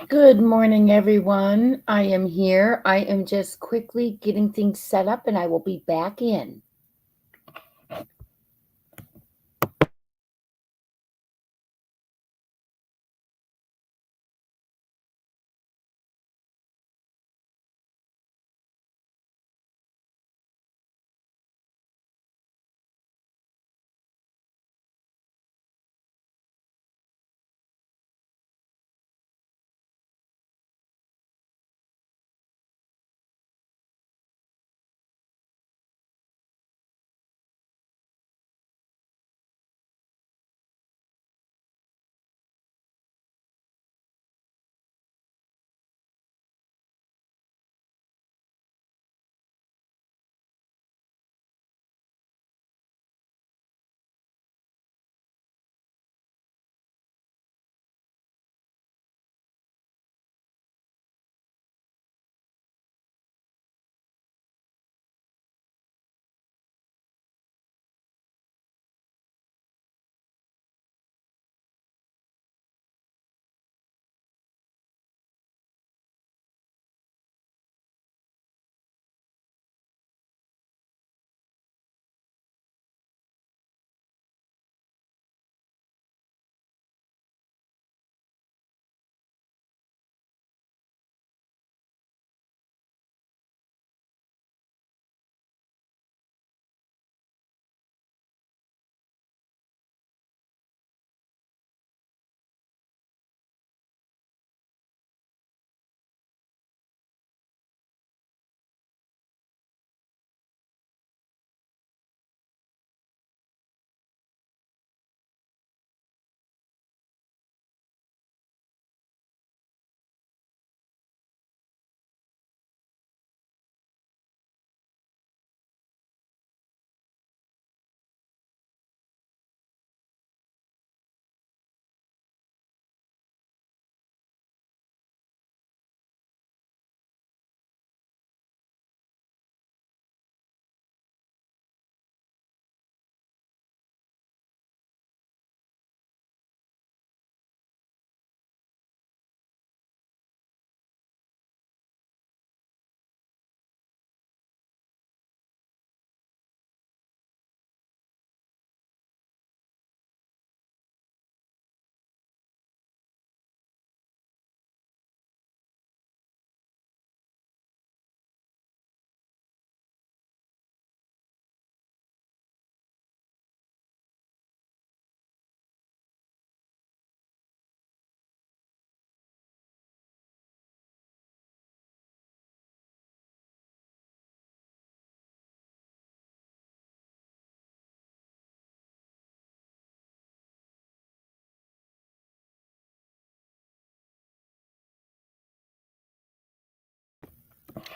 Good morning, everyone. I am here. I am just quickly getting things set up and I will be back in.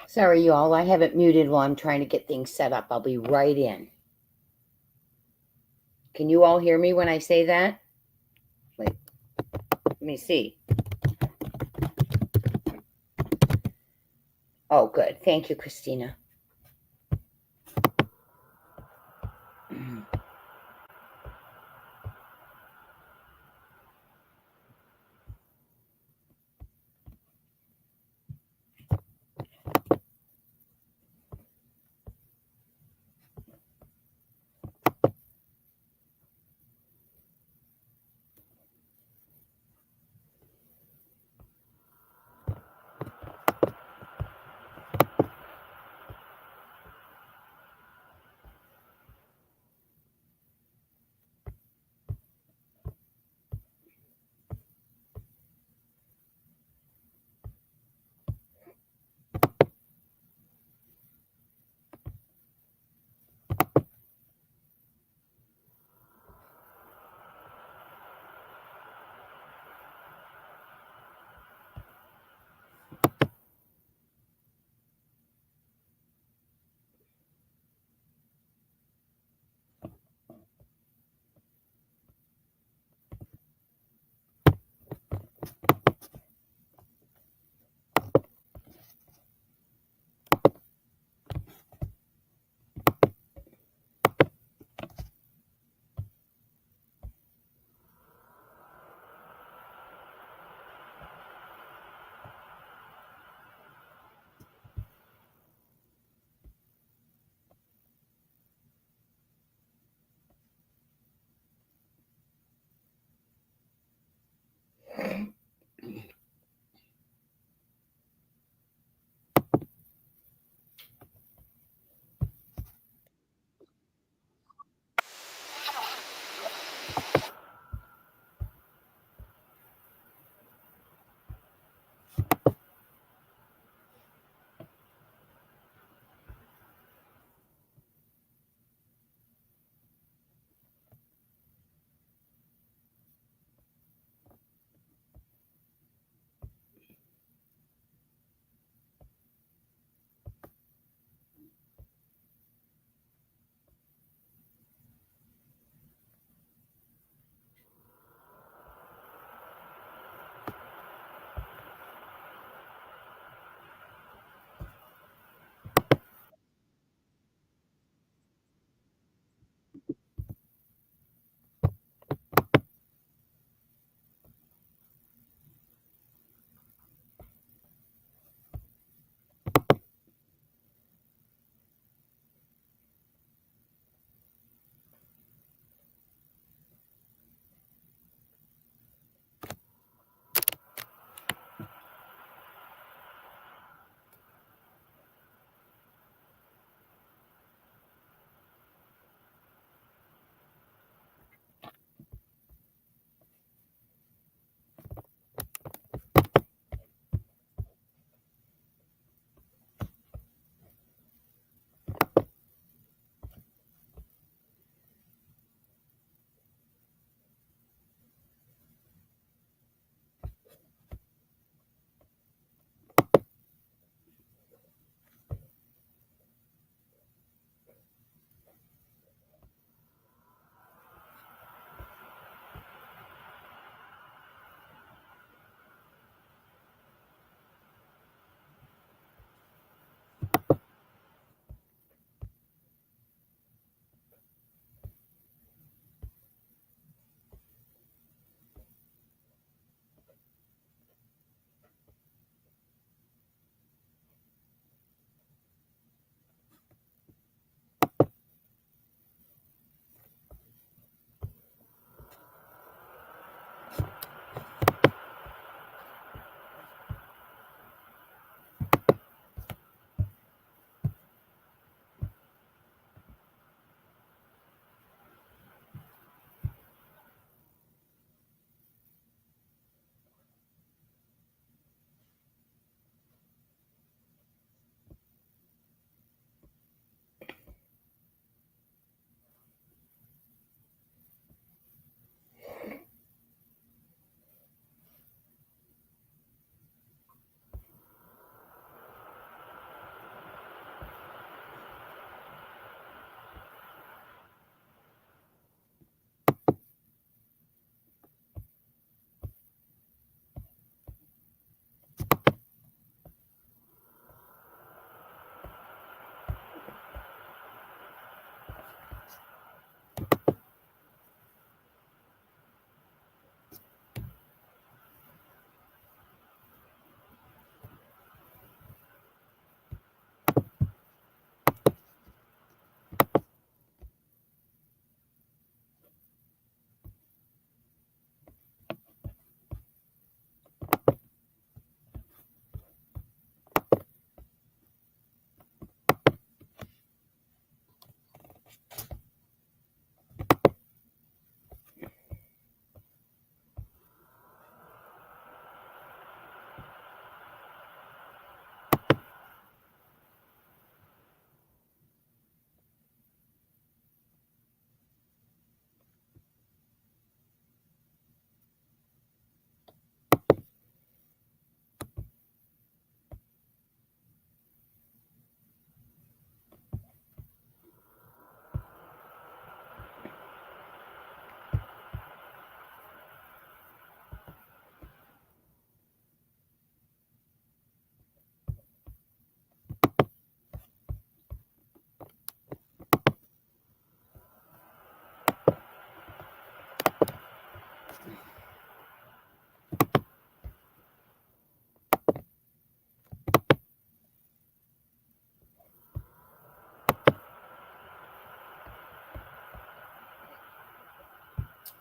Sorry, you all. I have it muted while I'm trying to get things set up. I'll be right in. Can you all hear me when I say that? Wait, let me see. Oh, good. Thank you, Christina.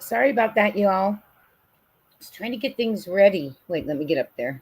Sorry about that, y'all. I was trying to get things ready. Wait, let me get up there.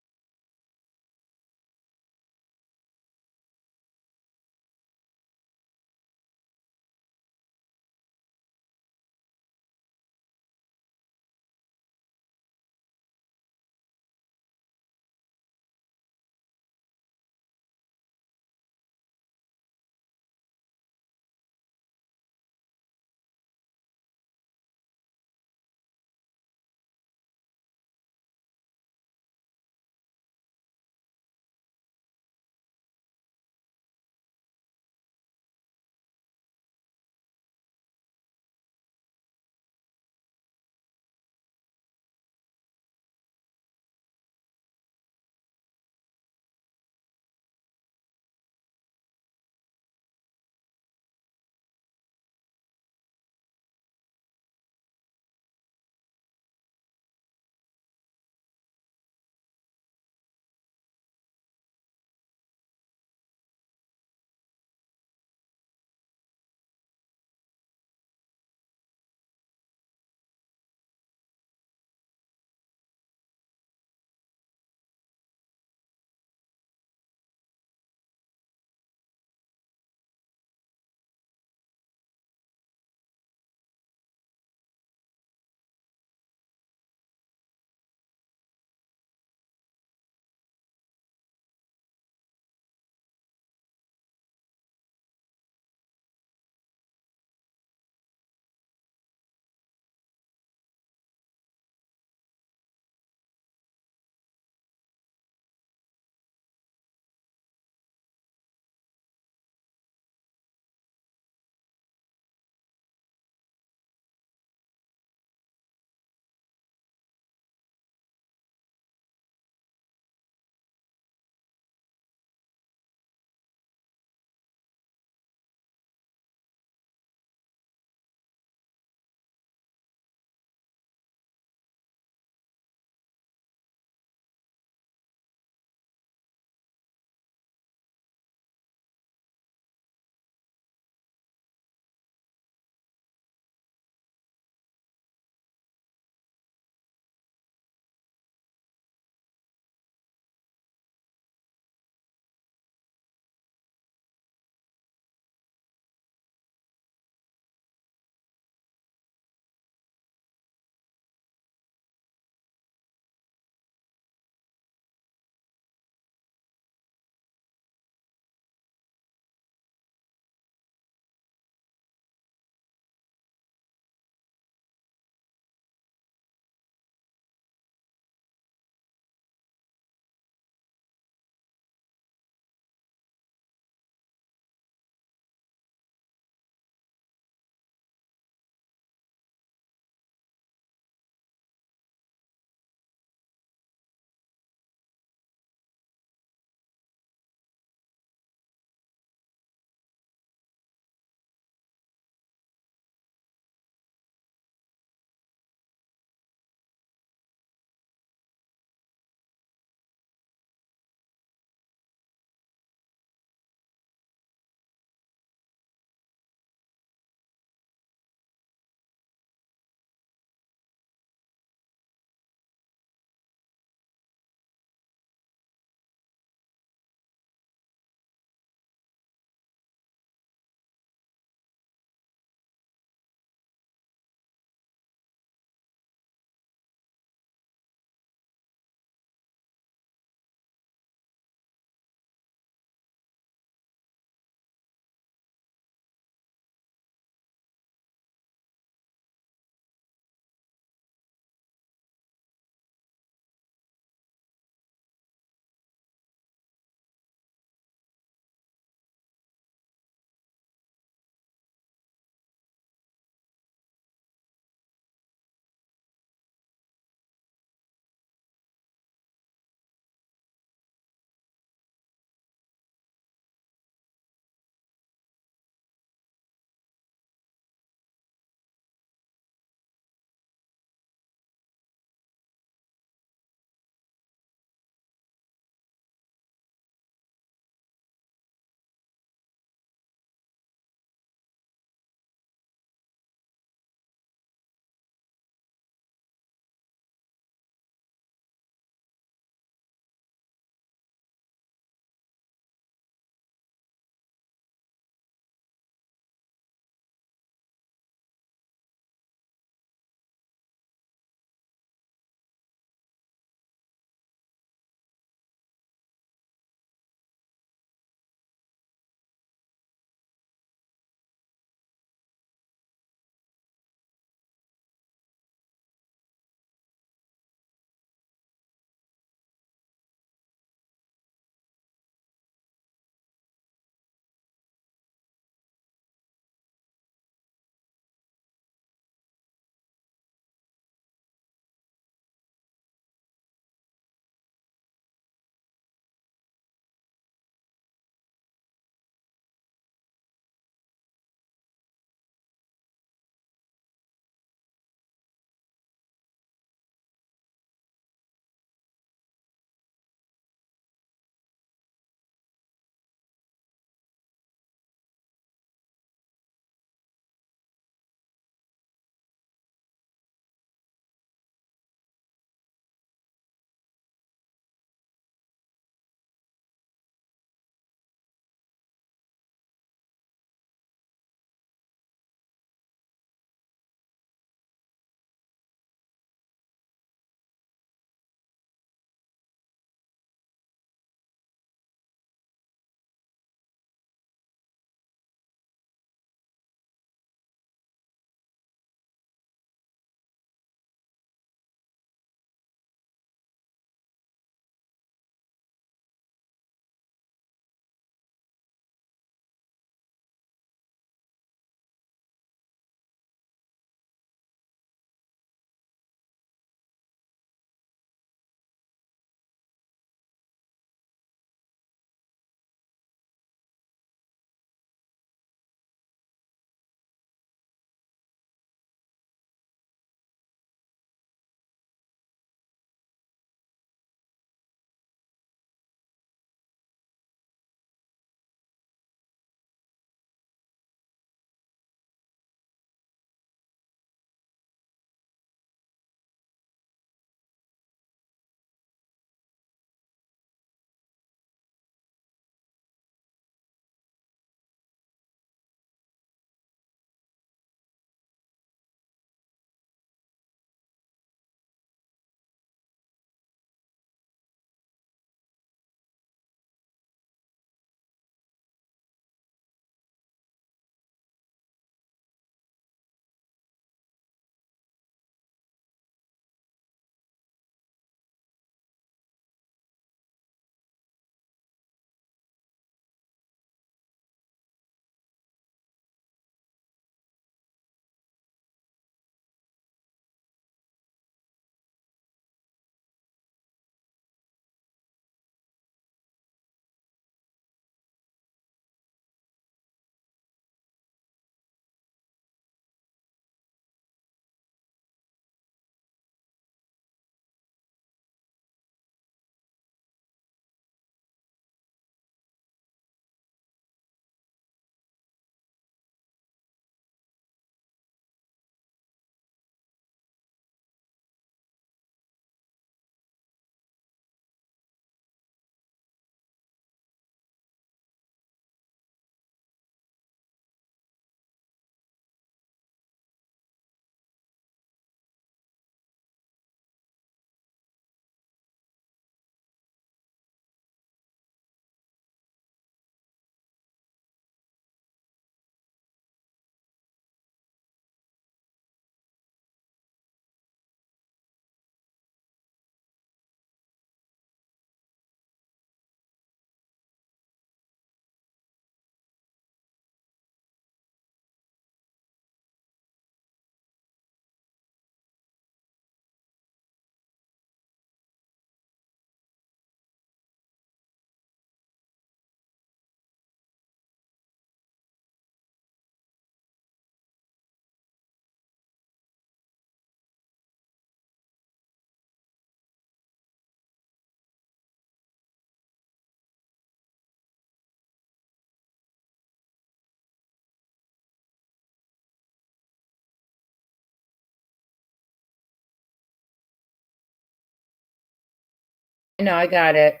No, I got it.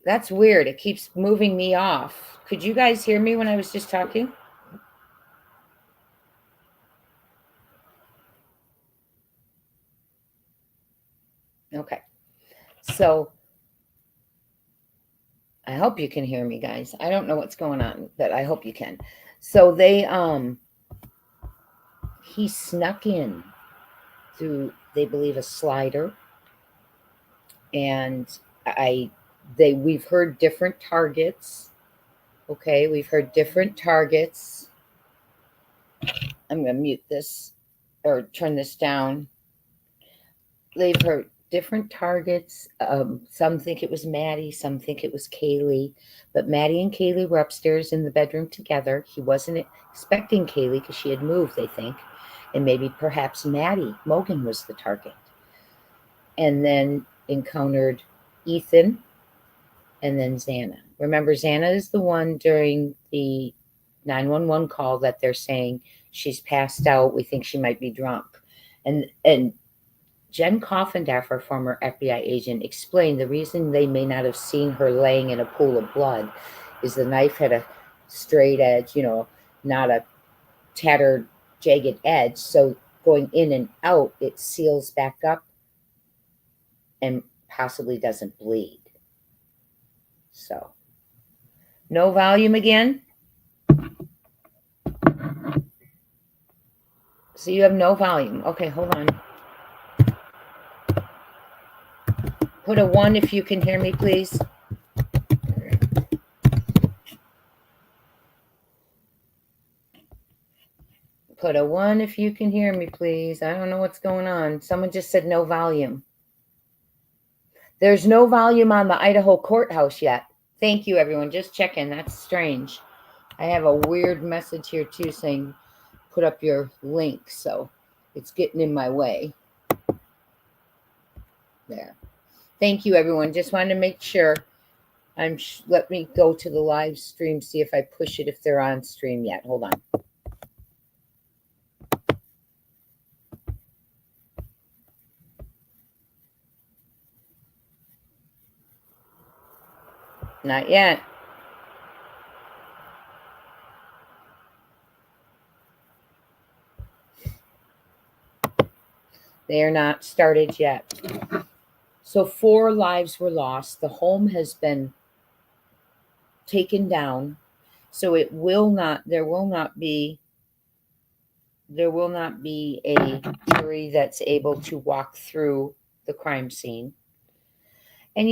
That's weird. It keeps moving me off. Could you guys hear me when I was just talking? Okay. So I hope you can hear me, guys. I don't know what's going on, but I hope you can. So he snuck in through, they believe, a slider, and we've heard different targets. Okay, we've heard different targets. I'm going to mute this or turn this down. They've heard different targets. Some think it was Maddie, some think it was Kaylee, but Maddie and Kaylee were upstairs in the bedroom together. He wasn't expecting Kaylee because she had moved, they think, and maybe perhaps Maddie Mogan was the target, and then encountered Ethan and then Xana. Remember, Xana is the one during the 911 call that they're saying she's passed out. We think she might be drunk. And Jen Coffendaff, former FBI agent, explained the reason they may not have seen her laying in a pool of blood is the knife had a straight edge, not a tattered, jagged edge. So going in and out, it seals back up and possibly doesn't bleed. So, no volume again? So you have no volume. Okay, hold on. Put a 1 if you can hear me, please. Put a 1 if you can hear me, please. I don't know what's going on. Someone just said no volume. There's no volume on the Idaho courthouse yet. Thank you, everyone. Just checking. That's strange. I have a weird message here, too, saying put up your link. So it's getting in my way. There. Thank you, everyone. Just wanted to make sure. Let me go to the live stream, see if I push it, if they're on stream yet. Hold on. Not yet. They are not started yet. So 4 lives were lost. The home has been taken down. So there will not be a jury that's able to walk through the crime scene. And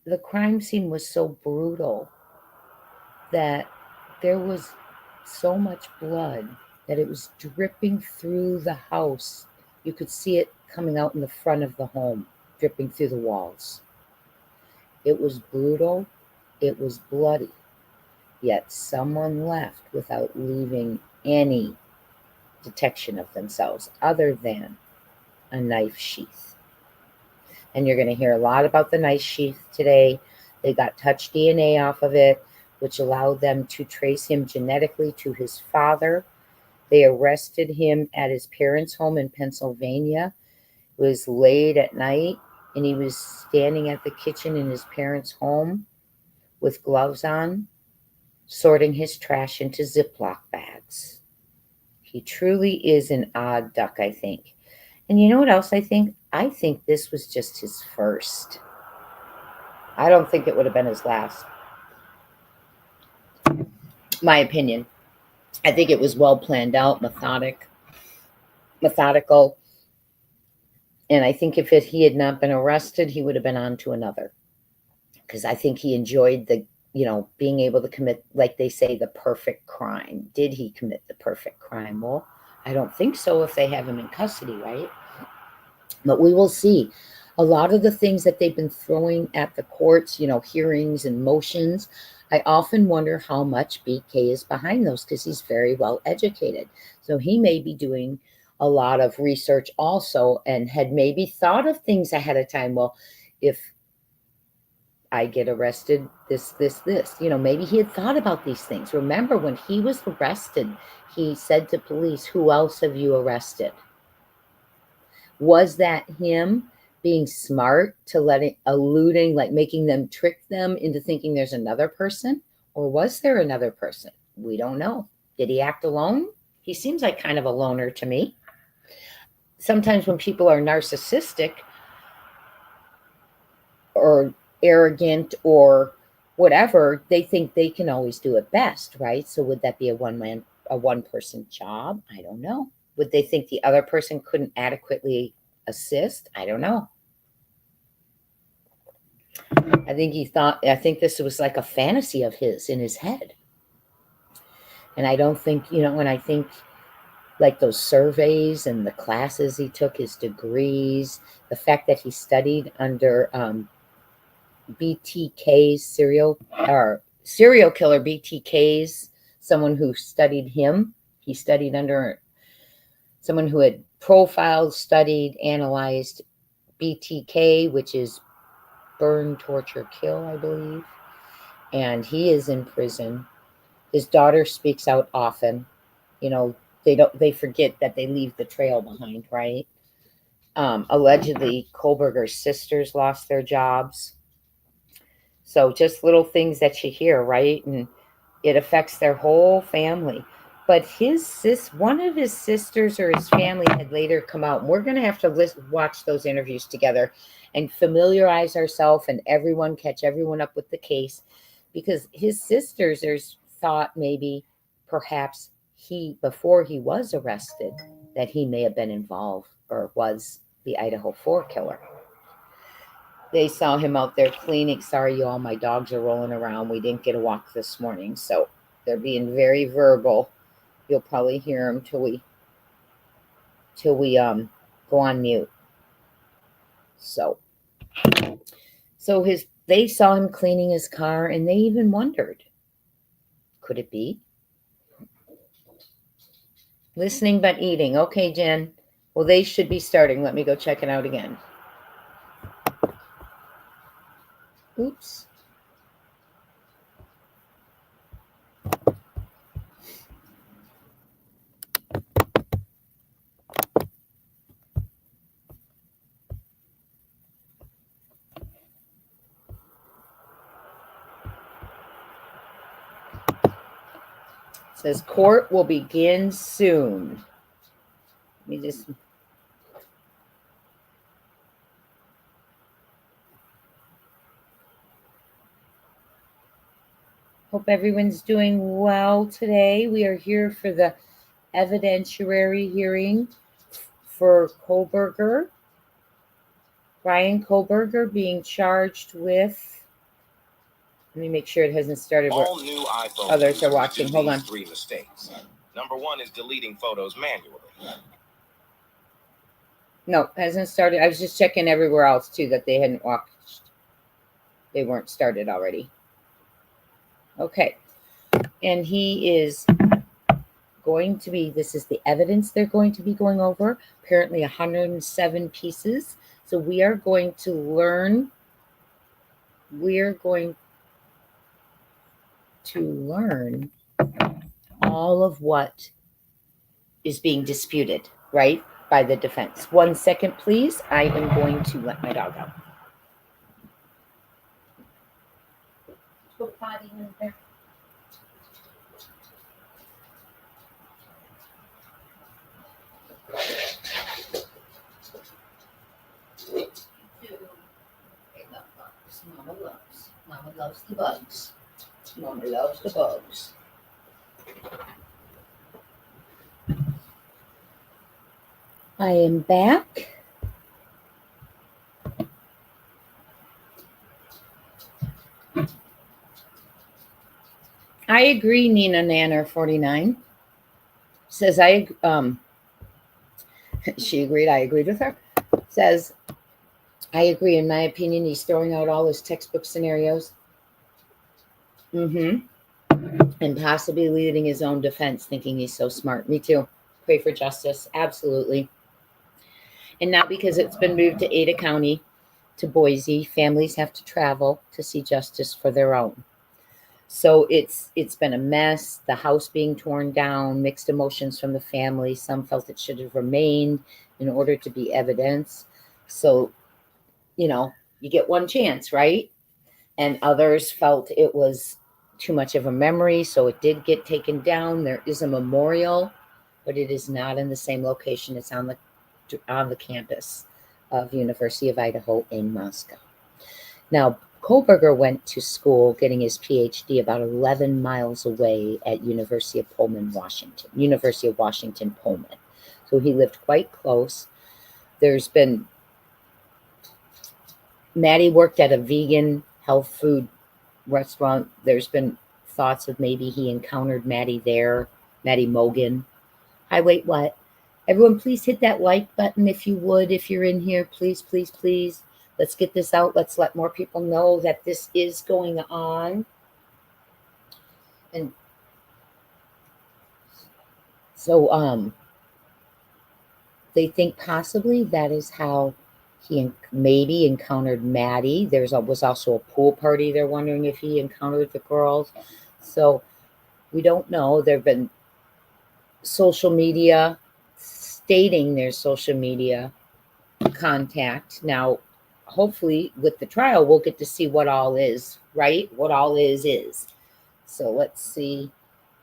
the crime scene was so brutal that there was so much blood that it was dripping through the house. You could see it coming out in the front of the home, dripping through the walls. It was brutal. It was bloody. Yet someone left without leaving any detection of themselves other than a knife sheath. And you're going to hear a lot about the knife sheath today. They got touch DNA off of it, which allowed them to trace him genetically to his father. They arrested him at his parents' home in Pennsylvania. It was late at night, and he was standing at the kitchen in his parents' home with gloves on, sorting his trash into Ziploc bags. He truly is an odd duck, I think. And you know what else I think? I think this was just his first. I don't think it would have been his last. My opinion. I think it was well planned out, methodical. And I think if he had not been arrested, he would have been on to another. Because I think he enjoyed being able to commit, like they say, the perfect crime. Did he commit the perfect crime? Well, I don't think so if they have him in custody, right? But we will see. A lot of the things that they've been throwing at the courts, hearings and motions, I often wonder how much BK is behind those, because he's very well educated. So he may be doing a lot of research also, and had maybe thought of things ahead of time. Well, if I get arrested, this, maybe he had thought about these things. Remember, when he was arrested, he said to police, "Who else have you arrested?" Was that him being smart to alluding, like making them trick them into thinking there's another person? Or was there another person? We don't know. Did he act alone? He seems like kind of a loner to me. Sometimes when people are narcissistic or arrogant or whatever, they think they can always do it best, right? So would that be a one-person job? I don't know. Would they think the other person couldn't adequately assist? I don't know. I think this was like a fantasy of his in his head. And I don't think, when I think like those surveys and the classes he took, his degrees, the fact that he studied under BTK's serial killer BTK's, someone who studied him. He studied under someone who had profiled, studied, analyzed BTK, which is burn, torture, kill, I believe. And he is in prison. His daughter speaks out often. They forget that they leave the trail behind, right? Allegedly, Kohberger's sisters lost their jobs. So just little things that you hear, right? And it affects their whole family. But one of his sisters or his family had later come out. And we're going to have to watch those interviews together and familiarize ourselves and catch everyone up with the case. Because his sisters thought maybe perhaps before he was arrested, that he may have been involved or was the Idaho 4 killer. They saw him out there cleaning. Sorry, y'all, my dogs are rolling around. We didn't get a walk this morning, so they're being very verbal. You'll probably hear them till we go on mute. So they saw him cleaning his car, and they even wondered, could it be? Listening but eating. Okay, Jen. Well, they should be starting. Let me go check it out again. Oops. It says court will begin soon. Let me just... Hope everyone's doing well today. We are here for the evidentiary hearing for Kohberger. Bryan Kohberger being charged with... Let me make sure it hasn't started. All new iPhone others are watching. Hold on. 3 mistakes. Number 1 is deleting photos manually. No, hasn't started. I was just checking everywhere else too that they hadn't watched. They weren't started already. Okay. And he is going to be, this is the evidence they're going to be going over. Apparently 107 pieces. So we are going to learn. All of what is being disputed, right, by the defense. 1 second, please. I am going to let my dog out. Go potty in there. Mama loves the bugs. Mama loves the bugs. I am back. I agree, Nina Nanner 49. Says she agreed, I agreed with her. Says, I agree. In my opinion, he's throwing out all his textbook scenarios. And possibly leading his own defense, thinking he's so smart. Me too. Pray for justice. Absolutely. And now because it's been moved to Ada County, to Boise, families have to travel to see justice for their own. So it's been a mess. The house being torn down, mixed emotions from the family. Some felt it should have remained in order to be evidence. So you get one chance, right? And others felt it was too much of a memory, so it did get taken down. There is a memorial, but it is not in the same location. It's on the campus of University of Idaho in Moscow. Now, Kohberger went to school getting his PhD about 11 miles away at University of Washington, Pullman. So he lived quite close. Maddie worked at a vegan health food restaurant. There's been thoughts of maybe he encountered Maddie there, Maddie Mogan. Hi, wait, what? Everyone, please hit that like button if you would, if you're in here. Please, please, please. Let's get this out. Let's let more people know that this is going on. And so they think possibly that is how he maybe encountered Maddie. There was also a pool party. They're wondering if he encountered the girls. So we don't know. There have been social media stating there's social media contact. Now, hopefully with the trial, we'll get to see what all is, right? What all is. So let's see.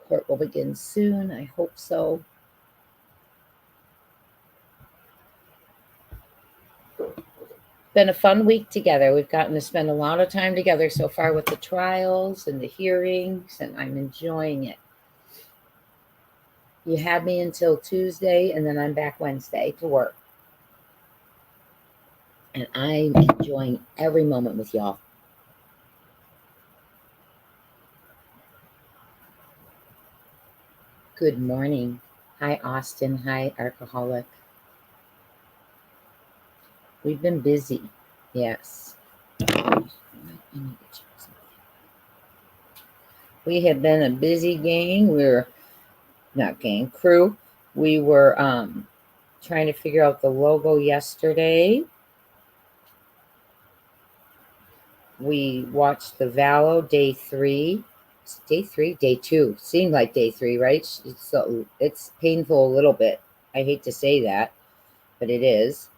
Court will begin soon. I hope so. Been a fun week together. We've gotten to spend a lot of time together so far with the trials and the hearings, and I'm enjoying it. You had me until Tuesday, and then I'm back Wednesday to work. And I'm enjoying every moment with y'all. Good morning. Hi, Austin. Hi, Alcoholic. We've been busy. Yes. We have been a busy gang. Crew. We were trying to figure out the logo yesterday. We watched the Valo day 3. Day 2. Seemed like day 3, right? It's painful a little bit. I hate to say that, but it is.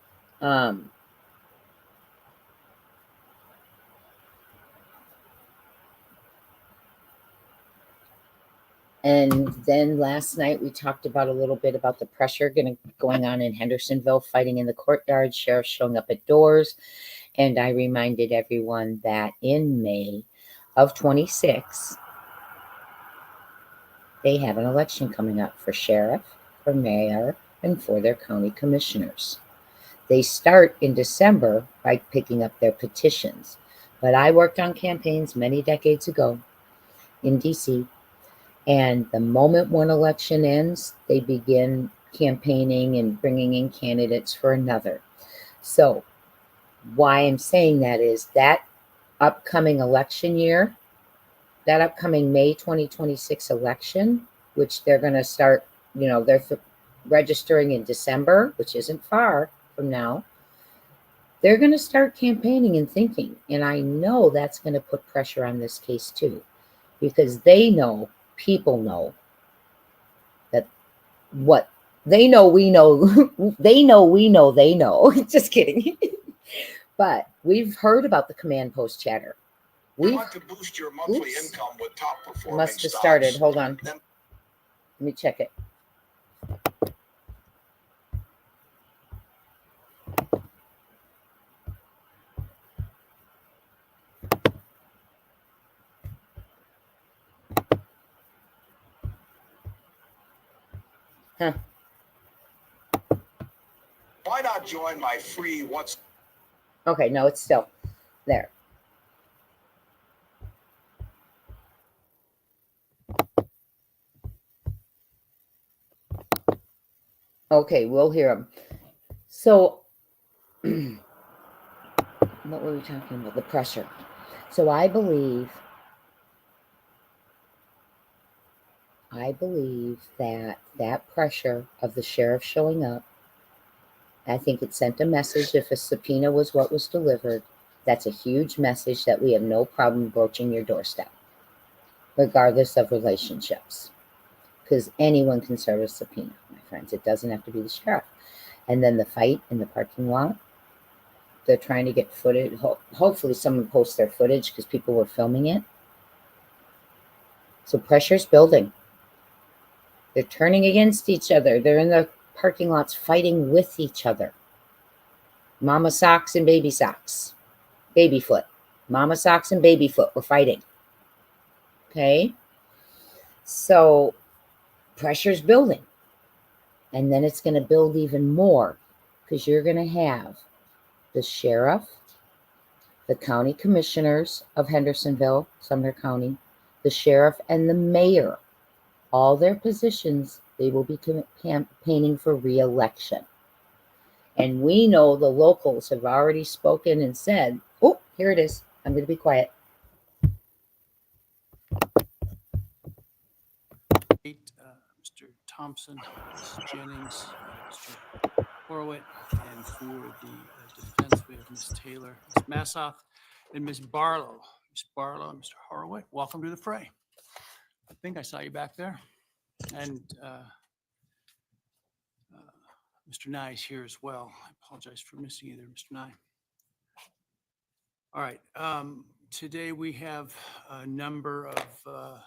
And then last night we talked about a little bit about the pressure going on in Hendersonville, fighting in the courtyard, sheriffs showing up at doors. And I reminded everyone that in May of 26, they have an election coming up for sheriff, for mayor, and for their county commissioners. They start in December by picking up their petitions. But I worked on campaigns many decades ago in DC. And the moment one election ends, they begin campaigning and bringing in candidates for another. So why I'm saying that is that upcoming election year, that upcoming May 2026 election, which they're going to start, they're registering in December, which isn't far from now. They're going to start campaigning and thinking. And I know that's going to put pressure on this case too, because they know, people know that what they know, we know, they know. Just kidding. But we've heard about the command post chatter. We want to boost your monthly income with top performing must have stocks. started. Hold on. Let me check it. Huh. Why not join my free once? Okay, no, it's still there. Okay, we'll hear them. So, what were we talking about? The pressure. So I believe that pressure of the sheriff showing up, I think it sent a message. If a subpoena was what was delivered, that's a huge message that we have no problem broaching your doorstep, regardless of relationships. Because anyone can serve a subpoena, my friends. It doesn't have to be the sheriff. And then the fight in the parking lot. They're trying to get footage. Hopefully someone posts their footage because people were filming it. So pressure's building. They're turning against each other. They're in the parking lots fighting with each other. Mama socks and baby socks. Baby foot. Mama socks and baby foot were fighting. Okay? So pressure's building. And then it's going to build even more because you're going to have the sheriff, the county commissioners of Hendersonville, Sumner County, the sheriff, and the mayor. All their positions, they will be campaigning for re-election. And we know the locals have already spoken and said, oh, here it is. I'm going to be quiet. Mr. Thompson, Ms. Jennings, Mr. Horowitz, and for the defense, we have Ms. Taylor, Ms. Massoff, and Ms. Barlow. Ms. Barlow and Mr. Horowitz, welcome to the fray. I think I saw you back there. And Mr. Nye is here as well. I apologize for missing you there, Mr. Nye. All right. Today we have a number of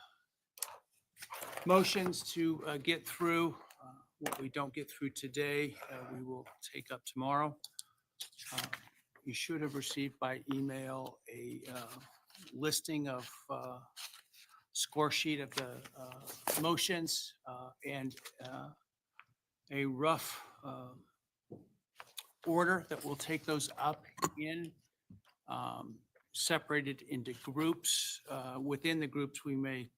motions to get through. What we don't get through today, we will take up tomorrow. You should have received by email a listing of score sheet of the motions and a rough order that will take those up in, separated into groups. Within the groups, we may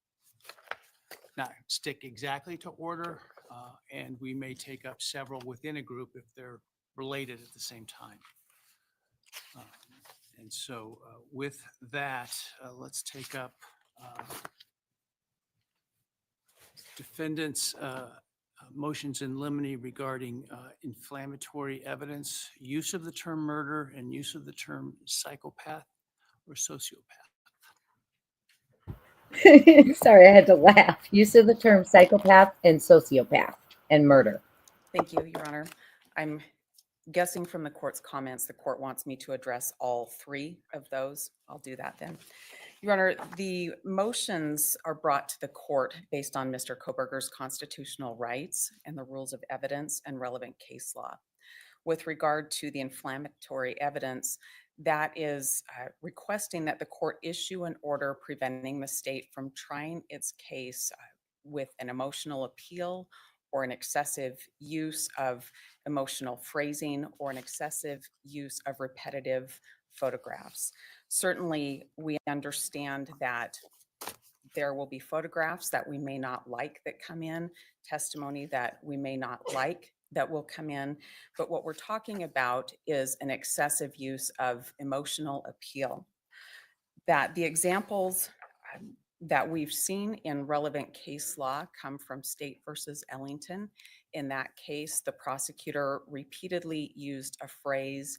not stick exactly to order, and we may take up several within a group if they're related at the same time. And so with that, let's take up defendants' motions in limine regarding inflammatory evidence, use of the term murder, and use of the term psychopath or sociopath. Sorry, I had to laugh. Use of the term psychopath and sociopath and murder. Thank you, Your Honor. I'm guessing from the court's comments, the court wants me to address all three of those. I'll do that then. Your Honor, the motions are brought to the court based on Mr. Kohberger's constitutional rights and the rules of evidence and relevant case law. With regard to the inflammatory evidence, that is requesting that the court issue an order preventing the state from trying its case with an emotional appeal or an excessive use of emotional phrasing or an excessive use of repetitive photographs. Certainly, we understand that there will be photographs that we may not like that come in, testimony that we may not like that will come in. But what we're talking about is an excessive use of emotional appeal. That the examples that we've seen in relevant case law come from State versus Ellington. In that case, the prosecutor repeatedly used a phrase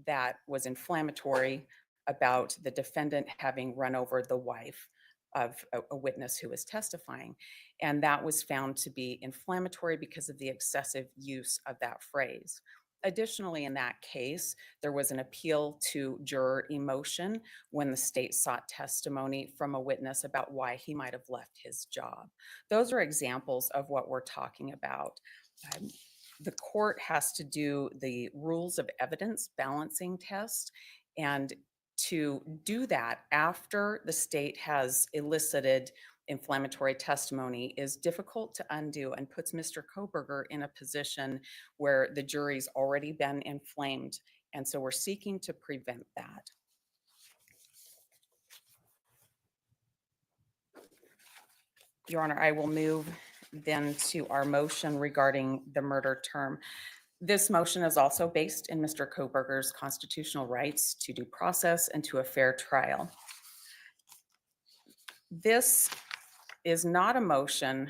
that was inflammatory about the defendant having run over the wife of a witness who was testifying. And that was found to be inflammatory because of the excessive use of that phrase. Additionally, in that case, there was an appeal to juror emotion when the state sought testimony from a witness about why he might have left his job. Those are examples of what we're talking about. The court has to do the rules of evidence balancing test, and to do that after the state has elicited inflammatory testimony is difficult to undo and puts Mr. Kohberger in a position where the jury's already been inflamed. And so we're seeking to prevent that. Your Honor, I will move then to our motion regarding the murder term. This motion is also based in Mr. Kohberger's constitutional rights to due process and to a fair trial. This is not a motion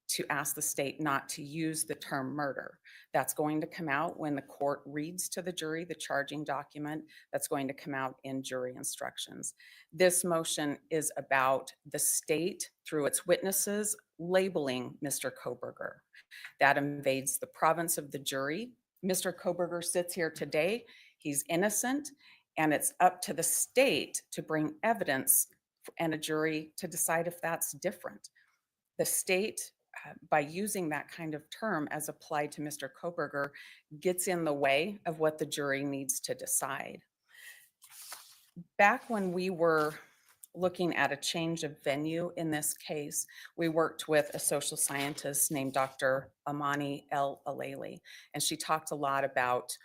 to ask the state not to use the term murder. That's going to come out when the court reads to the jury the charging document. That's going to come out in jury instructions. This motion is about the state, through its witnesses, labeling Mr. Kohberger. That invades the province of the jury. Mr. Kohberger sits here today. He's innocent, and it's up to the state to bring evidence and a jury to decide if that's different. The state, by using that kind of term as applied to Mr. Kohberger, gets in the way of what the jury needs to decide. Back when we were looking at a change of venue in this case, we worked with a social scientist named Dr. Amani El Aleli, and she talked a lot about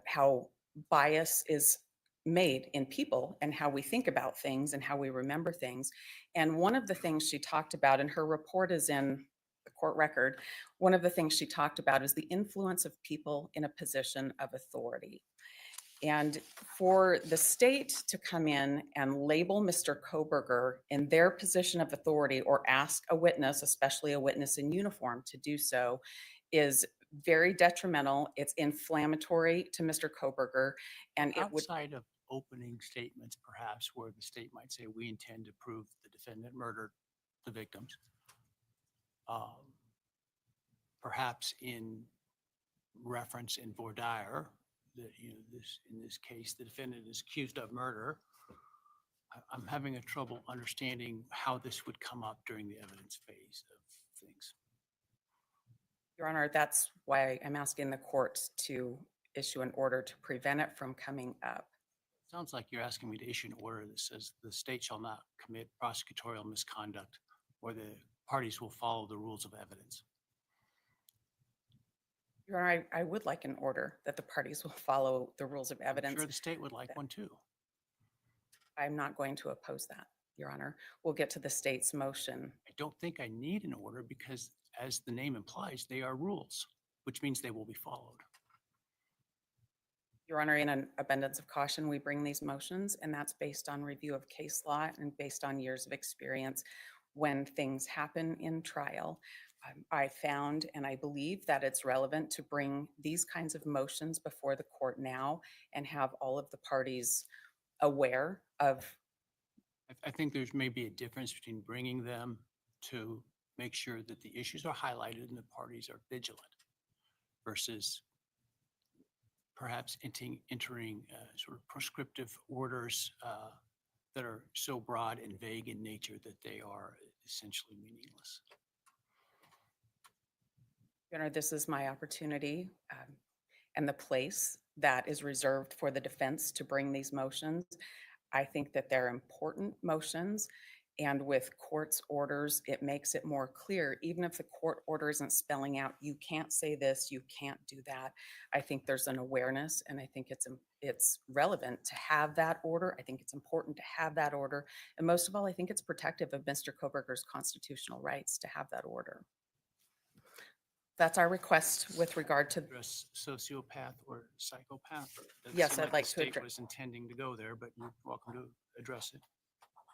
how bias is made in people and how we think about things and how we remember things. And one of the things she talked about, and her report is in the court record, one of the things she talked about is the influence of people in a position of authority. And for the state to come in and label Mr. Kohberger in their position of authority or ask a witness, especially a witness in uniform, to do so is very detrimental. It's inflammatory to Mr. Kohberger, and it would. Outside of opening statements, perhaps, where the state might say, we intend to prove the defendant murdered the victims. Perhaps in reference in voir dire, that in this case, the defendant is accused of murder. I'm having a trouble understanding how this would come up during the evidence phase of things. Your Honor, that's why I'm asking the court to issue an order to prevent it from coming up. Sounds like you're asking me to issue an order that says the state shall not commit prosecutorial misconduct, or the parties will follow the rules of evidence. Your Honor, I would like an order that the parties will follow the rules of evidence. I'm sure the state would like one too. I'm not going to oppose that, Your Honor. We'll get to the state's motion. I don't think I need an order because, as the name implies, they are rules, which means they will be followed. Your Honor, in an abundance of caution, we bring these motions, and that's based on review of case law and based on years of experience when things happen in trial. I found and I believe that it's relevant to bring these kinds of motions before the court now and have all of the parties aware of. I think there's maybe a difference between bringing them to make sure that the issues are highlighted and the parties are vigilant versus perhaps entering sort of prescriptive orders that are so broad and vague in nature that they are essentially meaningless. Your Honor, this is my opportunity and the place that is reserved for the defense to bring these motions. I think that they're important motions, and with court's orders, it makes it more clear. Even if the court order isn't spelling out, you can't say this, you can't do that. I think there's an awareness, and I think it's relevant to have that order. I think it's important to have that order. And most of all, I think it's protective of Mr. Kohberger's constitutional rights to have that order. That's our request with regard to. Address sociopath or psychopath? Doesn't Yes, seem I'd like the to state address. was intending to go there, but you're welcome to address it.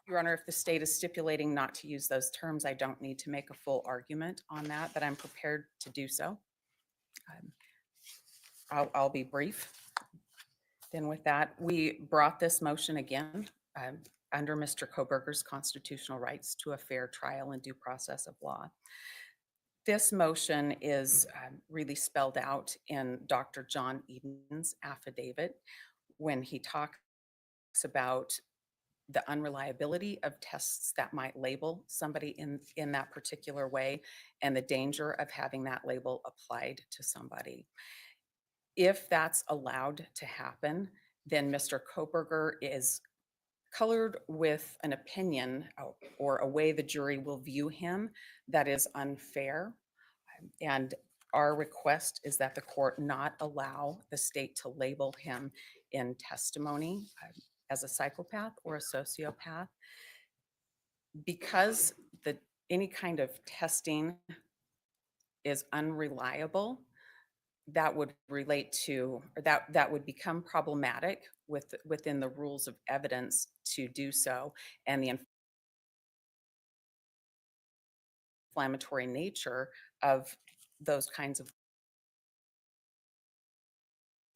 Your Honor, if the state is stipulating not to use those terms, I don't need to make a full argument on that, but I'm prepared to do so. I'll be brief. Then with that, we brought this motion again under Mr. Kohberger's constitutional rights to a fair trial and due process of law. This motion is really spelled out in Dr. John Eden's affidavit when he talks about the unreliability of tests that might label somebody in that particular way and the danger of having that label applied to somebody. If that's allowed to happen, then Mr. Kohberger is colored with an opinion or a way the jury will view him that is unfair. And our request is that the court not allow the state to label him in testimony as a psychopath or a sociopath. Because any kind of testing is unreliable, that would relate to, or that would become problematic within the rules of evidence to do so, and the inflammatory nature of those kinds of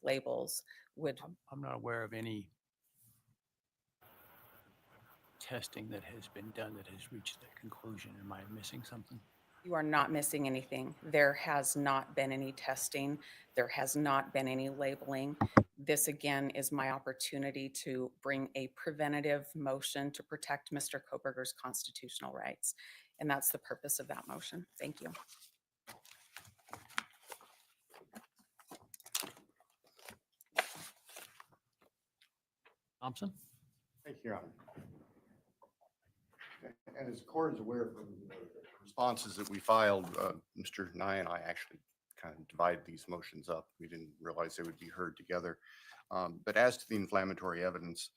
labels would. I'm not aware of any testing that has been done that has reached that conclusion. Am I missing something? You are not missing anything. There has not been any testing. There has not been any labeling. This again is my opportunity to bring a preventative motion to protect Mr. Kohberger's constitutional rights. And that's the purpose of that motion. Thank you. Thompson? Thank you, Your Honor. And as the court is aware from the responses that we filed, Mr. Nye and I actually kind of divided these motions up. We didn't realize they would be heard together. But as to the inflammatory evidence,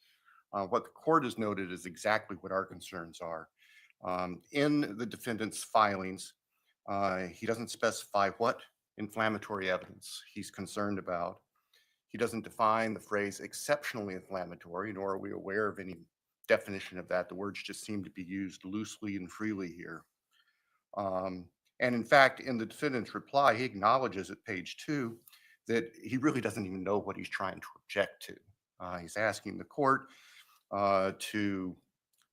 what the court has noted is exactly what our concerns are. In the defendant's filings, he doesn't specify what inflammatory evidence he's concerned about. He doesn't define the phrase exceptionally inflammatory, nor are we aware of any definition of that. The words just seem to be used loosely and freely here. And in fact, in the defendant's reply, he acknowledges at page 2 that he really doesn't even know what he's trying to object to. He's asking the court to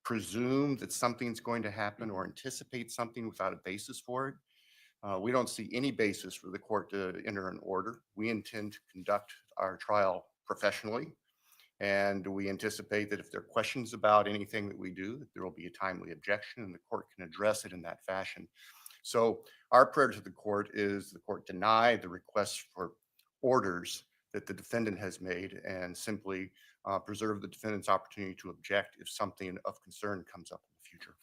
presume that something's going to happen or anticipate something without a basis for it. We don't see any basis for the court to enter an order. We intend to conduct our trial professionally, and we anticipate that if there are questions about anything that we do, that there will be a timely objection and the court can address it in that fashion. So our prayer to the court is the court deny the request for orders that the defendant has made and simply preserve the defendant's opportunity to object if something of concern comes up in the future.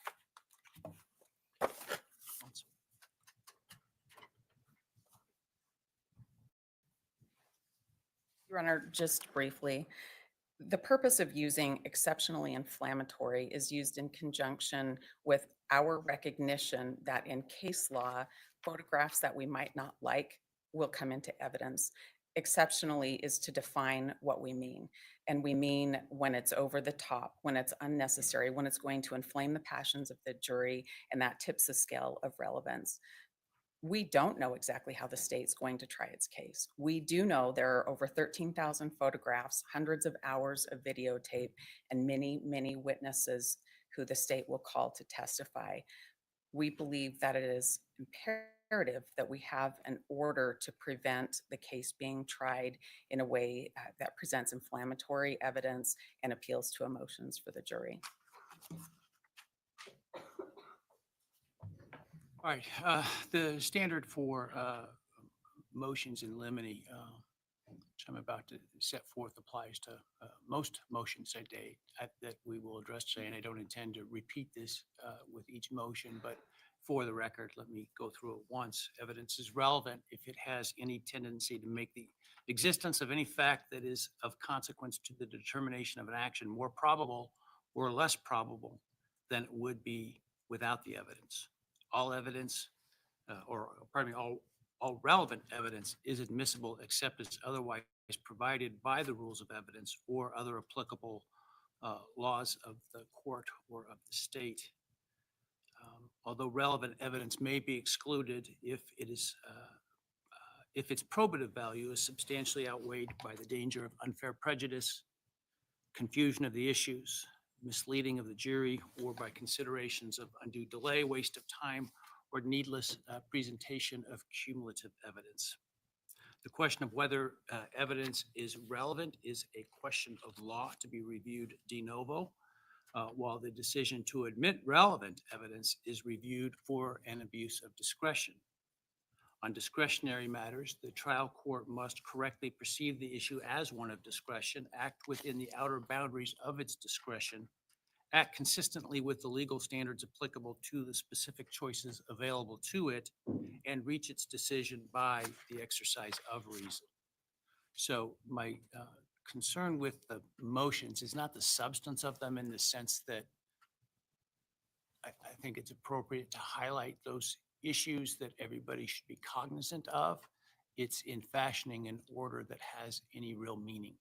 Your Honor, just briefly, the purpose of using exceptionally inflammatory is used in conjunction with our recognition that in case law, photographs that we might not like will come into evidence. Exceptionally is to define what we mean. And we mean when it's over the top, when it's unnecessary, when it's going to inflame the passions of the jury, and that tips the scale of relevance. We don't know exactly how the state's going to try its case. We do know there are over 13,000 photographs, hundreds of hours of videotape, and many, many witnesses who the state will call to testify. We believe that it is imperative that we have an order to prevent the case being tried in a way that presents inflammatory evidence and appeals to emotions for the jury. All right, the standard for motions in limine, which I'm about to set forth, applies to most motions today that we will address today, and I don't intend to repeat this with each motion, but for the record, let me go through it once. Evidence is relevant if it has any tendency to make the existence of any fact that is of consequence to the determination of an action more probable or less probable than it would be without the evidence. All evidence, all relevant evidence is admissible except as otherwise provided by the rules of evidence or other applicable laws of the court or of the state. Although relevant evidence may be excluded if its probative value is substantially outweighed by the danger of unfair prejudice, confusion of the issues, misleading of the jury, or by considerations of undue delay, waste of time, or needless presentation of cumulative evidence. The question of whether evidence is relevant is a question of law to be reviewed de novo, while the decision to admit relevant evidence is reviewed for an abuse of discretion. On discretionary matters, the trial court must correctly perceive the issue as one of discretion, act within the outer boundaries of its discretion, act consistently with the legal standards applicable to the specific choices available to it, and reach its decision by the exercise of reason. So my concern with the motions is not the substance of them in the sense that I think it's appropriate to highlight those issues that everybody should be cognizant of. It's in fashioning an order that has any real meaning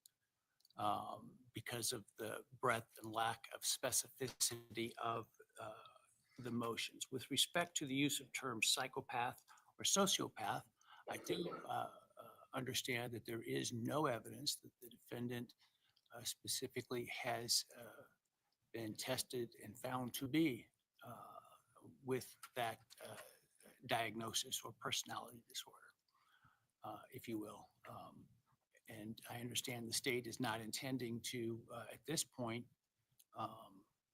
because of the breadth and lack of specificity of the motions. With respect to the use of terms psychopath or sociopath, I do understand that there is no evidence that the defendant specifically has been tested and found to be with that diagnosis or personality disorder, if you will. and I understand the state is not intending to, at this point,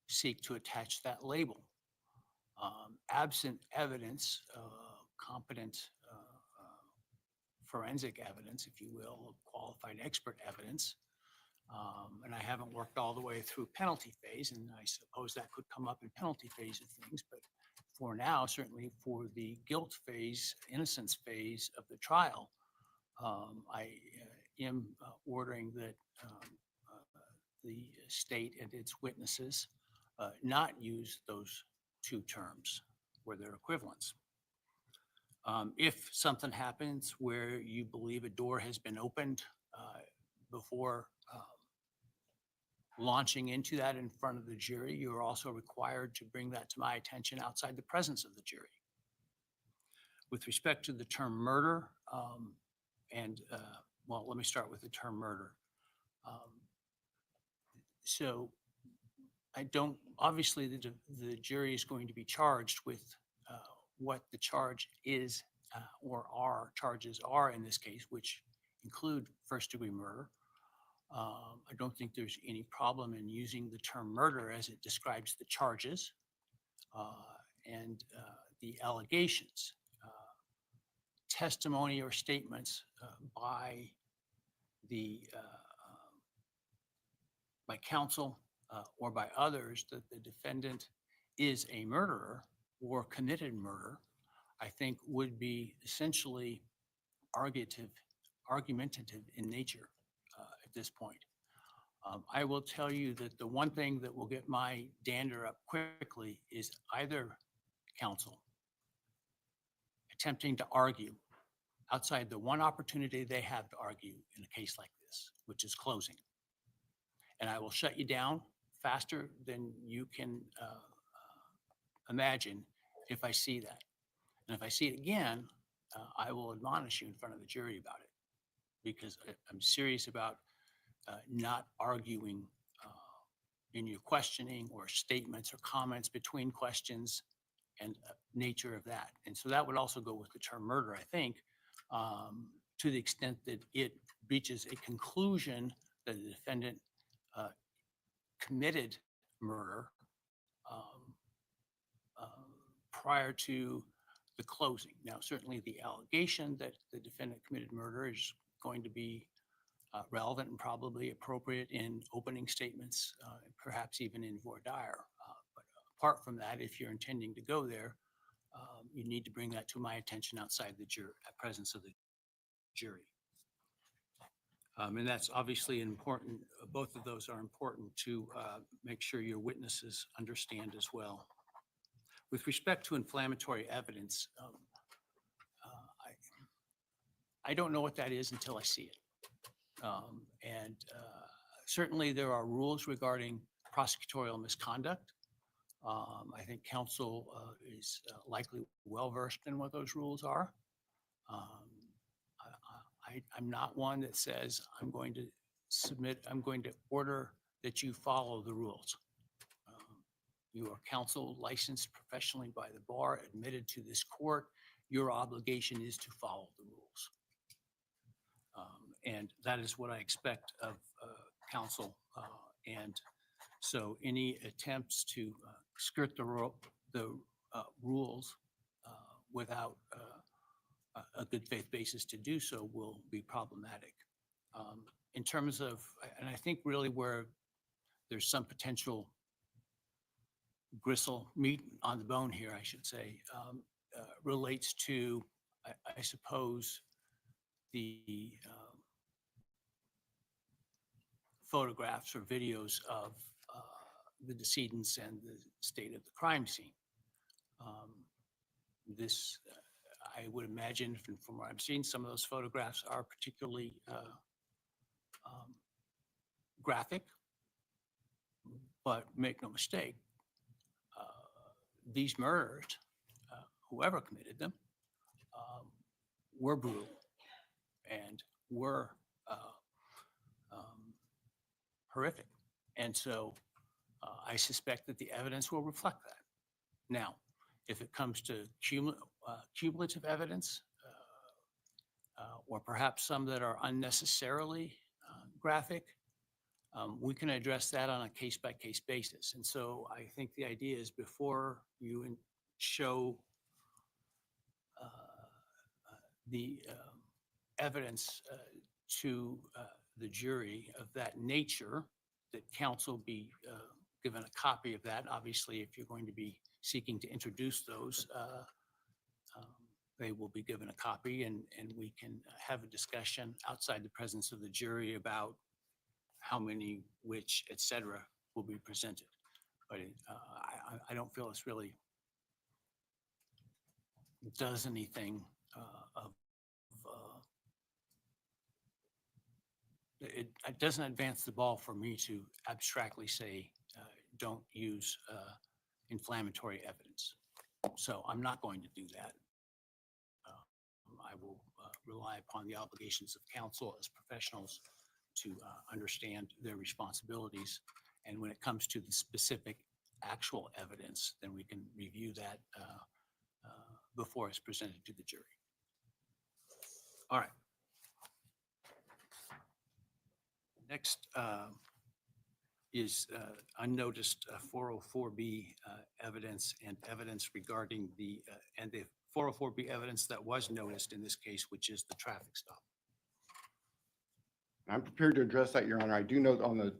seek to attach that label. Absent evidence, competent forensic evidence, if you will, qualified expert evidence, and I haven't worked all the way through penalty phase, and I suppose that could come up in penalty phase of things, but for now, certainly for the guilt phase, innocence phase of the trial, I am ordering that the state and its witnesses not use those two terms where they're equivalents. If something happens where you believe a door has been opened before launching into that in front of the jury, you are also required to bring that to my attention outside the presence of the jury. With respect to the term murder, well, let me start with the term murder. So I don't, obviously the jury is going to be charged with what the charge is or our charges are in this case, which include first-degree murder. I don't think there's any problem in using the term murder as it describes the charges and the allegations. Testimony or statements by counsel or by others that the defendant is a murderer or committed murder, I think would be essentially argumentative in nature at this point. I will tell you that the one thing that will get my dander up quickly is either counsel attempting to argue outside the one opportunity they have to argue in a case like this, which is closing. And I will shut you down faster than you can imagine if I see that. And if I see it again, I will admonish you in front of the jury about it, because I'm serious about not arguing in your questioning or statements or comments between questions and nature of that. And so that would also go with the term murder, I think, to the extent that it reaches a conclusion that the defendant committed murder prior to the closing. Now, certainly the allegation that the defendant committed murder is going to be relevant and probably appropriate in opening statements, perhaps even in voir dire. But apart from that, if you're intending to go there, you need to bring that to my attention outside the presence of the jury. And that's obviously important. Both of those are important to make sure your witnesses understand as well. With respect to inflammatory evidence, I don't know what that is until I see it. And certainly there are rules regarding prosecutorial misconduct. I think counsel is likely well-versed in what those rules are. I'm not one that says I'm going to order that you follow the rules. You are counsel licensed professionally by the bar, admitted to this court. Your obligation is to follow the rules. And that is what I expect of counsel. And so any attempts to skirt the rules without a good faith basis to do so will be problematic. In terms of, and I think really where there's some potential gristle, meat on the bone here, I should say, relates to, I suppose, the photographs or videos of the decedents and the state of the crime scene. This, I would imagine from what I've seen, some of those photographs are particularly graphic, but make no mistake, these murders, whoever committed them, were brutal and were horrific. And so I suspect that the evidence will reflect that. Now, if it comes to cumulative evidence, or perhaps some that are unnecessarily graphic, we can address that on a case-by-case basis. And so I think the idea is before you show the evidence to the jury of that nature, that counsel be given a copy of that. Obviously, if you're going to be seeking to introduce those, they will be given a copy, and we can have a discussion outside the presence of the jury about how many, which, et cetera, will be presented. But I don't feel this really does anything it doesn't advance the ball for me to abstractly say, don't use inflammatory evidence. So I'm not going to do that. I will rely upon the obligations of counsel as professionals to understand their responsibilities. And when it comes to the specific actual evidence, then we can review that before it's presented to the jury. All right. Next is unnoticed 404B evidence and evidence regarding the 404B evidence that was noticed in this case, which is the traffic stop. I'm prepared to address that, Your Honor. I do note on the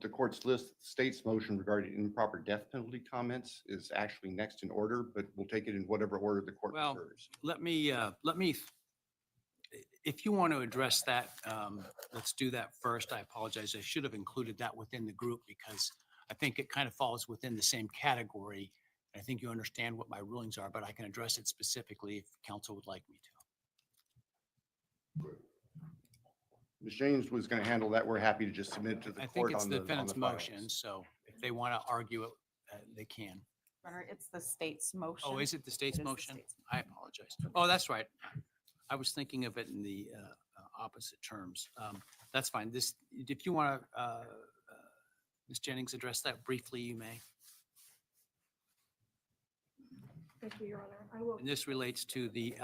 court's list, state's motion regarding improper death penalty comments is actually next in order, but we'll take it in whatever order the court prefers. Let me, if you want to address that, let's do that first. I apologize. I should have included that within the group because I think it kind of falls within the same category. I think you understand what my rulings are, but I can address it specifically if counsel would like me to. Ms. James was going to handle that. We're happy to just submit it to the I think court it's on the the defendant's files. motion, so if they want to argue it, they can. Runner, it's the state's motion. Oh, is it the state's It is the motion? state's I apologize. Oh, that's right. I was thinking of it in the opposite terms. That's fine. This, if you want to, Ms. Jennings, address that briefly, you may. Thank you, Your Honor. I will. And this relates to the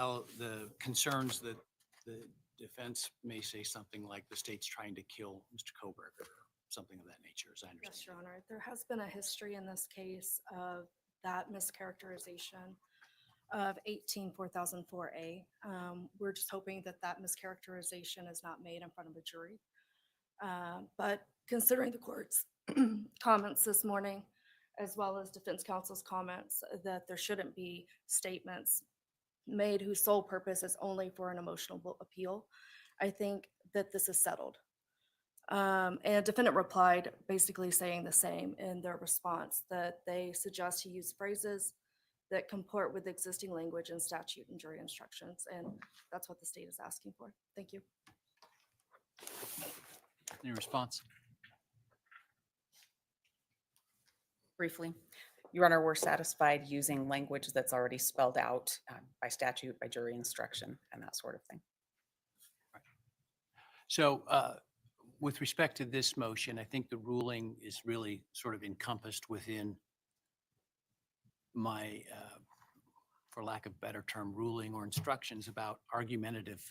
concerns that the defense may say something like the state's trying to kill Mr. Kohberger, or something of that nature, as I understand. Yes, Your Honor. There has been a history in this case of that mischaracterization of 18-4004A. We're just hoping that that mischaracterization is not made in front of a jury. But considering the court's comments this morning, as well as defense counsel's comments, that there shouldn't be statements made whose sole purpose is only for an emotional appeal, I think that this is settled. And defendant replied basically saying the same in their response, that they suggest he use phrases that comport with existing language and statute and jury instructions. And that's what the state is asking for. Thank you. Any response? Briefly, Your Honor, we're satisfied using language that's already spelled out by statute, by jury instruction, and that sort of thing. So with respect to this motion, I think the ruling is really sort of encompassed within my, for lack of a better term, ruling or instructions about argumentative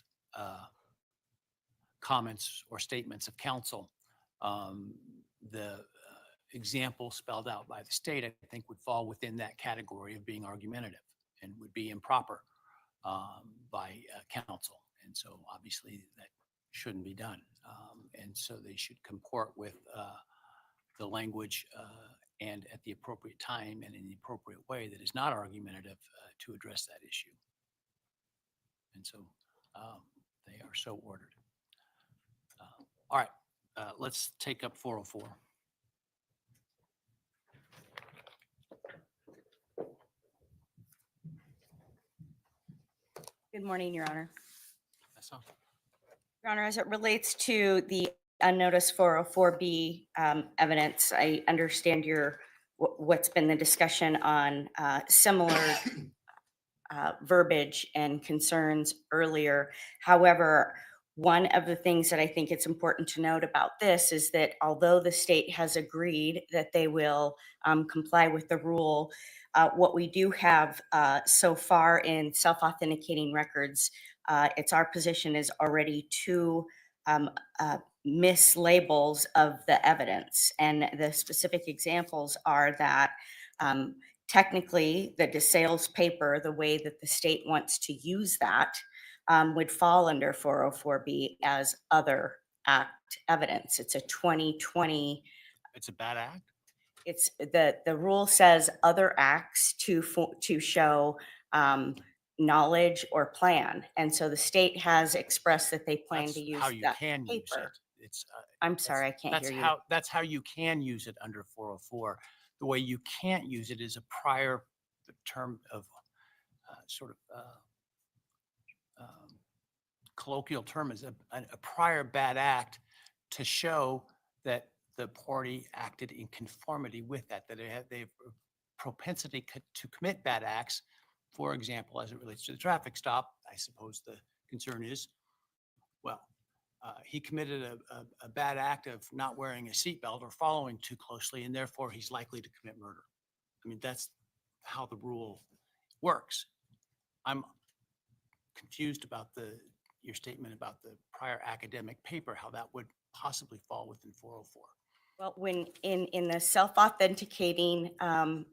comments or statements of counsel. The example spelled out by the state, I think, would fall within that category of being argumentative and would be improper by counsel. And so obviously that shouldn't be done. And so they should comport with the language and at the appropriate time and in the appropriate way that is not argumentative to address that issue. And so they are so ordered. All right, let's take up 404. Good morning, Your Honor. That's all. Your Honor, as it relates to the unnoticed 404B evidence, I understand what's been the discussion on similar verbiage and concerns earlier. However, One of the things that I think it's important to note about this is that although the state has agreed that they will comply with the rule, what we do have so far in self-authenticating records, it's our position is already two mislabels of the evidence. And the specific examples are that technically the DeSales paper, the way that the state wants to use that, would fall under 404B as other act evidence. It's a 2020. It's a bad act. It's the rule says other acts to show knowledge or plan, and so the state has expressed that they plan That's to use how you that can use paper. it. It's I'm sorry, I can't that's hear you. how that's how you can use it under 404. The way you can't use it is a prior term of sort of colloquial term is a prior bad act to show that the party acted in conformity with that they have propensity to commit bad acts. For example, as it relates to the traffic stop, I suppose the concern is, well, he committed a bad act of not wearing a seatbelt or following too closely, and therefore he's likely to commit murder. I mean, that's how the rule works. I'm confused about your statement about the prior academic paper, how that would possibly fall within 404. Well, when in the self-authenticating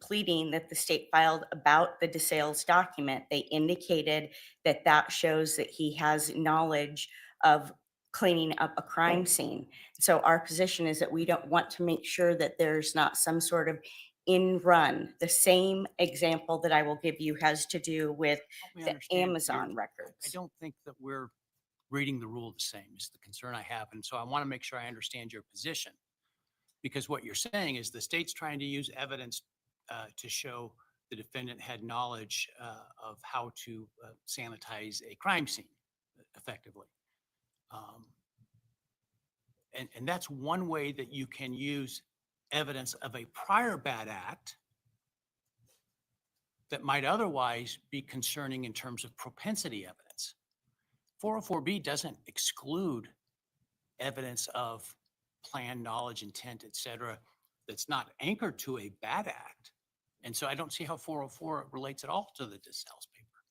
pleading that the state filed about the DeSales document, they indicated that that shows that he has knowledge of cleaning up a crime scene. So our position is that we don't want to make sure that there's not some sort of in run. The same example that I will give you has to do with Help me the understand Amazon I records. don't think that we're reading the rule the same is the concern I have. And so I want to make sure I understand your position. Because what you're saying is the state's trying to use evidence to show the defendant had knowledge of how to sanitize a crime scene effectively. And that's one way that you can use evidence of a prior bad act that might otherwise be concerning in terms of propensity evidence. 404B doesn't exclude evidence of plan, knowledge, intent, et cetera, that's not anchored to a bad act. And so I don't see how 404 relates at all to the DeSales paper.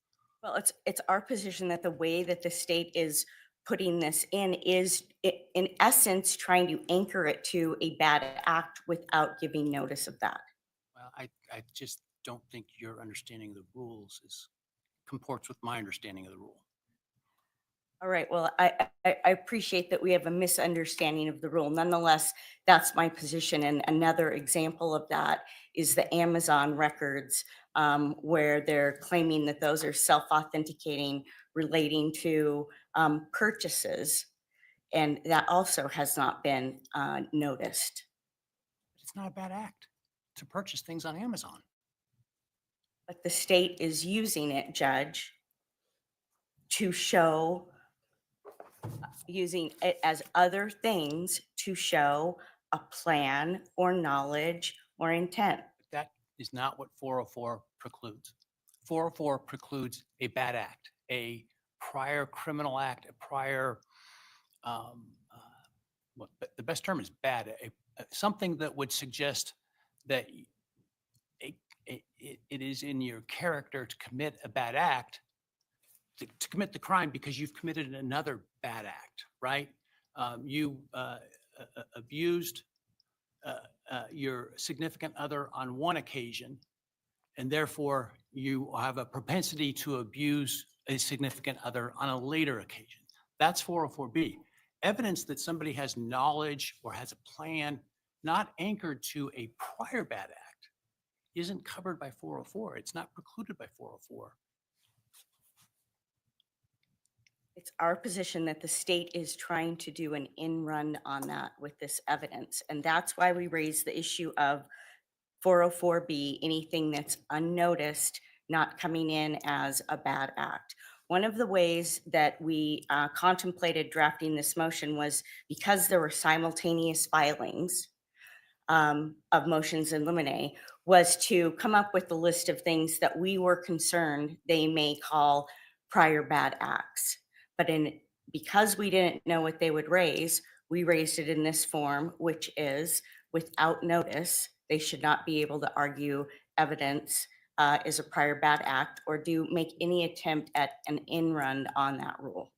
Well, it's our position that the way that the state is putting this in is in essence trying to anchor it to a bad act without giving notice of that. Well, I just don't think your understanding of the rules comports with my understanding of the rule. All right, well, I appreciate that we have a misunderstanding of the rule. Nonetheless, that's my position. And another example of that is the Amazon records, where they're claiming that those are self-authenticating relating to purchases. And that also has not been noticed. It's not a bad act to purchase things on Amazon. But the state is using it, Judge, to show, using it as other things to show a plan or knowledge or intent. That is not what 404 precludes. 404 precludes a bad act, a prior criminal act, a prior, the best term is bad, something that would suggest that it is in your character to commit a bad act, to commit the crime because you've committed another bad act, right? You abused your significant other on one occasion, and therefore you have a propensity to abuse a significant other on a later occasion. That's 404B. Evidence that somebody has knowledge or has a plan not anchored to a prior bad act isn't covered by 404. It's not precluded by 404. It's our position that the state is trying to do an in run on that with this evidence. And that's why we raise the issue of 404B, anything that's unnoticed, not coming in as a bad act. One of the ways that we contemplated drafting this motion was because there were simultaneous filings of motions in limine, was to come up with a list of things that we were concerned they may call prior bad acts. But in because we didn't know what they would raise, we raised it in this form, which is without notice. They should not be able to argue evidence is a prior bad act or do make any attempt at an in run on that rule.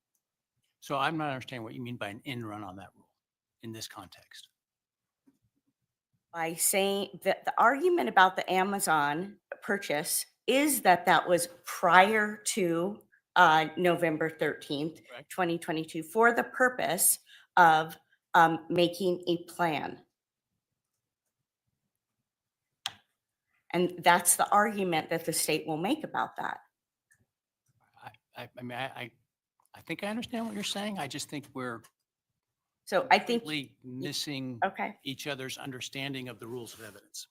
So I'm not understanding what you mean by an in run on that rule in this context. By saying that the argument about the Amazon purchase is that that was prior to November 13th, Correct. 2022, for the purpose of making a plan. And that's the argument that the state will make about that. I mean, I think I understand what you're saying. I just think we're So I think, completely missing okay, each other's understanding of the rules of evidence.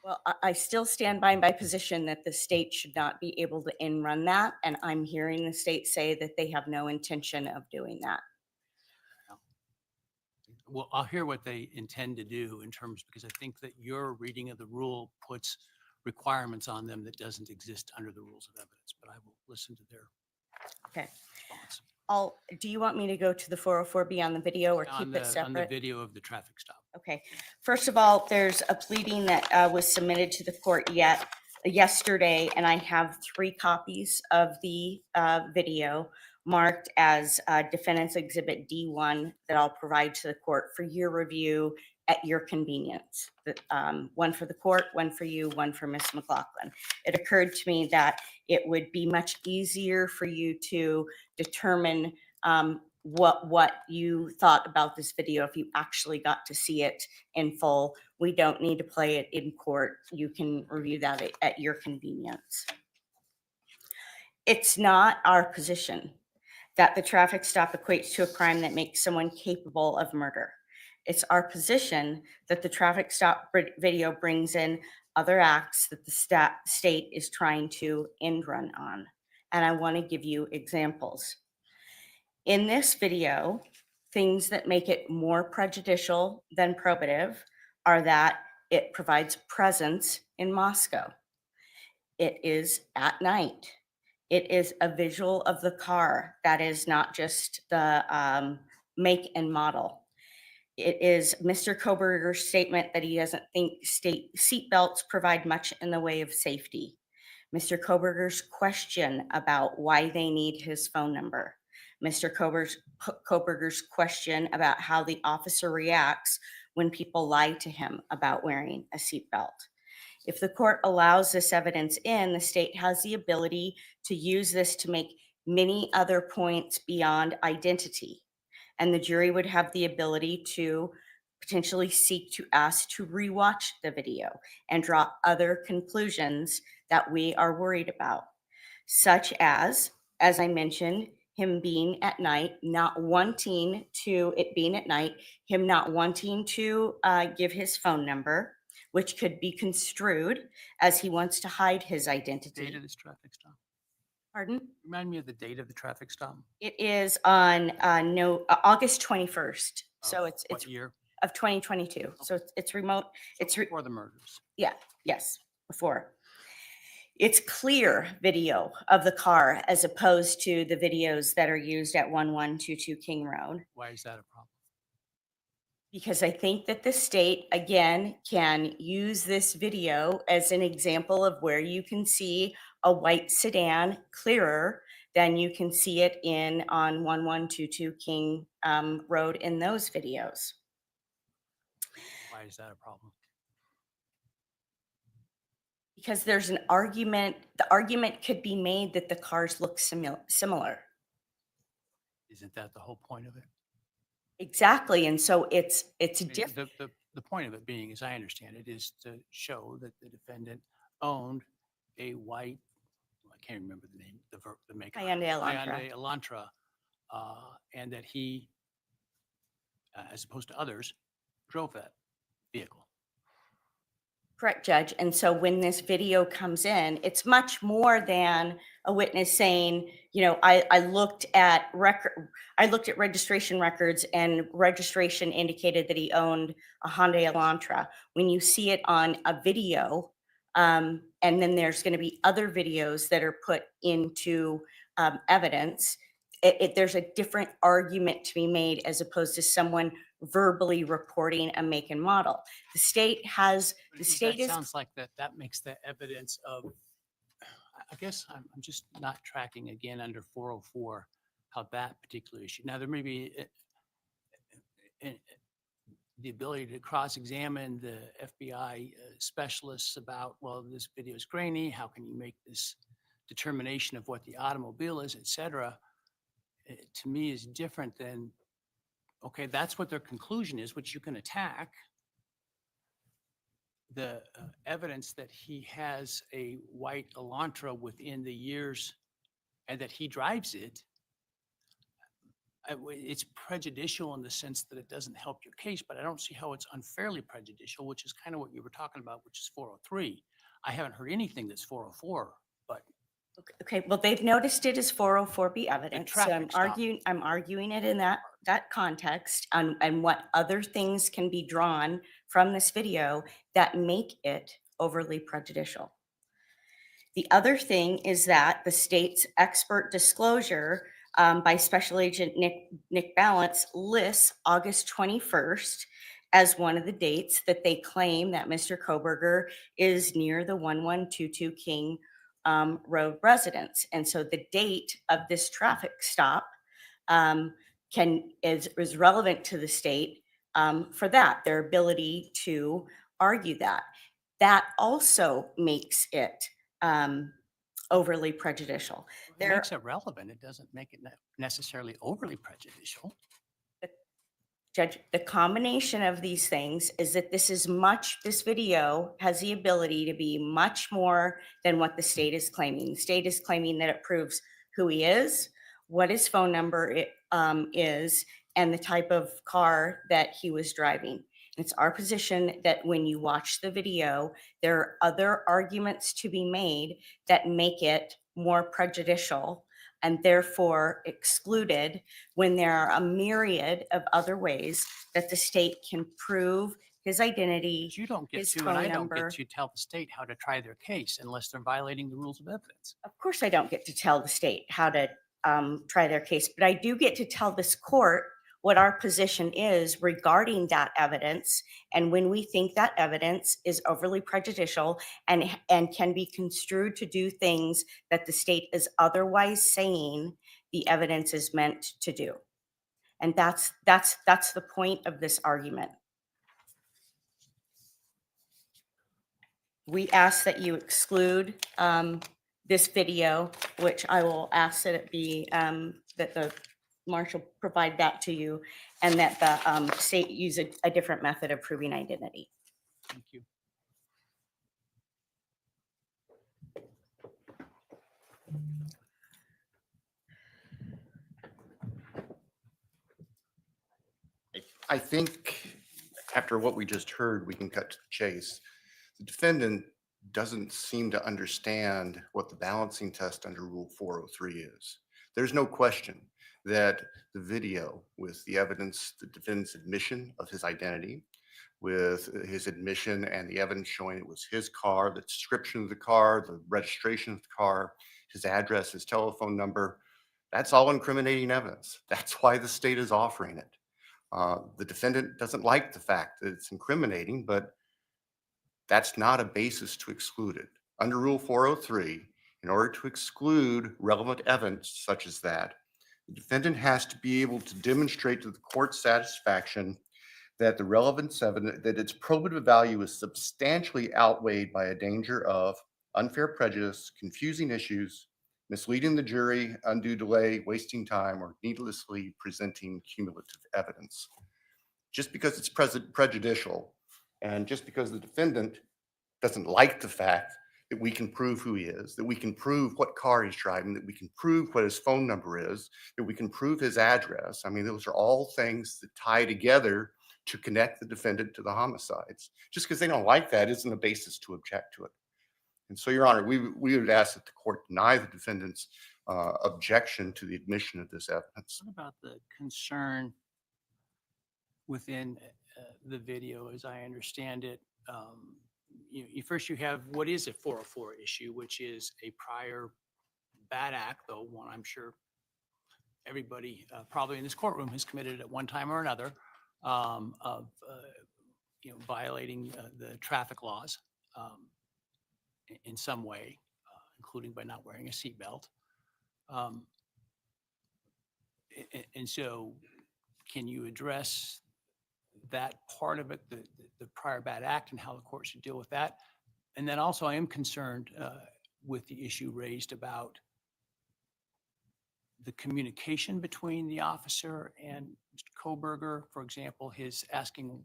well, I still stand by my position that the state should not be able to in run that. And I'm hearing the state say that they have no intention of doing that. Well, I'll hear what they intend to do in terms, because I think that your reading of the rule puts requirements on them that doesn't exist under the rules of evidence, but I will listen to their Okay. response. Do you want me to go to the 404B on the video or On keep it the, on the separate? video of the traffic stop. Okay. First of all, there's a pleading that was submitted to the court yesterday, and I have 3 copies of the video marked as Defendant's Exhibit D1 that I'll provide to the court for your review at your convenience. One for the court, one for you, one for Ms. McLaughlin. It occurred to me that it would be much easier for you to determine what you thought about this video if you actually got to see it in full. We don't need to play it in court. You can review that at your convenience. It's not our position that the traffic stop equates to a crime that makes someone capable of murder. It's our position that the traffic stop video brings in other acts that the state is trying to end run on. And I want to give you examples. In this video, things that make it more prejudicial than probative are that it provides presence in Moscow. It is at night. It is a visual of the car that is not just the make and model. It is Mr. Kohberger's statement that he doesn't think state seatbelts provide much in the way of safety. Mr. Kohberger's question about why they need his phone number. Mr. Kohberger's question about how the officer reacts when people lie to him about wearing a seatbelt. If the court allows this evidence in, the state has the ability to use this to make many other points beyond identity. And the jury would have the ability to potentially seek to ask to rewatch the video and draw other conclusions that we are worried about, such as I mentioned, him being at night, not wanting to, it being at night, him not wanting to give his phone number, which could be construed as he wants to hide his identity. Date of this traffic stop. Pardon? Remind me of the date of the traffic stop. It is on August 21st. So it's What year? of 2022. So it's remote. It's Before the murders. yes, before. It's clear video of the car as opposed to the videos that are used at 1122 King Road. Why is that a problem? Because I think that the state, again, can use this video as an example of where you can see a white sedan clearer than you can see it on 1122 King Road in those videos. Why is that a problem? Because there's an argument, the argument could be made that the cars look similar. Isn't that the whole point of it? Exactly, and so it's I mean, different. The point of it being, as I understand it, is to show that the defendant owned a white, I can't remember the name, the maker. Hyundai Elantra. Hyundai Elantra, and that he, as opposed to others, drove that vehicle. Correct, Judge. And so when this video comes in, it's much more than a witness saying, you know, I looked at registration records and registration indicated that he owned a Hyundai Elantra. When you see it on a video, and then there's going to be other videos that are put into evidence, there's a different argument to be made as opposed to someone verbally reporting a make and model. The state has, the state That is, sounds like that makes the evidence of, I guess I'm just not tracking again under 404, how that particular issue. Now, there may be the ability to cross-examine the FBI specialists about, well, this video is grainy, how can you make this determination of what the automobile is, et cetera, to me is different than, okay, that's what their conclusion is, which you can attack. The evidence that he has a white Elantra within the years and that he drives it, it's prejudicial in the sense that it doesn't help your case, but I don't see how it's unfairly prejudicial, which is kind of what you were talking about, which is 403. I haven't heard anything that's 404, but okay, well, they've noticed it as 404B evidence. So traffic stop. I'm arguing it in that context and what other things can be drawn from this video that make it overly prejudicial. The other thing is that the state's expert disclosure by Special Agent Nick Balance lists August 21st as one of the dates that they claim that Mr. Kohberger is near the 1122 King Road residence. And so the date of this traffic stop is relevant to the state for that, their ability to argue that. That also makes it overly prejudicial. It makes it relevant. It doesn't make it necessarily overly prejudicial. Judge, the combination of these things is that this video has the ability to be much more than what the state is claiming. The state is claiming that it proves who he is, what his phone number is, and the type of car that he was driving. It's our position that when you watch the video, there are other arguments to be made that make it more prejudicial and therefore excluded when there are a myriad of other ways that the state can prove his identity, You don't get his to, and phone I don't number. get to tell the state how to try their case unless they're violating the rules of evidence. Of course, I don't get to tell the state how to try their case, but I do get to tell this court what our position is regarding that evidence. And when we think that evidence is overly prejudicial and can be construed to do things that the state is otherwise saying the evidence is meant to do. And that's the point of this argument. We ask that you exclude this video, which I will ask that it be, that the marshal provide that to you, and that the state use a different method of proving identity. Thank you. I think after what we just heard, we can cut to the chase. The defendant doesn't seem to understand what the balancing test under Rule 403 is. There's no question that the video with the evidence, the defendant's admission of his identity, with his admission and the evidence showing it was his car, the description of the car, the registration of the car, his address, his telephone number, that's all incriminating evidence. That's why the state is offering it. The defendant doesn't like the fact that it's incriminating, but that's not a basis to exclude it. Under Rule 403, in order to exclude relevant evidence such as that, the defendant has to be able to demonstrate to the court's satisfaction that the relevance evidence, that its probative value is substantially outweighed by a danger of unfair prejudice, confusing issues, misleading the jury, undue delay, wasting time, or needlessly presenting cumulative evidence. Just because it's prejudicial, and just because the defendant doesn't like the fact that we can prove who he is, that we can prove what car he's driving, that we can prove what his phone number is, that we can prove his address. I mean, those are all things that tie together to connect the defendant to the homicides. Just because they don't like that isn't a basis to object to it. And so, Your Honor, we would ask that the court deny the defendant's objection to the admission of this evidence. What about the concern within the video, as I understand it? First, you have what is a 404 issue, which is a prior bad act, though one I'm sure everybody probably in this courtroom has committed at one time or another of violating the traffic laws in some way, including by not wearing a seatbelt. And so can you address that part of it, the prior bad act, and how the court should deal with that? And then also I am concerned with the issue raised about the communication between the officer and Mr. Kohberger, for example, his asking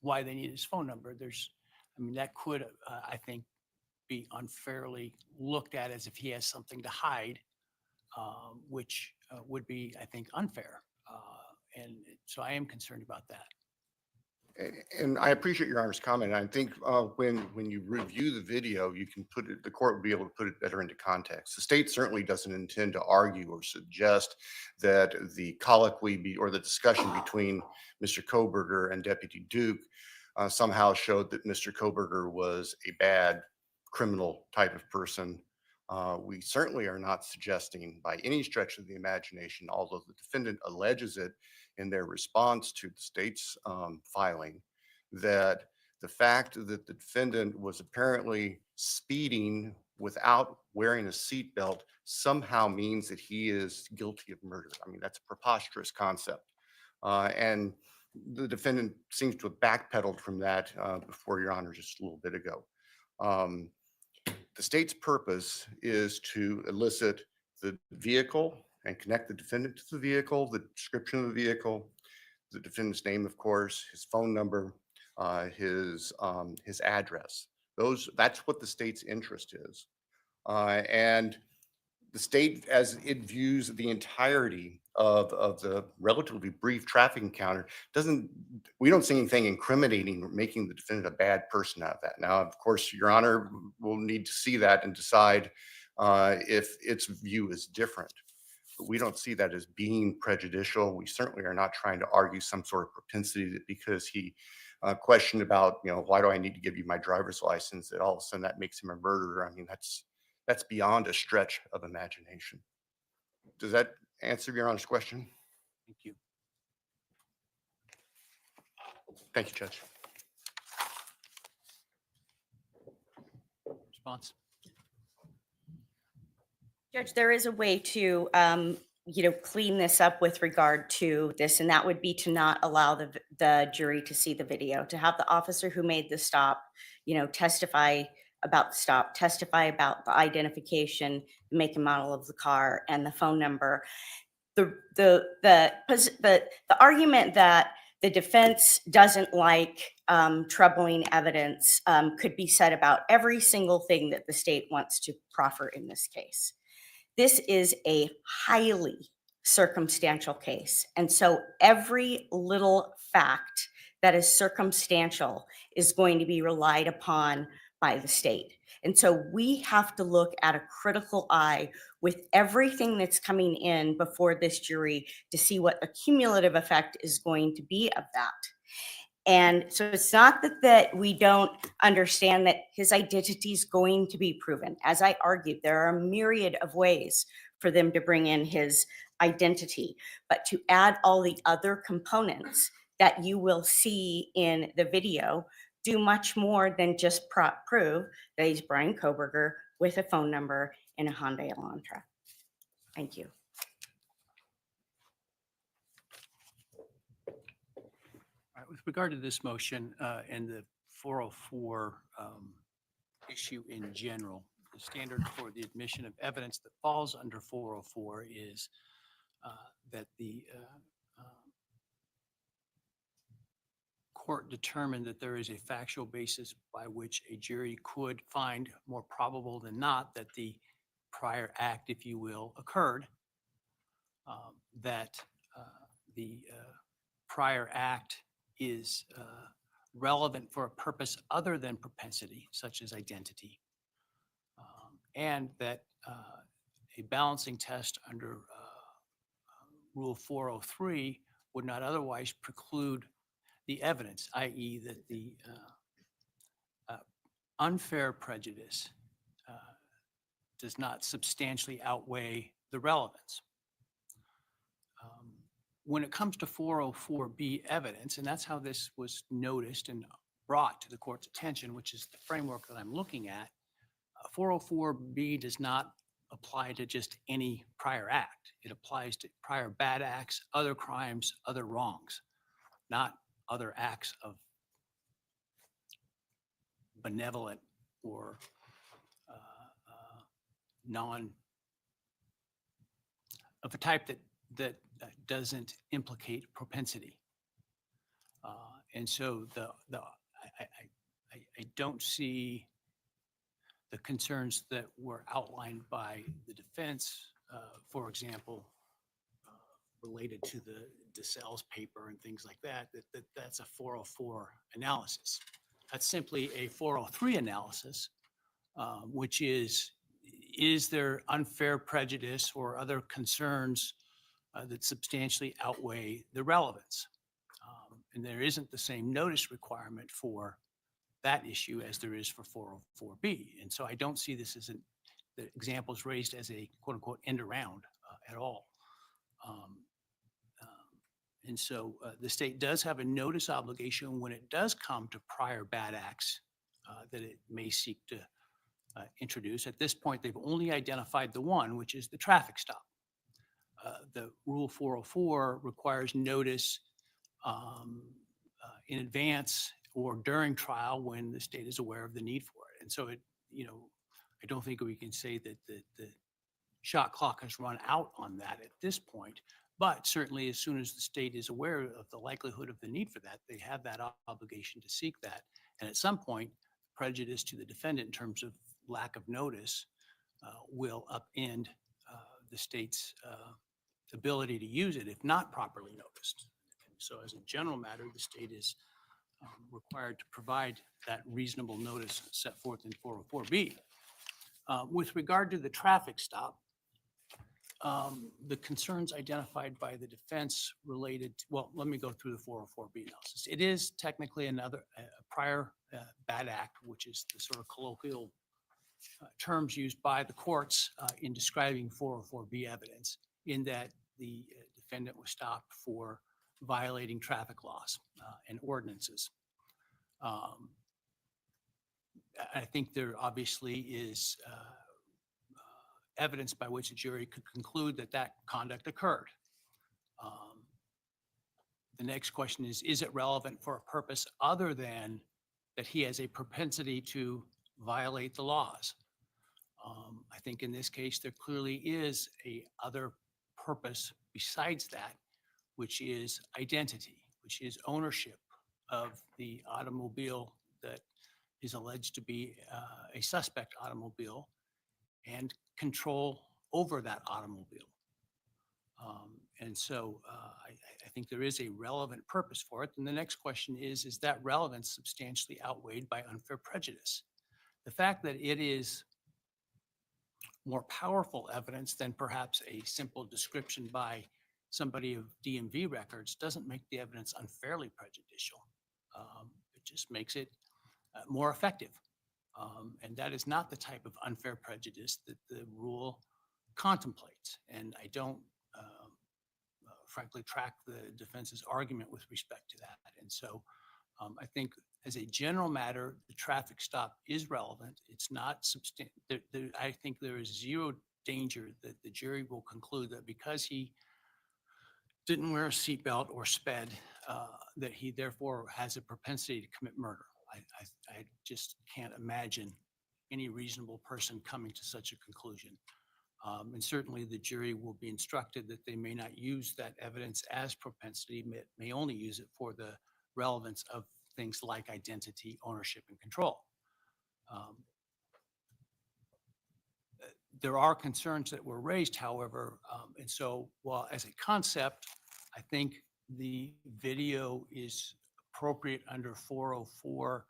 why they need his phone number. That could, I think, be unfairly looked at as if he has something to hide, which would be, I think, unfair. And so I am concerned about that. And I appreciate your Honor's comment. I think when you review the video, you can the court will be able to put it better into context. The state certainly doesn't intend to argue or suggest that the colloquy or the discussion between Mr. Kohberger and Deputy Duke somehow showed that Mr. Kohberger was a bad criminal type of person. We certainly are not suggesting by any stretch of the imagination, although the defendant alleges it in their response to the state's filing, that the fact that the defendant was apparently speeding without wearing a seatbelt somehow means that he is guilty of murder. That's a preposterous concept. And the defendant seems to have backpedaled from that before Your Honor just a little bit ago. The state's purpose is to elicit the vehicle and connect the defendant to the vehicle, the description of the vehicle, the defendant's name, of course, his phone number, his address. That's what the state's interest is. And the state, as it views the entirety of the relatively brief traffic encounter, we don't see anything incriminating or making the defendant a bad person out of that. Now, of course, Your Honor will need to see that and decide if its view is different. But we don't see that as being prejudicial. We certainly are not trying to argue some sort of propensity that because he questioned about, why do I need to give you my driver's license, that all of a sudden that makes him a murderer. That's beyond a stretch of imagination. Does that answer Your Honor's question? Thank you. Thank you, Judge. Response? Judge, there is a way to, clean this up with regard to this, and that would be to not allow the jury to see the video, to have the officer who made the stop, testify about the stop, testify about the identification, make and model of the car, and the phone number. The argument that the defense doesn't like troubling evidence could be said about every single thing that the state wants to proffer in this case. This is a highly circumstantial case. And so every little fact that is circumstantial is going to be relied upon by the state. And so we have to look at a critical eye with everything that's coming in before this jury to see what the cumulative effect is going to be of that. And so it's not that we don't understand that his identity is going to be proven. As I argued, there are a myriad of ways for them to bring in his identity, but to add all the other components that you will see in the video do much more than just prove that he's Bryan Kohberger with a phone number in a Hyundai Elantra. Thank you. With regard to this motion and the 404 issue in general, the standard for the admission of evidence that falls under 404 is that the court determined that there is a factual basis by which a jury could find more probable than not that the prior act, if you will, occurred, that the prior act is relevant for a purpose other than propensity, such as identity, and that a balancing test under Rule 403 would not otherwise preclude the evidence, i.e. that the unfair prejudice does not substantially outweigh the relevance. when it comes to 404B evidence, and that's how this was noticed and brought to the court's attention, which is the framework that I'm looking at, 404B does not apply to just any prior act. It applies to prior bad acts, other crimes, other wrongs, not other acts of benevolent or of a type that doesn't implicate propensity. And so I don't see the concerns that were outlined by the defense, for example, related to the DeSales paper and things like that, that's a 404 analysis. That's simply a 403 analysis, which is there unfair prejudice or other concerns that substantially outweigh the relevance? And there isn't the same notice requirement for that issue as there is for 404B. And so I don't see this as the examples raised as a quote unquote end around at all. And so the state does have a notice obligation when it does come to prior bad acts that it may seek to introduce. At this point, they've only identified the one, which is the traffic stop. The Rule 404 requires notice in advance or during trial when the state is aware of the need for it. And so I don't think we can say that the shot clock has run out on that at this point. But certainly, as soon as the state is aware of the likelihood of the need for that, they have that obligation to seek that. And at some point, prejudice to the defendant in terms of lack of notice will upend the state's ability to use it if not properly noticed. And so as a general matter, the state is required to provide that reasonable notice set forth in 404B. With regard to the traffic stop, the concerns identified by the defense related to, well, let me go through the 404B analysis. It is technically a prior bad act, which is the sort of colloquial terms used by the courts in describing 404B evidence, in that the defendant was stopped for violating traffic laws and ordinances. I think there obviously is evidence by which a jury could conclude that that conduct occurred. The next question is it relevant for a purpose other than that he has a propensity to violate the laws? I think in this case, there clearly is a other purpose besides that, which is identity, which is ownership of the automobile that is alleged to be a suspect automobile and control over that automobile. And so I think there is a relevant purpose for it. And the next question is that relevance substantially outweighed by unfair prejudice? The fact that it is more powerful evidence than perhaps a simple description by somebody of DMV records doesn't make the evidence unfairly prejudicial. It just makes it more effective. And that is not the type of unfair prejudice that the rule contemplates. And I don't, frankly, track the defense's argument with respect to that. And so I think as a general matter, the traffic stop is relevant. It's not substantial. I think there is zero danger that the jury will conclude that because he didn't wear a seatbelt or sped, that he therefore has a propensity to commit murder. I just can't imagine any reasonable person coming to such a conclusion. And certainly the jury will be instructed that they may not use that evidence as propensity, may only use it for the relevance of things like identity, ownership, and control. There are concerns that were raised, however, and so while as a concept, I think the video is appropriate under 404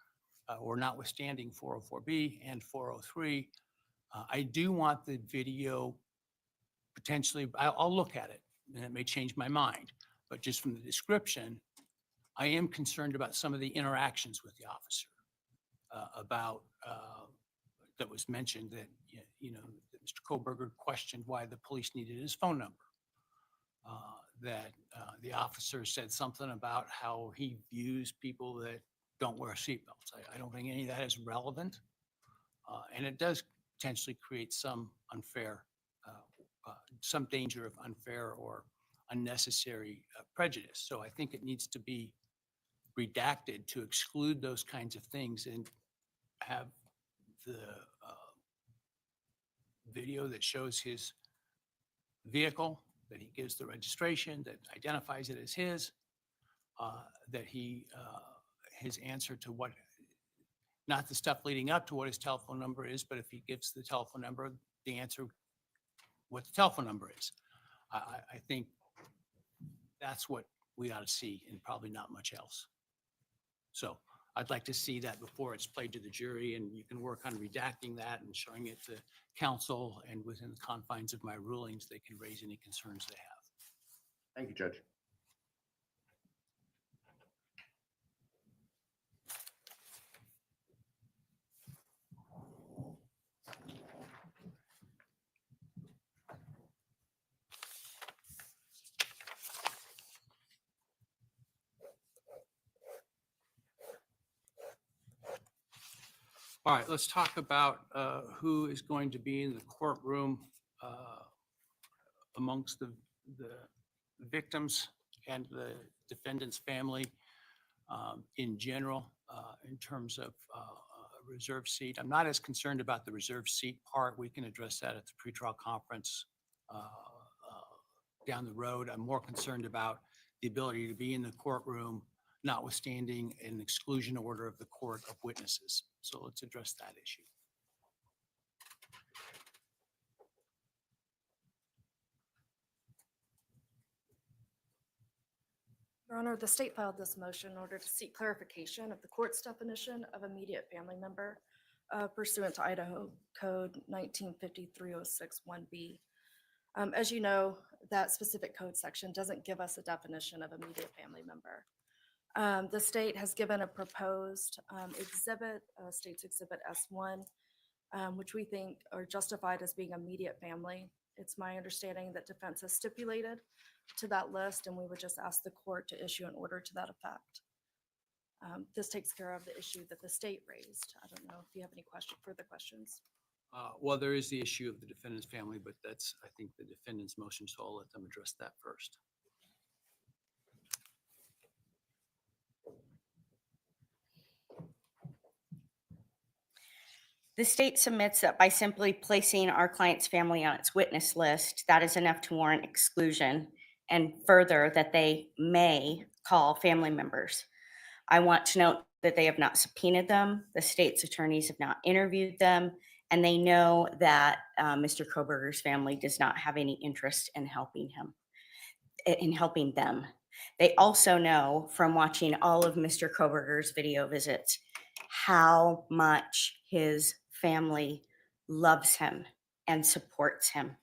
or notwithstanding 404B and 403. I do want the video potentially, I'll look at it and it may change my mind, but just from the description, I am concerned about some of the interactions with the officer that was mentioned that, that Mr. Kohberger questioned why the police needed his phone number, that the officer said something about how he views people that don't wear seatbelts. I don't think any of that is relevant. And it does potentially create some unfair, some danger of unfair or unnecessary prejudice. So I think it needs to be redacted to exclude those kinds of things and have the video that shows his vehicle, that he gives the registration, that identifies it as his, that he, his answer to what, not the stuff leading up to what his telephone number is, but if he gives the telephone number, the answer, what the telephone number is. I think that's what we ought to see and probably not much else. So I'd like to see that before it's played to the jury, and you can work on redacting that and showing it to counsel, and within the confines of my rulings, they can raise any concerns they have. Thank you, Judge. All right, let's talk about who is going to be in the courtroom amongst the victims and the defendant's family in general, in terms of a reserved seat. I'm not as concerned about the reserved seat part. We can address that at the pretrial conference down the road. I'm more concerned about the ability to be in the courtroom, notwithstanding an exclusion order of the court of witnesses. So let's address that issue. Your Honor, the state filed this motion in order to seek clarification of the court's definition of immediate family member pursuant to Idaho Code 1953-06-1B. As you know, that specific code section doesn't give us a definition of immediate family member. The state has given a proposed exhibit, State's Exhibit S1, which we think are justified as being immediate family. It's my understanding that defense has stipulated to that list, and we would just ask the court to issue an order to that effect. This takes care of the issue that the state raised. I don't know if you have any further questions. Well, there is the issue of the defendant's family, but that's, I think, the defendant's motion, so I'll let them address that first. The state submits that by simply placing our client's family on its witness list, that is enough to warrant exclusion, and further that they may call family members. I want to note that they have not subpoenaed them, the state's attorneys have not interviewed them, and they know that Mr. Kohberger's family does not have any interest in helping them. They also know from watching all of Mr. Kohberger's video visits how much his family loves him and supports him,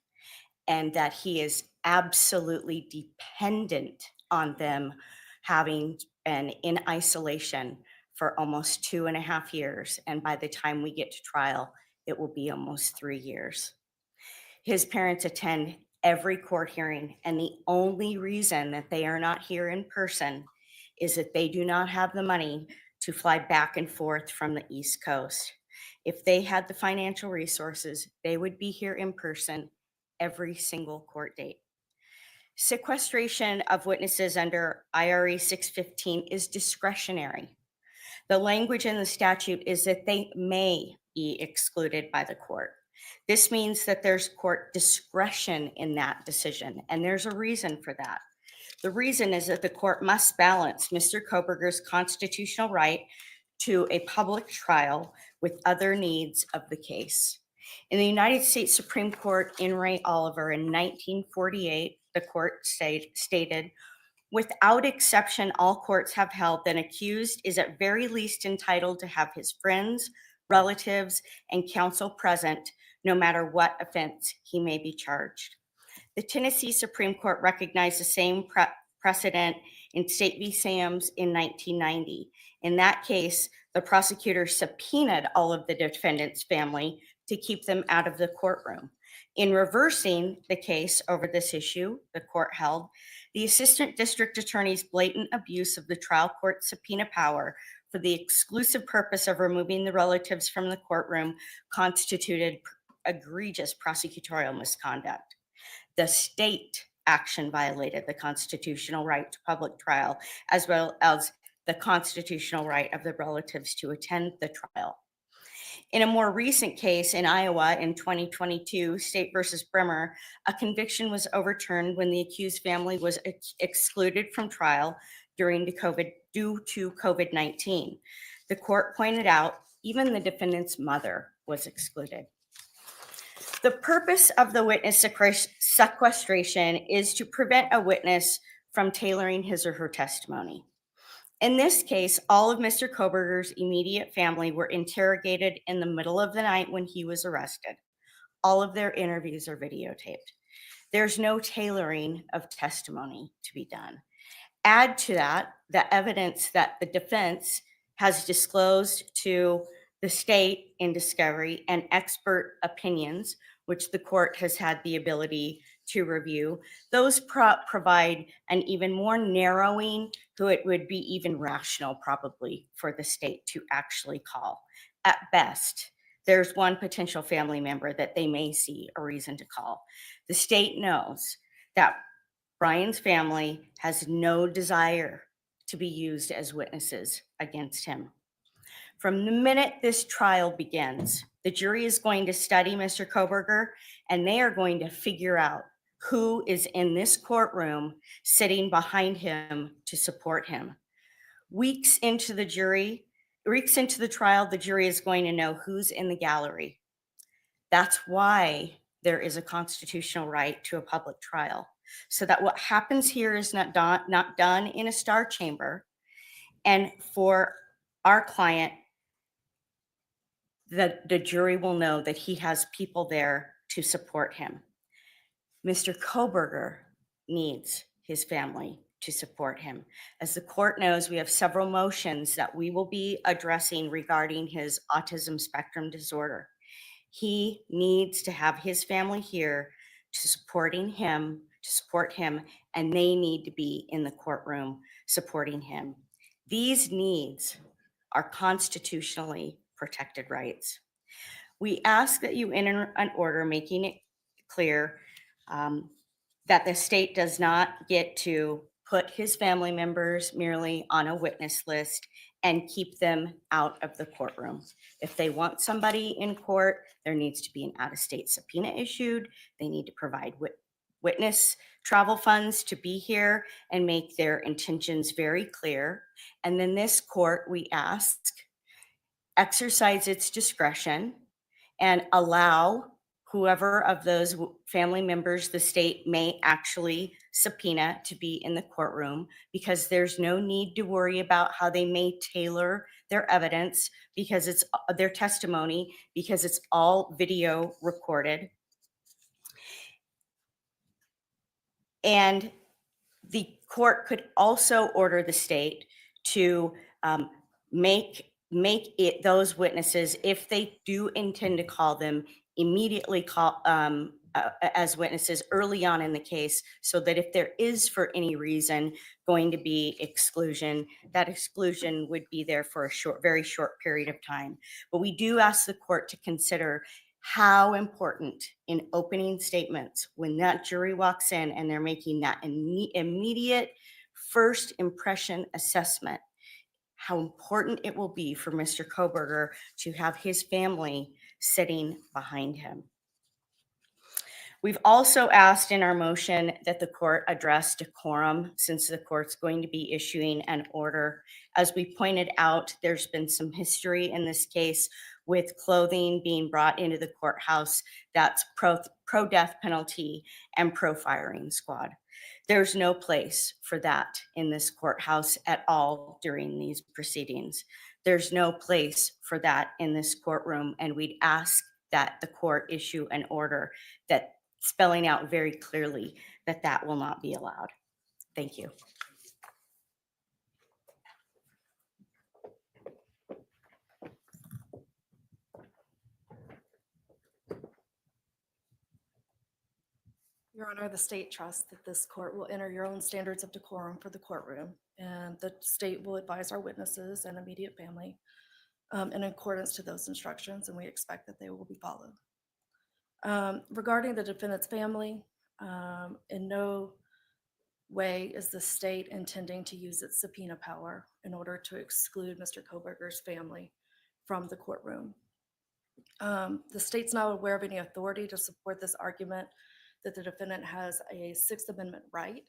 and that he is absolutely dependent on them, having been in isolation for almost 2.5 years. And by the time we get to trial, it will be almost 3 years. His parents attend every court hearing, and the only reason that they are not here in person is that they do not have the money to fly back and forth from the East Coast. If they had the financial resources, they would be here in person every single court date. Sequestration of witnesses under IRE 615 is discretionary. The language in the statute is that they may be excluded by the court. This means that there's court discretion in that decision, and there's a reason for that. The reason is that the court must balance Mr. Kohberger's constitutional right to a public trial with other needs of the case. In the United States Supreme Court in Ray Oliver in 1948, the court stated, without exception, all courts have held that an accused is at very least entitled to have his friends, relatives, and counsel present, no matter what offense he may be charged. The Tennessee Supreme Court recognized the same precedent in State v. Sams in 1990. In that case, the prosecutor subpoenaed all of the defendant's family to keep them out of the courtroom. In reversing the case over this issue, the court held the assistant district attorney's blatant abuse of the trial court subpoena power for the exclusive purpose of removing the relatives from the courtroom constituted egregious prosecutorial misconduct. The state action violated the constitutional right to public trial, as well as the constitutional right of the relatives to attend the trial. In a more recent case in Iowa in 2022, State versus Bremer, a conviction was overturned when the accused family was excluded from trial due to COVID-19. The court pointed out even the defendant's mother was excluded. The purpose of the witness sequestration is to prevent a witness from tailoring his or her testimony. In this case, all of Mr. Kohberger's immediate family were interrogated in the middle of the night when he was arrested. All of their interviews are videotaped. There's no tailoring of testimony to be done. Add to that the evidence that the defense has disclosed to the state in discovery and expert opinions, which the court has had the ability to review. Those provide an even more narrowing, who it would be even rational probably for the state to actually call. At best, there's one potential family member that they may see a reason to call. The state knows that Bryan's family has no desire to be used as witnesses against him. From the minute this trial begins, the jury is going to study Mr. Kohberger, and they are going to figure out who is in this courtroom sitting behind him to support him. Weeks into the trial, the jury is going to know who's in the gallery. That's why there is a constitutional right to a public trial, so that what happens here is not done in a star chamber. And for our client, the jury will know that he has people there to support him. Mr. Kohberger needs his family to support him. As the court knows, we have several motions that we will be addressing regarding his autism spectrum disorder. He needs to have his family here to support him, and they need to be in the courtroom supporting him. These needs are constitutionally protected rights. We ask that you enter an order making it clear that the state does not get to put his family members merely on a witness list and keep them out of the courtroom. If they want somebody in court, there needs to be an out-of-state subpoena issued. They need to provide witness travel funds to be here and make their intentions very clear. And then this court, we ask, exercise its discretion and allow whoever of those family members the state may actually subpoena to be in the courtroom, because there's no need to worry about how they may tailor their evidence, because it's their testimony, because it's all video recorded. And the court could also order the state to make it those witnesses, if they do intend to call them, immediately call as witnesses early on in the case, so that if there is for any reason going to be exclusion, that exclusion would be there for a very short period of time. But we do ask the court to consider how important in opening statements, when that jury walks in and they're making that immediate first impression assessment, how important it will be for Mr. Kohberger to have his family sitting behind him. We've also asked in our motion that the court address decorum, since the court's going to be issuing an order. As we pointed out, there's been some history in this case with clothing being brought into the courthouse that's pro-death penalty and pro-firing squad. There's no place for that in this courthouse at all during these proceedings. There's no place for that in this courtroom, and we'd ask that the court issue an order that spelling out very clearly that that will not be allowed. Thank you. Your Honor, the state trusts that this court will enter your own standards of decorum for the courtroom, and the state will advise our witnesses and immediate family in accordance to those instructions, and we expect that they will be followed. Regarding the defendant's family, in no way is the state intending to use its subpoena power in order to exclude Mr. Kohberger's family from the courtroom. The state's not aware of any authority to support this argument that the defendant has a Sixth Amendment right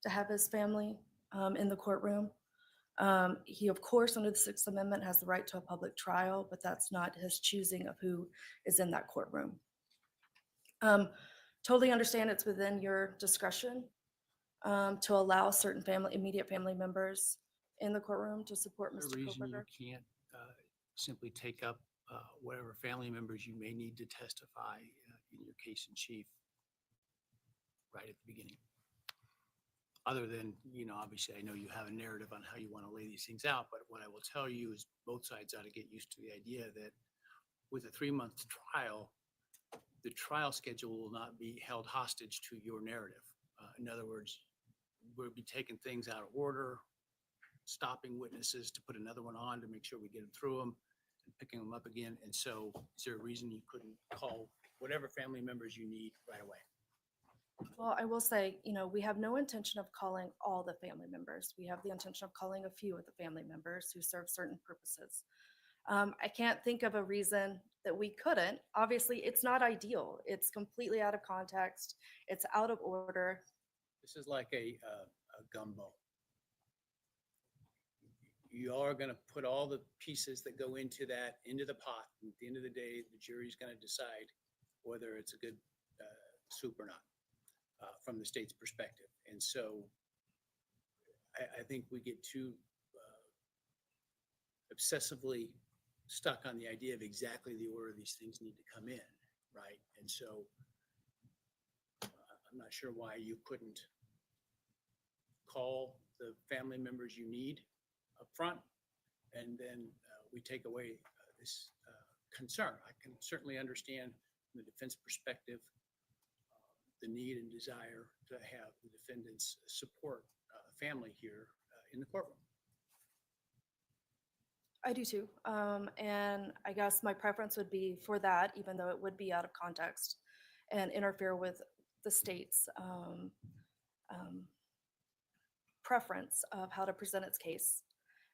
to have his family in the courtroom. He, of course, under the Sixth Amendment has the right to a public trial, but that's not his choosing of who is in that courtroom. Totally understand it's within your discretion to allow certain immediate family members in the courtroom to support The Mr. reason you Kohberger. can't simply take up whatever family members you may need to testify in your case in chief right at the beginning. Other than, obviously I know you have a narrative on how you want to lay these things out, but what I will tell you is both sides ought to get used to the idea that with a 3-month trial, the trial schedule will not be held hostage to your narrative. In other words, we'll be taking things out of order, stopping witnesses to put another one on to make sure we get them through them and picking them up again. And so is there a reason you couldn't call whatever family members you need right away? Well, I will say, we have no intention of calling all the family members. We have the intention of calling a few of the family members who serve certain purposes. I can't think of a reason that we couldn't. Obviously, it's not ideal. It's completely out of context. It's out of order. This is like a gumbo. You are going to put all the pieces that go into the pot. And at the end of the day, the jury's going to decide whether it's a good soup or not from the state's perspective. And so I think we get too obsessively stuck on the idea of exactly the order these things need to come in, right? And so I'm not sure why you couldn't call the family members you need up front, and then we take away this concern. I can certainly understand from the defense perspective the need and desire to have the defendants support family here in the courtroom. I do too. And I guess my preference would be for that, even though it would be out of context and interfere with the state's preference of how to present its case.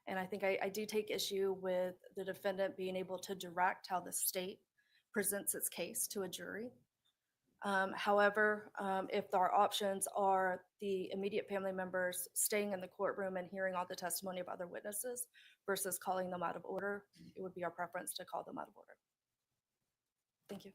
And I think I do take issue with the defendant being able to direct how the state presents its case to a jury. However, if our options are the immediate family members staying in the courtroom and hearing all the testimony of other witnesses versus calling them out of order, it would be our preference to call them out of order. Thank you.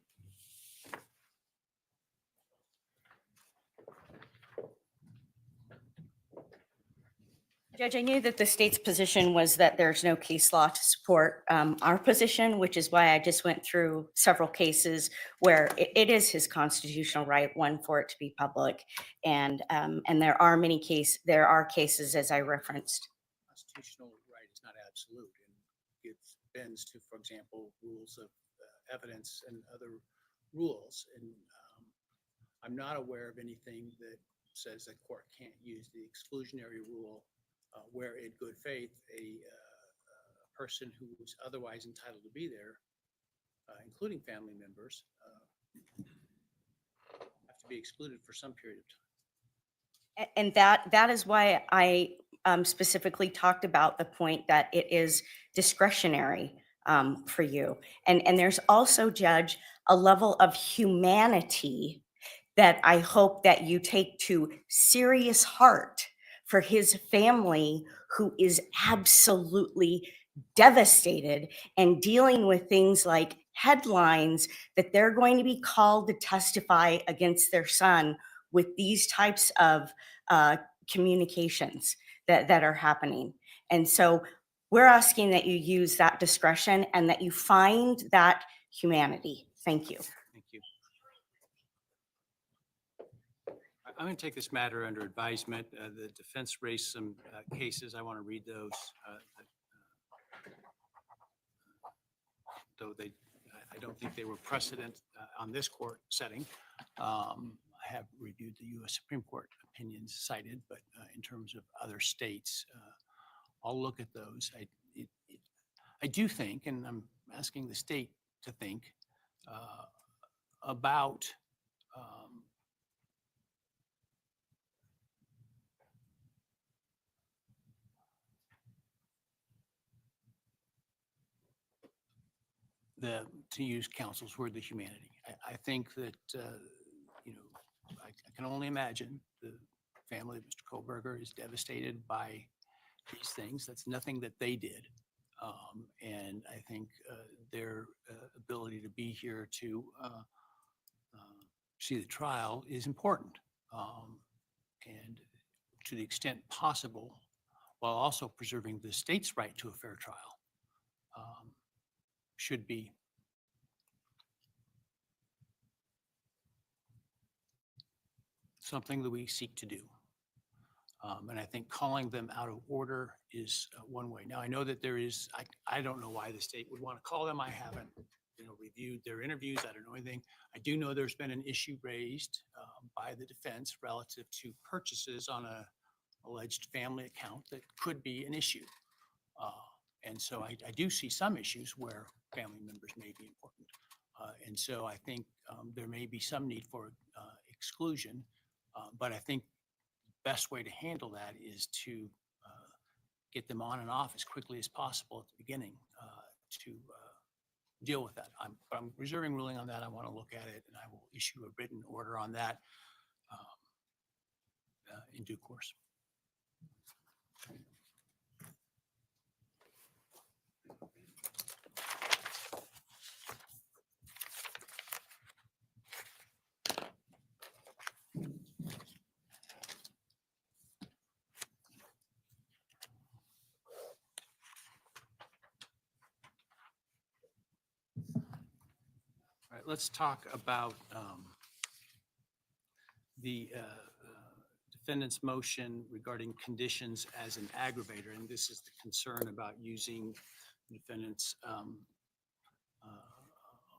Judge, I knew that the state's position was that there's no case law to support our position, which is why I just went through several cases where it is his constitutional right, one, for it to be public, and there are cases, as I referenced. Constitutional right is not absolute, and it bends to, for example, rules of evidence and other rules. And I'm not aware of anything that says that court can't use the exclusionary rule where in good faith a person who was otherwise entitled to be there, including family members, have to be excluded for some period of time. And that is why I specifically talked about the point that it is discretionary for you. And there's also, Judge, a level of humanity that I hope that you take to serious heart for his family, who is absolutely devastated and dealing with things like headlines that they're going to be called to testify against their son with these types of communications that are happening. And so we're asking that you use that discretion and that you find that humanity. Thank you. Thank you. I'm going to take this matter under advisement. The defense raised some cases. I want to read those. Though I don't think they were precedent on this court setting. I have reviewed the U.S. Supreme Court opinions cited, but in terms of other states, I'll look at those. I do think, and I'm asking the state to think about to use counsel's word, the humanity. I think that, I can only imagine the family of Mr. Kohberger is devastated by these things. That's nothing that they did. And I think their ability to be here to see the trial is important. And to the extent possible, while also preserving the state's right to a fair trial, should be something that we seek to do. And I think calling them out of order is one way. Now, I know that there is, I don't know why the state would want to call them. I haven't, reviewed their interviews. I don't know anything. I do know there's been an issue raised by the defense relative to purchases on a alleged family account that could be an issue. And so I do see some issues where family members may be important. And so I think there may be some need for exclusion, but I think the best way to handle that is to get them on and off as quickly as possible at the beginning to deal with that. I'm reserving ruling on that. I want to look at it, and I will issue a written order on that in due course. All right, let's talk about the defendant's motion regarding conditions as an aggravator. And this is the concern about using the defendant's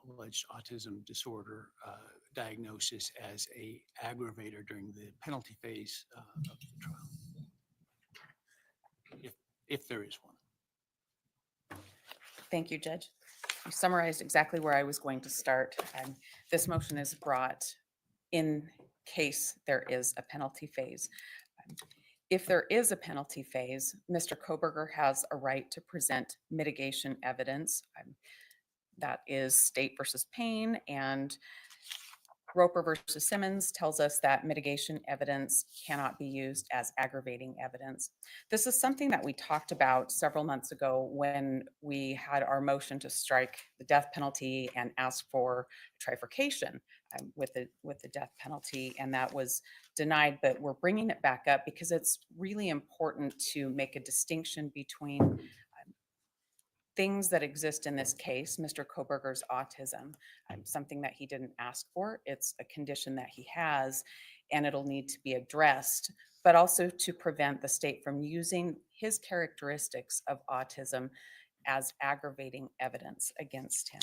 alleged autism disorder diagnosis as a aggravator during the penalty phase of the trial, if there is one. Thank you, Judge. You summarized exactly where I was going to start. This motion is brought in case there is a penalty phase. If there is a penalty phase, Mr. Kohberger has a right to present mitigation evidence. That is State versus Payne, and Roper versus Simmons tells us that mitigation evidence cannot be used as aggravating evidence. This is something that we talked about several months ago when we had our motion to strike the death penalty and ask for trifurcation with the death penalty, and that was denied. But we're bringing it back up because it's really important to make a distinction between things that exist in this case, Mr. Kohberger's autism, something that he didn't ask for. It's a condition that he has, and it'll need to be addressed, but also to prevent the state from using his characteristics of autism as aggravating evidence against him.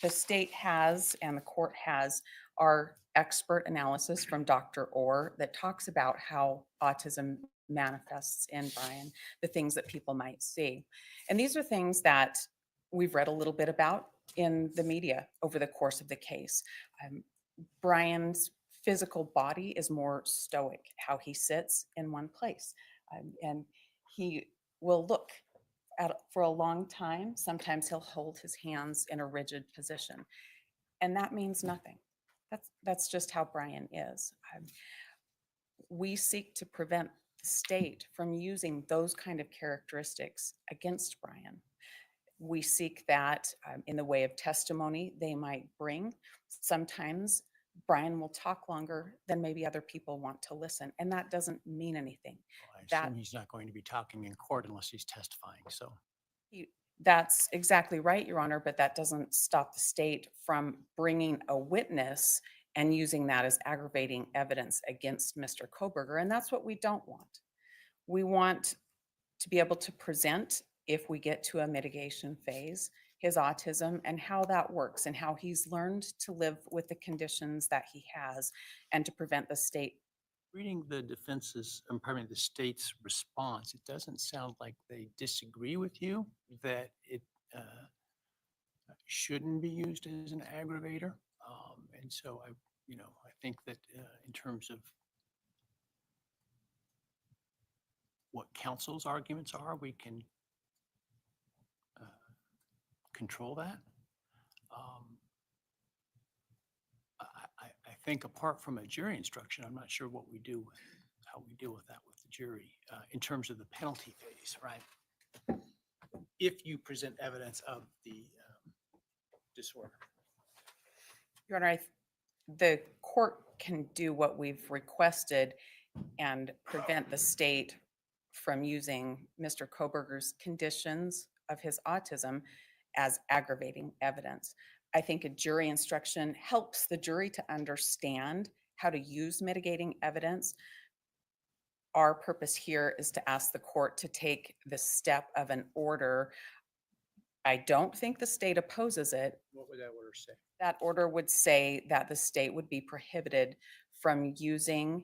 The state has, and the court has, our expert analysis from Dr. Orr that talks about how autism manifests in Bryan, the things that people might see. And these are things that we've read a little bit about in the media over the course of the case. Bryan's physical body is more stoic, how he sits in one place. And he will look at for a long time. Sometimes he'll hold his hands in a rigid position. And that means nothing. That's just how Bryan is. We seek to prevent the state from using those kind of characteristics against Bryan. We seek that in the way of testimony they might bring. Sometimes Bryan will talk longer than maybe other people want to listen, and that doesn't mean anything. Well, I assume he's not going to be talking in court unless he's testifying, so. That's exactly right, Your Honor, but that doesn't stop the state from bringing a witness and using that as aggravating evidence against Mr. Kohberger, and that's what we don't want. We want to be able to present, if we get to a mitigation phase, his autism and how that works and how he's learned to live with the conditions that he has and to prevent the state. Reading the defense's, pardon me, the state's response, it doesn't sound like they disagree with you that it shouldn't be used as an aggravator. And so I think that in terms of what counsel's arguments are, we can control that. I think apart from a jury instruction, I'm not sure what we do with, how we deal with that with the jury in terms of the penalty phase, right? If you present evidence of the disorder. Your Honor, the court can do what we've requested and prevent the state from using Mr. Kohberger's conditions of his autism as aggravating evidence. I think a jury instruction helps the jury to understand how to use mitigating evidence. Our purpose here is to ask the court to take the step of an order. I don't think the state opposes it. What would that order say? That order would say that the state would be prohibited from using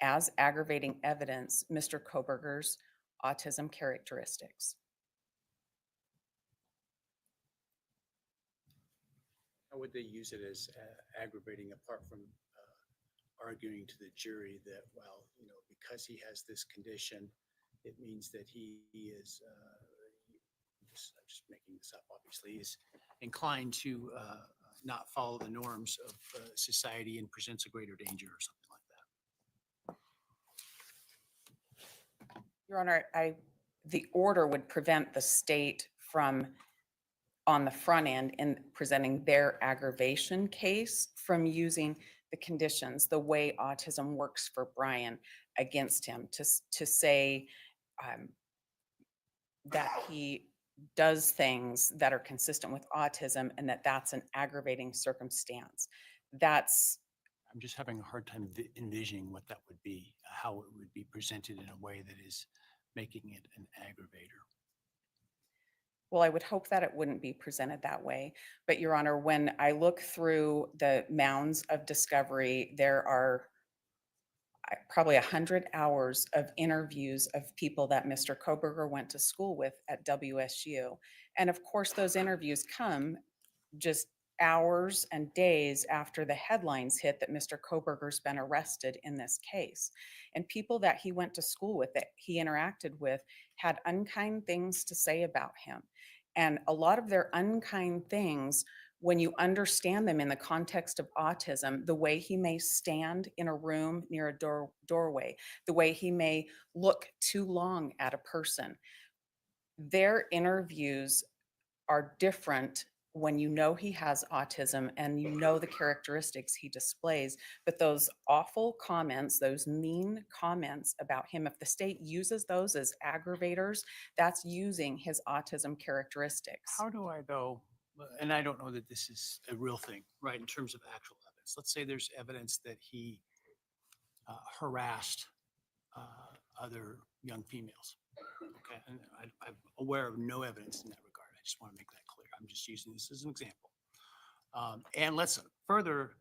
as aggravating evidence Mr. Kohberger's autism characteristics. How would they use it as aggravating apart from arguing to the jury that, well, because he has this condition, it means that he is, I'm just making this up, obviously, is inclined to not follow the norms of society and presents a greater danger or something like that. Your Honor, the order would prevent the state from, on the front end, in presenting their aggravation case, from using the conditions, the way autism works for Bryan, against him, to say that he does things that are consistent with autism and that that's an aggravating circumstance. I'm just having a hard time envisioning what that would be, how it would be presented in a way that is making it an aggravator. Well, I would hope that it wouldn't be presented that way. But Your Honor, when I look through the mounds of discovery, there are probably 100 hours of interviews of people that Mr. Kohberger went to school with at WSU. And of course, those interviews come just hours and days after the headlines hit that Mr. Kohberger's been arrested in this case. And people that he went to school with, that he interacted with, had unkind things to say about him. And a lot of their unkind things, when you understand them in the context of autism, the way he may stand in a room near a doorway, the way he may look too long at a person, their interviews are different when you know he has autism and you know the characteristics he displays. But those awful comments, those mean comments about him, if the state uses those as aggravators, that's using his autism characteristics. How do I, though, and I don't know that this is a real thing, right, in terms of actual evidence. Let's say there's evidence that he harassed other young females. Okay, and I'm aware of no evidence in that regard. I just want to make that clear. I'm just using this as an example. And let's further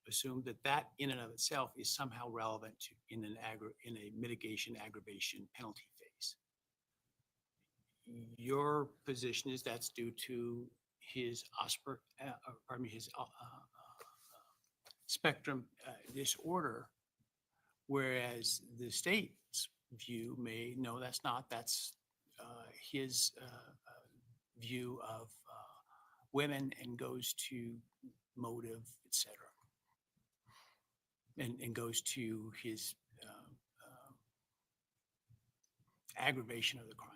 assume that that in and of itself is somehow relevant to in a mitigation aggravation penalty phase. Your position is that's due to his his spectrum disorder, whereas the state's view may, no, that's not. That's his view of women and goes to motive, etc. And goes to his aggravation of the crime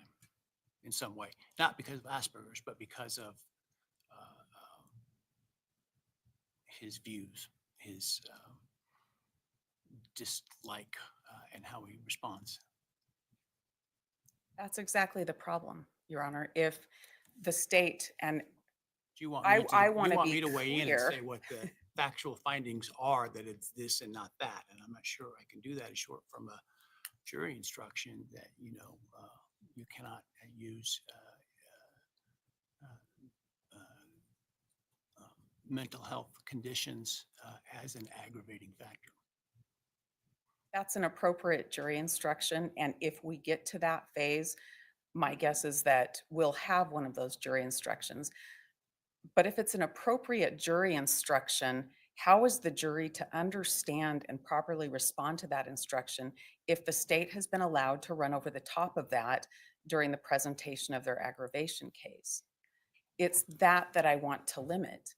in some way, not because of Asperger's, but because of his views, his dislike, and how he responds. That's exactly the problem, Your Honor. If the state, and Do you want I me to, wanna you want be me to weigh in clear. and say what the factual findings are, that it's this and not that? And I'm not sure I can do that short from a jury instruction that, you cannot use mental health conditions as an aggravating factor. That's an appropriate jury instruction, and if we get to that phase, my guess is that we'll have one of those jury instructions. But if it's an appropriate jury instruction, how is the jury to understand and properly respond to that instruction if the state has been allowed to run over the top of that during the presentation of their aggravation case? It's that I want to limit.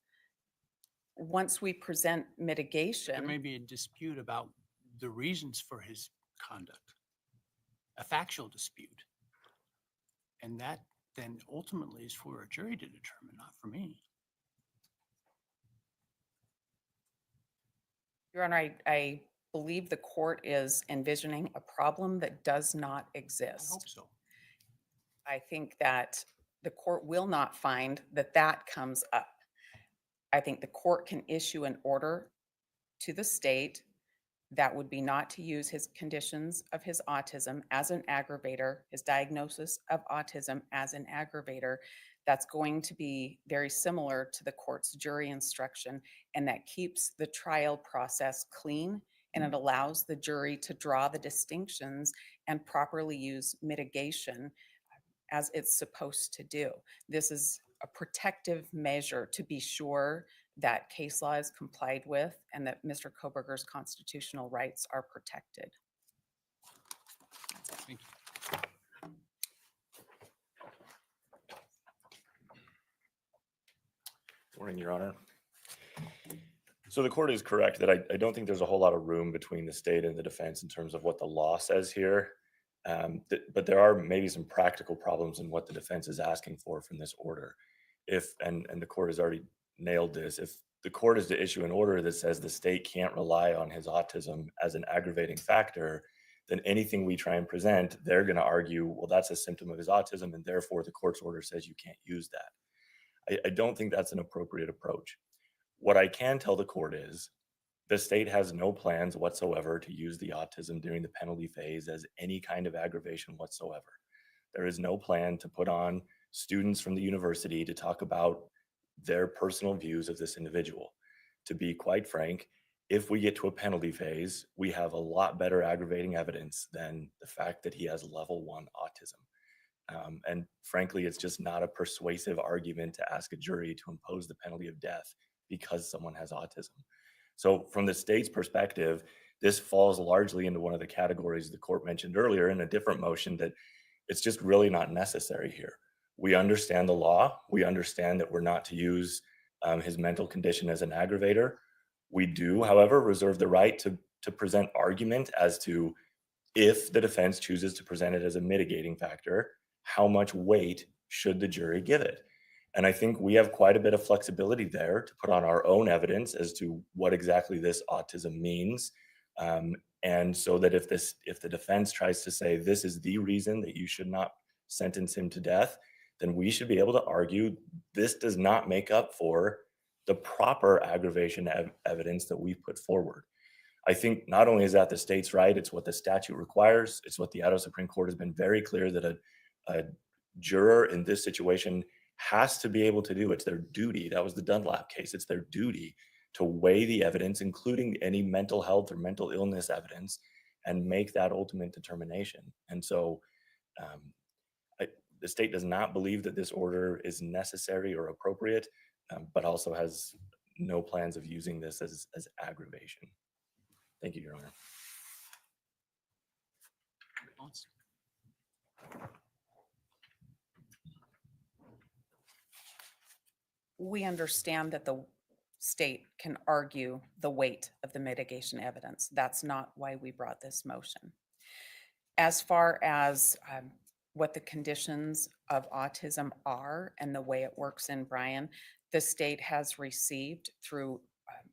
Once we present There mitigation, may be a dispute about the reasons for his conduct, a factual dispute. And that then ultimately is for a jury to determine, not for me. Your Honor, I believe the court is envisioning a problem that does not I exist. hope so. I think that the court will not find that that comes up. I think the court can issue an order to the state that would be not to use his conditions of his autism as an aggravator, his diagnosis of autism as an aggravator. That's going to be very similar to the court's jury instruction, and that keeps the trial process clean, and it allows the jury to draw the distinctions and properly use mitigation as it's supposed to do. This is a protective measure to be sure that case law is complied with and that Mr. Kohberger's constitutional rights are protected. Thank you. Morning, Your Honor. So the court is correct that I don't think there's a whole lot of room between the state and the defense in terms of what the law says here. But there are maybe some practical problems in what the defense is asking for from this order. And the court has already nailed this. If the court is to issue an order that says the state can't rely on his autism as an aggravating factor, then anything we try and present, they're going to argue, well, that's a symptom of his autism, and therefore the court's order says you can't use that. I don't think that's an appropriate approach. What I can tell the court is the state has no plans whatsoever to use the autism during the penalty phase as any kind of aggravation whatsoever. There is no plan to put on students from the university to talk about their personal views of this individual. To be quite frank, if we get to a penalty phase, we have a lot better aggravating evidence than the fact that he has level 1 autism. And frankly, it's just not a persuasive argument to ask a jury to impose the penalty of death because someone has autism. So from the state's perspective, this falls largely into one of the categories the court mentioned earlier in a different motion, that it's just really not necessary here. We understand the law. We understand that we're not to use his mental condition as an aggravator. We do, however, reserve the right to present argument as to, if the defense chooses to present it as a mitigating factor, how much weight should the jury give it? And I think we have quite a bit of flexibility there to put on our own evidence as to what exactly this autism means. And so that if the defense tries to say this is the reason that you should not sentence him to death, then we should be able to argue this does not make up for the proper aggravation evidence that we've put forward. I think not only is that the state's right, it's what the statute requires. It's what the Idaho Supreme Court has been very clear that a juror in this situation has to be able to do. It's their duty. That was the Dunlap case. It's their duty to weigh the evidence, including any mental health or mental illness evidence, and make that ultimate determination. And so the state does not believe that this order is necessary or appropriate, but also has no plans of using this as aggravation. Thank you, Your Honor. Response? We understand that the state can argue the weight of the mitigation evidence. That's not why we brought this motion. As far as what the conditions of autism are and the way it works in Bryan, the state has received through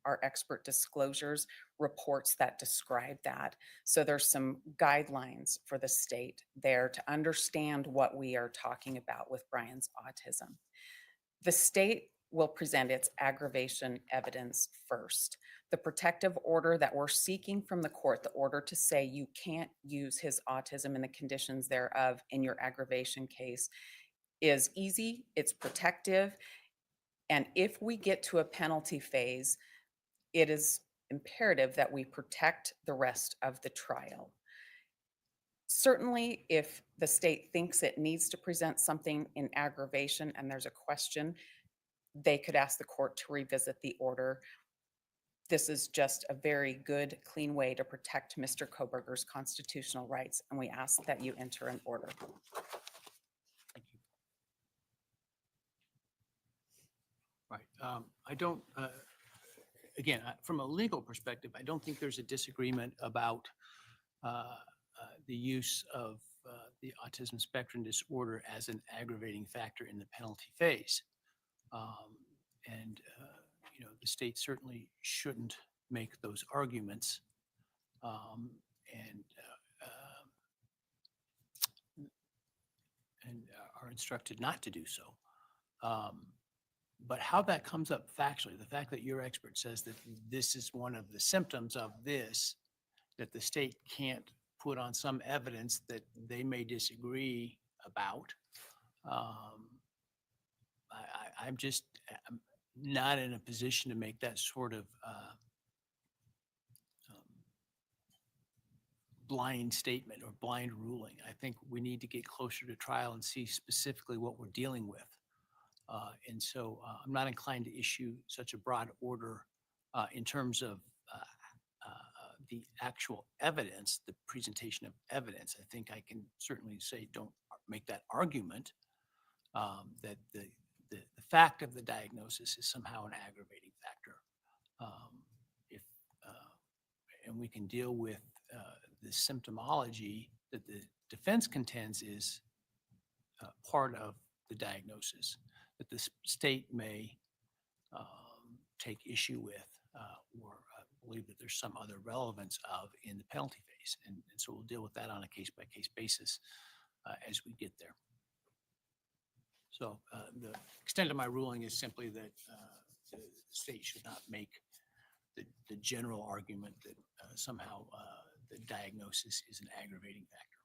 our expert disclosures reports that describe that. So there's some guidelines for the state there to understand what we are talking about with Bryan's autism. The state will present its aggravation evidence first. The protective order that we're seeking from the court, the order to say you can't use his autism and the conditions thereof in your aggravation case, is easy, it's protective, And if we get to a penalty phase, it is imperative that we protect the rest of the trial. Certainly, if the state thinks it needs to present something in aggravation and there's a question, they could ask the court to revisit the order. This is just a very good, clean way to protect Mr. Kohberger's constitutional rights, and we ask that you enter an order. Thank you. Right. I don't, again, from a legal perspective, I don't think there's a disagreement about the use of the autism spectrum disorder as an aggravating factor in the penalty phase. And, you know, the state certainly shouldn't make those arguments. And are instructed not to do so. But how that comes up factually, the fact that your expert says that this is one of the symptoms of this, that the state can't put on some evidence that they may disagree about, I'm just not in a position to make that sort of blind statement or blind ruling. I think we need to get closer to trial and see specifically what we're dealing with. And so I'm not inclined to issue such a broad order in terms of the actual evidence, the presentation of evidence. I think I can certainly say don't make that argument that the fact of the diagnosis is somehow an aggravating factor. And we can deal with the symptomology that the defense contends is part of the diagnosis that the state may take issue with or believe that there's some other relevance of in the penalty phase. And so we'll deal with that on a case-by-case basis as we get there. So the extent of my ruling is simply that the state should not make the general argument that somehow the diagnosis is an aggravating factor.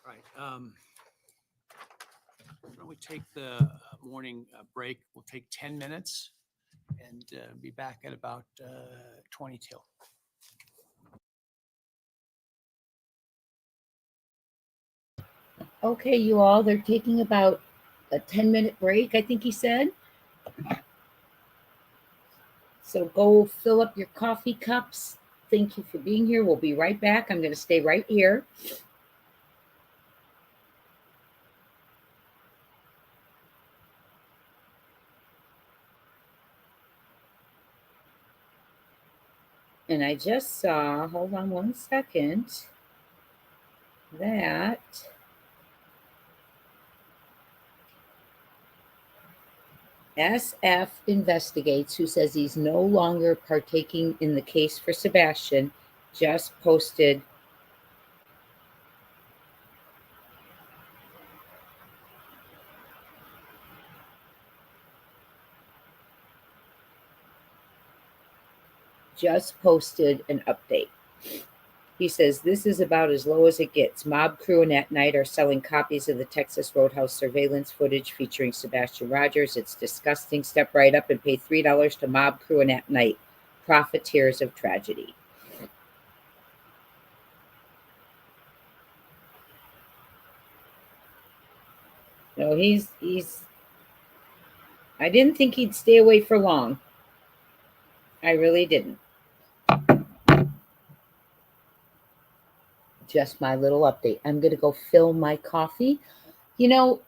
All right. Why don't we take the morning break? We'll take 10 minutes and be back at about 20 till. Okay, you all, they're taking about a 10-minute break, I think he said. So go fill up your coffee cups. Thank you for being here. We'll be right back. I'm going to stay right here. And I just saw, hold on one second, that SF Investigates, who says he's no longer partaking in the case for Sebastian, just posted an update. He says, this is about as low as it gets. Mob Crew and At Night are selling copies of the Texas Roadhouse surveillance footage featuring Sebastian Rogers. It's disgusting. Step right up and pay $3 to Mob Crew and At Night, profiteers of tragedy. No, he's I didn't think he'd stay away for long. I really didn't. Just my little update. I'm going to go fill my coffee. You know,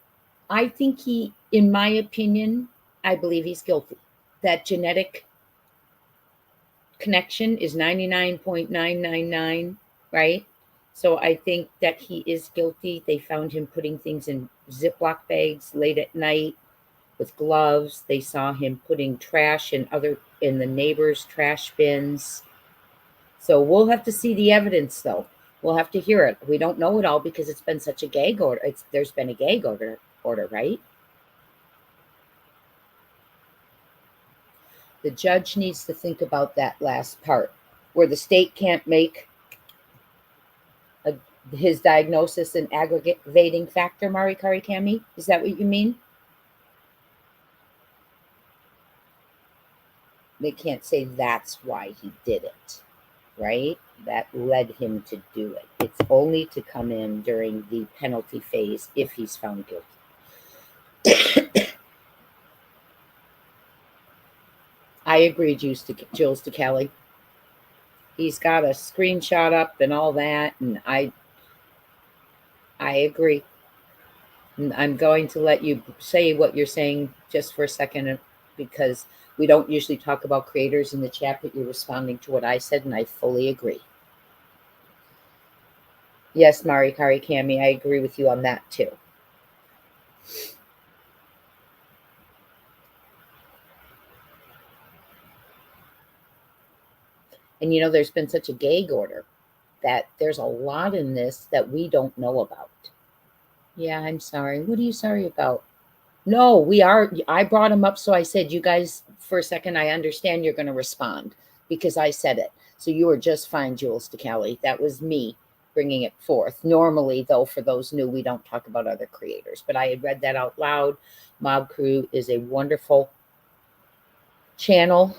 I think in my opinion, I believe he's guilty. That genetic connection is 99.999, right? So I think that he is guilty. They found him putting things in Ziploc bags late at night with gloves. They saw him putting trash in the neighbors' trash bins. So we'll have to see the evidence, though. We'll have to hear it. We don't know it all because it's been such a gag order. There's been a gag order, right? The judge needs to think about that last part where the state can't make his diagnosis an aggravating factor, Mari Karikami? Is that what you mean? They can't say that's why he did it, right? That led him to do it. It's only to come in during the penalty phase if he's found guilty. I agree, Jules DeKelly. He's got a screenshot up and all that, and I agree. And I'm going to let you say what you're saying just for a second, because we don't usually talk about creators in the chat, but you're responding to what I said, and I fully agree. Yes, Mari Karikami, I agree with you on that too. And you know, there's been such a gag order that there's a lot in this that we don't know about. Yeah, I'm sorry. What are you sorry about? No, we are. I brought him up, so I said, you guys, for a second, I understand you're going to respond because I said it. So you were just fine, Jules DeKelly. That was me bringing it forth. Normally, though, for those new, we don't talk about other creators, but I had read that out loud. Mob Crew is a wonderful channel,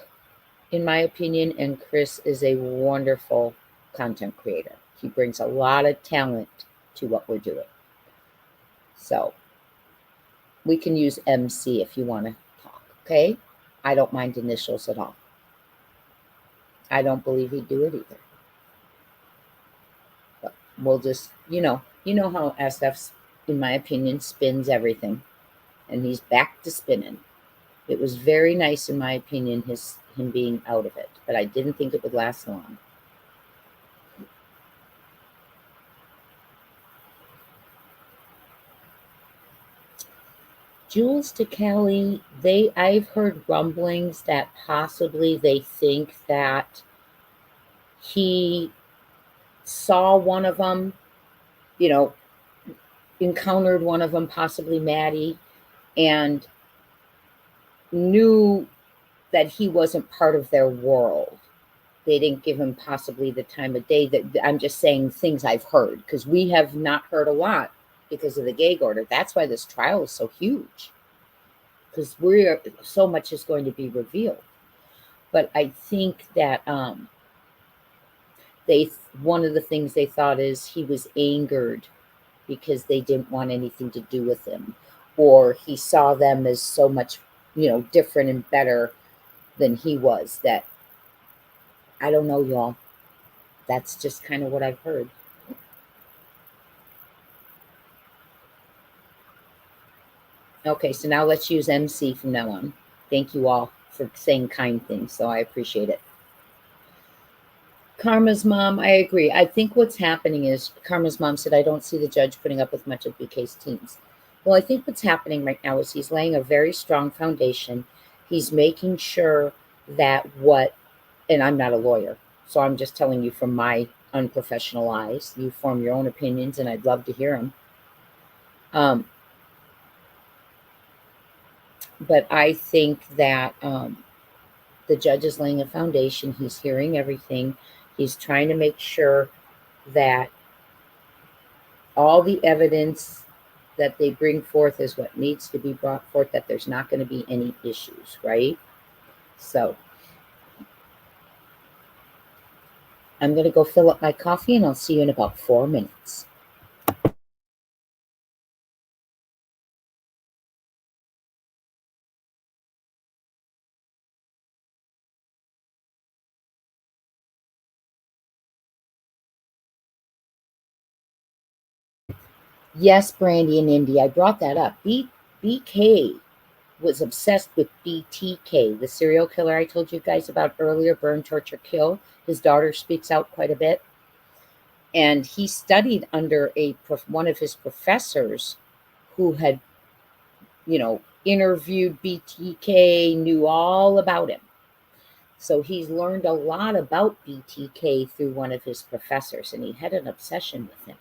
in my opinion, and Chris is a wonderful content creator. He brings a lot of talent to what we're doing. So we can use MC if you want to talk, okay? I don't mind initials at all. I don't believe he'd do it either. But we'll just, you know how SF's, in my opinion, spins everything. And he's back to spinning. It was very nice, in my opinion, him being out of it. But I didn't think it would last long. Jules DeKelly, I've heard rumblings that possibly they think that he saw one of them, encountered one of them, possibly Maddie, and knew that he wasn't part of their world. They didn't give him possibly the time of day. That I'm just saying things I've heard, because we have not heard a lot because of the gag order. That's why this trial is so huge, because so much is going to be revealed. But I think that one of the things they thought is he was angered because they didn't want anything to do with him, or he saw them as so much, different and better than he was. That, I don't know, y'all. That's just kind of what I've heard. Okay, so now let's use MC from now on. Thank you all for saying kind things, so I appreciate it. Karma's mom, I agree. I think what's happening is Karma's mom said, I don't see the judge putting up with much of BK's teams. Well, I think what's happening right now is he's laying a very strong foundation. He's making sure that and I'm not a lawyer, so I'm just telling you from my unprofessional eyes. You form your own opinions, and I'd love to hear them. But I think that the judge is laying a foundation. He's hearing everything. He's trying to make sure that all the evidence that they bring forth is what needs to be brought forth, that there's not going to be any issues, right? So I'm going to go fill up my coffee, and I'll see you in about 4 minutes. Yes, Brandy and Indy, I brought that up. BK was obsessed with BTK, the serial killer I told you guys about earlier, burn, torture, kill. His daughter speaks out quite a bit. And he studied under one of his professors who had, interviewed BTK, knew all about him. So he's learned a lot about BTK through one of his professors, and he had an obsession with him.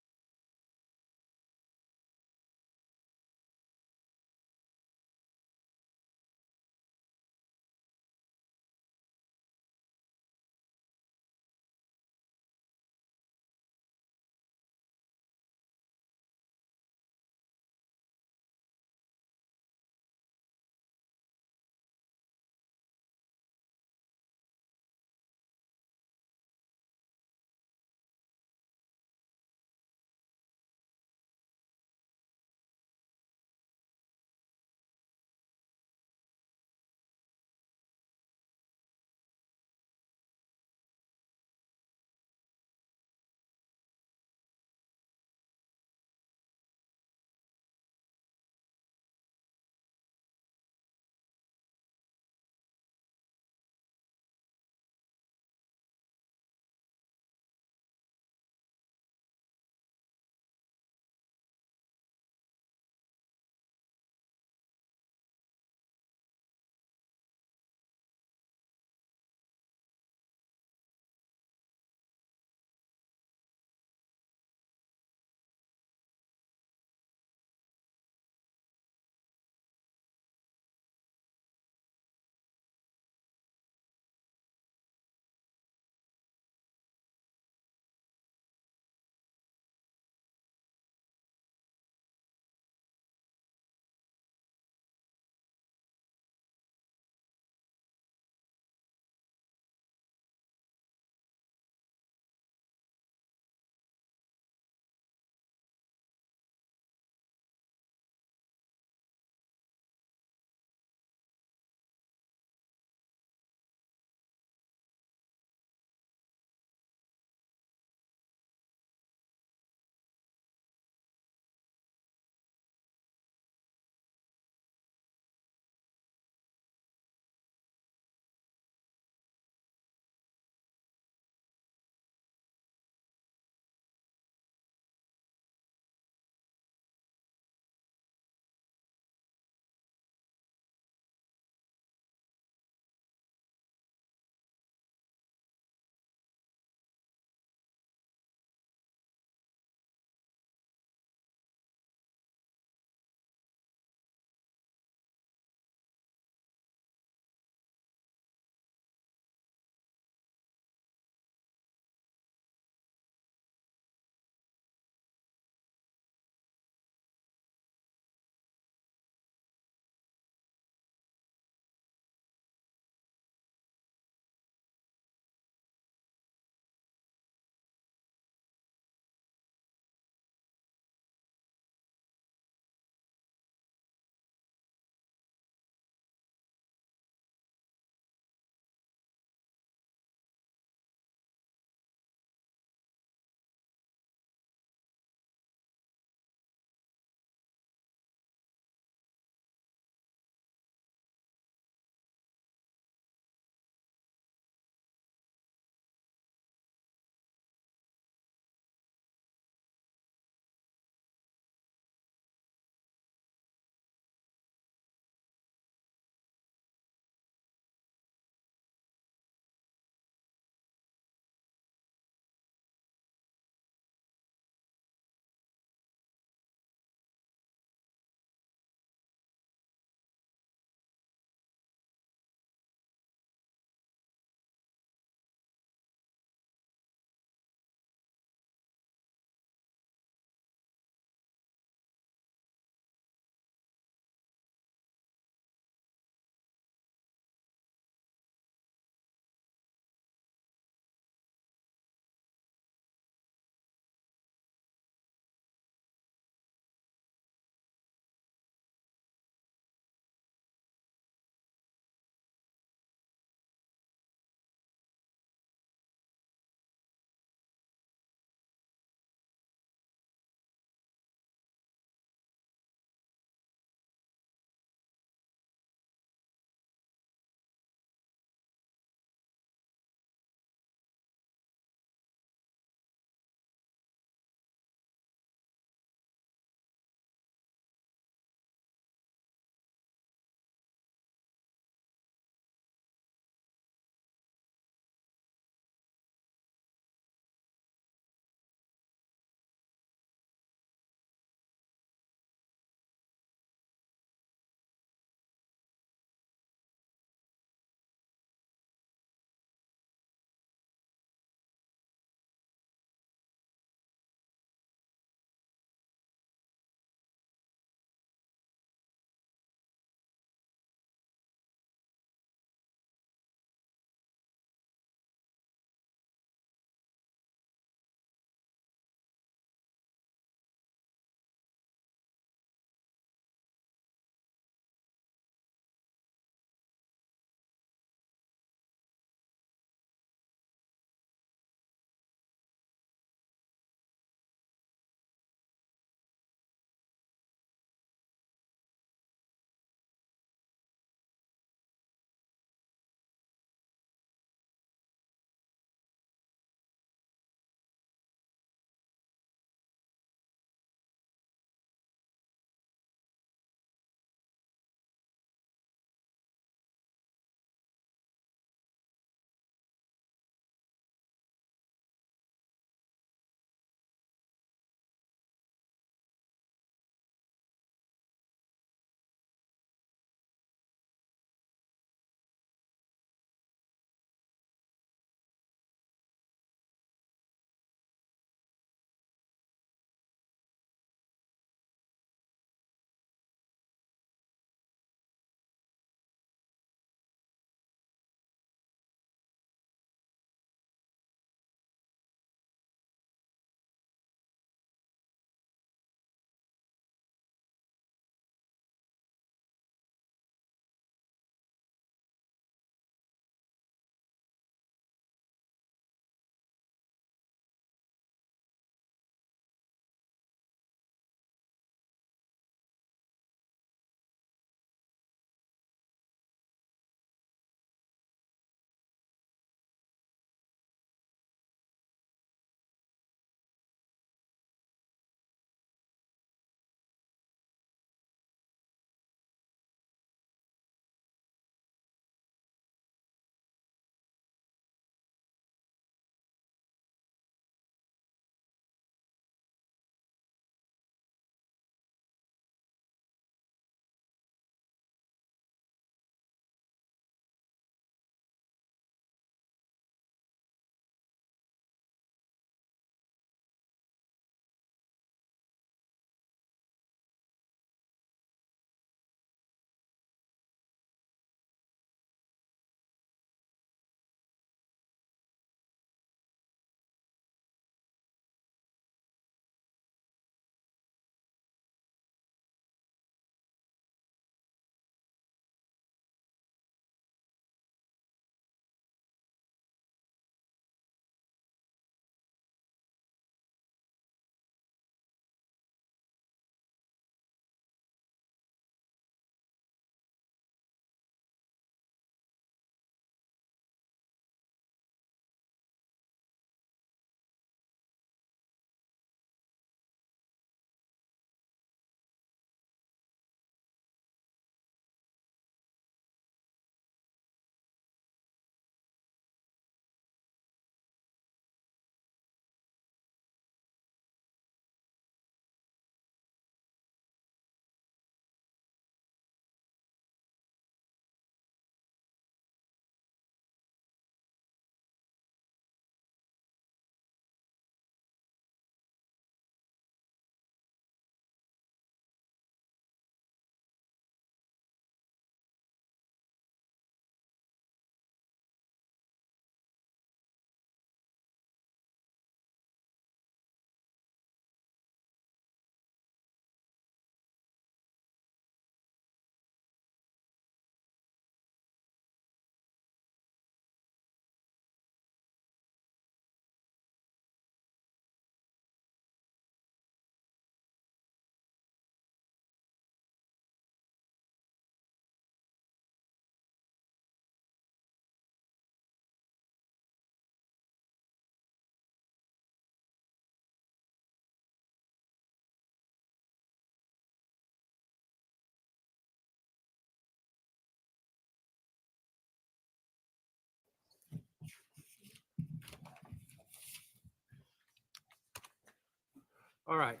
All right.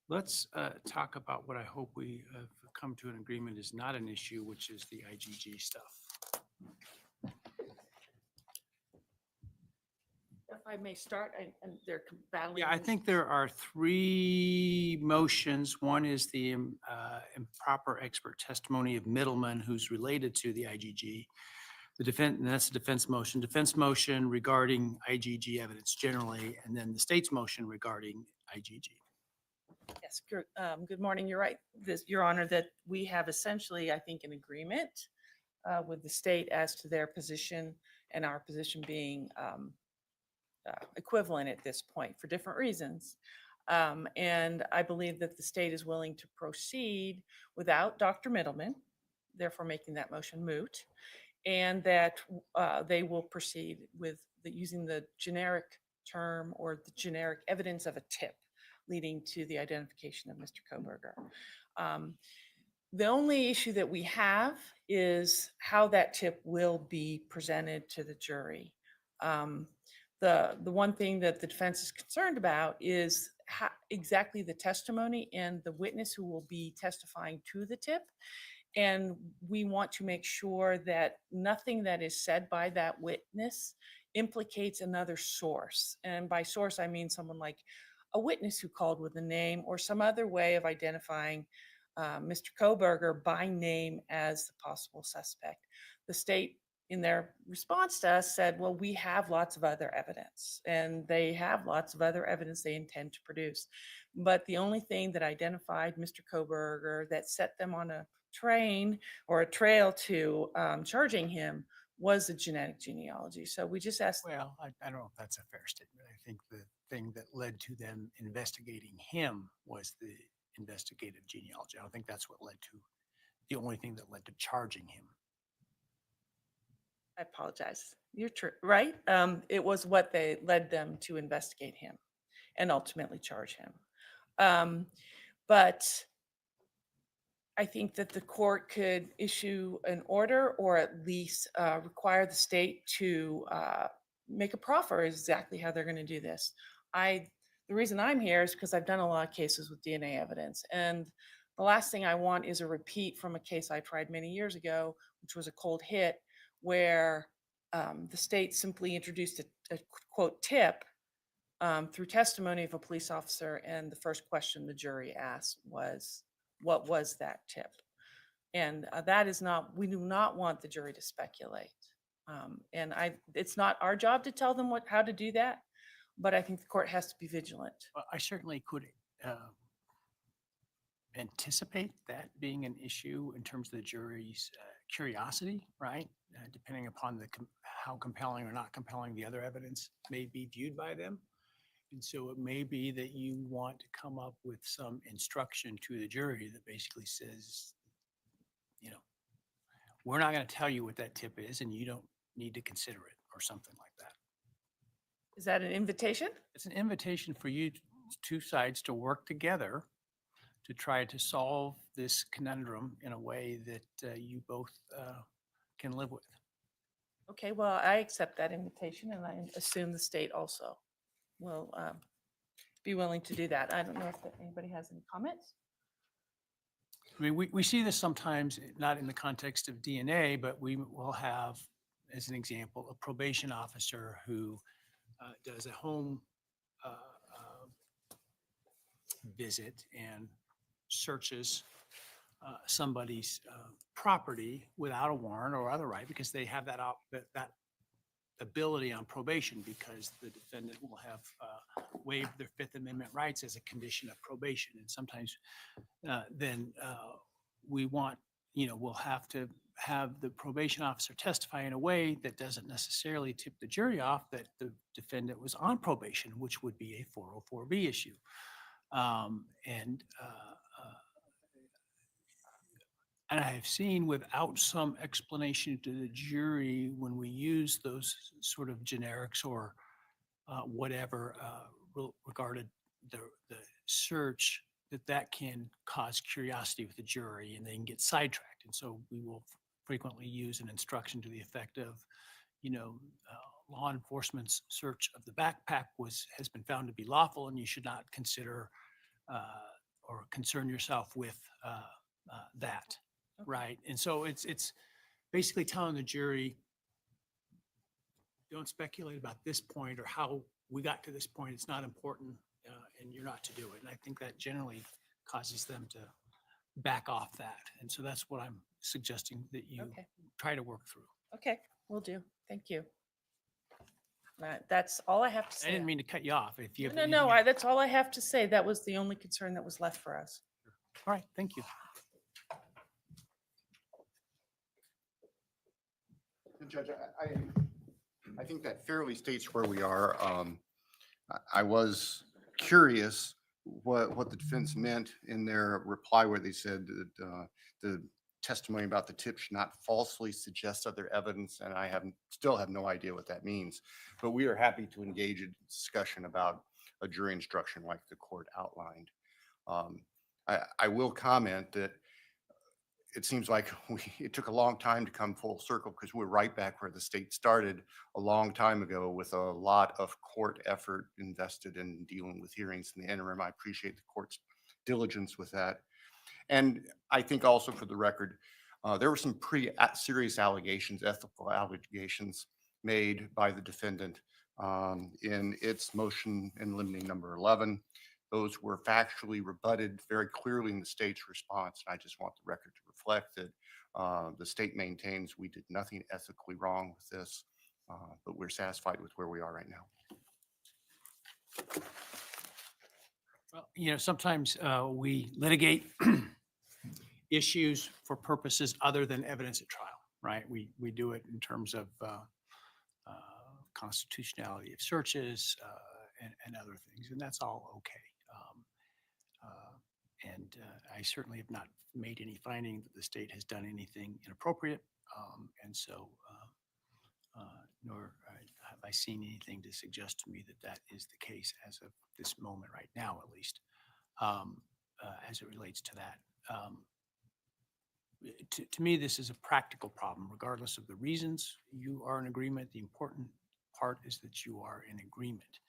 Let's talk about what I hope we have come to an agreement is not an issue, which is the IGG stuff. If I may start, and they're battling. Yeah, I this. think there are three motions. One is the improper expert testimony of Middleman, who's related to the IGG. The defense, and that's the defense motion regarding IGG evidence generally, and then the state's motion regarding IGG. Yes, good morning. You're right, Your Honor, that we have essentially, I think, an agreement with the state as to their position and our position being equivalent at this point for different reasons. And I believe that the state is willing to proceed without Dr. Middleman, therefore making that motion moot, and that they will proceed with using the generic term or the generic evidence of a tip leading to the identification of Mr. Kohberger. The only issue that we have is how that tip will be presented to the jury. The one thing that the defense is concerned about is how, exactly the testimony and the witness who will be testifying to the tip. And we want to make sure that nothing that is said by that witness implicates another source. And by source, I mean someone like a witness who called with a name or some other way of identifying Mr. Kohberger by name as the possible suspect. The state, in their response to us, said, well, we have lots of other evidence, and they have lots of other evidence they intend to produce. But the only thing that identified Mr. Kohberger, that set them on a train or a trail to charging him, was the genetic genealogy. So we just asked. Well, I don't know if that's a fair statement. I think the thing that led to them investigating him was the investigative genealogy. I don't think that's what led to, the only thing that led to charging him. I apologize. You're true, right? It was what they led them to investigate him and ultimately charge him. But I think that the court could issue an order or at least require the state to make a proffer exactly how they're going to do this. The reason I'm here is because I've done a lot of cases with DNA evidence. And the last thing I want is a repeat from a case I tried many years ago, which was a cold hit, where the state simply introduced a quote tip through testimony of a police officer. And the first question the jury asked was, what was that tip? And that is not, we do not want the jury to speculate. And it's not our job to tell them how to do that, but I think the court has to be vigilant. Well, I certainly could anticipate that being an issue in terms of the jury's curiosity, right? Depending upon how compelling or not compelling the other evidence may be viewed by them. And so it may be that you want to come up with some instruction to the jury that basically says, you know, we're not going to tell you what that tip is, and you don't need to consider it, or something like that. Is that an invitation? It's an invitation for you two sides to work together to try to solve this conundrum in a way that you both can live with. Okay, well, I accept that invitation, and I assume the state also will be willing to do that. I don't know if anybody has any comments. I mean, we see this sometimes, not in the context of DNA, but we will have, as an example, a probation officer who does a home visit and searches somebody's property without a warrant or other right, because they have that ability on probation, because the defendant will have waived their Fifth Amendment rights as a condition of probation. And sometimes then we want, we'll have to have the probation officer testify in a way that doesn't necessarily tip the jury off that the defendant was on probation, which would be a 404B issue. And I have seen, without some explanation to the jury, when we use those sort of generics or whatever regarded the search, that can cause curiosity with the jury, and they can get sidetracked. And so we will frequently use an instruction to the effect of, law enforcement's search of the backpack has been found to be lawful, and you should not consider or concern yourself with that, right? And so it's basically telling the jury, don't speculate about this point or how we got to this point. It's not important, and you're not to do it. And I think that generally causes them to back off that. And so that's what I'm suggesting that you Okay. try to work through. Okay, will do. Thank you. That's all I have to say. I didn't mean to cut you off. If you have No, anything no, else- that's all I have to say. That was the only concern that was left for us. All right, thank you. Judge, I think that fairly states where we are. I was curious what the defense meant in their reply where they said that the testimony about the tip should not falsely suggest other evidence, and I still have no idea what that means. But we are happy to engage in discussion about a jury instruction like the court outlined. I will comment that it seems like it took a long time to come full circle because we're right back where the state started a long time ago with a lot of court effort invested in dealing with hearings in the interim. I appreciate the court's diligence with that. And I think also for the record, there were some pretty serious allegations, ethical allegations made by the defendant in its motion in limine number 11. Those were factually rebutted very clearly in the state's response. And I just want the record to reflect that the state maintains we did nothing ethically wrong with this, but we're satisfied with where we are right now. Well, sometimes we litigate issues for purposes other than evidence at trial, right? We do it in terms of constitutionality of searches and other things, and that's all okay. And I certainly have not made any finding that the state has done anything inappropriate, and so nor have I seen anything to suggest to me that that is the case as of this moment right now, at least, as it relates to that. To me, this is a practical problem, regardless of the reasons you are in agreement. The important part is that you are in agreement.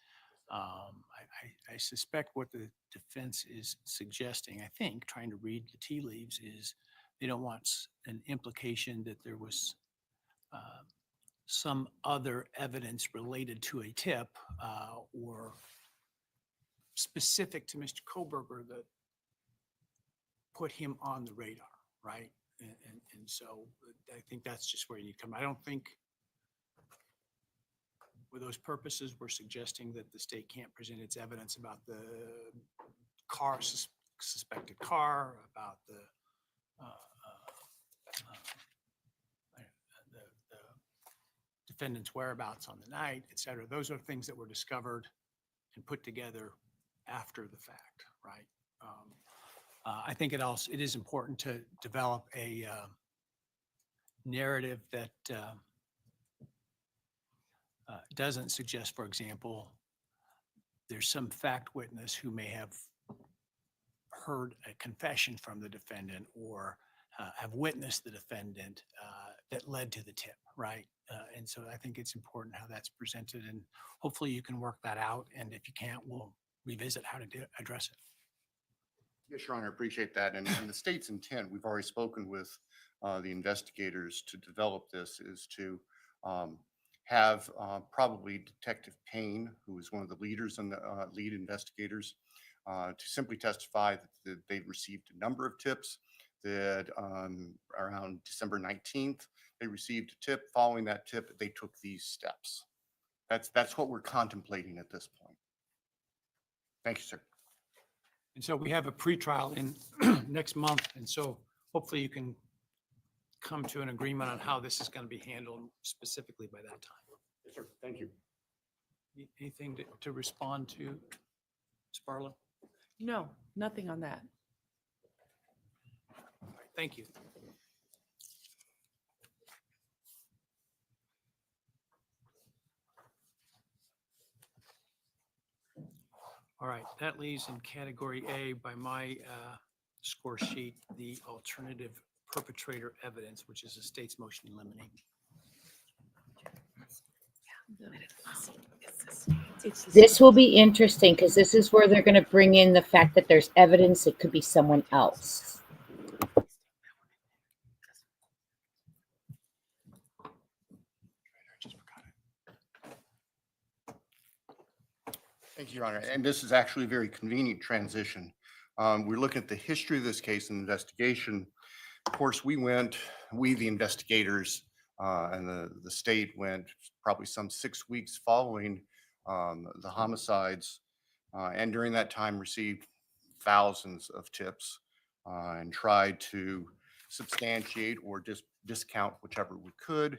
I suspect what the defense is suggesting, I think, trying to read the tea leaves, is they don't want an implication that there was some other evidence related to a tip or specific to Mr. Kohberger that put him on the radar, right? And so I think that's just where you need to come. I don't think for those purposes, we're suggesting that the state can't present its evidence about the car, suspected car, about the defendant's whereabouts on the night, et cetera. Those are things that were discovered and put together after the fact, right? I think it is important to develop a narrative that doesn't suggest, for example, there's some fact witness who may have heard a confession from the defendant or have witnessed the defendant that led to the tip, right? And so I think it's important how that's presented, and hopefully you can work that out. And if you can't, we'll revisit how to address it. Yes, Your Honor, I appreciate that. And the state's intent, we've already spoken with the investigators to develop this, is to have probably Detective Payne, who is one of the leaders and the lead investigators, to simply testify that they received a number of tips, that around December 19th, they received a tip. Following that tip, they took these steps. That's what we're contemplating at this point. Thank you, sir. And so we have a pretrial in next month. And so hopefully you can come to an agreement on how this is going to be handled specifically by that time. Yes, sir. Thank you. Anything to respond to, Ms. Barlow? No, nothing on that. All right, thank you. All right, that leaves in category A by my score sheet, the alternative perpetrator evidence, which is a state's motion in limine. This will be interesting because this is where they're going to bring in the fact that there's evidence it could be someone else. Thank you, Your Honor. And this is actually a very convenient transition. We're looking at the history of this case and investigation. Of course, we, the investigators, and the state went probably some 6 weeks following the homicides, and during that time received thousands of tips and tried to substantiate or discount whichever we could.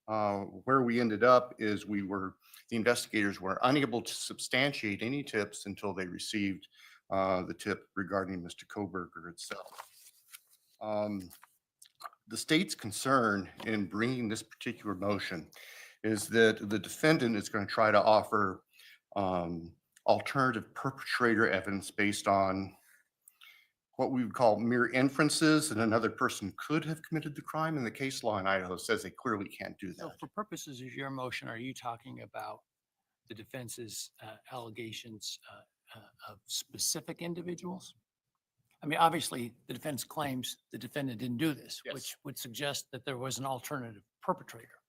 Where we ended up is the investigators were unable to substantiate any tips until they received the tip regarding Mr. Kohberger itself. The state's concern in bringing this particular motion is that the defendant is going to try to offer alternative perpetrator evidence based on what we would call mere inferences that another person could have committed the crime, and the case law in Idaho says they clearly can't do So that. for purposes of your motion, are you talking about the defense's allegations of specific individuals? I mean, obviously, the defense claims the defendant didn't do this, Yes. which would suggest that there was an alternative perpetrator.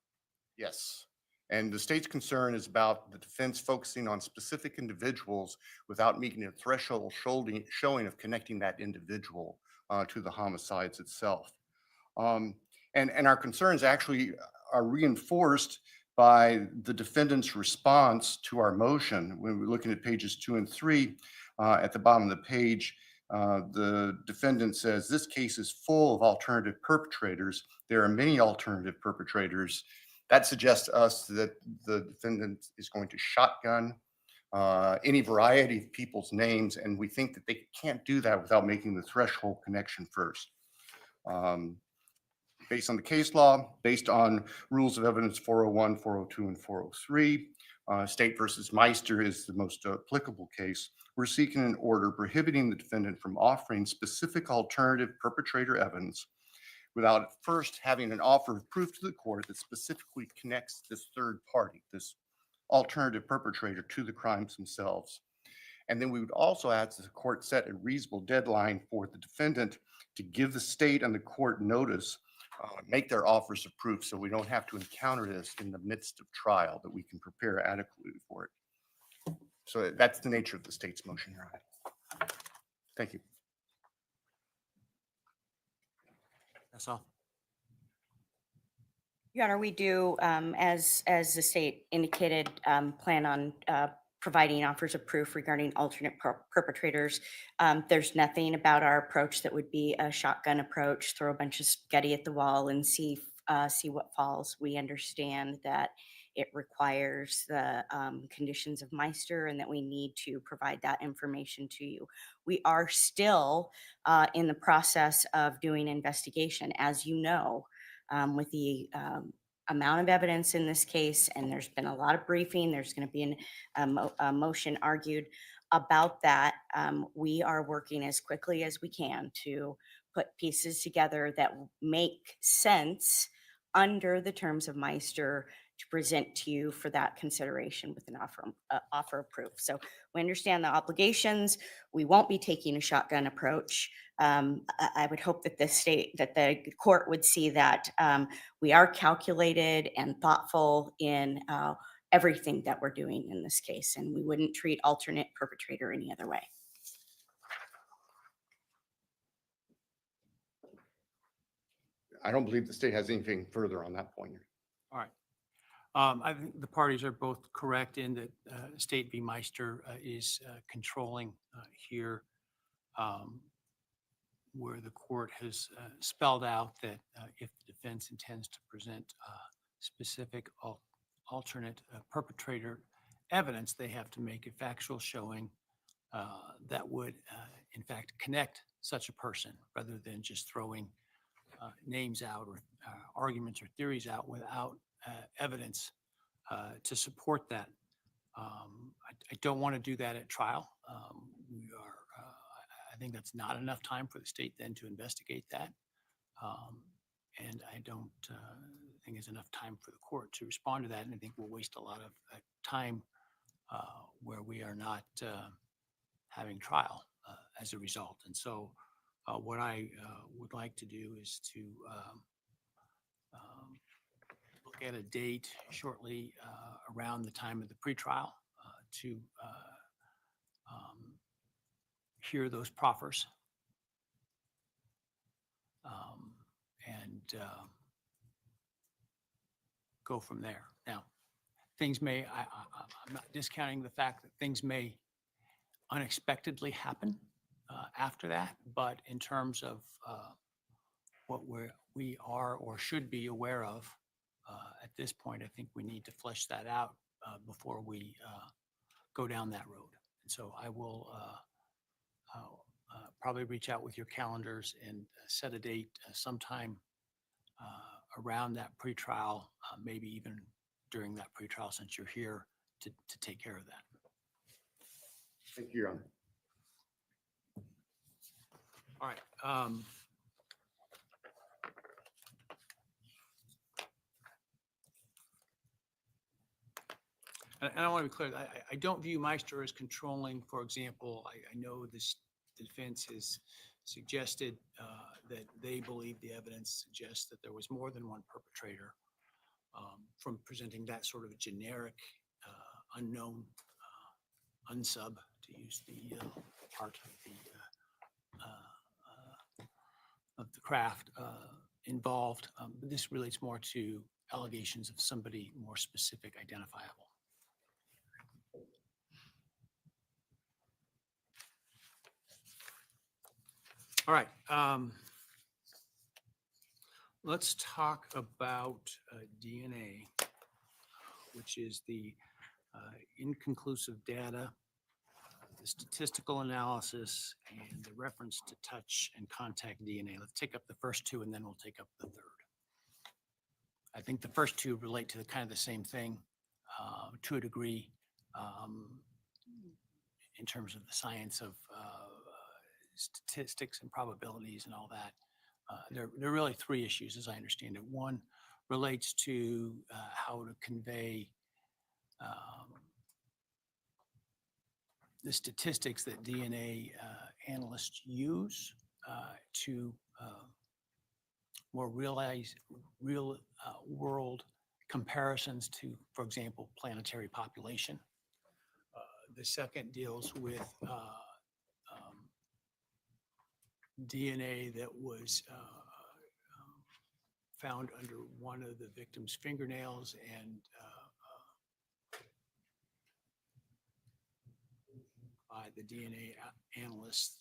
Yes. And the state's concern is about the defense focusing on specific individuals without meeting a threshold showing of connecting that individual to the homicides itself. And our concerns actually are reinforced by the defendant's response to our motion. When we're looking at pages 2 and 3, at the bottom of the page, the defendant says, "This case is full of alternative perpetrators. There are many alternative perpetrators." That suggests to us that the defendant is going to shotgun any variety of people's names, and we think that they can't do that without making the threshold connection first. Based on the case law, based on rules of evidence 401, 402, and 403, State versus Meister is the most applicable case. We're seeking an order prohibiting the defendant from offering specific alternative perpetrator evidence without first having an offer of proof to the court that specifically connects this third party, this alternative perpetrator, to the crimes themselves. And then we would also ask that the court set a reasonable deadline for the defendant to give the state and the court notice, make their offers of proof, so we don't have to encounter this in the midst of trial, that we can prepare adequately for it. So that's the nature of the state's motion, Your Honor. Thank you. That's all. Your Honor, we do, as the state indicated, plan on providing offers of proof regarding alternate perpetrators. There's nothing about our approach that would be a shotgun approach, throw a bunch of spaghetti at the wall and see what falls. We understand that it requires the conditions of Meister and that we need to provide that information to you. We are still in the process of doing investigation, as you know, with the amount of evidence in this case, and there's been a lot of briefing. There's going to be a motion argued about that. We are working as quickly as we can to put pieces together that make sense under the terms of Meister to present to you for that consideration with an offer of proof. So we understand the obligations. We won't be taking a shotgun approach. I would hope that the court would see that we are calculated and thoughtful in everything that we're doing in this case, and we wouldn't treat alternate perpetrator any other way. I don't believe the state has anything further on that point. All right. I think the parties are both correct in that State v. Meister is controlling here, where the court has spelled out that if the defense intends to present specific alternate perpetrator evidence, they have to make a factual showing that would, in fact, connect such a person rather than just throwing names out or arguments or theories out without evidence to support that. I don't want to do that at trial. I think that's not enough time for the state then to investigate that. And I don't think is enough time for the court to respond to that. And I think we'll waste a lot of time where we are not having trial as a result. And so what I would like to do is to look at a date shortly around the time of the pretrial to hear those proffers and go from there. Now, things may, I'm not discounting the fact that things may unexpectedly happen after that, but in terms of what we are or should be aware of at this point, I think we need to flesh that out before we go down that road. And so I will probably reach out with your calendars and set a date sometime around that pretrial, maybe even during that pretrial, since you're here to take care of that. Thank you, Your Honor. All right. And I want to be clear, I don't view Meister as controlling. For example, I know this defense has suggested that they believe the evidence suggests that there was more than one perpetrator. From presenting that sort of generic, unknown, unsub, to use the part of the craft involved. This relates more to allegations of somebody more specific, identifiable. All right. Let's talk about DNA, which is the inconclusive data, the statistical analysis, and the reference to touch and contact DNA. Let's take up the first two, and then we'll take up the third. I think the first two relate to the kind of the same thing to a degree in terms of the science of statistics and probabilities and all that. There are really three issues, as I understand it. One relates to how to convey the statistics that DNA analysts use to more real world comparisons to, for example, planetary population. The second deals with DNA that was found under one of the victim's fingernails and by the DNA analysts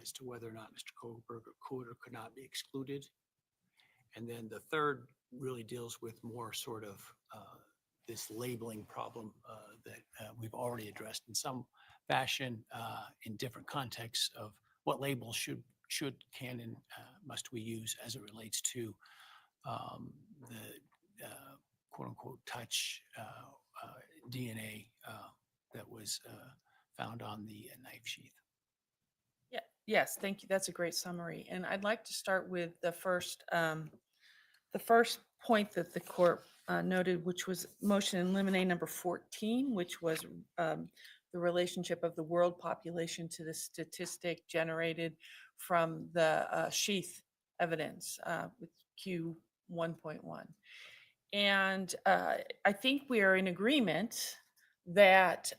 as to whether or not Mr. Kohberger could or could not be excluded. And then the third really deals with more sort of this labeling problem that we've already addressed in some fashion in different contexts of what labels should, can, and must we use as it relates to the quote unquote touch DNA that was found on the knife sheath. Yeah, yes, thank you. That's a great summary. And I'd like to start with the first point that the court noted, which was motion in limine number 14, which was the relationship of the world population to the statistic generated from the sheath evidence with Q 1.1. And I think we are in agreement that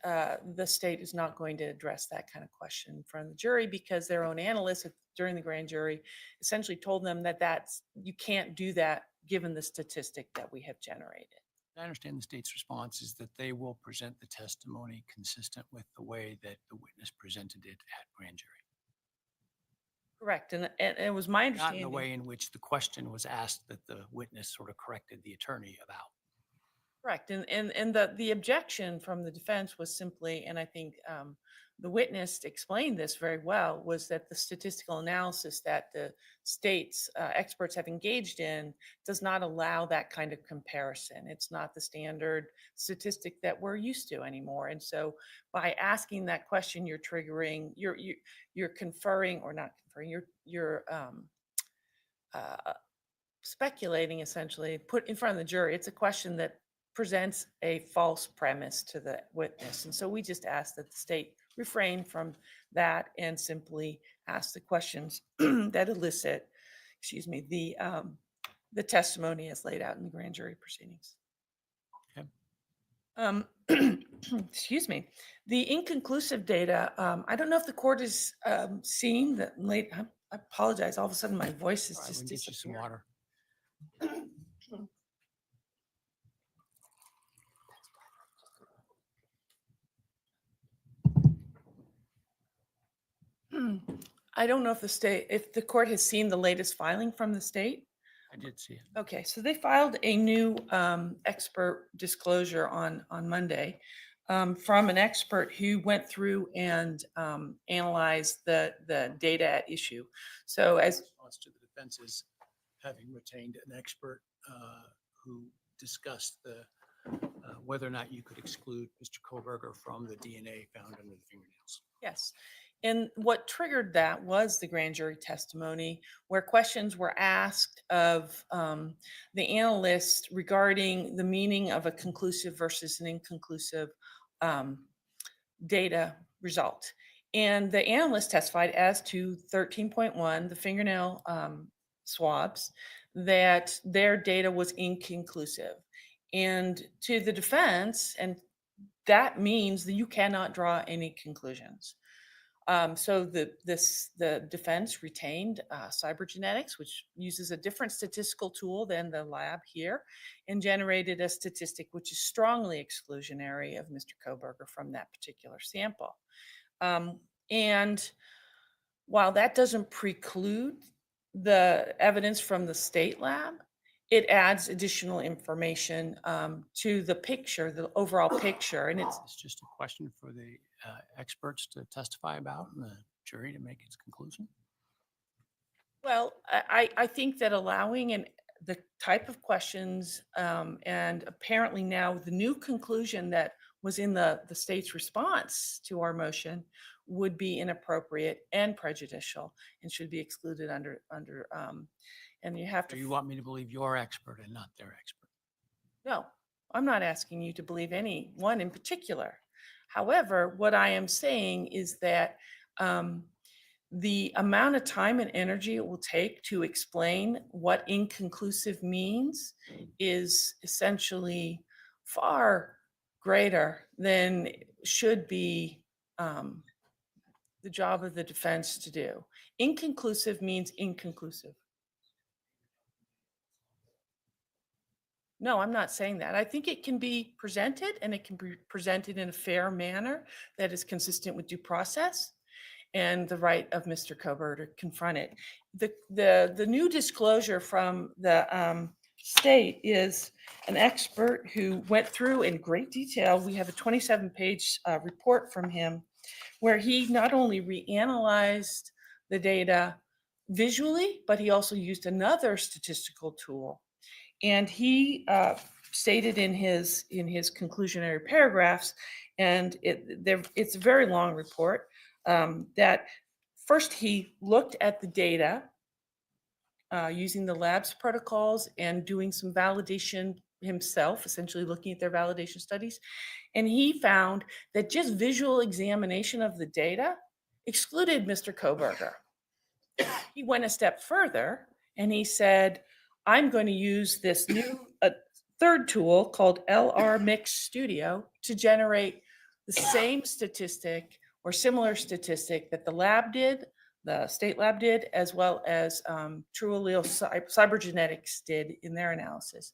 the state is not going to address that kind of question in front of the jury because their own analysts during the grand jury essentially told them that you can't do that given the statistic that we have generated. I understand the state's response is that they will present the testimony consistent with the way that the witness presented it at grand jury. Correct. And it was my understanding. Not in the way in which the question was asked that the witness sort of corrected the attorney about. Correct. And the objection from the defense was simply, and I think the witness explained this very well, was that the statistical analysis that the state's experts have engaged in does not allow that kind of comparison. It's not the standard statistic that we're used to anymore. And so by asking that question, you're triggering, you're conferring or not conferring, you're speculating, essentially, put in front of the jury. It's a question that presents a false premise to the witness. And so we just ask that the state refrain from that and simply ask the questions that elicit, the testimony as laid out in the grand jury proceedings. Okay. Excuse me. The inconclusive data, I don't know if the court has seen that late. I apologize. All of a sudden, my voice is All right, just we'll get you some disappeared. water. I don't know if the court has seen the latest filing from the state. I did see it. Okay, so they filed a new expert disclosure on Monday from an expert who went through and analyzed the data at issue. So as Response to the defense's having retained an expert who discussed whether or not you could exclude Mr. Kohberger from the DNA found under the fingernails. yes. And what triggered that was the grand jury testimony, where questions were asked of the analyst regarding the meaning of a conclusive versus an inconclusive data result. And the analyst testified as to 13.1, the fingernail swabs, that their data was inconclusive. And to the defense, and that means that you cannot draw any conclusions. So the defense retained cybergenetics, which uses a different statistical tool than the lab here, and generated a statistic which is strongly exclusionary of Mr. Kohberger from that particular sample. And while that doesn't preclude the evidence from the state lab, it adds additional information to the picture, the overall picture. And it's just a question for the experts to testify about and the jury to make its conclusion. Well, I think that allowing the type of questions and apparently now the new conclusion that was in the state's response to our motion would be inappropriate and prejudicial and should be excluded under and you have to. So you want me to believe your expert and not their expert? No, I'm not asking you to believe any one in particular. However, what I am saying is that the amount of time and energy it will take to explain what inconclusive means is essentially far greater than should be the job of the defense to do. Inconclusive means inconclusive. No, I'm not saying that. I think it can be presented and it can be presented in a fair manner that is consistent with due process and the right of Mr. Kohberger to confront it. The new disclosure from the state is an expert who went through in great detail. We have a 27-page report from him where he not only reanalyzed the data visually, but he also used another statistical tool. And he stated in his conclusionary paragraphs, and it's a very long report, that first he looked at the data using the lab's protocols and doing some validation himself, essentially looking at their validation studies. And he found that just visual examination of the data excluded Mr. Kohberger. He went a step further and he said, I'm going to use this new third tool called LR Mix Studio to generate the same statistic or similar statistic that the lab did, the state lab did, as well as True Allele Cybergenetics did in their analysis.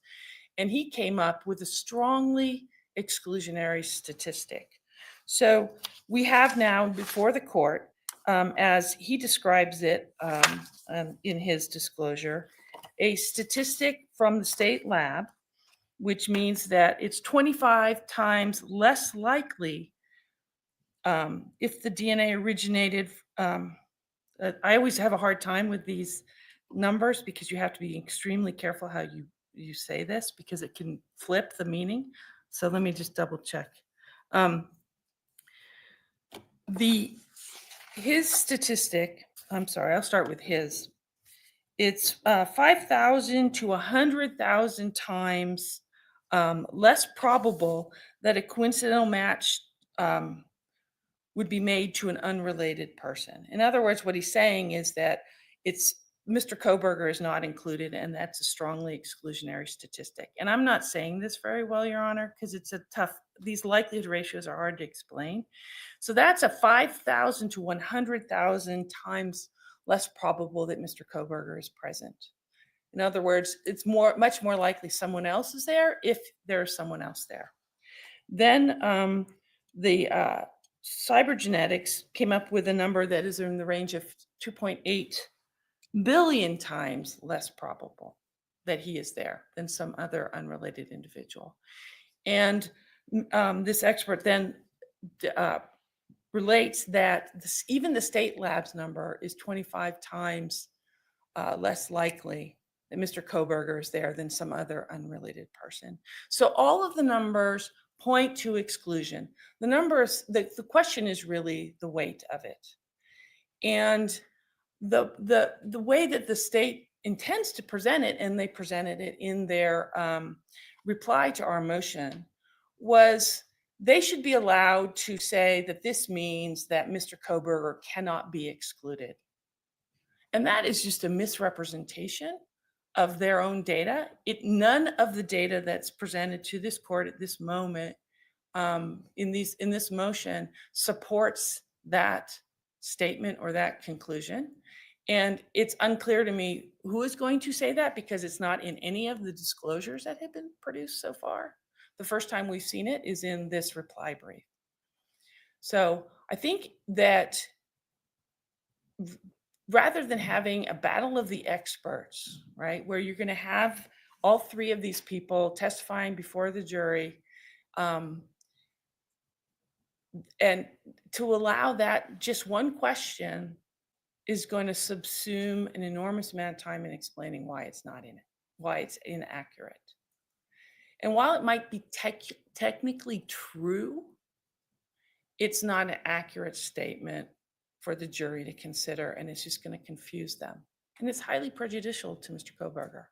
And he came up with a strongly exclusionary statistic. So we have now before the court, as he describes it in his disclosure, a statistic from the state lab, which means that it's 25 times less likely if the DNA originated. I always have a hard time with these numbers because you have to be extremely careful how you say this because it can flip the meaning. So let me just double check. His statistic, I'm sorry, I'll start with his, it's 5,000 to 100,000 times less probable that a coincidental match would be made to an unrelated person. In other words, what he's saying is that it's Mr. Kohberger is not included, and that's a strongly exclusionary statistic. And I'm not saying this very well, Your Honor, because it's a tough, these likelihood ratios are hard to explain. So that's a 5,000 to 100,000 times less probable that Mr. Kohberger is present. In other words, it's much more likely someone else is there if there's someone else there. Then the cybergenetics came up with a number that is in the range of 2.8 billion times less probable that he is there than some other unrelated individual. And this expert then relates that even the state lab's number is 25 times less likely that Mr. Kohberger is there than some other unrelated person. So all of the numbers point to exclusion. The numbers, the question is really the weight of it. And the way that the state intends to present it, and they presented it in their reply to our motion, was they should be allowed to say that this means that Mr. Kohberger cannot be excluded. And that is just a misrepresentation of their own data. None of the data that's presented to this court at this moment in this motion supports that statement or that conclusion. And it's unclear to me who is going to say that, because it's not in any of the disclosures that have been produced so far. The first time we've seen it is in this reply brief. So I think that rather than having a battle of the experts, right, where you're going to have all three of these people testifying before the jury, and to allow that just one question is going to subsume an enormous amount of time in explaining why it's not in it, why it's inaccurate. And while it might be technically true, it's not an accurate statement for the jury to consider, and it's just going to confuse them. And it's highly prejudicial to Mr. Kohberger.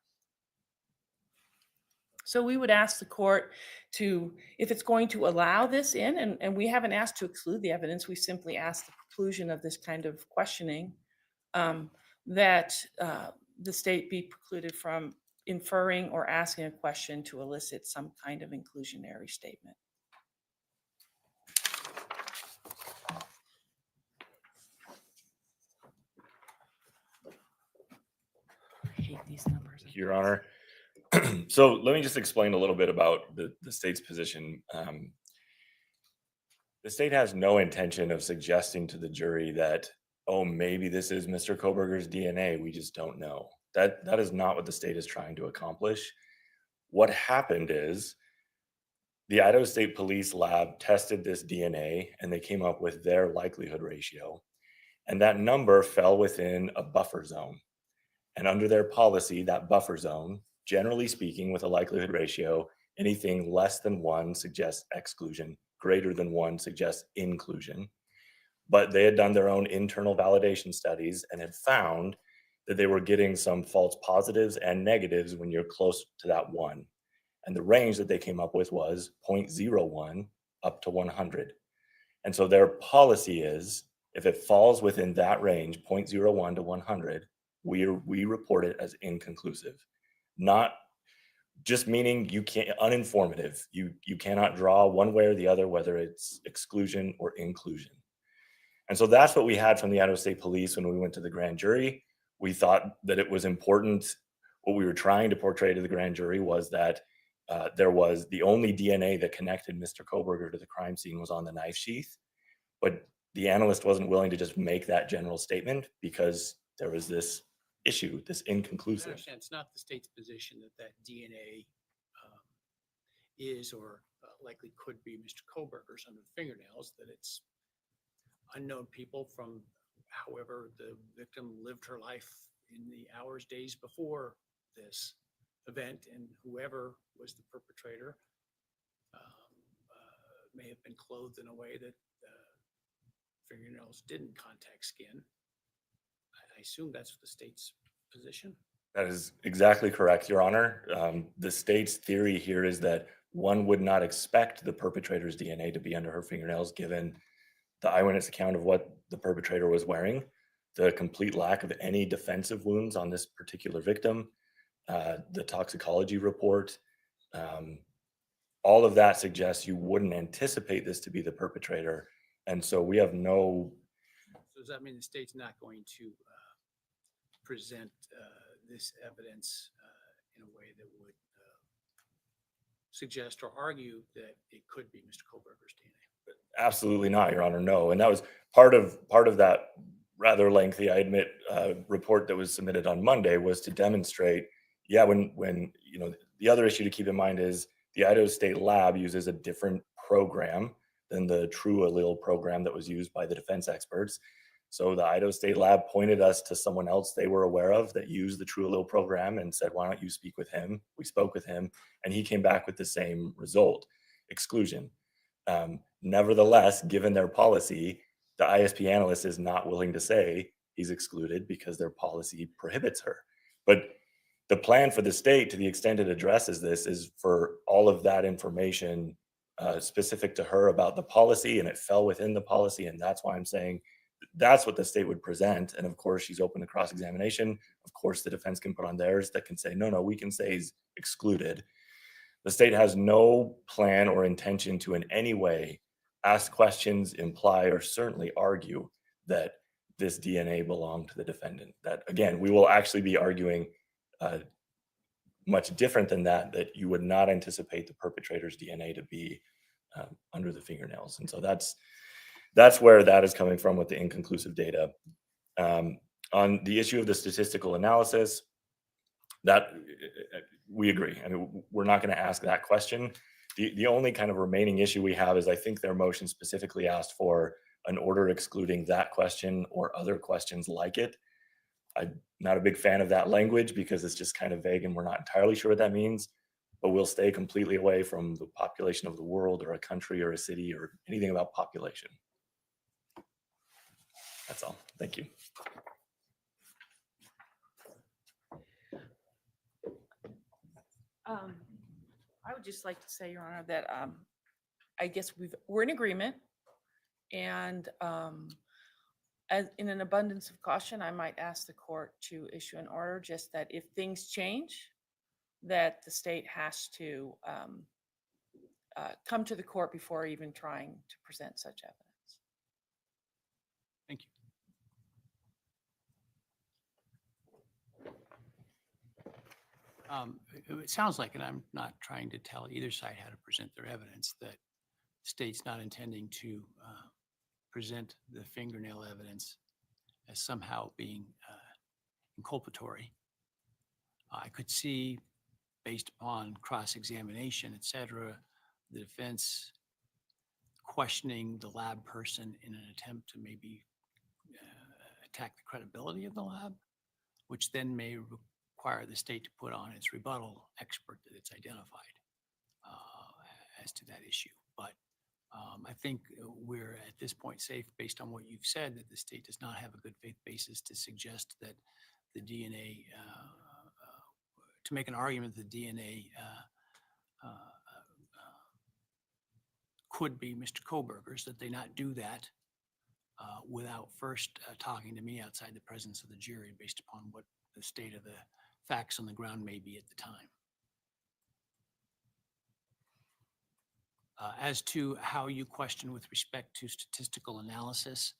So we would ask the court to, if it's going to allow this in, and we haven't asked to exclude the evidence, we simply asked the preclusion of this kind of questioning, that the state be precluded from inferring or asking a question to elicit some kind of inclusionary statement. I hate these numbers. Your Honor. So let me just explain a little bit about the state's position. The state has no intention of suggesting to the jury that, oh, maybe this is Mr. Kohberger's DNA. We just don't know. That is not what the state is trying to accomplish. What happened is the Idaho State Police Lab tested this DNA, and they came up with their likelihood ratio. And that number fell within a buffer zone. And under their policy, that buffer zone, generally speaking, with a likelihood ratio, anything less than 1 suggests exclusion, greater than 1 suggests inclusion. But they had done their own internal validation studies and had found that they were getting some false positives and negatives when you're close to that 1. And the range that they came up with was 0.01 up to 100. And so their policy is, if it falls within that range, 0.01 to 100, we report it as inconclusive. Not just meaning you can't, uninformative. You cannot draw one way or the other, whether it's exclusion or inclusion. And so that's what we had from the Idaho State Police when we went to the grand jury. We thought that it was important. What we were trying to portray to the grand jury was that there was the only DNA that connected Mr. Kohberger to the crime scene was on the knife sheath. But the analyst wasn't willing to just make that general statement because there was this issue, this inconclusive. It's not the state's position that DNA is or likely could be Mr. Kohberger's under the fingernails, that it's unknown people from however the victim lived her life in the hours, days before this event, and whoever was the perpetrator may have been clothed in a way that fingernails didn't contact skin. I assume that's what the state's position? That is exactly correct, Your Honor. The state's theory here is that one would not expect the perpetrator's DNA to be under her fingernails, given the eyewitness account of what the perpetrator was wearing, the complete lack of any defensive wounds on this particular victim, the toxicology report. All of that suggests you wouldn't anticipate this to be the perpetrator. And so we have no. So does that mean the state's not going to present this evidence in a way that would suggest or argue that it could be Mr. Kohberger's DNA? Absolutely not, Your Honor. No, and that was part of that rather lengthy, I admit, report that was submitted on Monday was to demonstrate. Yeah, when the other issue to keep in mind is the Idaho State Lab uses a different program than the True Allele program that was used by the defense experts. So the Idaho State Lab pointed us to someone else they were aware of that used the True Allele program and said, "Why don't you speak with him?" We spoke with him, and he came back with the same result: exclusion. Nevertheless, given their policy, the ISP analyst is not willing to say he's excluded because their policy prohibits her. But the plan for the state, to the extent it addresses this, is for all of that information specific to her about the policy, and it fell within the policy. And that's why I'm saying that's what the state would present. And of course, she's open to cross-examination. Of course, the defense can put on theirs that can say, no, we can say he's excluded. The state has no plan or intention to in any way ask questions, imply, or certainly argue that this DNA belonged to the defendant. That, again, we will actually be arguing much different than that you would not anticipate the perpetrator's DNA to be under the fingernails. And so that's where that is coming from with the inconclusive data. On the issue of the statistical analysis, that we agree. I mean, we're not going to ask that question. The only kind of remaining issue we have is I think their motion specifically asked for an order excluding that question or other questions like it. I'm not a big fan of that language because it's just kind of vague and we're not entirely sure what that means, but we'll stay completely away from the population of the world or a country or a city or anything about population. That's all. Thank you. I would just like to say, Your Honor, that I guess we're in agreement, and as in an abundance of caution, I might ask the court to issue an order just that if things change, that the state has to come to the court before even trying to present such evidence. Thank you. It sounds like, and I'm not trying to tell either side how to present their evidence, that the state's not intending to present the fingernail evidence as somehow being inculpatory. I could see, based upon cross-examination, et cetera, the defense questioning the lab person in an attempt to maybe attack the credibility of the lab, which then may require the state to put on its rebuttal expert that it's identified as to that issue. But I think we're at this point safe, based on what you've said, that the state does not have a good faith basis to suggest that the DNA, to make an argument that the DNA could be Mr. Kohberger's, that they not do that without first talking to me outside the presence of the jury based upon what the state of the facts on the ground may be at the time. As to how you question with respect to statistical analysis,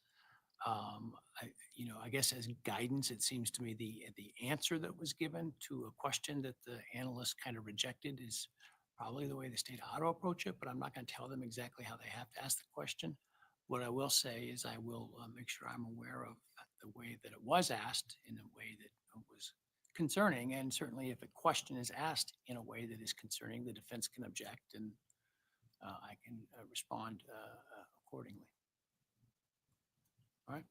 I guess as guidance, it seems to me the answer that was given to a question that the analyst kind of rejected is probably the way the state ought to approach it, but I'm not going to tell them exactly how they have to ask the question. What I will say is I will make sure I'm aware of the way that it was asked in a way that was concerning, and certainly if a question is asked in a way that is concerning, the defense can object, and I can respond accordingly. All right.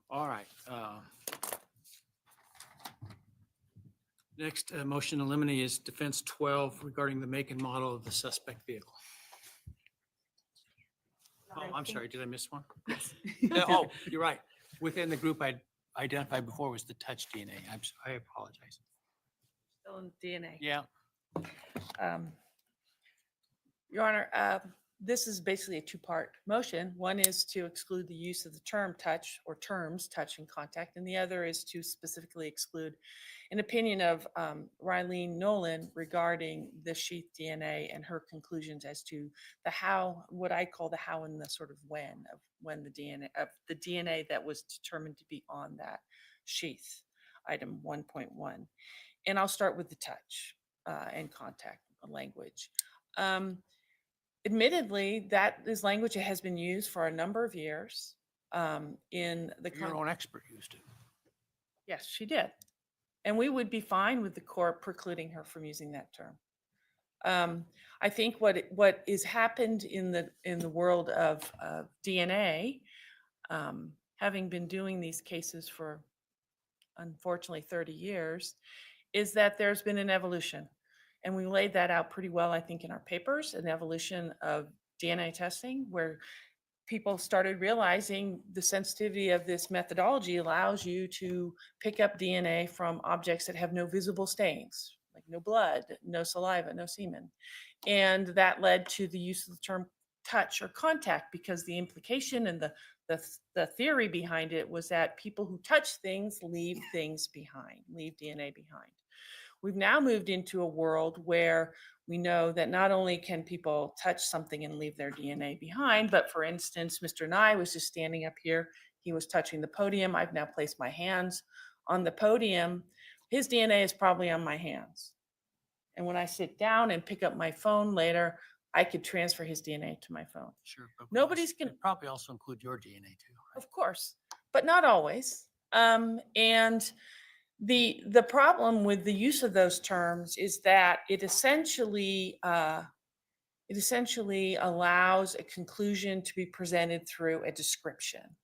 All right. Next, motion to eliminate is defense 12 regarding the make and model of the suspect vehicle. Oh, I'm sorry, did I miss one? Oh, you're right. Within the group I identified before was the touch DNA. I apologize. Still in DNA. Yeah, Your Honor, this is basically a two-part motion. One is to exclude the use of the term touch or terms touch and contact, and the other is to specifically exclude an opinion of Rylene Nolan regarding the sheath DNA and her conclusions as to the how, what I call the how and the sort of when the DNA that was determined to be on that sheath, item 1.1. And I'll start with the touch and contact language. Admittedly, that is language that has been used for a number of years in the. your own expert used it. Yes, she did. And we would be fine with the court precluding her from using that term. I think what is happened in the world of DNA, having been doing these cases for unfortunately 30 years, is that there's been an evolution. And we laid that out pretty well, I think, in our papers, an evolution of DNA testing, where people started realizing the sensitivity of this methodology allows you to pick up DNA from objects that have no visible stains, like no blood, no saliva, no semen. And that led to the use of the term touch or contact, because the implication and the theory behind it was that people who touch things leave things behind, leave DNA behind. We've now moved into a world where we know that not only can people touch something and leave their DNA behind, but for instance, Mr. Nye was just standing up here. He was touching the podium. I've now placed my hands on the podium. His DNA is probably on my hands. And when I sit down and pick up my phone later, I could transfer his DNA to my phone. Sure. But Nobody's can gonna- probably also include your DNA too. Right? Of course, but not always. And the problem with the use of those terms is that it essentially allows a conclusion to be presented through a description.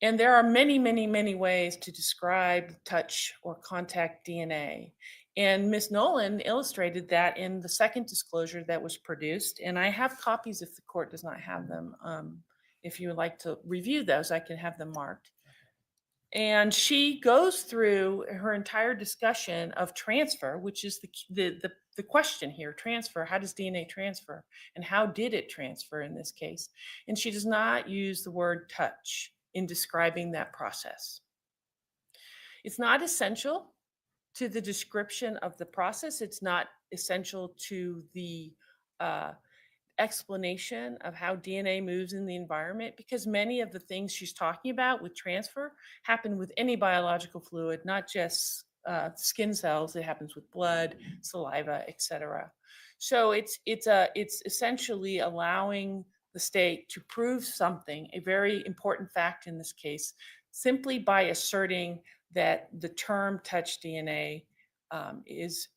And there are many, many, many ways to describe touch or contact DNA. And Ms. Nolan illustrated that in the second disclosure that was produced. And I have copies if the court does not have them. If you would like to review those, I can have them marked. And she goes through her entire discussion of transfer, which is the question here, transfer. How does DNA transfer? And how did it transfer in this case? And she does not use the word touch in describing that process. It's not essential to the description of the process. It's not essential to the explanation of how DNA moves in the environment, because many of the things she's talking about with transfer happen with any biological fluid, not just skin cells. It happens with blood, saliva, etc. So it's essentially allowing the state to prove something, a very important fact in this case, simply by asserting that the term touch DNA is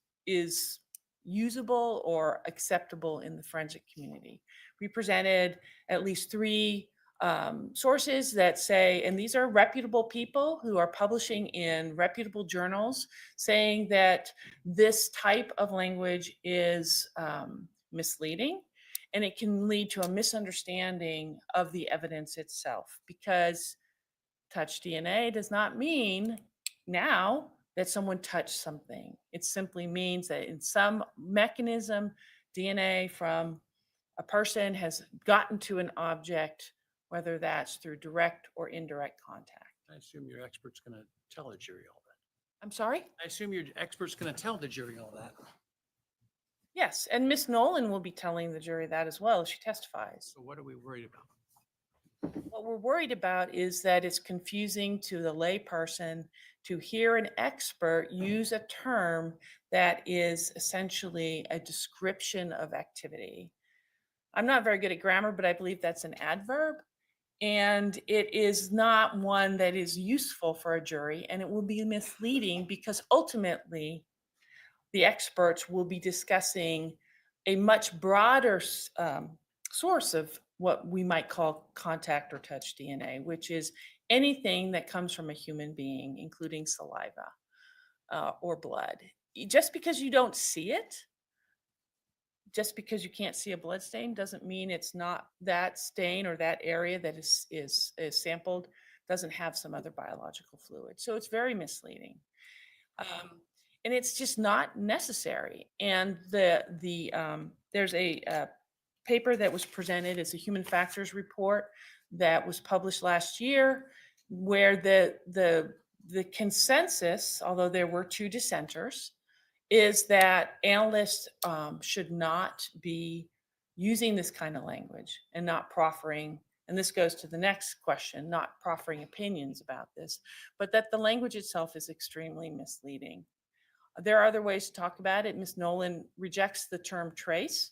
usable or acceptable in the forensic community. We presented at least 3 sources that say, and these are reputable people who are publishing in reputable journals, saying that this type of language is misleading, and it can lead to a misunderstanding of the evidence itself, because touch DNA does not mean now that someone touched something. It simply means that in some mechanism, DNA from a person has gotten to an object, whether that's through direct or indirect contact. I assume your expert's going to tell the jury all that. I'm sorry? I assume your expert's going to tell the jury all that. Yes, and Ms. Nolan will be telling the jury that as well if she testifies. So what are we worried about? What we're worried about is that it's confusing to the lay person to hear an expert use a term that is essentially a description of activity. I'm not very good at grammar, but I believe that's an adverb. And it is not one that is useful for a jury, and it will be misleading because ultimately the experts will be discussing a much broader source of what we might call contact or touch DNA, which is anything that comes from a human being, including saliva. or blood. Just because you don't see it, just because you can't see a blood stain doesn't mean it's not that stain or that area that is sampled doesn't have some other biological fluid. So it's very misleading. And it's just not necessary. And there's a paper that was presented as a human factors report that was published last year, where the consensus, although there were 2 dissenters, is that analysts should not be using this kind of language and not proffering, and this goes to the next question, not proffering opinions about this, but that the language itself is extremely misleading. There are other ways to talk about it. Ms. Nolan rejects the term trace.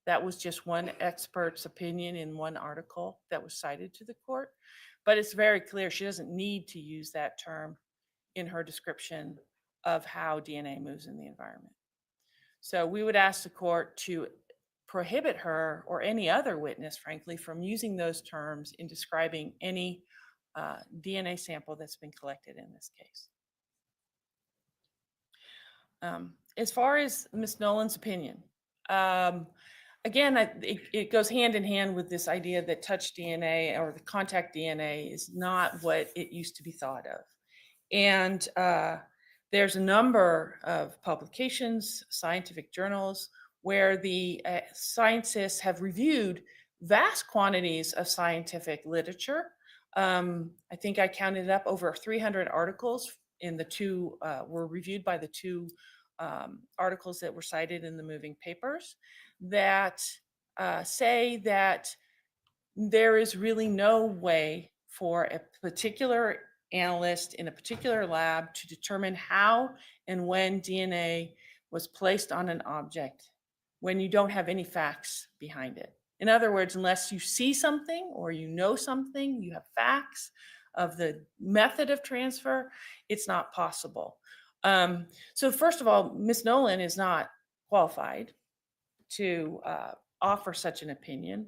That was just one expert's opinion in one article that was cited to the court, but it's very clear she doesn't need to use that term in her description of how DNA moves in the environment. So we would ask the court to prohibit her or any other witness, frankly, from using those terms in describing any DNA sample that's been collected in this case. As far as Ms. Nolan's opinion, again, it goes hand in hand with this idea that touch DNA or the contact DNA is not what it used to be thought of. And there's a number of publications, scientific journals, where the scientists have reviewed vast quantities of scientific literature. I think I counted up over 300 articles in the 2, were reviewed by the 2 articles that were cited in the moving papers that say that there is really no way for a particular analyst in a particular lab to determine how and when DNA was placed on an object when you don't have any facts behind it. In other words, unless you see something or you know something, you have facts of the method of transfer, it's not possible. So first of all, Ms. Nolan is not qualified to offer such an opinion.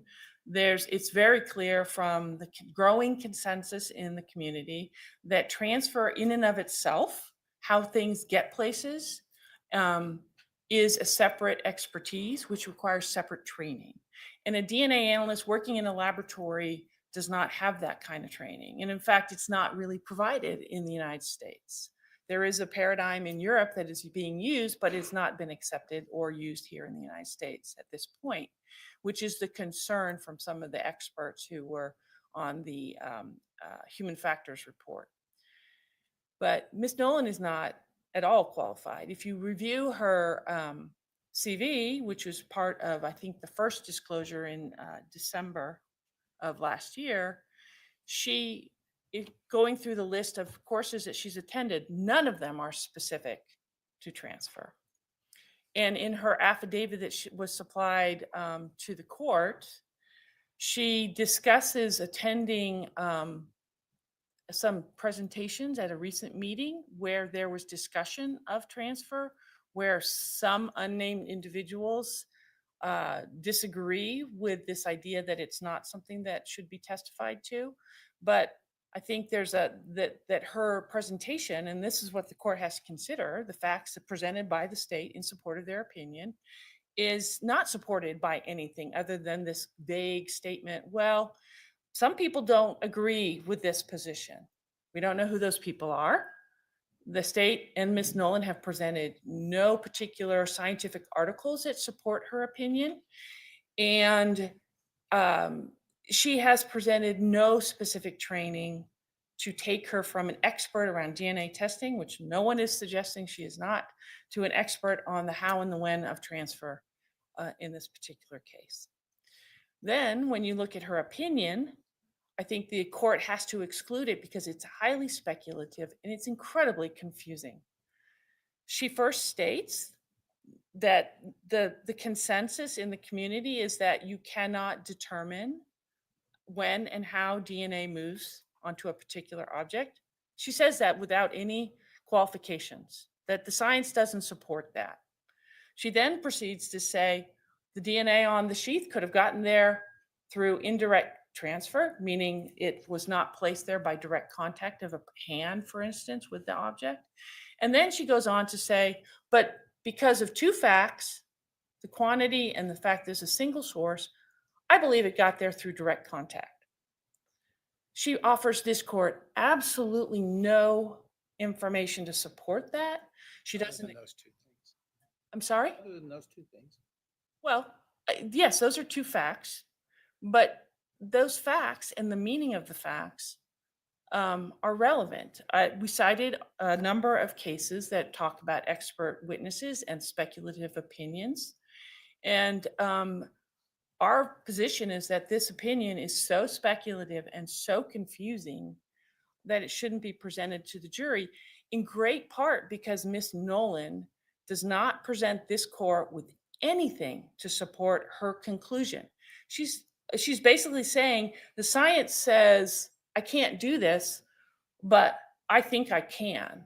It's very clear from the growing consensus in the community that transfer in and of itself, how things get places, is a separate expertise, which requires separate training. And a DNA analyst working in a laboratory does not have that kind of training. And in fact, it's not really provided in the United States. There is a paradigm in Europe that is being used, but it's not been accepted or used here in the United States at this point, which is the concern from some of the experts who were on the human factors report. But Ms. Nolan is not at all qualified. If you review her CV, which was part of, I think, the first disclosure in December of last year, going through the list of courses that she's attended, none of them are specific to transfer. And in her affidavit that was supplied to the court, she discusses attending some presentations at a recent meeting where there was discussion of transfer, where some unnamed individuals disagree with this idea that it's not something that should be testified to. But I think there's that her presentation, and this is what the court has to consider, the facts presented by the state in support of their opinion, is not supported by anything other than this vague statement, well, some people don't agree with this position. We don't know who those people are. The state and Ms. Nolan have presented no particular scientific articles that support her opinion. And she has presented no specific training to take her from an expert around DNA testing, which no one is suggesting she is not, to an expert on the how and the when of transfer in this particular case. Then when you look at her opinion, I think the court has to exclude it because it's highly speculative and it's incredibly confusing. She first states that the consensus in the community is that you cannot determine when and how DNA moves onto a particular object. She says that without any qualifications, that the science doesn't support that. She then proceeds to say the DNA on the sheath could have gotten there through indirect transfer, meaning it was not placed there by direct contact of a hand, for instance, with the object. And then she goes on to say, but because of two facts, the quantity and the fact there's a single source, I believe it got there through direct contact. She offers this court absolutely no information to support that. She Other doesn't, than those two things. I'm sorry? Other than those two things. Well, yes, those are two facts, but those facts and the meaning of the facts are relevant. We cited a number of cases that talk about expert witnesses and speculative opinions. And our position is that this opinion is so speculative and so confusing that it shouldn't be presented to the jury, in great part because Miss Nolan does not present this court with anything to support her conclusion. She's basically saying the science says I can't do this, but I think I can.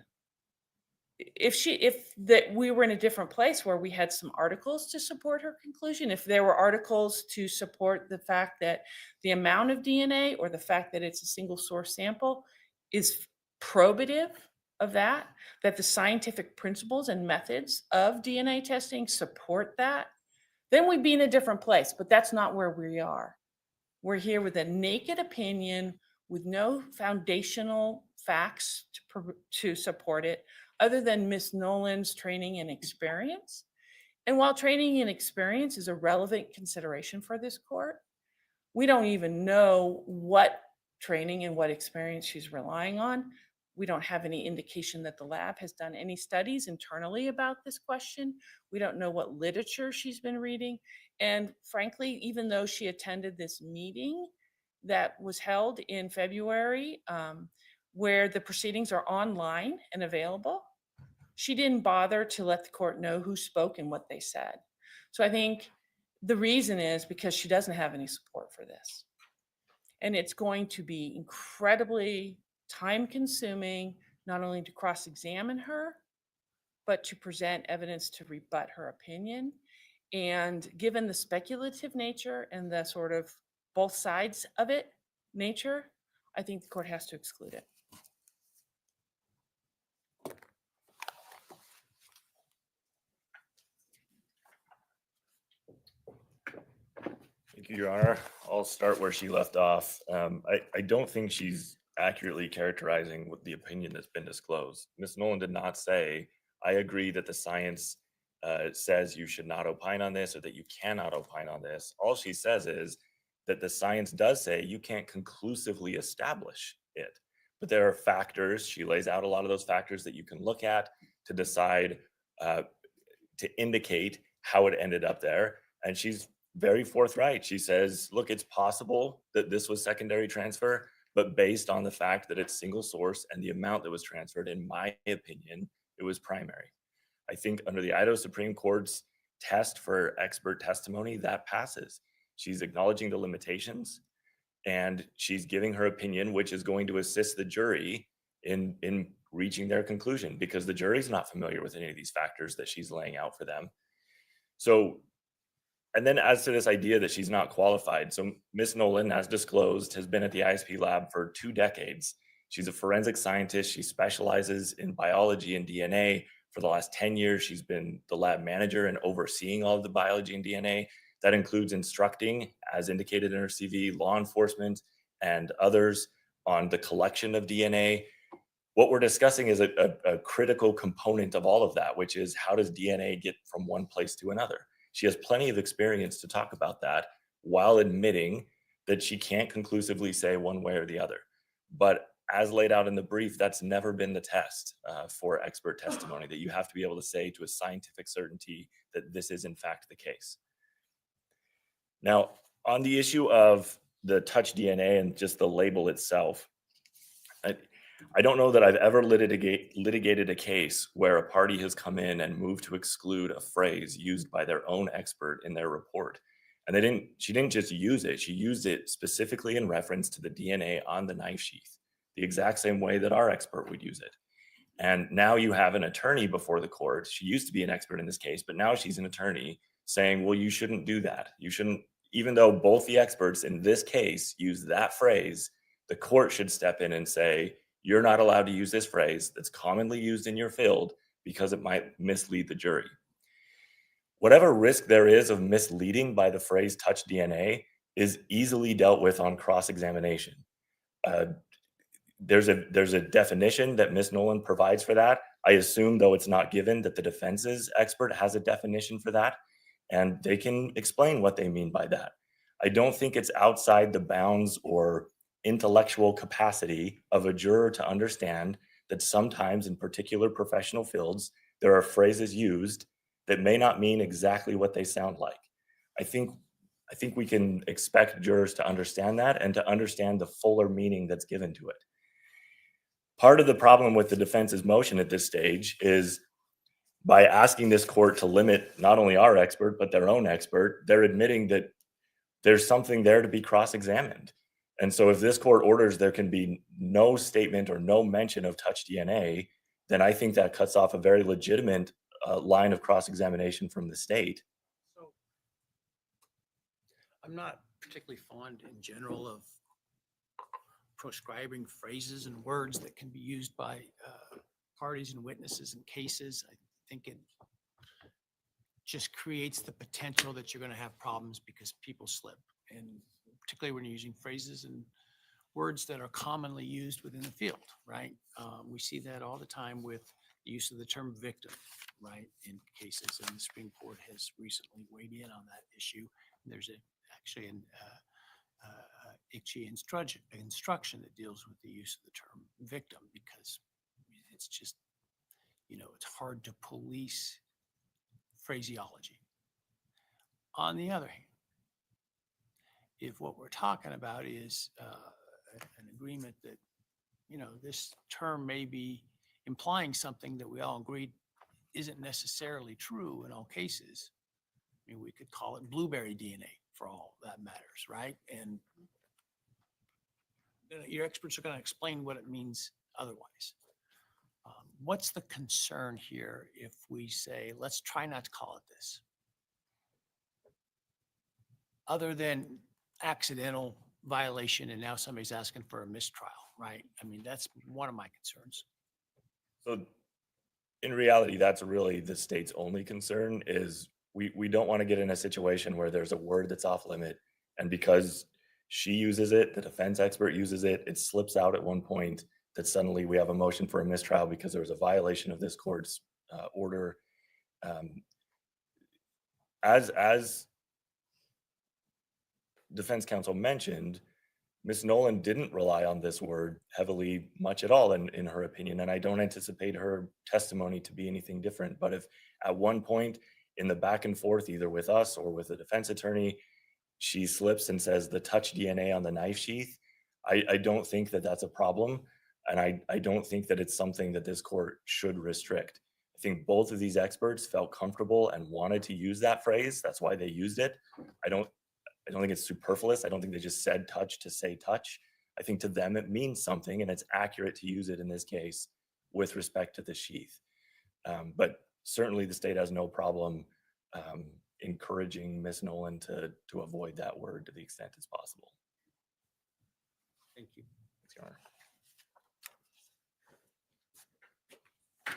If that we were in a different place where we had some articles to support her conclusion, if there were articles to support the fact that the amount of DNA or the fact that it's a single source sample is probative of that the scientific principles and methods of DNA testing support that, then we'd be in a different place. But that's not where we are. We're here with a naked opinion with no foundational facts to support it, other than Miss Nolan's training and experience. And while training and experience is a relevant consideration for this court, we don't even know what training and what experience she's relying on. We don't have any indication that the lab has done any studies internally about this question. We don't know what literature she's been reading. And frankly, even though she attended this meeting that was held in February, where the proceedings are online and available, she didn't bother to let the court know who spoke and what they said. So I think the reason is because she doesn't have any support for this. And it's going to be incredibly time-consuming, not only to cross-examine her, but to present evidence to rebut her opinion. And given the speculative nature and the sort of both sides of it nature, I think the court has to exclude it. Thank you, Your Honor. I'll start where she left off. I don't think she's accurately characterizing what the opinion that's been disclosed. Ms. Nolan did not say, I agree that the science says you should not opine on this or that you cannot opine on this. All she says is that the science does say you can't conclusively establish it. But there are factors, she lays out a lot of those factors that you can look at to decide, to indicate how it ended up there. And she's very forthright. She says, look, it's possible that this was secondary transfer, but based on the fact that it's single source and the amount that was transferred, in my opinion, it was primary. I think under the Idaho Supreme Court's test for expert testimony, that passes. She's acknowledging the limitations and she's giving her opinion, which is going to assist the jury in reaching their conclusion, because the jury's not familiar with any of these factors that she's laying out for them. So, and then as to this idea that she's not qualified, so Ms. Nolan, as disclosed, has been at the ISP lab for 2 decades. She's a forensic scientist. She specializes in biology and DNA. For the last 10 years, she's been the lab manager and overseeing all of the biology and DNA. That includes instructing, as indicated in her CV, law enforcement and others on the collection of DNA. What we're discussing is a critical component of all of that, which is how does DNA get from one place to another? She has plenty of experience to talk about that while admitting that she can't conclusively say one way or the other. But as laid out in the brief, that's never been the test for expert testimony, that you have to be able to say to a scientific certainty that this is in fact the case. Now, on the issue of the touch DNA and just the label itself, I don't know that I've ever litigated a case where a party has come in and moved to exclude a phrase used by their own expert in their report. And she didn't just use it, she used it specifically in reference to the DNA on the knife sheath, the exact same way that our expert would use it. And now you have an attorney before the court. She used to be an expert in this case, but now she's an attorney saying, well, you shouldn't do that. You shouldn't, even though both the experts in this case use that phrase, the court should step in and say, you're not allowed to use this phrase that's commonly used in your field because it might mislead the jury. Whatever risk there is of misleading by the phrase touch DNA is easily dealt with on cross-examination. There's a definition that Ms. Nolan provides for that. I assume, though it's not given, that the defense's expert has a definition for that, and they can explain what they mean by that. I don't think it's outside the bounds or intellectual capacity of a juror to understand that sometimes in particular professional fields, there are phrases used that may not mean exactly what they sound like. I think we can expect jurors to understand that and to understand the fuller meaning that's given to it. Part of the problem with the defense's motion at this stage is by asking this court to limit not only our expert, but their own expert, they're admitting that there's something there to be cross-examined. And so if this court orders there can be no statement or no mention of touch DNA, then I think that cuts off a very legitimate line of cross-examination from the state. So I'm not particularly fond in general of proscribing phrases and words that can be used by parties and witnesses in cases. I think it just creates the potential that you're going to have problems because people slip, and particularly when you're using phrases and words that are commonly used within the field, right? We see that all the time with the use of the term victim, right, in cases, and the Supreme Court has recently weighed in on that issue. And there's actually an ICHE instruction that deals with the use of the term victim, because it's just, it's hard to police phraseology. On the other hand, if what we're talking about is an agreement that, this term may be implying something that we all agreed isn't necessarily true in all cases, I mean, we could call it blueberry DNA for all that matters, right? And your experts are going to explain what it means otherwise. What's the concern here if we say, let's try not to call it this? Other than accidental violation, and now somebody's asking for a mistrial, right? I mean, that's one of my concerns. So in reality, that's really the state's only concern is we don't want to get in a situation where there's a word that's off limit, and because she uses it, the defense expert uses it, it slips out at one point that suddenly we have a motion for a mistrial because there was a violation of this court's order. As defense counsel mentioned, Ms. Nolan didn't rely on this word heavily much at all in her opinion, and I don't anticipate her testimony to be anything different. But if at one point in the back and forth, either with us or with the defense attorney, she slips and says the touch DNA on the knife sheath, I don't think that that's a problem. And I don't think that it's something that this court should restrict. I think both of these experts felt comfortable and wanted to use that phrase. That's why they used it. I don't think it's superfluous. I don't think they just said touch to say touch. I think to them it means something, and it's accurate to use it in this case with respect to the sheath. But certainly the state has no problem encouraging Ms. Nolan to avoid that word to the extent it's possible. Thank you. Thanks, Your Honor.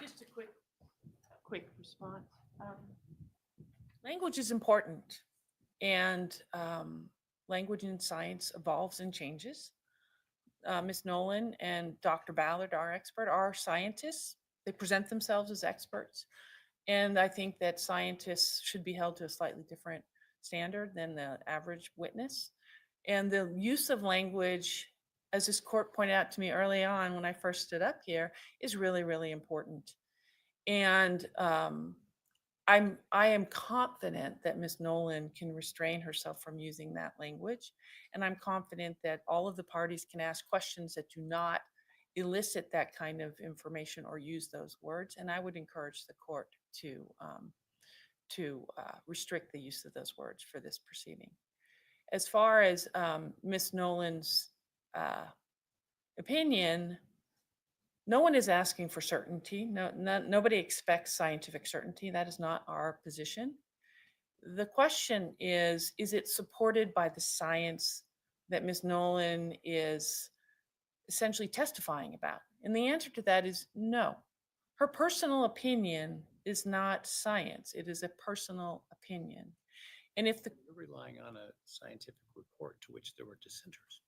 Just a quick response. Language is important, and language in science evolves and changes. Ms. Nolan and Dr. Ballard, our expert, are scientists. They present themselves as experts. And I think that scientists should be held to a slightly different standard than the average witness. And the use of language, as this court pointed out to me early on when I first stood up here, is really, really important. And I am confident that Ms. Nolan can restrain herself from using that language. And I'm confident that all of the parties can ask questions that do not elicit that kind of information or use those words. And I would encourage the court to restrict the use of those words for this proceeding. As far as Ms. Nolan's opinion, no one is asking for certainty. Nobody expects scientific certainty. That is not our position. The question is it supported by the science that Ms. Nolan is essentially testifying about? And the answer to that is no. Her personal opinion is not science. It is a personal opinion. And if the You're relying on a scientific report to which there were dissenters.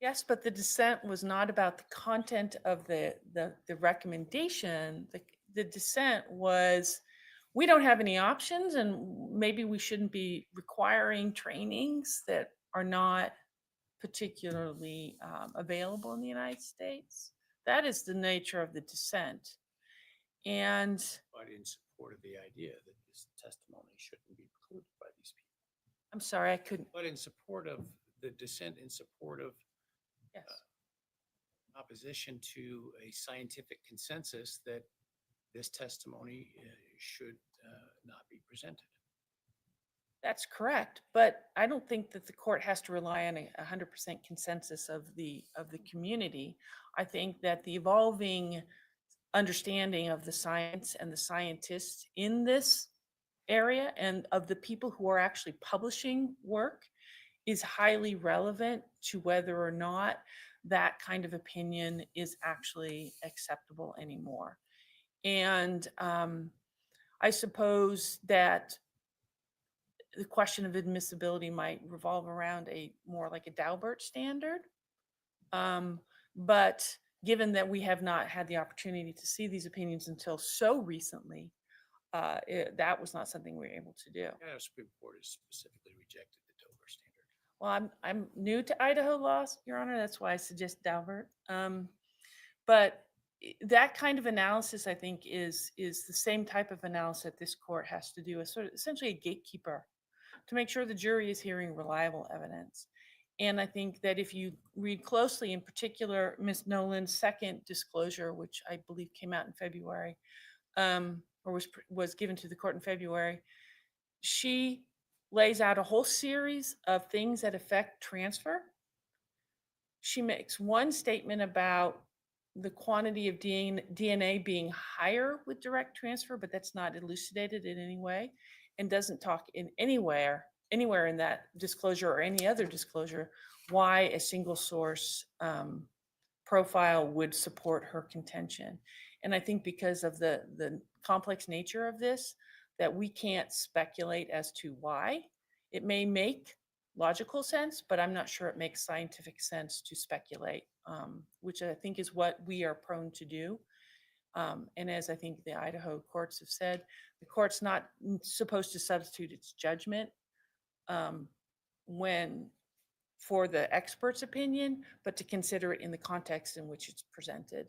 yes, but the dissent was not about the content of the recommendation. The dissent was, we don't have any options, and maybe we shouldn't be requiring trainings that are not particularly available in the United States. That is the nature of the dissent. And But in support of the idea that this testimony shouldn't be included by these people. I'm sorry, I couldn't. But in support of the dissent, in support of Yes. opposition to a scientific consensus that this testimony should not be presented. That's correct, but I don't think that the court has to rely on a 100% consensus of the community. I think that the evolving understanding of the science and the scientists in this area and of the people who are actually publishing work is highly relevant to whether or not that kind of opinion is actually acceptable anymore. And I suppose that the question of admissibility might revolve around a more like a Daubert standard. But given that we have not had the opportunity to see these opinions until so recently, that was not something we were able to do. The Supreme Court has specifically rejected the Dover standard. Well, I'm new to Idaho law, Your Honor. That's why I suggest Daubert. But that kind of analysis, I think, is the same type of analysis that this court has to do, as sort of essentially a gatekeeper to make sure the jury is hearing reliable evidence. And I think that if you read closely, in particular, Ms. Nolan's second disclosure, which I believe came out in February, or was given to the court in February, she lays out a whole series of things that affect transfer. She makes one statement about the quantity of DNA being higher with direct transfer, but that's not elucidated in any way, and doesn't talk in anywhere in that disclosure or any other disclosure why a single source profile would support her contention. And I think because of the complex nature of this, that we can't speculate as to why. It may make logical sense, but I'm not sure it makes scientific sense to speculate, which I think is what we are prone to do. And as I think the Idaho courts have said, the court's not supposed to substitute its judgment for the expert's opinion, but to consider it in the context in which it's presented.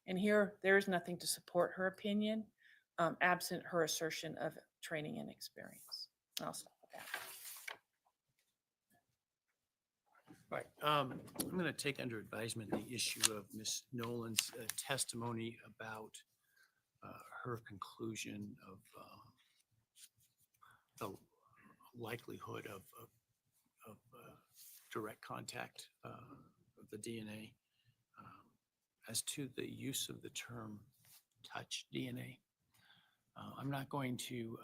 And here, there is nothing to support her opinion, absent her assertion of training and experience. I'll stop with that. Right. I'm going to take under advisement the issue of Ms. Nolan's testimony about her conclusion of the likelihood of direct contact of the DNA. As to the use of the term touch DNA, I'm not going to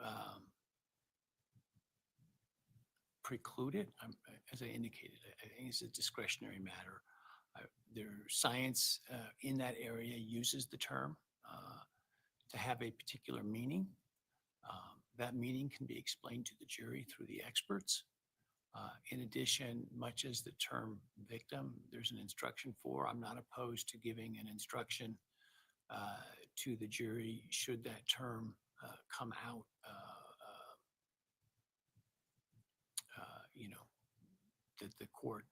preclude it. As I indicated, I think it's a discretionary matter. Science in that area uses the term to have a particular meaning. That meaning can be explained to the jury through the experts. In addition, much as the term victim, there's an instruction for. I'm not opposed to giving an instruction to the jury should that term come out. That the court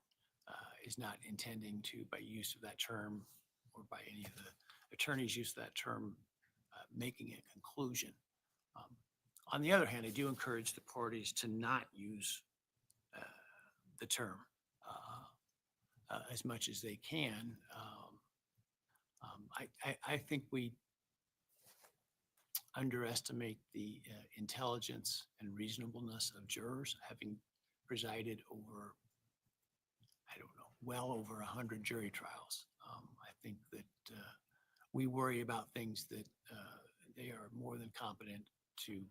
is not intending to, by use of that term or by any of the attorneys' use of that term, making a conclusion. On the other hand, I do encourage the parties to not use the term as much as they can. I think we underestimate the intelligence and reasonableness of jurors, having presided over, I don't know, well over 100 jury trials. I think that we worry about things that they are more than competent to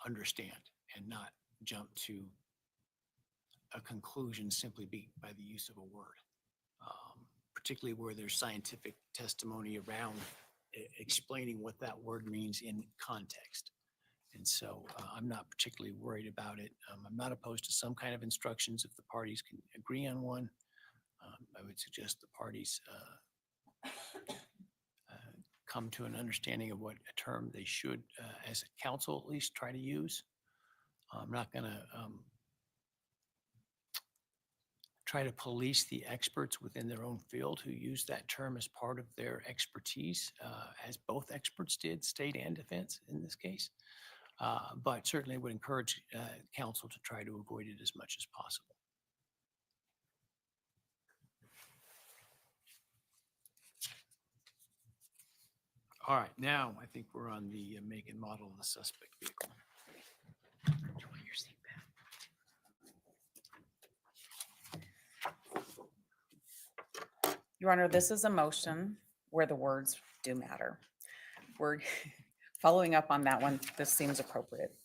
understand and not jump to a conclusion simply by the use of a word. particularly where there's scientific testimony around explaining what that word means in context. And so I'm not particularly worried about it. I'm not opposed to some kind of instructions if the parties can agree on one. I would suggest the parties come to an understanding of what a term they should, as a council at least, try to use. I'm not going to try to police the experts within their own field who use that term as part of their expertise, as both experts did, state and defense in this case. But certainly would encourage council to try to avoid it as much as possible. All right, now I think we're on the make and model of the suspect vehicle. Your Honor, this is a motion where the words do matter. We're following up on that one. This seems appropriate.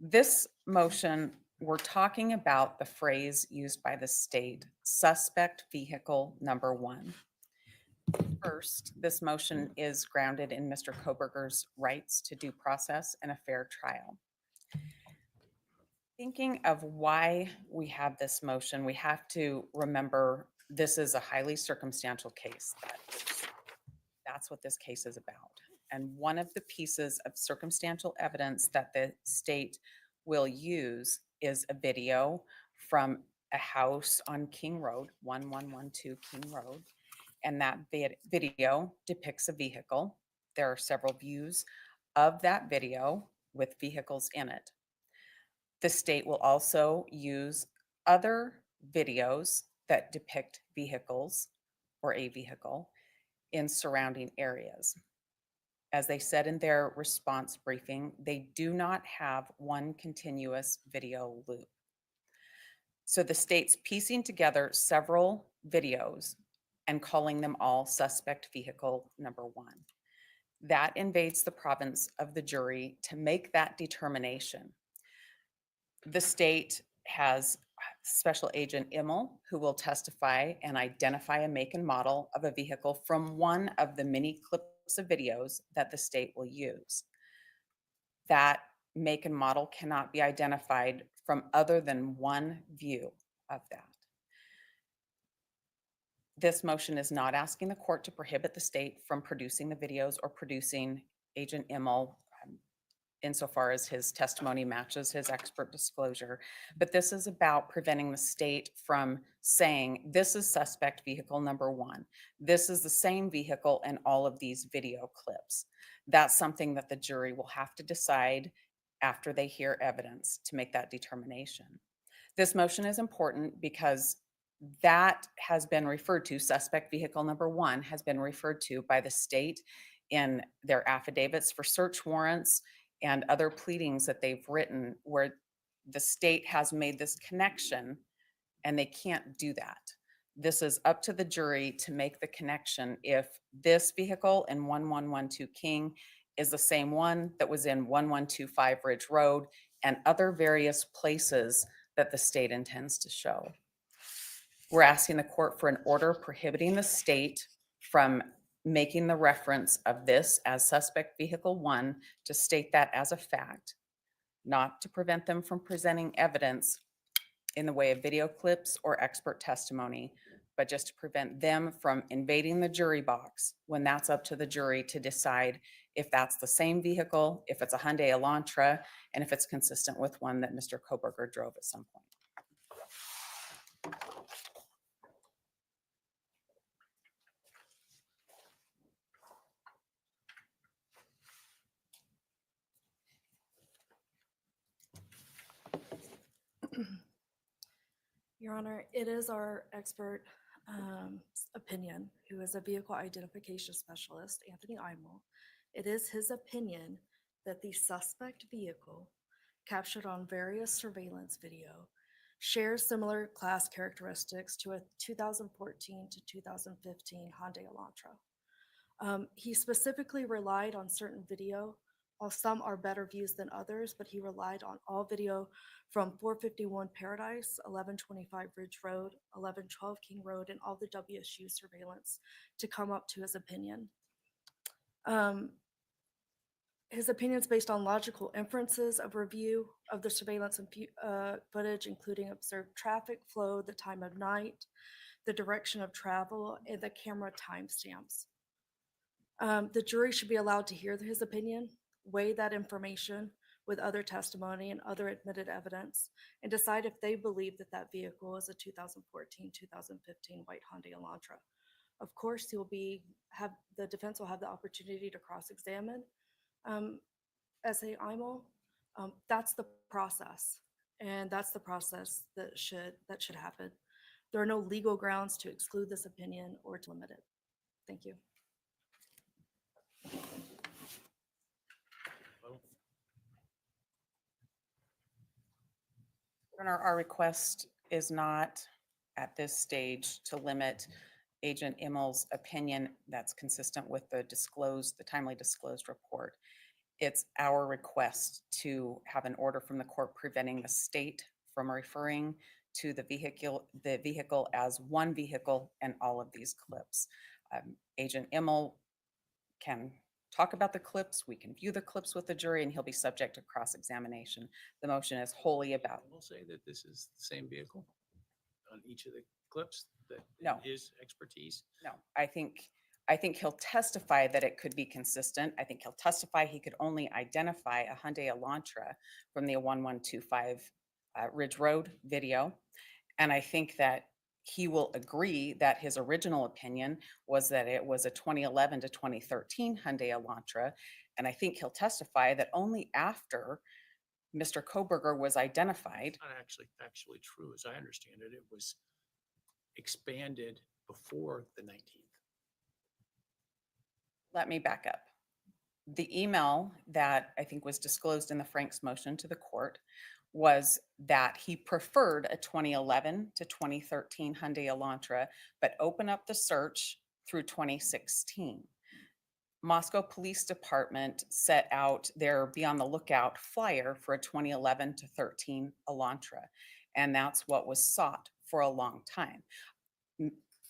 This motion, we're talking about the phrase used by the state, suspect vehicle number 1. First, this motion is grounded in Mr. Kohberger's rights to due process and a fair trial. Thinking of why we have this motion, we have to remember this is a highly circumstantial case. That's what this case is about. And one of the pieces of circumstantial evidence that the state will use is a video from a house on King Road, 1112 King Road. And that video depicts a vehicle. There are several views of that video with vehicles in it. The state will also use other videos that depict vehicles or a vehicle in surrounding areas. As they said in their response briefing, they do not have one continuous video loop. So the state's piecing together several videos and calling them all suspect vehicle number 1. That invades the province of the jury to make that determination. The state has Special Agent Immel, who will testify and identify a make and model of a vehicle from one of the many clips of videos that the state will use. That make and model cannot be identified from other than one view of that. This motion is not asking the court to prohibit the state from producing the videos or producing Agent Immel insofar as his testimony matches his expert disclosure. But this is about preventing the state from saying, this is suspect vehicle number 1. This is the same vehicle in all of these video clips. That's something that the jury will have to decide after they hear evidence to make that determination. This motion is important because that has been referred to, suspect vehicle number 1 has been referred to by the state in their affidavits for search warrants and other pleadings that they've written where the state has made this connection and they can't do that. This is up to the jury to make the connection if this vehicle in 1112 King is the same one that was in 1125 Ridge Road and other various places that the state intends to show. We're asking the court for an order prohibiting the state from making the reference of this as suspect vehicle 1 to state that as a fact, not to prevent them from presenting evidence in the way of video clips or expert testimony, but just to prevent them from invading the jury box when that's up to the jury to decide if that's the same vehicle, if it's a Hyundai Elantra, and if it's consistent with one that Mr. Kohberger drove at some point. Your Honor, it is our expert opinion, who is a vehicle identification specialist, Anthony Eimel. It is his opinion that the suspect vehicle captured on various surveillance video shares similar class characteristics to a 2014 to 2015 Hyundai Elantra. He specifically relied on certain video While some are better views than others, but he relied on all video from 451 Paradise, 1125 Ridge Road, 1112 King Road, and all the WSU surveillance to come up to his opinion. His opinions based on logical inferences of review of the surveillance and footage, including observed traffic flow, the time of night, the direction of travel, and the camera timestamps. The jury should be allowed to hear his opinion, weigh that information with other testimony and other admitted evidence, and decide if they believe that that vehicle is a 2014-2015 white Hyundai Elantra. Of course, the defense will have the opportunity to cross-examine S.A. Imel. That's the process, and that's the process that should happen. There are no legal grounds to exclude this opinion or to limit it. Thank you. Our request is not at this stage to limit Agent Immel's opinion that's consistent with the timely disclosed report. It's our request to have an order from the court preventing the state from referring to the vehicle as one vehicle in all of these clips. Agent Immel can talk about the clips, we can view the clips with the jury, and he'll be subject to cross-examination. The motion is wholly about. We'll say that this is the same vehicle on each of the clips that No. his expertise. No, I think he'll testify that it could be consistent. I think he'll testify he could only identify a Hyundai Elantra from the 1125 Ridge Road video. And I think that he will agree that his original opinion was that it was a 2011 to 2013 Hyundai Elantra. And I think he'll testify that only after Mr. Kohberger was identified. Not actually true, as I understand it. It was expanded before the 19th. Let me back up. The email that I think was disclosed in the Frank's motion to the court was that he preferred a 2011 to 2013 Hyundai Elantra, but open up the search through 2016. Moscow Police Department set out their Be on the Lookout flyer for a 2011 to 13 Elantra, and that's what was sought for a long time.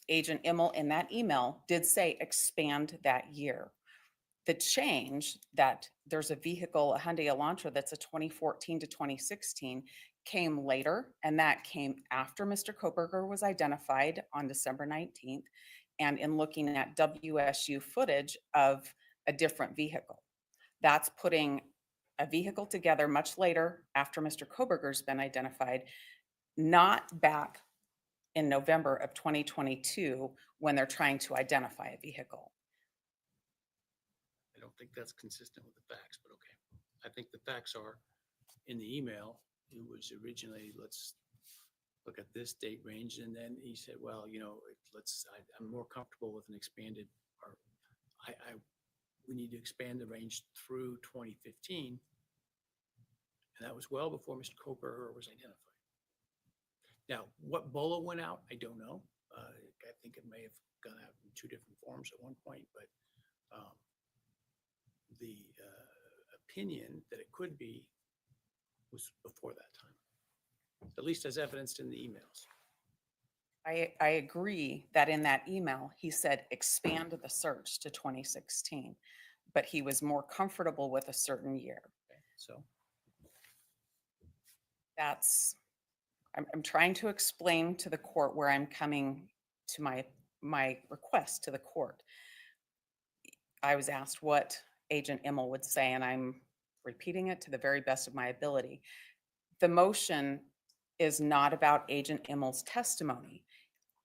Agent Immel in that email did say expand that year. The change that there's a vehicle, a Hyundai Elantra that's a 2014 to 2016 came later, and that came after Mr. Kohberger was identified on December 19th, and in looking at WSU footage of a different vehicle. That's putting a vehicle together much later after Mr. Kohberger's been identified, not back in November of 2022 when they're trying to identify a vehicle. I don't think that's consistent with the facts, but okay. I think the facts are in the email. It was originally, let's look at this date range. And then he said, well, I'm more comfortable with an expanded, or we need to expand the range through 2015. And that was well before Mr. Kohberger was identified. Now, what BOLA went out, I don't know. I think it may have gone out in two different forms at one point, but the opinion that it could be was before that time, at least as evidenced in the emails. I agree that in that email, he said expand the search to 2016, but he was more comfortable with a certain year. Okay, so I'm trying to explain to the court where I'm coming to my request to the court. I was asked what Agent Immel would say, and I'm repeating it to the very best of my ability. The motion is not about Agent Immel's testimony.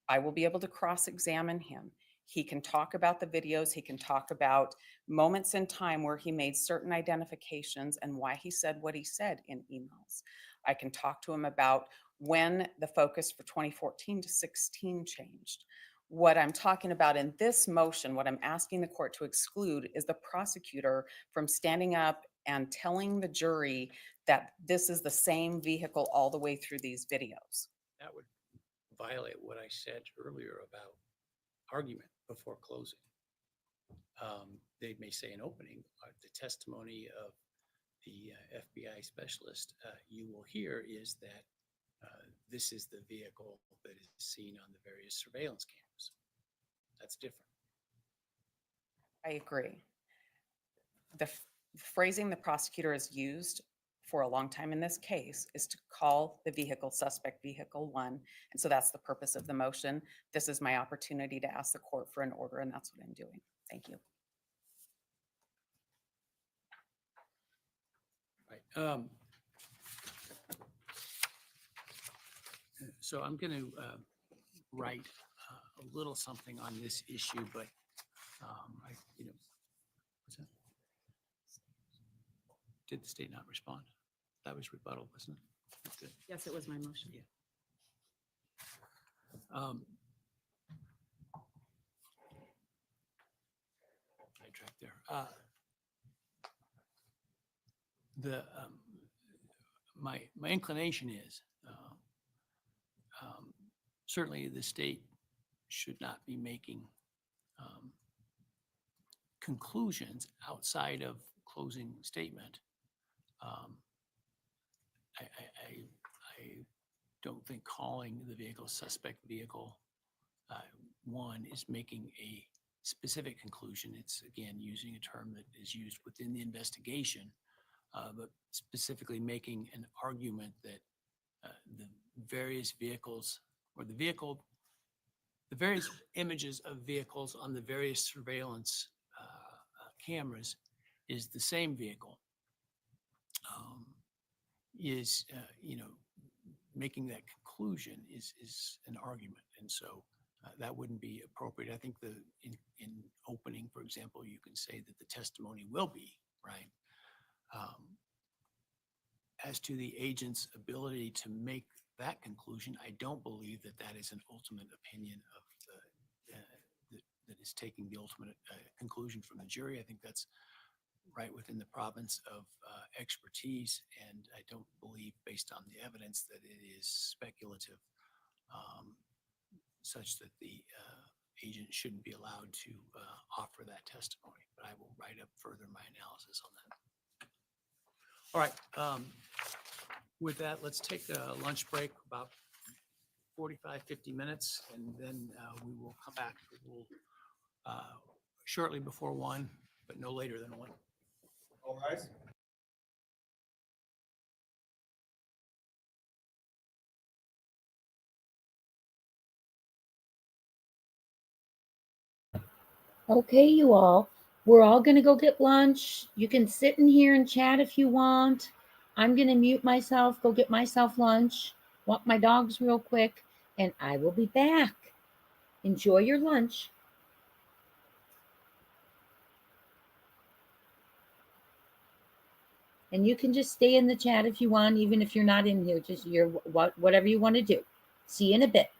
I will be able to cross-examine him. He can talk about the videos. He can talk about moments in time where he made certain identifications and why he said what he said in emails. I can talk to him about when the focus for 2014 to 16 changed. What I'm talking about in this motion, what I'm asking the court to exclude is the prosecutor from standing up and telling the jury that this is the same vehicle all the way through these videos. that would violate what I said earlier about argument before closing. they may say in opening, the testimony of the FBI specialist you will hear is that this is the vehicle that is seen on the various surveillance cameras. That's different. I agree. The phrasing the prosecutor has used for a long time in this case is to call the vehicle suspect vehicle 1. And so that's the purpose of the motion. This is my opportunity to ask the court for an order, and that's what I'm doing. Thank you. Right. So I'm going to write a little something on this issue, but what's that? Did the state not respond? That was rebuttal, wasn't it? Okay. Yes, it was my motion. Yeah. Sidetracked there. My inclination is certainly the state should not be making conclusions outside of closing statement. I don't think calling the vehicle suspect vehicle 1 is making a specific conclusion. It's again using a term that is used within the investigation, but specifically making an argument that the various vehicles or the various images of vehicles on the various surveillance cameras is the same vehicle. Making that conclusion is an argument, and so that wouldn't be appropriate. I think in opening, for example, you can say that the testimony will be right. As to the agent's ability to make that conclusion, I don't believe that that is an ultimate opinion of that is taking the ultimate conclusion from the jury. I think that's right within the province of expertise, and I don't believe, based on the evidence, that it is speculative, such that the agent shouldn't be allowed to offer that testimony. But I will write up further my analysis on that. All right. With that, let's take a lunch break, about 45, 50 minutes, and then we will come back. We'll shortly before 1, but no later than 1. All rise. Okay, you all. We're all going to go get lunch. You can sit in here and chat if you want. I'm going to mute myself, go get myself lunch, walk my dogs real quick, and I will be back. Enjoy your lunch. And you can just stay in the chat if you want, even if you're not in here, just whatever you want to do. See you in a bit.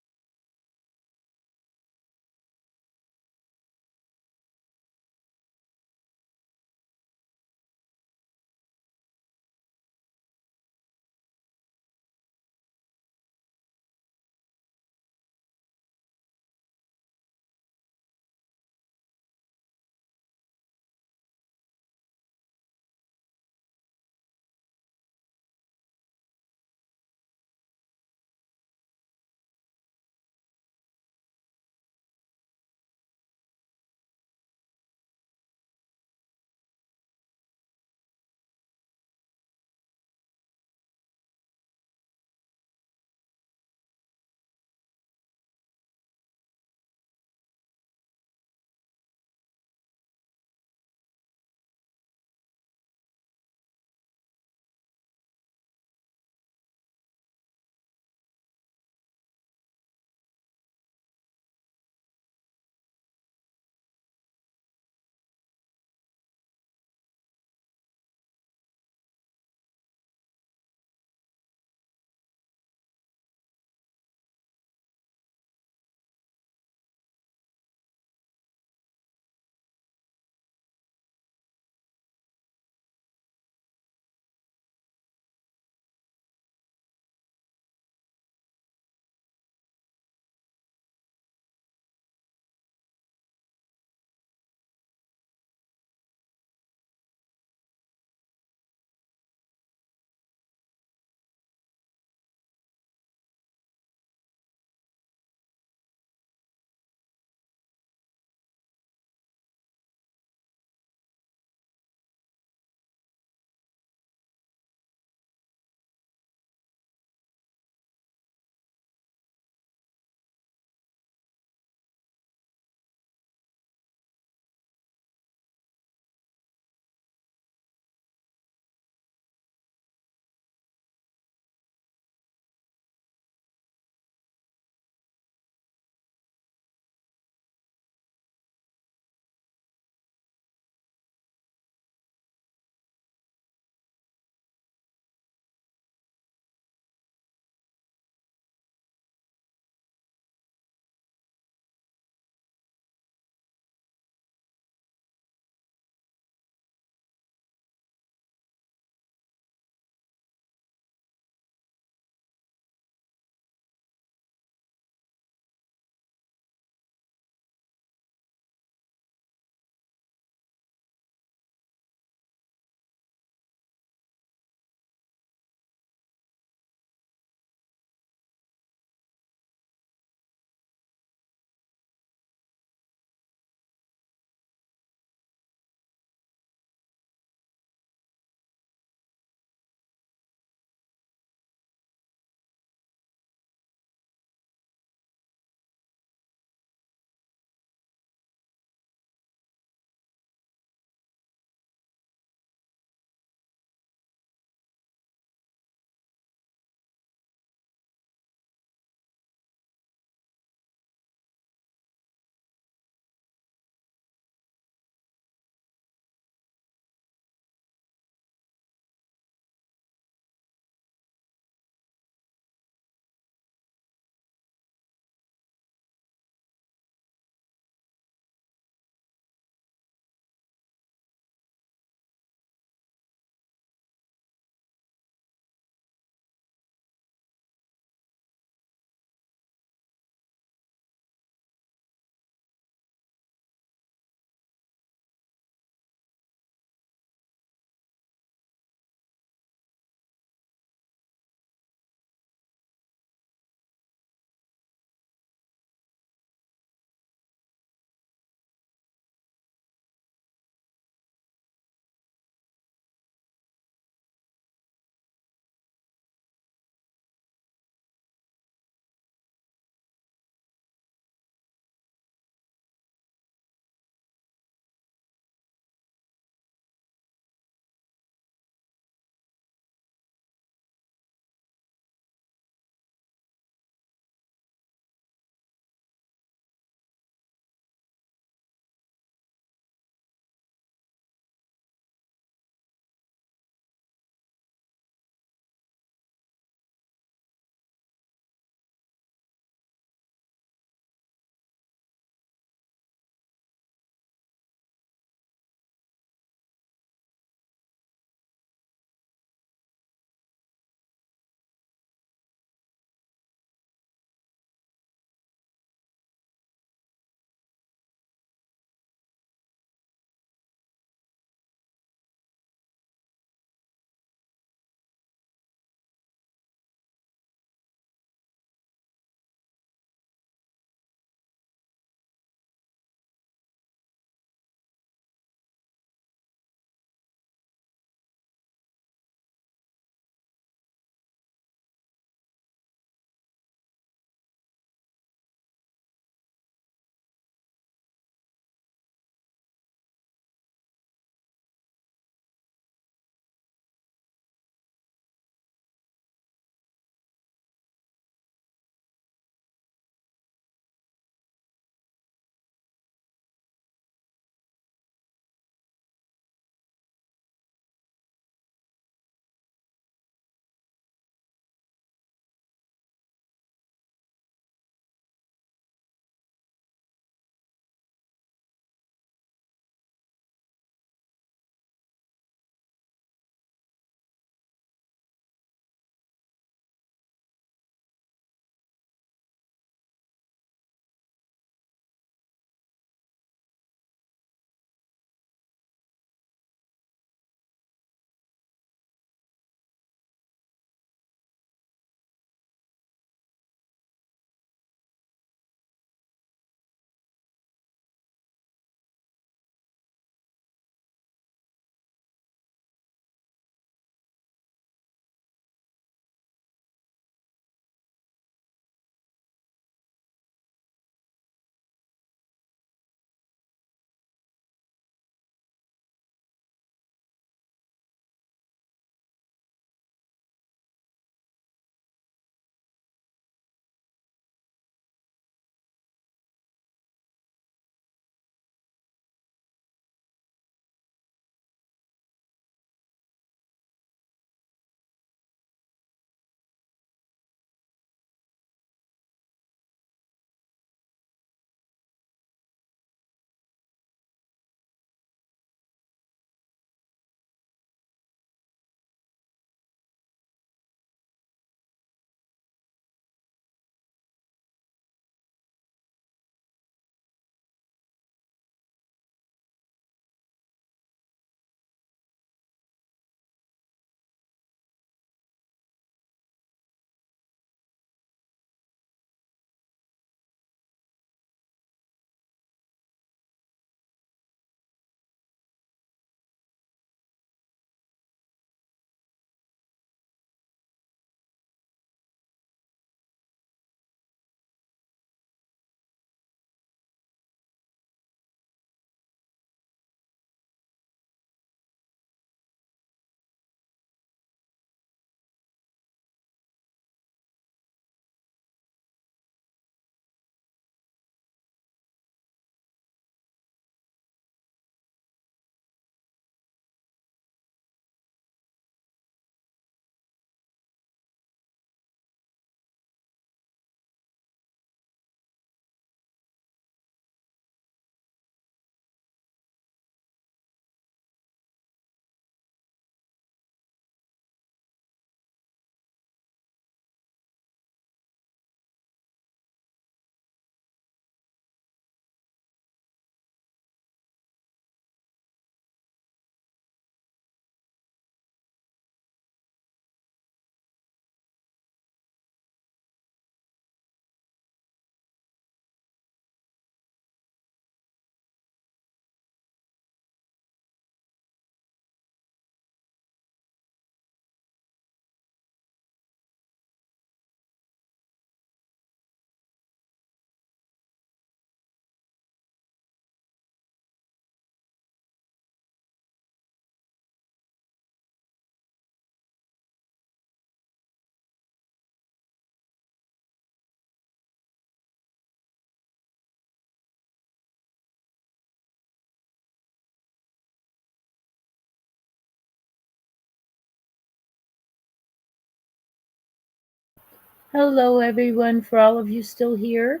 Hello, everyone, for all of you still here.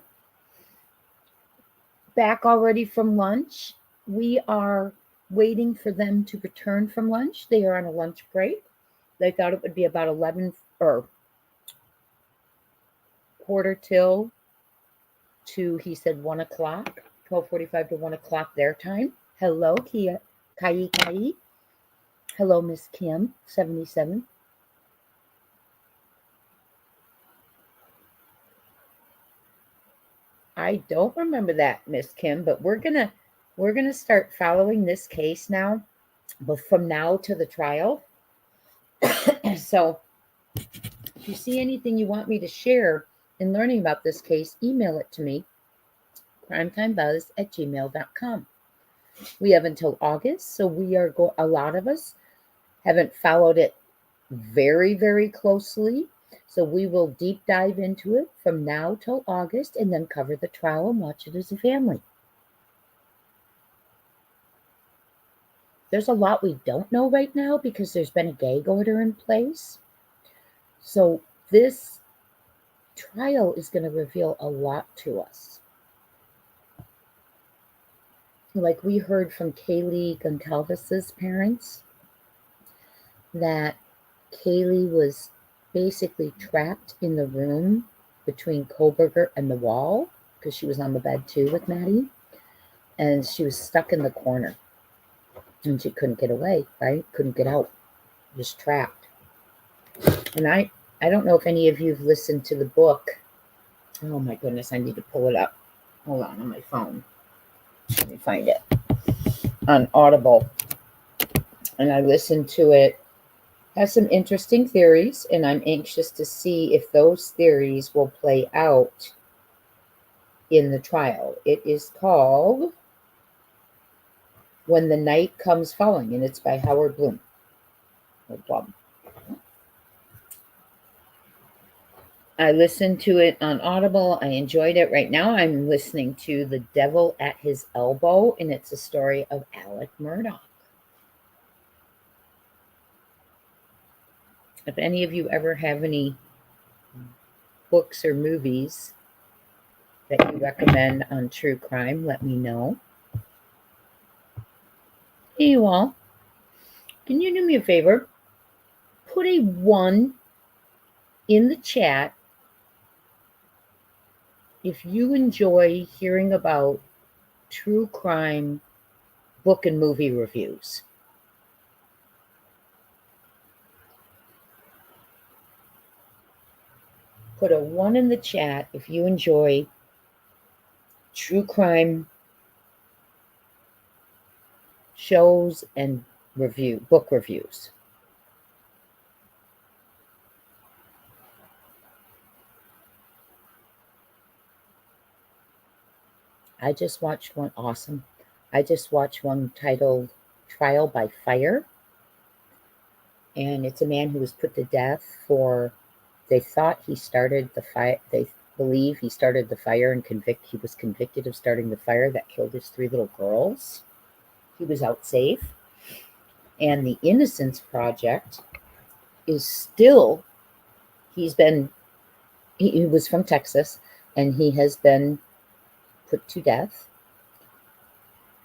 Back already from lunch. We are waiting for them to return from lunch. They are on a lunch break. They thought it would be about 11 or quarter till to, he said, 1 o'clock, 12:45 to 1 o'clock their time. Hello, Kai. Hello, Miss Kim, 77. I don't remember that, Miss Kim, but we're gonna start following this case now, but from now to the trial. So if you see anything you want me to share in learning about this case, email it to me, crimetimebuzz@gmail.com. We have until August, so we are a lot of us haven't followed it very, very closely. So we will deep dive into it from now till August and then cover the trial and watch it as a family. There's a lot we don't know right now because there's been a gag order in place. So this trial is going to reveal a lot to us. Like we heard from Kaylee Goncalves's parents, that Kaylee was basically trapped in the room between Kohberger and the wall because she was on the bed too with Maddie, and she was stuck in the corner and she couldn't get away, right? Couldn't get out, just trapped. And I don't know if any of you have listened to the book. Oh my goodness, I need to pull it up. Hold on my phone. Let me find it. On Audible. And I listened to it. Has some interesting theories, and I'm anxious to see if those theories will play out in the trial. It is called When the Night Comes Falling, and it's by Howard Bloom. I listened to it on Audible. I enjoyed it. Right now I'm listening to The Devil at His Elbow, and it's a story of Alec Murdaugh. If any of you ever have any books or movies that you recommend on true crime, let me know. Hey, you all, can you do me a favor? Put a 1 in the chat if you enjoy hearing about true crime book and movie reviews. Put a 1 in the chat if you enjoy true crime shows and book reviews. I just watched one titled Trial by Fire. And it's a man who was put to death for, they thought he started the fire, they believe he started the fire and he was convicted of starting the fire that killed his 3 little girls. He was out safe. And the Innocence Project is still, he was from Texas, and he has been put to death.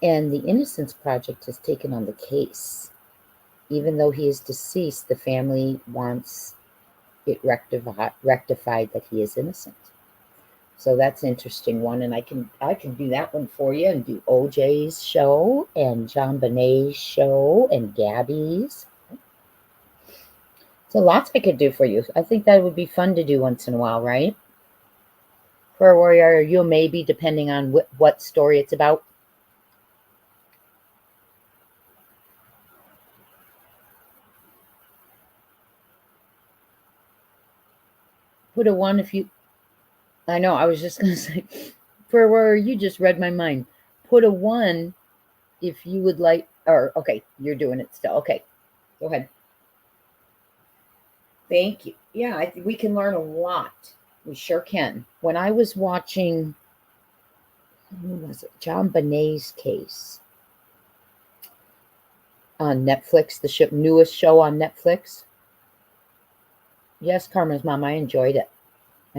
And the Innocence Project has taken on the case. Even though he is deceased, the family wants it rectified that he is innocent. So that's an interesting one, and I can do that one for you, and do OJ's show and John Bonet's show and Gabby's. So lots I could do for you. I think that would be fun to do once in a while, right? Prayer Warrior, you maybe, depending on what story it's about. Put a 1 if you, I know, I was just going to say, Prayer Warrior, you just read my mind. Put a 1 if you would like, or, okay, you're doing it still. Okay, go ahead. Thank you. Yeah, I think we can learn a lot. We sure can. When I was watching, who was it? John Bonet's case on Netflix, the newest show on Netflix. Yes, Carmen's mom, I enjoyed it.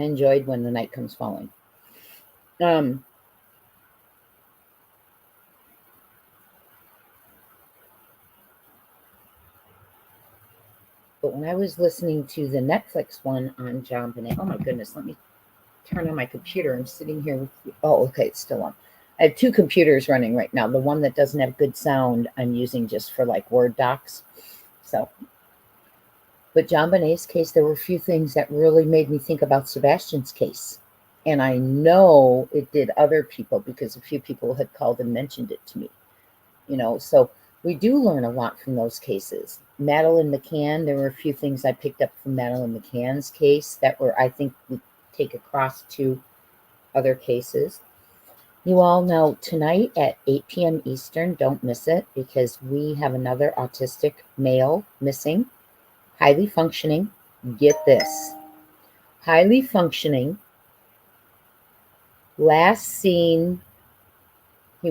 I enjoyed When the Night Comes Falling. But when I was listening to the Netflix one on John Bonet, oh my goodness, let me turn on my computer. I'm sitting here with, oh, okay, it's still on. I have two computers running right now. The one that doesn't have good sound, I'm using just for like Word docs. So, but John Bonet's case, there were a few things that really made me think about Sebastian's case. And I know it did other people because a few people had called and mentioned it to me. You know, so we do learn a lot from those cases. Madeline McCann, there were a few things I picked up from Madeline McCann's case that were, I think, we take across to other cases. You all know tonight at 8 p.m. Eastern, don't miss it, because we have another autistic male missing, highly functioning. Get this. Highly functioning. Last seen, he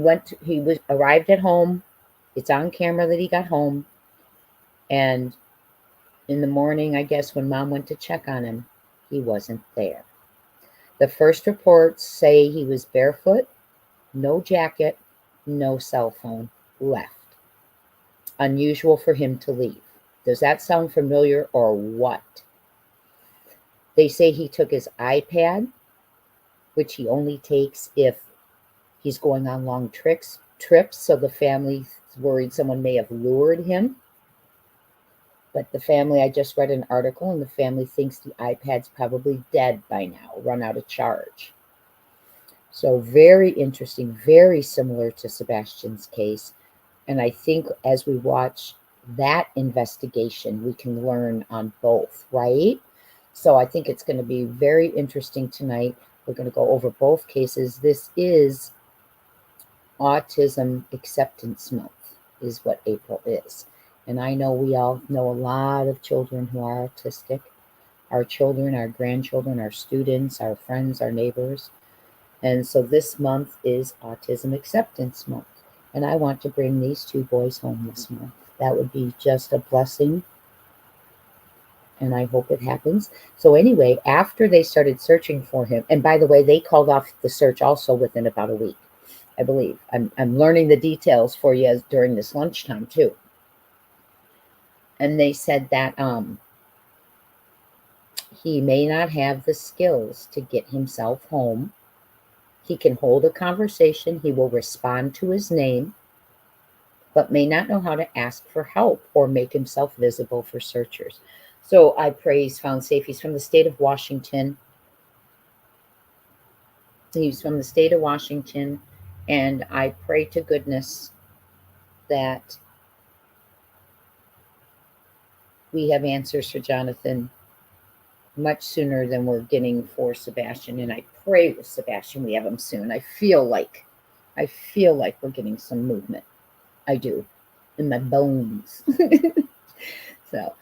arrived at home. It's on camera that he got home. And in the morning, I guess, when Mom went to check on him, he wasn't there. The first reports say he was barefoot, no jacket, no cell phone, left. Unusual for him to leave. Does that sound familiar or what? They say he took his iPad, which he only takes if he's going on long trips, so the family's worried someone may have lured him. But the family, I just read an article, and the family thinks the iPad's probably dead by now, run out of charge. So very interesting, very similar to Sebastian's case. And I think as we watch that investigation, we can learn on both, right? So I think it's going to be very interesting tonight. We're going to go over both cases. This is Autism Acceptance Month, is what April is. And I know we all know a lot of children who are autistic. Our children, our grandchildren, our students, our friends, our neighbors. And so this month is Autism Acceptance Month. And I want to bring these two boys home this month. That would be just a blessing. And I hope it happens. So anyway, after they started searching for him, and by the way, they called off the search also within about a week, I believe. I'm learning the details for you during this lunchtime too. And they said that he may not have the skills to get himself home. He can hold a conversation. He will respond to his name, but may not know how to ask for help or make himself visible for searchers. So I pray he's found safe. He's from the state of Washington. He's from the state of Washington. And I pray to goodness that we have answers for Jonathan much sooner than we're getting for Sebastian. And I pray with Sebastian we have him soon. I feel like we're getting some movement. I do, in my bones. So,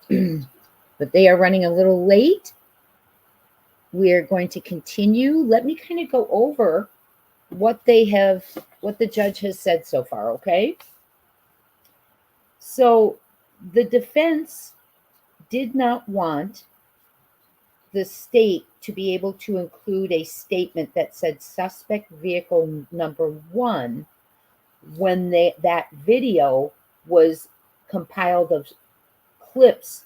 but they are running a little late. We're going to continue. Let me kind of go over what the judge has said so far, okay? So the defense did not want the state to be able to include a statement that said suspect vehicle number 1 when that video was compiled of clips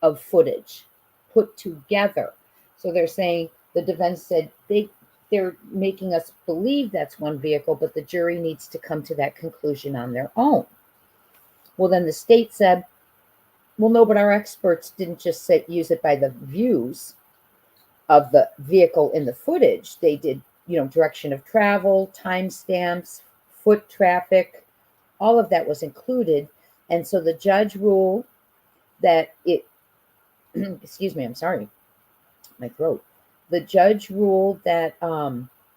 of footage put together. So they're saying, the defense said they're making us believe that's one vehicle, but the jury needs to come to that conclusion on their own. Well, then the state said, well, no, but our experts didn't just use it by the views of the vehicle in the footage. They did, direction of travel, timestamps, foot traffic, all of that was included. And so the judge ruled that excuse me, I'm sorry, my throat. The judge ruled that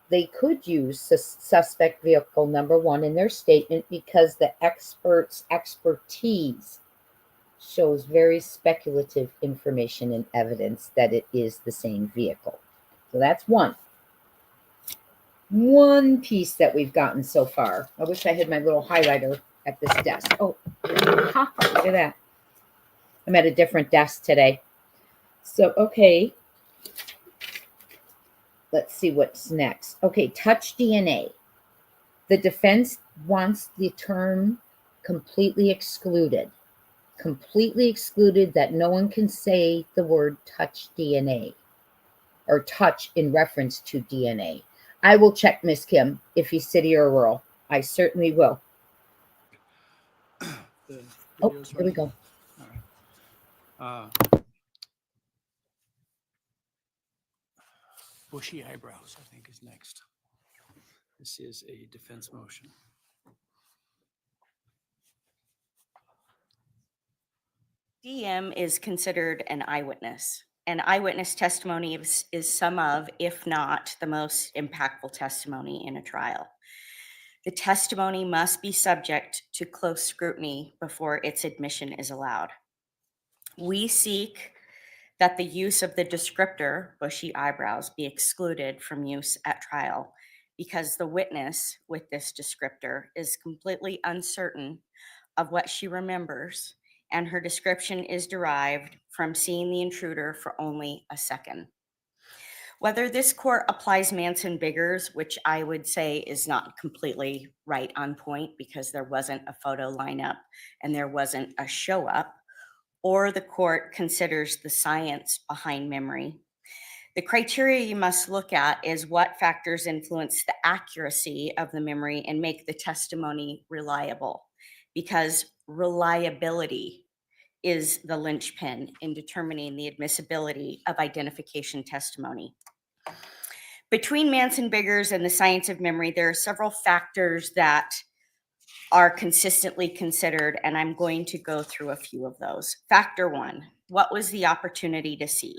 they could use suspect vehicle number 1 in their statement because the expert's expertise shows very speculative information and evidence that it is the same vehicle. So that's one piece that we've gotten so far. I wish I had my little highlighter at this desk. Oh, look at that. I'm at a different desk today. So, okay. let's see what's next. Okay, touch DNA. The defense wants the term completely excluded. Completely excluded, that no one can say the word touch DNA or touch in reference to DNA. I will check, Miss Kim, if he's city or rural. I certainly will. The Oh, video's here we running? go. All right. Bushy eyebrows, I think, is next. This is a defense motion. DM is considered an eyewitness. And eyewitness testimony is some of, if not the most impactful testimony in a trial. The testimony must be subject to close scrutiny before its admission is allowed. We seek that the use of the descriptor, bushy eyebrows, be excluded from use at trial because the witness with this descriptor is completely uncertain of what she remembers, and her description is derived from seeing the intruder for only a second. Whether this court applies Manson-Biggers, which I would say is not completely right on point because there wasn't a photo lineup and there wasn't a show up, or the court considers the science behind memory. The criteria you must look at is what factors influence the accuracy of the memory and make the testimony reliable, because reliability is the linchpin in determining the admissibility of identification testimony. Between Manson-Biggers and the science of memory, there are several factors that are consistently considered, and I'm going to go through a few of those. Factor one, what was the opportunity to see?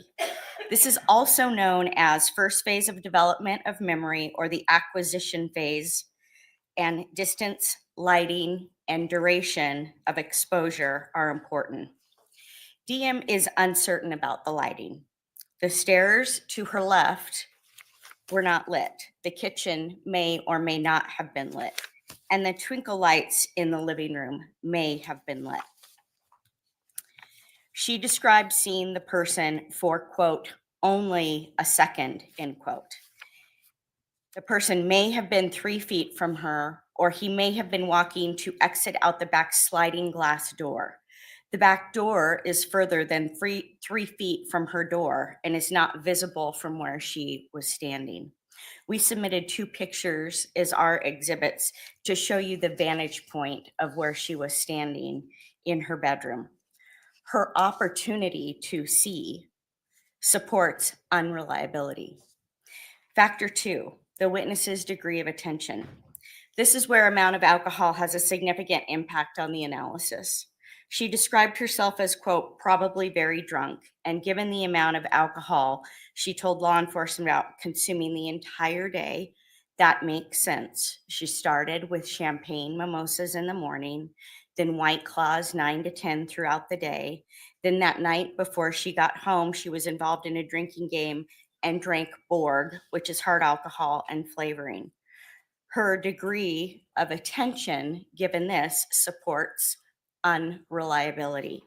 This is also known as first phase of development of memory or the acquisition phase, and distance, lighting, and duration of exposure are important. DM is uncertain about the lighting. The stairs to her left were not lit. The kitchen may or may not have been lit. And the twinkle lights in the living room may have been lit. She described seeing the person for, quote, only a second, end quote. The person may have been 3 feet from her, or he may have been walking to exit out the back sliding glass door. The back door is further than 3 feet from her door and is not visible from where she was standing. We submitted 2 pictures as our exhibits to show you the vantage point of where she was standing in her bedroom. Her opportunity to see supports unreliability. Factor 2, the witness's degree of attention. This is where amount of alcohol has a significant impact on the analysis. She described herself as, quote, probably very drunk, and given the amount of alcohol she told law enforcement about consuming the entire day, that makes sense. She started with champagne mimosas in the morning, then White Claws 9 to 10 throughout the day. Then that night before she got home, she was involved in a drinking game and drank Borg, which is hard alcohol and flavoring. Her degree of attention, given this, supports unreliability.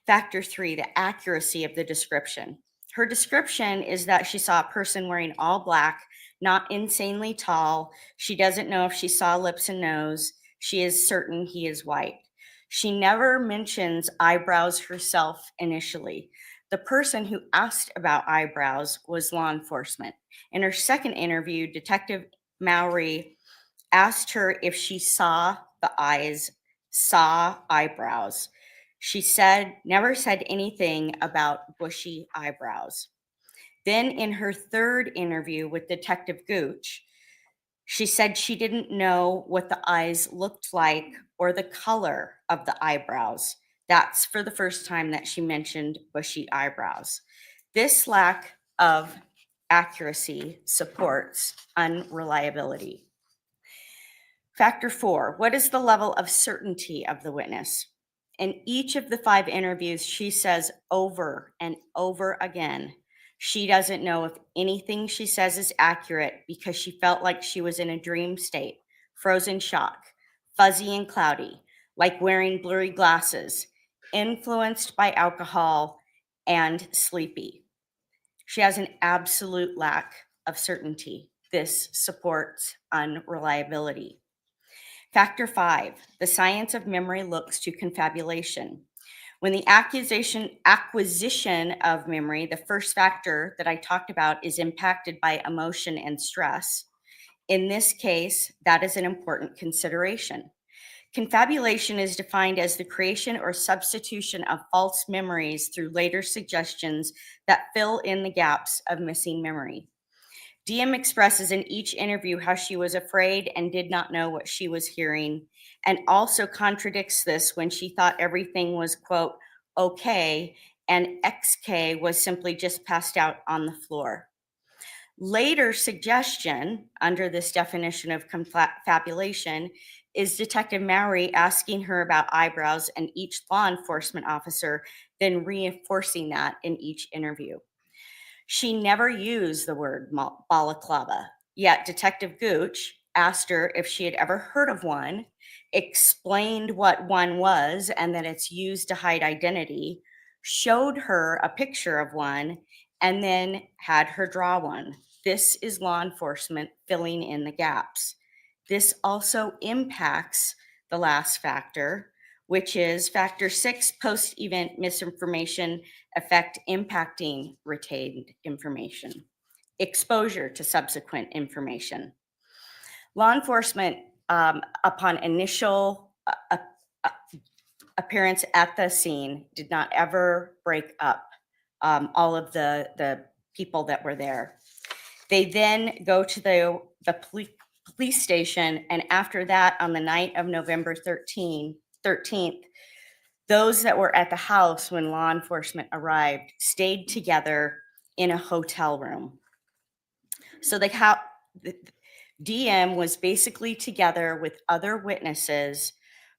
Factor 3, the accuracy of the description. Her description is that she saw a person wearing all black, not insanely tall. She doesn't know if she saw lips and nose. She is certain he is white. She never mentions eyebrows herself initially. The person who asked about eyebrows was law enforcement. In her second interview, Detective Mowry asked her if she saw the eyes, saw eyebrows. She never said anything about bushy eyebrows. Then in her third interview with Detective Gooch, she said she didn't know what the eyes looked like or the color of the eyebrows. That's for the first time that she mentioned bushy eyebrows. This lack of accuracy supports unreliability. Factor 4, what is the level of certainty of the witness? In each of the 5 interviews, she says over and over again, she doesn't know if anything she says is accurate because she felt like she was in a dream state, frozen shock, fuzzy and cloudy, like wearing blurry glasses, influenced by alcohol, and sleepy. She has an absolute lack of certainty. This supports unreliability. Factor 5, the science of memory looks to confabulation. When the acquisition of memory, the first factor that I talked about, is impacted by emotion and stress, in this case, that is an important consideration. Confabulation is defined as the creation or substitution of false memories through later suggestions that fill in the gaps of missing memory. DM expresses in each interview how she was afraid and did not know what she was hearing, and also contradicts this when she thought everything was, quote, okay, and XK was simply just passed out on the floor. Later suggestion under this definition of confabulation is Detective Mowry asking her about eyebrows and each law enforcement officer then reinforcing that in each interview. She never used the word balaclava, yet Detective Gooch asked her if she had ever heard of one, explained what one was and that it's used to hide identity, showed her a picture of one, and then had her draw one. This is law enforcement filling in the gaps. This also impacts the last factor, which is factor 6, post-event misinformation effect impacting retained information, exposure to subsequent information. Law enforcement, upon initial appearance at the scene, did not ever break up all of the people that were there. They then go to the police station, and after that, on the night of November 13th, those that were at the house when law enforcement arrived stayed together in a hotel room. So the DM was basically together with other witnesses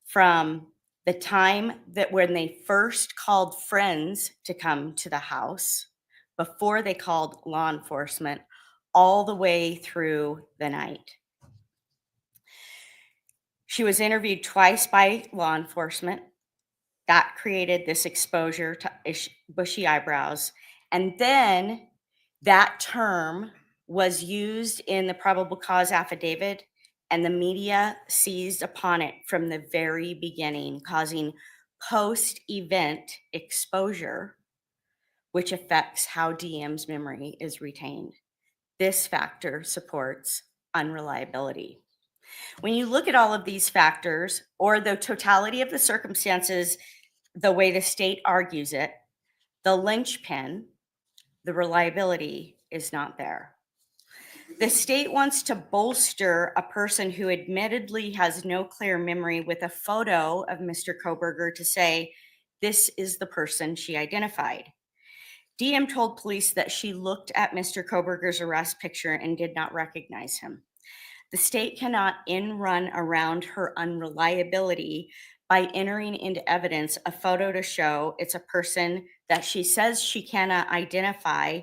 from the time that when they first called friends to come to the house, before they called law enforcement, all the way through the night. She was interviewed twice by law enforcement. That created this exposure to bushy eyebrows. And then that term was used in the probable cause affidavit, and the media seized upon it from the very beginning, causing post-event exposure, which affects how DM's memory is retained. This factor supports unreliability. When you look at all of these factors, or the totality of the circumstances, the way the state argues it, the linchpin, the reliability is not there. The state wants to bolster a person who admittedly has no clear memory with a photo of Mr. Kohberger to say, this is the person she identified. DM told police that she looked at Mr. Kohberger's arrest picture and did not recognize him. The state cannot run around her unreliability by entering into evidence a photo to show it's a person that she says she cannot identify,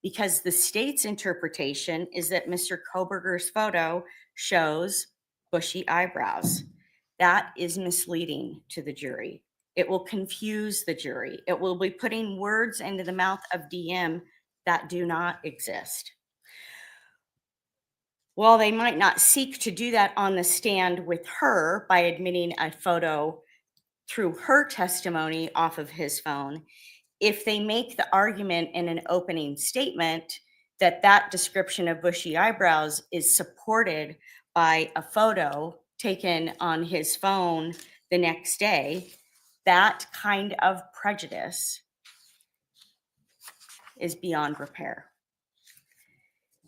because the state's interpretation is that Mr. Kohberger's photo shows bushy eyebrows. That is misleading to the jury. It will confuse the jury. It will be putting words into the mouth of DM that do not exist. While they might not seek to do that on the stand with her by admitting a photo through her testimony off of his phone, if they make the argument in an opening statement that that description of bushy eyebrows is supported by a photo taken on his phone the next day, that kind of prejudice is beyond repair.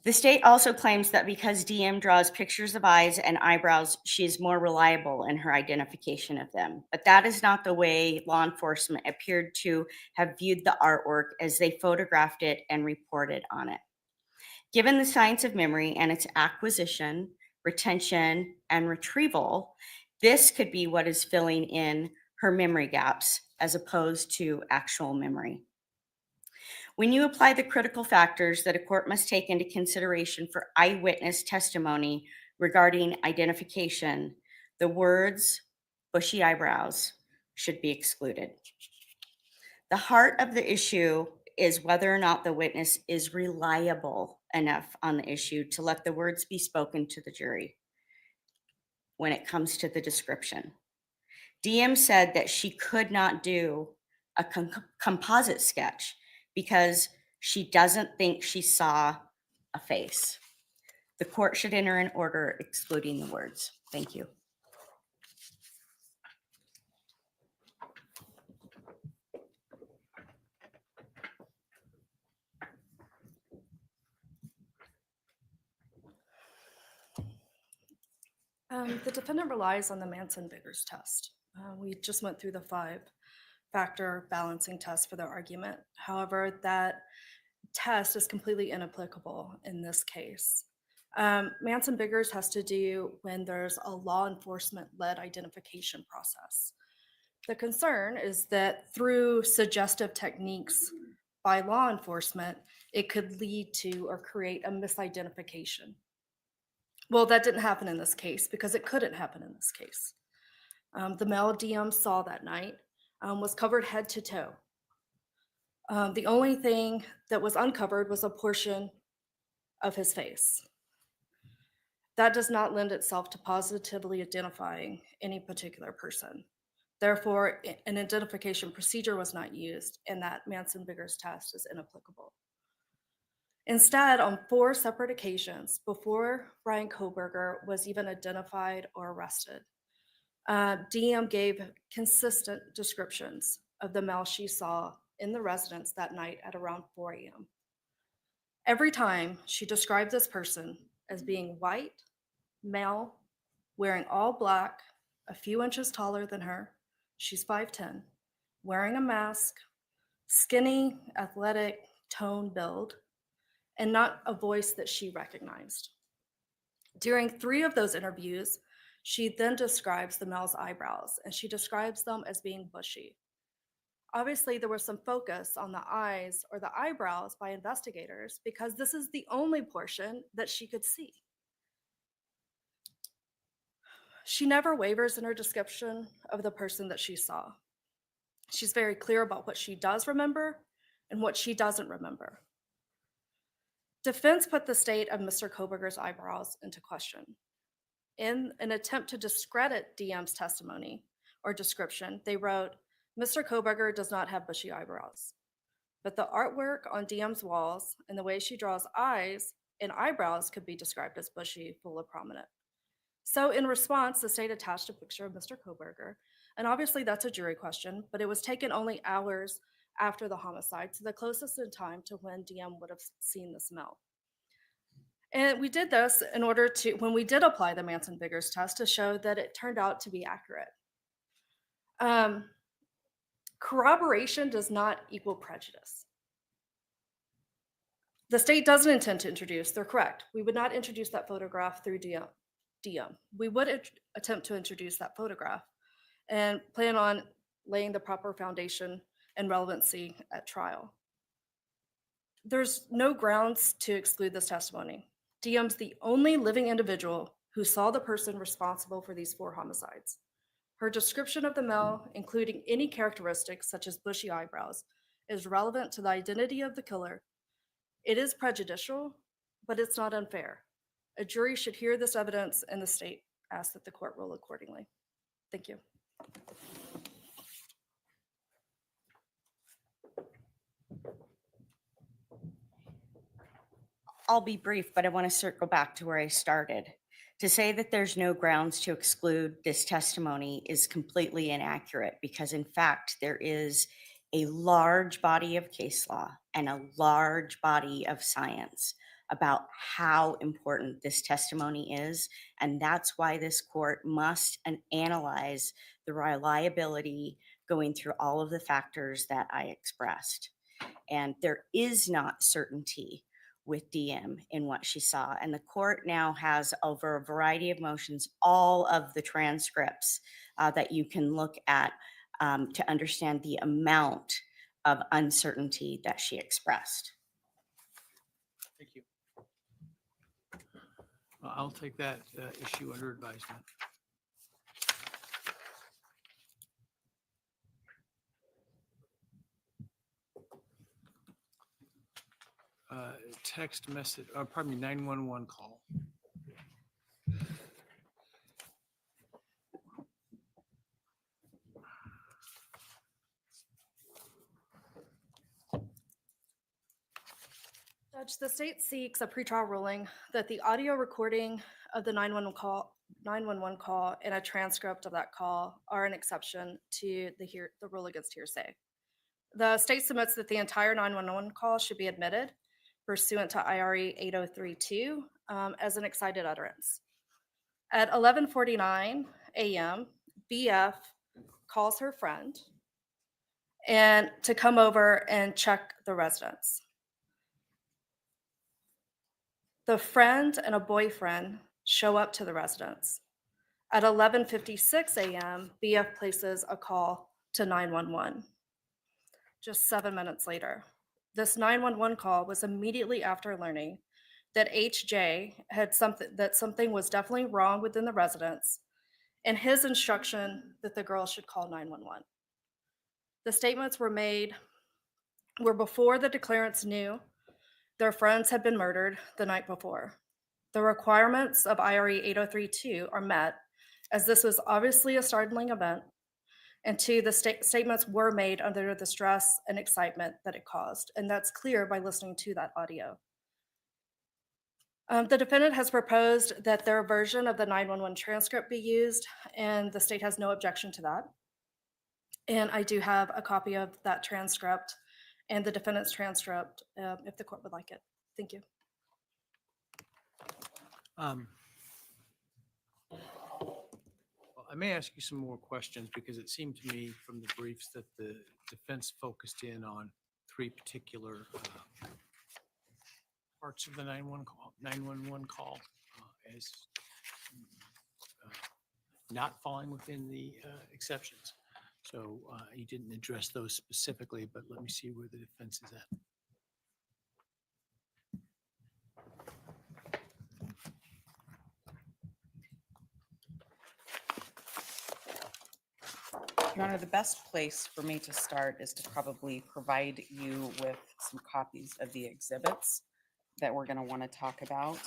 The state also claims that because DM draws pictures of eyes and eyebrows, she is more reliable in her identification of them. But that is not the way law enforcement appeared to have viewed the artwork as they photographed it and reported on it. Given the science of memory and its acquisition, retention, and retrieval, this could be what is filling in her memory gaps as opposed to actual memory. When you apply the critical factors that a court must take into consideration for eyewitness testimony regarding identification, the words bushy eyebrows should be excluded. The heart of the issue is whether or not the witness is reliable enough on the issue to let the words be spoken to the jury when it comes to the description. DM said that she could not do a composite sketch because she doesn't think she saw a face. The court should enter an order excluding the words. Thank you. The defendant relies on the Manson-Biggers test. We just went through the 5-factor balancing test for their argument. However, that test is completely inapplicable in this case. Manson-Biggers has to do when there's a law enforcement-led identification process. The concern is that through suggestive techniques by law enforcement, it could lead to or create a misidentification. Well, that didn't happen in this case because it couldn't happen in this case. The male DM saw that night was covered head to toe. The only thing that was uncovered was a portion of his face. That does not lend itself to positively identifying any particular person. Therefore, an identification procedure was not used, and that Manson-Biggers test is inapplicable. Instead, on 4 separate occasions before Bryan Kohberger was even identified or arrested, DM gave consistent descriptions of the male she saw in the residence that night at around 4 a.m. Every time she described this person as being white, male, wearing all black, a few inches taller than her, she's 5'10", wearing a mask, skinny, athletic, toned build, and not a voice that she recognized. During 3 of those interviews, she then describes the male's eyebrows, and she describes them as being bushy. Obviously, there was some focus on the eyes or the eyebrows by investigators because this is the only portion that she could see. She never wavers in her description of the person that she saw. She's very clear about what she does remember and what she doesn't remember. Defense put the state of Mr. Kohberger's eyebrows into question. In an attempt to discredit DM's testimony or description, they wrote, "Mr. Kohberger does not have bushy eyebrows." But the artwork on DM's walls and the way she draws eyes and eyebrows could be described as bushy, full of prominent. So in response, the state attached a picture of Mr. Kohberger, and obviously that's a jury question, but it was taken only hours after the homicide, so the closest in time to when DM would have seen the smell. And we did this in order to, when we did apply the Manson-Biggers test, to show that it turned out to be accurate. Corroboration does not equal prejudice. The state doesn't intend to introduce, they're correct. We would not introduce that photograph through DM. We would attempt to introduce that photograph and plan on laying the proper foundation and relevancy at trial. There's no grounds to exclude this testimony. DM's the only living individual who saw the person responsible for these 4 homicides. Her description of the male, including any characteristics such as bushy eyebrows, is relevant to the identity of the killer. It is prejudicial, but it's not unfair. A jury should hear this evidence, and the state asks that the court rule accordingly. Thank you. I'll be brief, but I want to circle back to where I started. To say that there's no grounds to exclude this testimony is completely inaccurate because, in fact, there is a large body of case law and a large body of science about how important this testimony is. And that's why this court must analyze the reliability going through all of the factors that I expressed. And there is not certainty with DM in what she saw. And the court now has, over a variety of motions, all of the transcripts that you can look at to understand the amount of uncertainty that she expressed. Thank you. I'll take that issue under advisement. text message, or pardon me, 911 call. Judge, the state seeks a pretrial ruling that the audio recording of the 911 call and a transcript of that call are an exception to the rule against hearsay. The state submits that the entire 911 call should be admitted pursuant to IRE 8032 as an excited utterance. At 11:49 a.m., BF calls her friend and to come over and check the residence. The friend and a boyfriend show up to the residence. At 11:56 a.m., BF places a call to 911. Just 7 minutes later, this 911 call was immediately after learning that HJ had something was definitely wrong within the residence, and his instruction that the girl should call 911. The statements were before the declarants knew their friends had been murdered the night before. The requirements of IRE 8032 are met, as this was obviously a startling event, and two, the statements were made under the stress and excitement that it caused, and that's clear by listening to that audio. The defendant has proposed that their version of the 911 transcript be used, and the state has no objection to that. And I do have a copy of that transcript and the defendant's transcript, if the court would like it. Thank you. Well, I may ask you some more questions because it seemed to me from the briefs that the defense focused in on three particular parts of the 911 call as not falling within the exceptions. So you didn't address those specifically, but let me see where the defense is at. Your Honor, the best place for me to start is to probably provide you with some copies of the exhibits that we're going to want to talk about.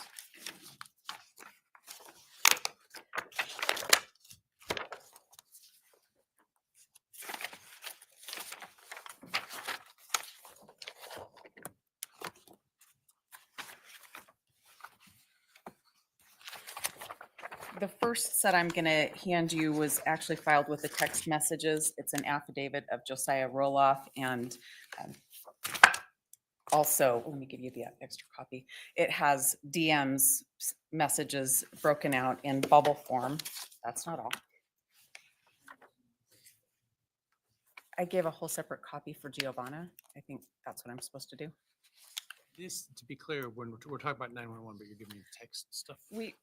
The first set I'm going to hand you was actually filed with the text messages. It's an affidavit of Josiah Roloff, and also, let me give you the extra copy. It has DM's messages broken out in bubble form. That's not all. I gave a whole separate copy for Giovanna. I think that's what I'm supposed to do. This, to be clear, when we're talking about 911, but you're giving me text stuff.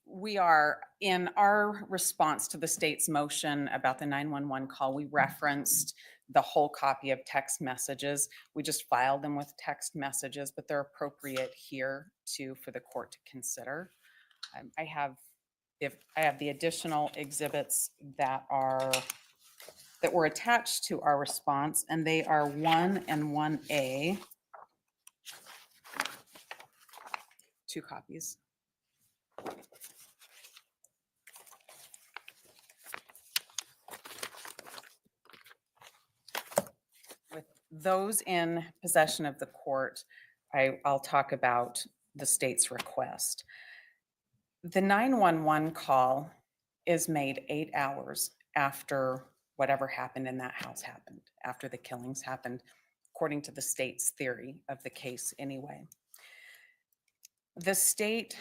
We are, in our response to the state's motion about the 911 call, we referenced the whole copy of text messages. We just filed them with text messages, but they're appropriate here for the court to consider. I have the additional exhibits that were attached to our response, and they are 1 and 1A. 2 copies. With those in possession of the court, I'll talk about the state's request. The 911 call is made 8 hours after whatever happened in that house happened, after the killings happened, according to the state's theory of the case anyway. The state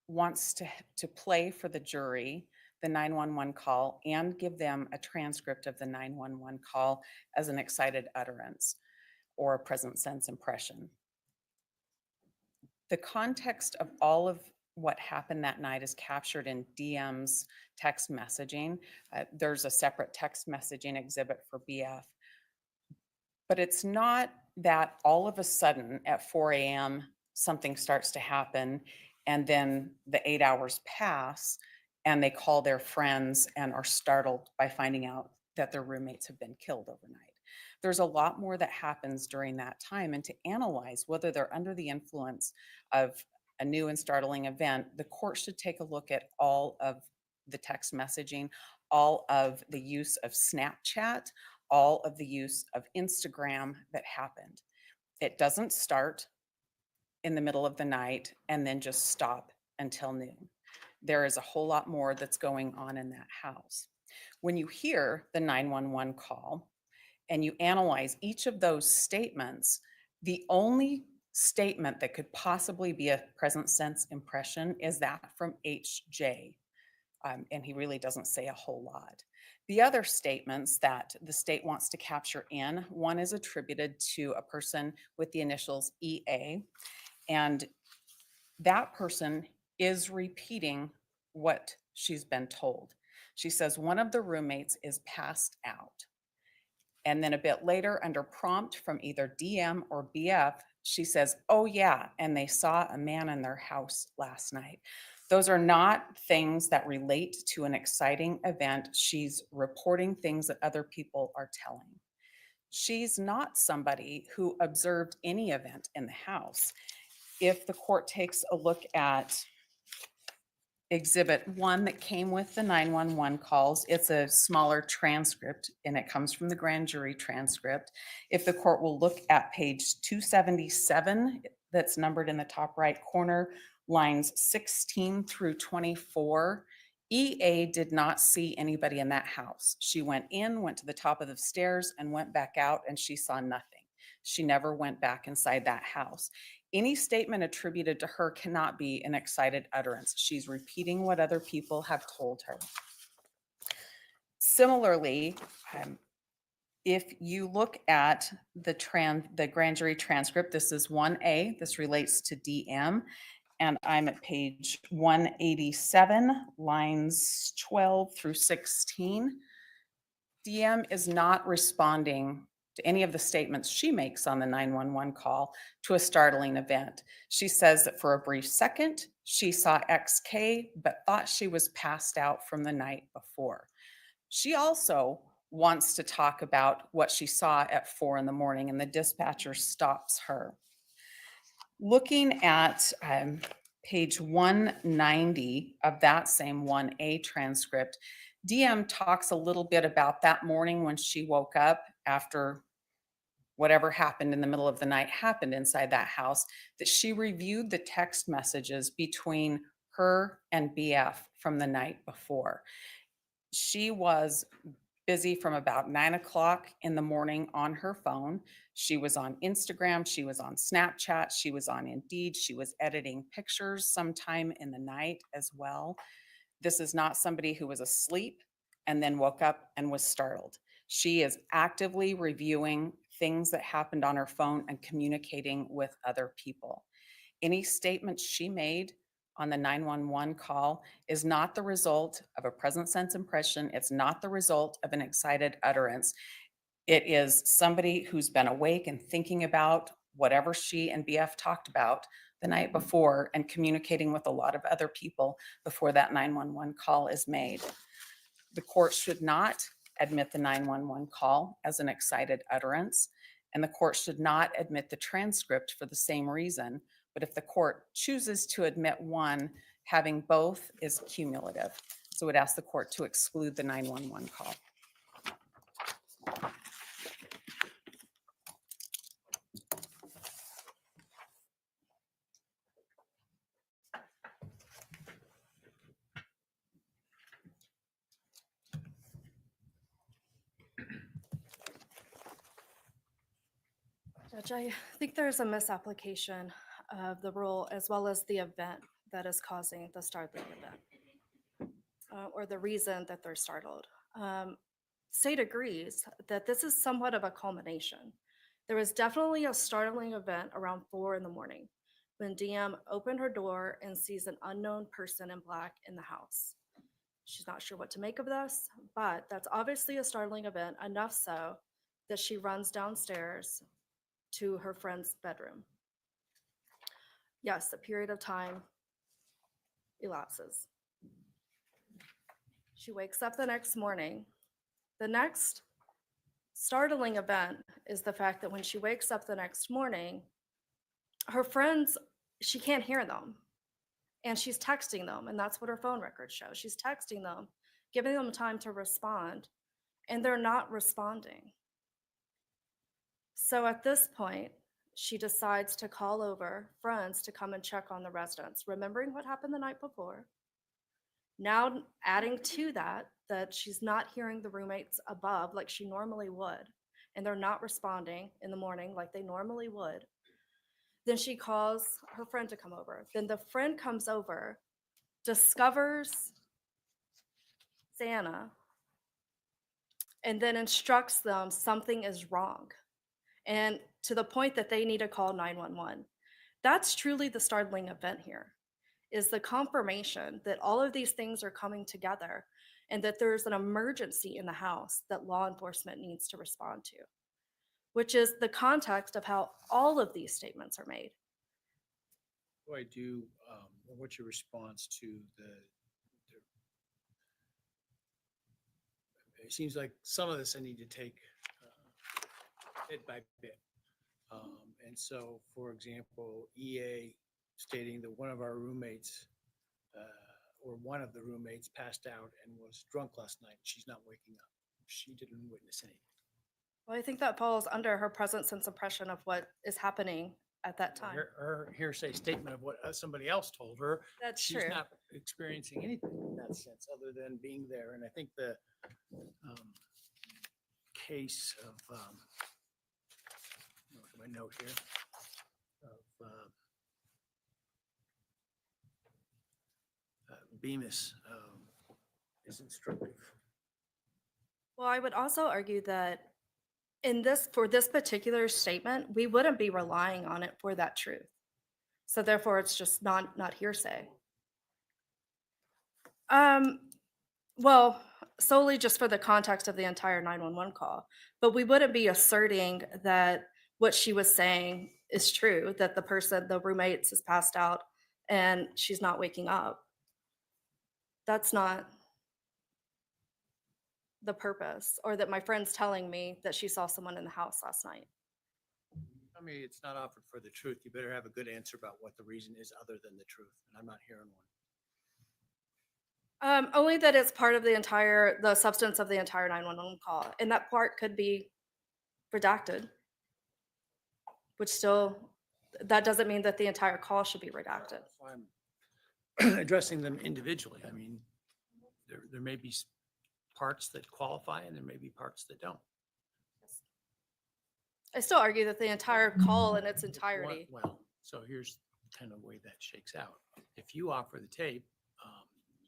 wants to play for the jury the 911 call and give them a transcript of the 911 call as an excited utterance or a present sense impression. The context of all of what happened that night is captured in DM's text messaging. There's a separate text messaging exhibit for BF. But it's not that all of a sudden at 4 a.m. something starts to happen and then the 8 hours pass and they call their friends and are startled by finding out that their roommates have been killed overnight. There's a lot more that happens during that time. And to analyze whether they're under the influence of a new and startling event, the court should take a look at all of the text messaging, all of the use of Snapchat, all of the use of Instagram that happened. It doesn't start in the middle of the night and then just stop until noon. There is a whole lot more that's going on in that house. When you hear the 911 call and you analyze each of those statements, the only statement that could possibly be a present sense impression is that from HJ. And he really doesn't say a whole lot. The other statements that the state wants to capture in, one is attributed to a person with the initials EA, and that person is repeating what she's been told. She says one of the roommates is passed out. And then a bit later, under prompt from either DM or BF, she says, oh yeah, and they saw a man in their house last night. Those are not things that relate to an exciting event. She's reporting things that other people are telling. She's not somebody who observed any event in the house. If the court takes a look at Exhibit 1 that came with the 911 calls, it's a smaller transcript and it comes from the grand jury transcript. If the court will look at page 277, that's numbered in the top right corner, lines 16 through 24, EA did not see anybody in that house. She went in, went to the top of the stairs and went back out and she saw nothing. She never went back inside that house. Any statement attributed to her cannot be an excited utterance. She's repeating what other people have told her. Similarly, if you look at the grand jury transcript, this is 1A, this relates to DM, and I'm at page 187, lines 12 through 16. DM is not responding to any of the statements she makes on the 911 call to a startling event. She says that for a brief second, she saw XK, but thought she was passed out from the night before. She also wants to talk about what she saw at 4 in the morning, and the dispatcher stops her. Looking at page 190 of that same 1A transcript, DM talks a little bit about that morning when she woke up after whatever happened in the middle of the night happened inside that house, that she reviewed the text messages between her and BF from the night before. She was busy from about 9 o'clock in the morning on her phone. She was on Instagram, she was on Snapchat, she was on Indeed, she was editing pictures sometime in the night as well. This is not somebody who was asleep and then woke up and was startled. She is actively reviewing things that happened on her phone and communicating with other people. Any statement she made on the 911 call is not the result of a present sense impression. It's not the result of an excited utterance. It is somebody who's been awake and thinking about whatever she and BF talked about the night before and communicating with a lot of other people before that 911 call is made. The court should not admit the 911 call as an excited utterance, and the court should not admit the transcript for the same reason. But if the court chooses to admit one, having both is cumulative. So it would ask the court to exclude the 911 call. Judge, I think there's a misapplication of the rule as well as the event that is causing the startling event, or the reason that they're startled. State agrees that this is somewhat of a culmination. There was definitely a startling event around 4 in the morning when DM opened her door and sees an unknown person in black in the house. She's not sure what to make of this, but that's obviously a startling event, enough so that she runs downstairs to her friend's bedroom. Yes, a period of time elapses. She wakes up the next morning. The next startling event is the fact that when she wakes up the next morning, her friends, she can't hear them. And she's texting them, and that's what her phone records show. She's texting them, giving them time to respond, and they're not responding. So at this point, she decides to call over friends to come and check on the residents, remembering what happened the night before. Now adding to that, that she's not hearing the roommates above like she normally would, and they're not responding in the morning like they normally would. Then she calls her friend to come over. Then the friend comes over, discovers Santa, and then instructs them something is wrong. And to the point that they need to call 911. That's truly the startling event here, is the confirmation that all of these things are coming together and that there's an emergency in the house that law enforcement needs to respond to, which is the context of how all of these statements are made. What do I do, or what's your response to it seems like some of this I need to take bit by bit. And so, for example, EA stating that one of our roommates or one of the roommates passed out and was drunk last night. She's not waking up. She didn't witness anything. Well, I think that falls under her presence and suppression of what is happening at that time. Her hearsay statement of what somebody else told her, That's she's true. not experiencing anything in that sense other than being there. And I think the case of, look at my note here, of Bemis is instructive. Well, I would also argue that for this particular statement, we wouldn't be relying on it for that truth. So therefore, it's just not hearsay. Well, solely just for the context of the entire 911 call, but we wouldn't be asserting that what she was saying is true, that the roommates is passed out and she's not waking up. That's not the purpose, or that my friend's telling me that she saw someone in the house last night. I mean, it's not offered for the truth. You better have a good answer about what the reason is other than the truth. And I'm not hearing one. Only that it's part of the substance of the entire 911 call. And that part could be redacted, which that doesn't mean that the entire call should be redacted. If I'm addressing them individually, I mean, there may be parts that qualify and there may be parts that don't. I still argue that the entire call in its entirety. Well, so here's kind of the way that shakes out. If you offer the tape,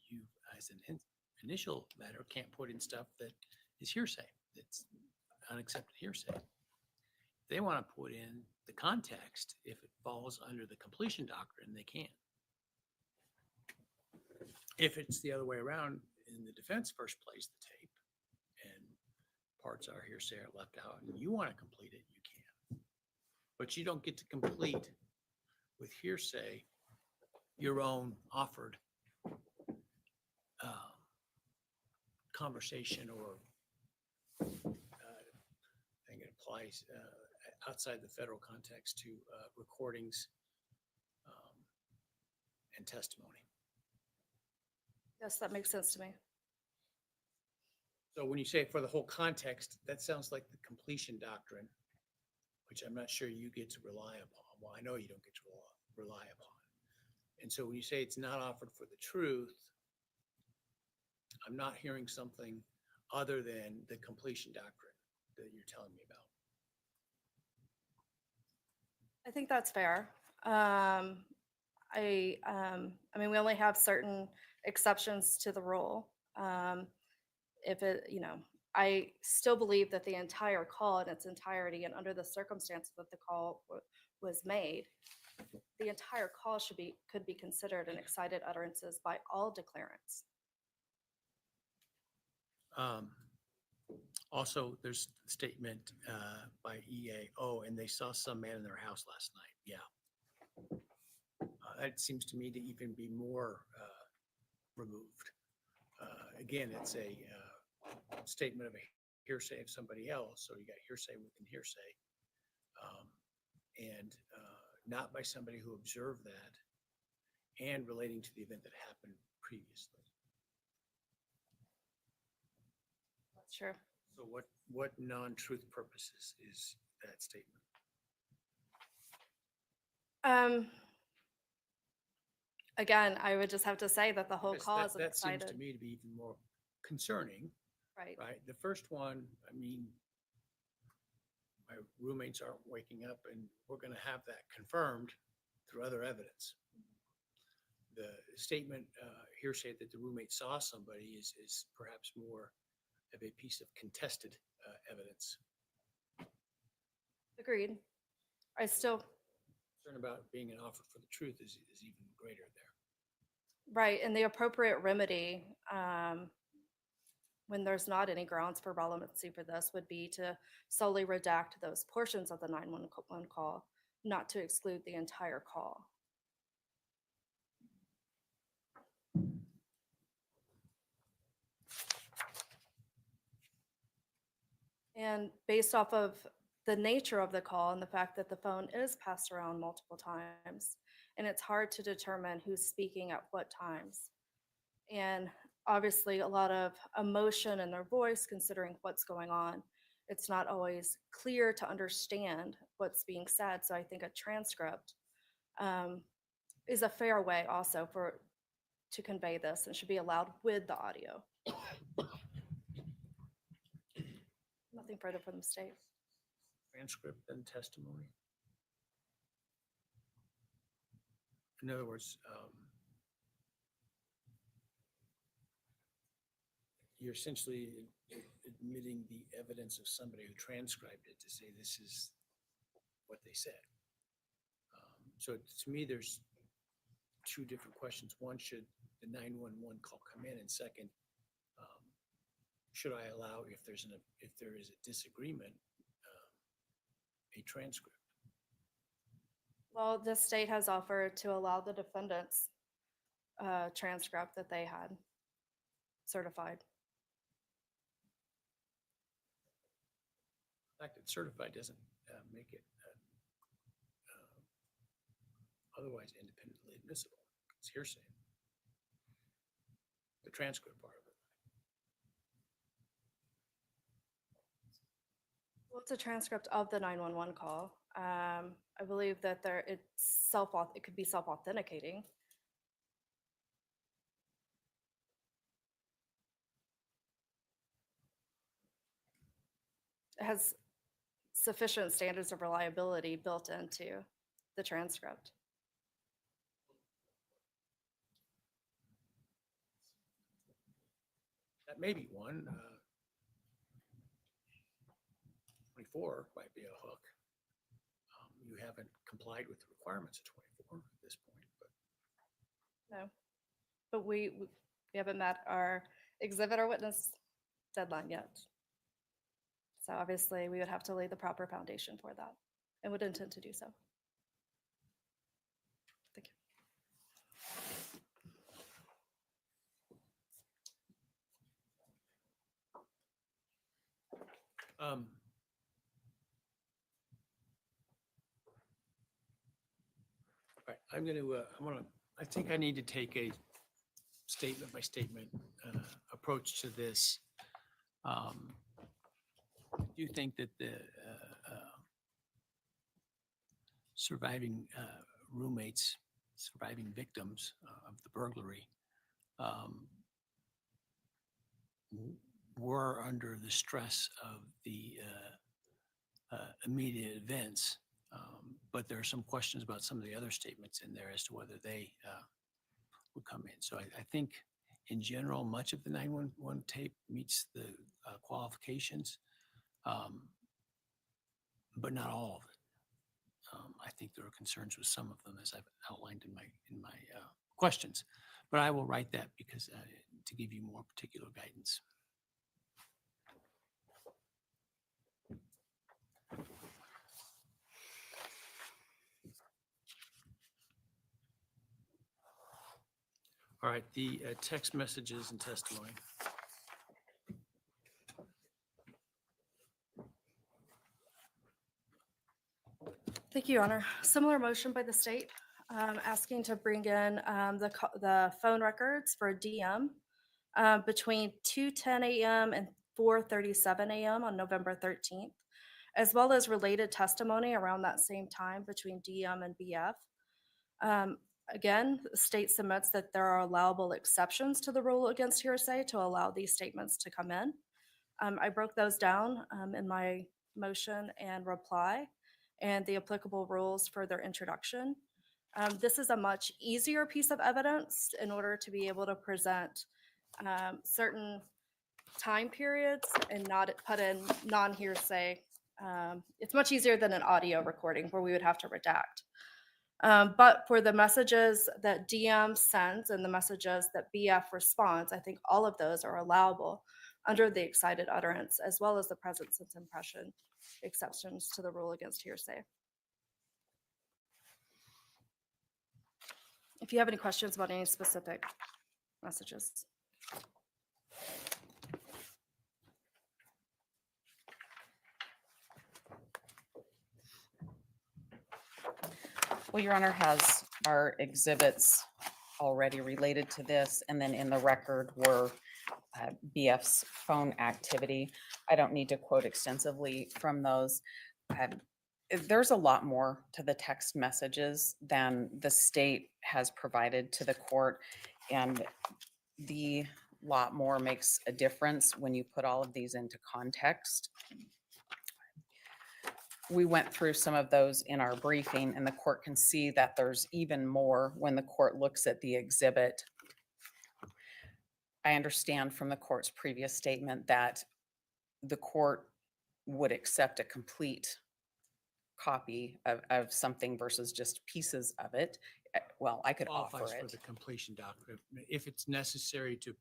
you, as an initial matter, can't put in stuff that is hearsay. It's unaccepted hearsay. If they want to put in the context, if it falls under the completion doctrine, they can. If it's the other way around, in the defense first plays the tape and parts are hearsay are left out and you want to complete it, you can. But you don't get to complete with hearsay your own offered conversation, or I think it applies outside the federal context to recordings and testimony. Yes, that makes sense to me. So when you say for the whole context, that sounds like the completion doctrine, which I'm not sure you get to rely upon. Well, I know you don't get to rely upon. And so when you say it's not offered for the truth, I'm not hearing something other than the completion doctrine that you're telling me about. I think that's fair. I mean, we only have certain exceptions to the rule. I still believe that the entire call in its entirety and under the circumstances that the call was made, the entire call could be considered an excited utterances by all declarants. Also, there's a statement by EA, and they saw some man in their house last night. Yeah. That seems to me to even be more removed. Again, it's a statement of a hearsay of somebody else, so you got hearsay within hearsay. And not by somebody who observed that and relating to the event that happened previously. That's true. So what non-truth purposes is that statement? Again, I would just have to say that the whole Because cause of that seems to cited, me to be even more concerning, right? right? The first one, I mean, my roommates aren't waking up, and we're going to have that confirmed through other evidence. The statement hearsay that the roommate saw somebody is perhaps more of a piece of contested evidence. Agreed. I still, Concern about being an offer for the truth is even greater there. right, and the appropriate remedy, when there's not any grounds for relevancy for this, would be to solely redact those portions of the 911 call, not to exclude the entire call. And based off of the nature of the call and the fact that the phone is passed around multiple times, and it's hard to determine who's speaking at what times. And obviously a lot of emotion in their voice considering what's going on. It's not always clear to understand what's being said. So I think a transcript is a fair way also to convey this and should be allowed with the audio. Nothing further from the state. Transcript and testimony. In other words, you're essentially admitting the evidence of somebody who transcribed it to say this is what they said. So to me, there's two different questions. One, should the 911 call come in? And second, should I allow, if there is a disagreement, a transcript? Well, the state has offered to allow the defendant's transcript that they had certified. The fact that certified doesn't make it otherwise independently admissible. It's hearsay. The transcript part of it. Well, it's a transcript of the 911 call. I believe that it could be self-authenticating. It has sufficient standards of reliability built into the transcript. That may be one. 24 might be a hook. You haven't complied with the requirements of 24 at this point, but No, but we haven't met our exhibit or witness deadline yet. So obviously we would have to lay the proper foundation for that and would intend to do so. Thank you. all right, I think I need to take a statement by statement approach to this. I do think that the surviving roommates, surviving victims of the burglary were under the stress of the immediate events. But there are some questions about some of the other statements in there as to whether they would come in. So I think in general, much of the 911 tape meets the qualifications, but not all of it. I think there are concerns with some of them, as I've outlined in my questions. But I will write that because to give you more particular guidance. All right, the text messages and testimony. Thank you, Your Honor. Similar motion by the state, asking to bring in the phone records for DM between 2:10 a.m. and 4:37 a.m. on November 13th, as well as related testimony around that same time between DM and BF. Again, the state submits that there are allowable exceptions to the rule against hearsay to allow these statements to come in. I broke those down in my motion and reply and the applicable rules for their introduction. This is a much easier piece of evidence in order to be able to present certain time periods and not put in non-hearsay. It's much easier than an audio recording where we would have to redact. But for the messages that DM sends and the messages that BF responds, I think all of those are allowable under the excited utterance, as well as the present sense impression exceptions to the rule against hearsay. If you have any questions about any specific messages. Well, Your Honor has our exhibits already related to this, and then in the record were BF's phone activity. I don't need to quote extensively from those. There's a lot more to the text messages than the state has provided to the court, and the lot more makes a difference when you put all of these into context. We went through some of those in our briefing, and the court can see that there's even more when the court looks at the exhibit. I understand from the court's previous statement that the court would accept a complete copy of something versus just pieces of it. Well, I could offer Qualifies for it. the completion doctrine. If it's necessary to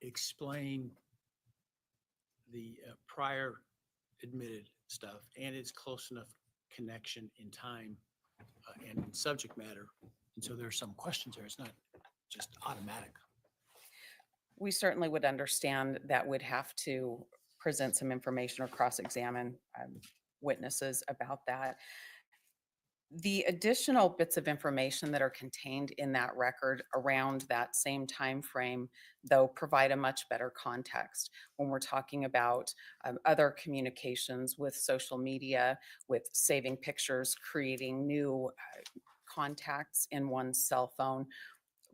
explain the prior admitted stuff and it's close enough connection in time and in subject matter. And so there's some questions there. It's not just automatic. We certainly would understand that we'd have to present some information or cross-examine witnesses about that. The additional bits of information that are contained in that record around that same time frame, though, provide a much better context when we're talking about other communications with social media, with saving pictures, creating new contacts in one's cell phone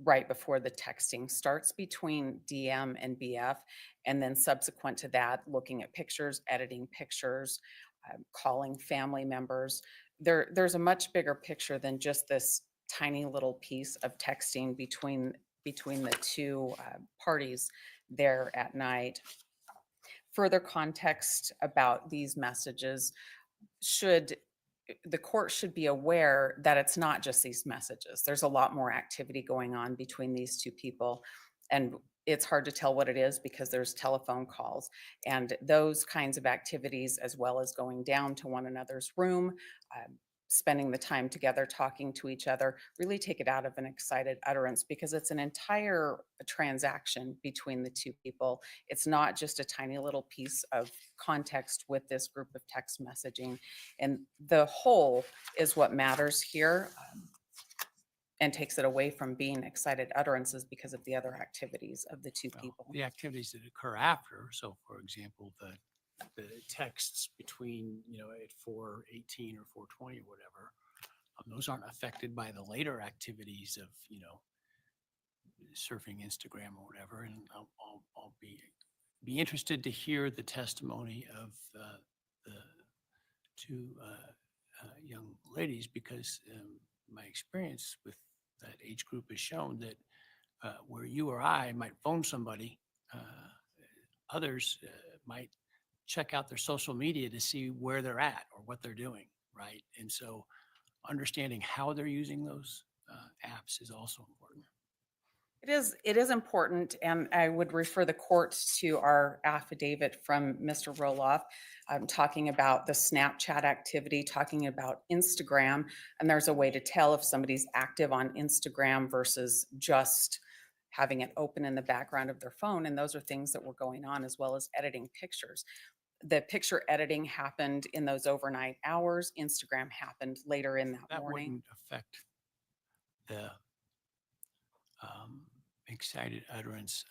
right before the texting starts between DM and BF, and then subsequent to that, looking at pictures, editing pictures, calling family members. There's a much bigger picture than just this tiny little piece of texting between the two parties there at night. Further context about these messages the court should be aware that it's not just these messages. There's a lot more activity going on between these two people, and it's hard to tell what it is because there's telephone calls and those kinds of activities, as well as going down to one another's room, spending the time together, talking to each other, really take it out of an excited utterance because it's an entire transaction between the two people. It's not just a tiny little piece of context with this group of text messaging. And the whole is what matters here and takes it away from being excited utterances because of the other activities of the two people. The activities that occur after. So for example, the texts between, at 4:18 or 4:20 or whatever, those aren't affected by the later activities of, surfing Instagram or whatever. And I'll be interested to hear the testimony of the two young ladies because my experience with that age group has shown that where you or I might phone somebody, others might check out their social media to see where they're at or what they're doing, right? And so understanding how they're using those apps is also important. It is important, and I would refer the court to our affidavit from Mr. Roloff, talking about the Snapchat activity, talking about Instagram, and there's a way to tell if somebody's active on Instagram versus just having it open in the background of their phone, and those are things that were going on, as well as editing pictures. The picture editing happened in those overnight hours. Instagram happened later in that That morning. wouldn't affect the excited utterance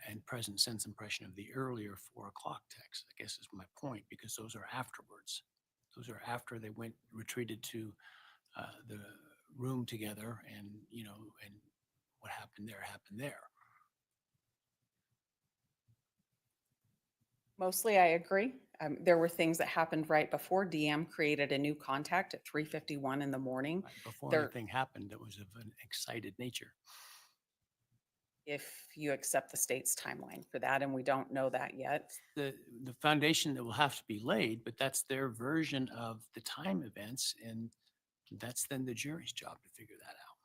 and present sense impression of the earlier 4 o'clock text, I guess is my point, because those are afterwards. Those are after they retreated to the room together, and, and what happened there happened there. Mostly I agree. There were things that happened right before. DM created a new contact at 3:51 in the morning. Before There- anything happened that was of an excited nature. If you accept the state's timeline for that, and we don't know that yet. The foundation that will have to be laid, but that's their version of the time events, and that's then the jury's job to figure that out.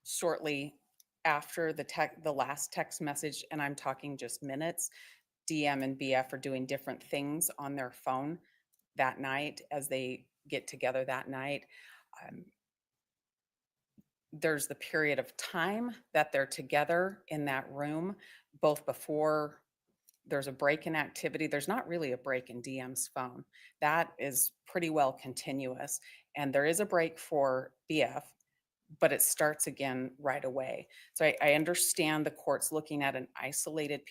Shortly after the last text message, and I'm talking just minutes, DM and BF are doing different things on their phone that night as they get together that night. There's the period of time that they're together in that room, both before there's a break in activity. There's not really a break in DM's phone. That is pretty well continuous. And there is a break for BF, but it starts again right away. So I understand the court's looking at an isolated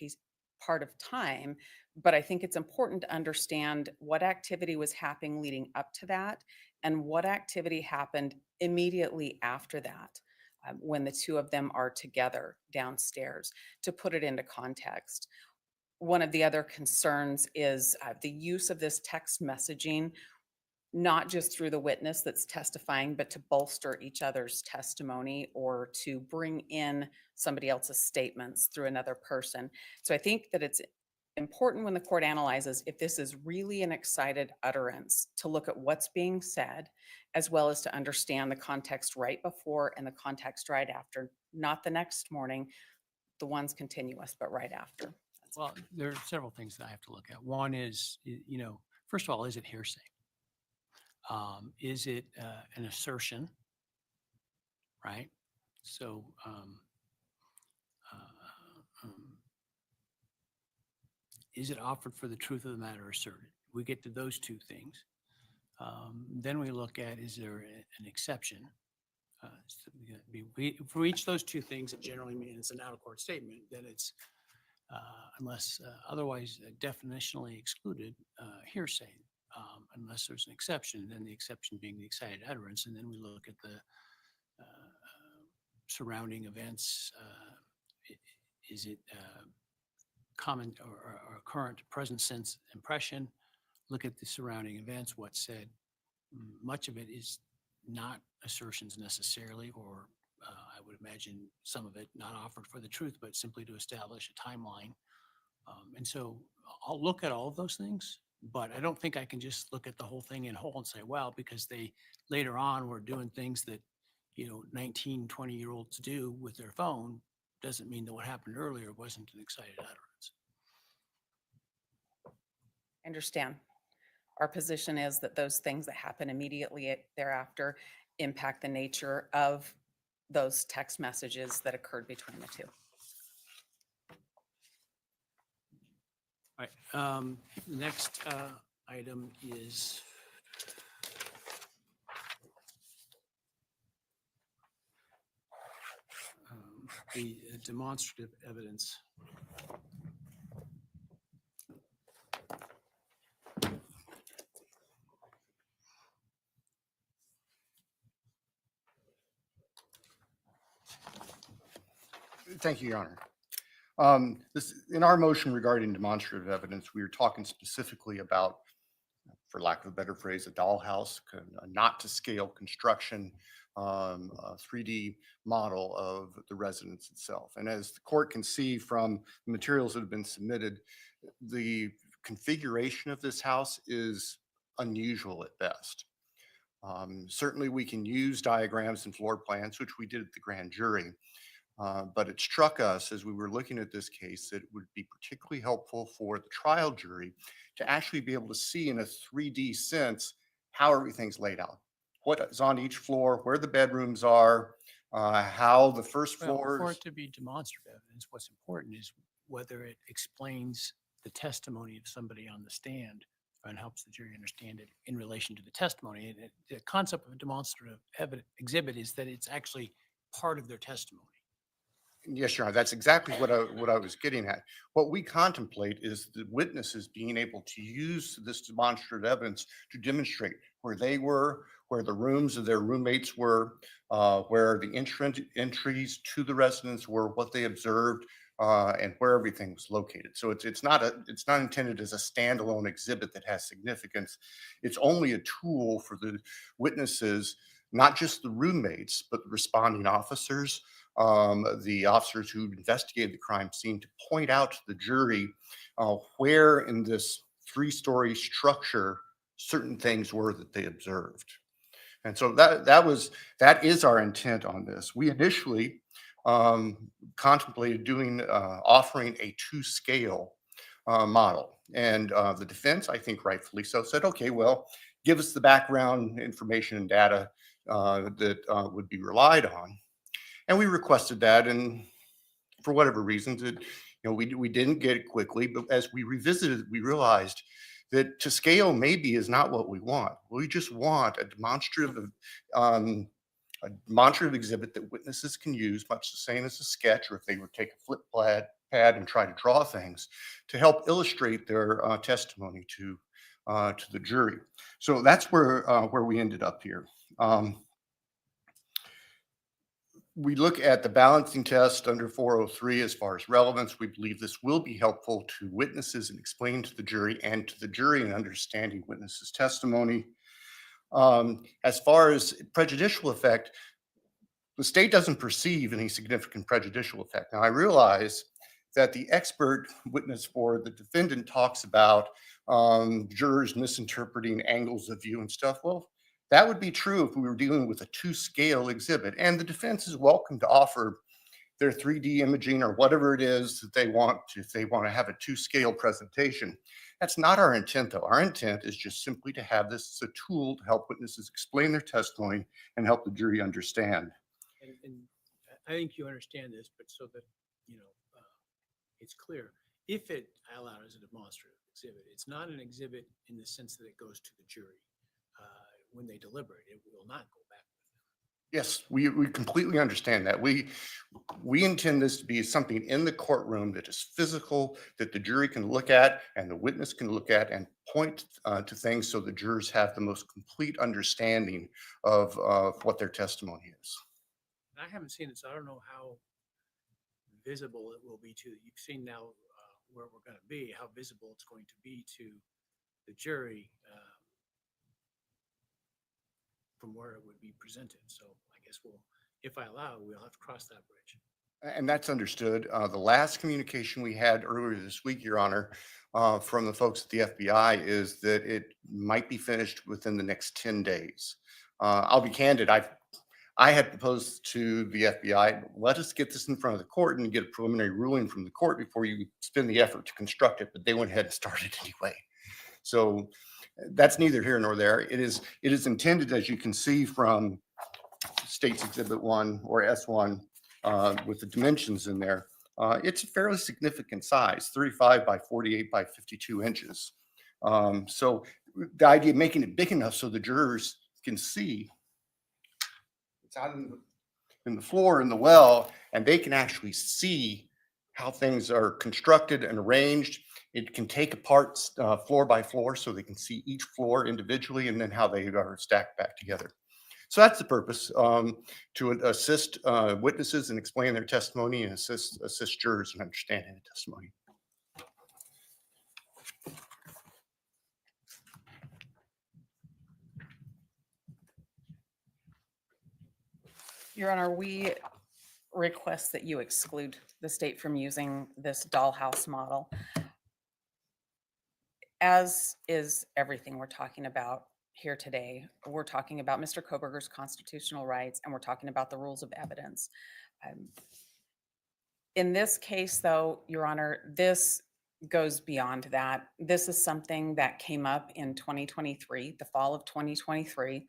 part of time, but I think it's important to understand what activity was happening leading up to that and what activity happened immediately after that, when the two of them are together downstairs, to put it into context. One of the other concerns is the use of this text messaging, not just through the witness that's testifying, but to bolster each other's testimony or to bring in somebody else's statements through another person. So I think that it's important when the court analyzes if this is really an excited utterance to look at what's being said, as well as to understand the context right before and the context right after, not the next morning, the one's continuous, but right after. Well, there are several things that I have to look at. One is, first of all, is it hearsay? Is it an assertion? Right? So, is it offered for the truth of the matter asserted? We get to those two things. Then we look at, is there an exception? For each of those two things, it generally means an out-of-court statement. Then it's, unless otherwise definitionally excluded, hearsay. Unless there's an exception, then the exception being the excited utterance. And then we look at the surrounding events. Is it common or current present sense impression? Look at the surrounding events, what's said. Much of it is not assertions necessarily, or I would imagine some of it not offered for the truth, but simply to establish a timeline. And so I'll look at all of those things, but I don't think I can just look at the whole thing in whole and say, well, because they later on were doing things that, 19, 20-year-olds do with their phone, doesn't mean that what happened earlier wasn't an excited utterance. I understand. Our position is that those things that happen immediately thereafter impact the nature of those text messages that occurred between the two. All right. The next item is the demonstrative evidence. Thank you, Your Honor. In our motion regarding demonstrative evidence, we were talking specifically about, for lack of a better phrase, a dollhouse, a not to scale construction, a 3D model of the residence itself. And as the court can see from the materials that have been submitted, the configuration of this house is unusual at best. Certainly we can use diagrams and floor plans, which we did at the grand jury. But it struck us as we were looking at this case that it would be particularly helpful for the trial jury to actually be able to see in a 3D sense how everything's laid out, what is on each floor, where the bedrooms are, how the first Well, for floors. it to be demonstrative evidence, what's important is whether it explains the testimony of somebody on the stand and helps the jury understand it in relation to the testimony. And the concept of a demonstrative exhibit is that it's actually part of their testimony. Yes, Your Honor, that's exactly what I was getting at. What we contemplate is the witnesses being able to use this demonstrative evidence to demonstrate where they were, where the rooms of their roommates were, where the entries to the residence were, what they observed, and where everything was located. So it's not intended as a standalone exhibit that has significance. It's only a tool for the witnesses, not just the roommates, but the responding officers, the officers who investigated the crime scene, to point out to the jury where in this three-story structure certain things were that they observed. And so that is our intent on this. We initially contemplated offering a 2-scale model, and the defense, I think rightfully so, said, okay, well, give us the background information and data that would be relied on. And we requested that, and for whatever reasons, we didn't get it quickly. But as we revisited, we realized that to scale maybe is not what we want. We just want a demonstrative exhibit that witnesses can use, much the same as a sketch, or if they would take a flip pad and try to draw things to help illustrate their testimony to the jury. So that's where we ended up here. We look at the balancing test under 403 as far as relevance. We believe this will be helpful to witnesses in explaining to the jury and to the jury in understanding witnesses' testimony. As far as prejudicial effect, the state doesn't perceive any significant prejudicial effect. Now, I realize that the expert witness for the defendant talks about jurors misinterpreting angles of view and stuff. Well, that would be true if we were dealing with a 2-scale exhibit, and the defense is welcome to offer their 3D imaging or whatever it is that they want to, if they want to have a 2-scale presentation. That's not our intent, though. Our intent is just simply to have this as a tool to help witnesses explain their testimony and help the jury understand. And I think you understand this, but so that, it's clear. If it allowed as a demonstrative exhibit, it's not an exhibit in the sense that it goes to the jury. When they deliberate, it will not go back with them. Yes, we completely understand that. We intend this to be something in the courtroom that is physical, that the jury can look at and the witness can look at and point to things so the jurors have the most complete understanding of what their testimony is. I haven't seen it, so I don't know how visible it will be to, you've seen now where we're going to be, how visible it's going to be to the jury from where it would be presented. So I guess if I allow, we'll have to cross that bridge. And that's understood. The last communication we had earlier this week, Your Honor, from the folks at the FBI is that it might be finished within the next 10 days. I'll be candid. I had proposed to the FBI, let us get this in front of the court and get a preliminary ruling from the court before you spend the effort to construct it, but they went ahead and started anyway. So that's neither here nor there. It is intended, as you can see from State's Exhibit 1 or S1 with the dimensions in there, it's a fairly significant size, 35 by 48 by 52 inches. So the idea of making it big enough so the jurors can see it's out in the floor in the well, and they can actually see how things are constructed and arranged. It can take apart floor by floor so they can see each floor individually and then how they are stacked back together. So that's the purpose, to assist witnesses in explaining their testimony and assist jurors in understanding the testimony. Your Honor, we request that you exclude the state from using this dollhouse model, as is everything we're talking about here today. We're talking about Mr. Kohberger's constitutional rights, and we're talking about the rules of evidence. In this case, though, Your Honor, this goes beyond that. This is something that came up in 2023, the fall of 2023.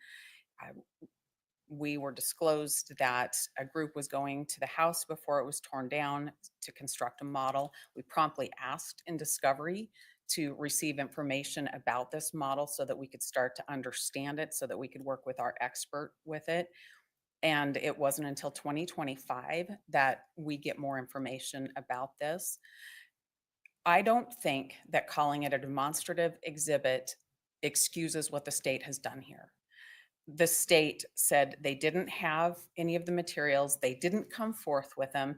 we were disclosed that a group was going to the house before it was torn down to construct a model. We promptly asked in discovery to receive information about this model so that we could start to understand it, so that we could work with our expert with it. And it wasn't until 2025 that we get more information about this. I don't think that calling it a demonstrative exhibit excuses what the state has done here. The state said they didn't have any of the materials, they didn't come forth with them.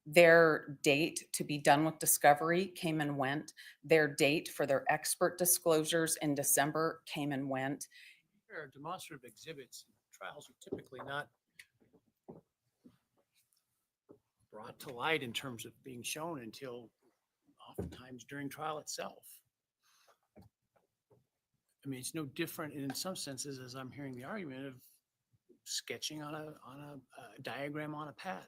Their date to be done with discovery came and went. Their date for their expert disclosures in December came and went. Demonstrative exhibits, trials are typically not brought to light in terms of being shown until oftentimes during trial itself. I mean, it's no different in some senses, as I'm hearing the argument, of sketching on a diagram on a pad.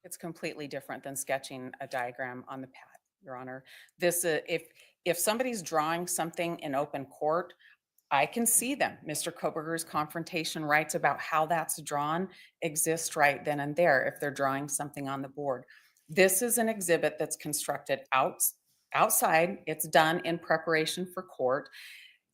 It's completely different than sketching a diagram on the pad, Your Honor. This, if somebody's drawing something in open court, I can see them. Mr. Kohberger's confrontation rights about how that's drawn exist right then and there if they're drawing something on the board. This is an exhibit that's constructed outside. It's done in preparation for court.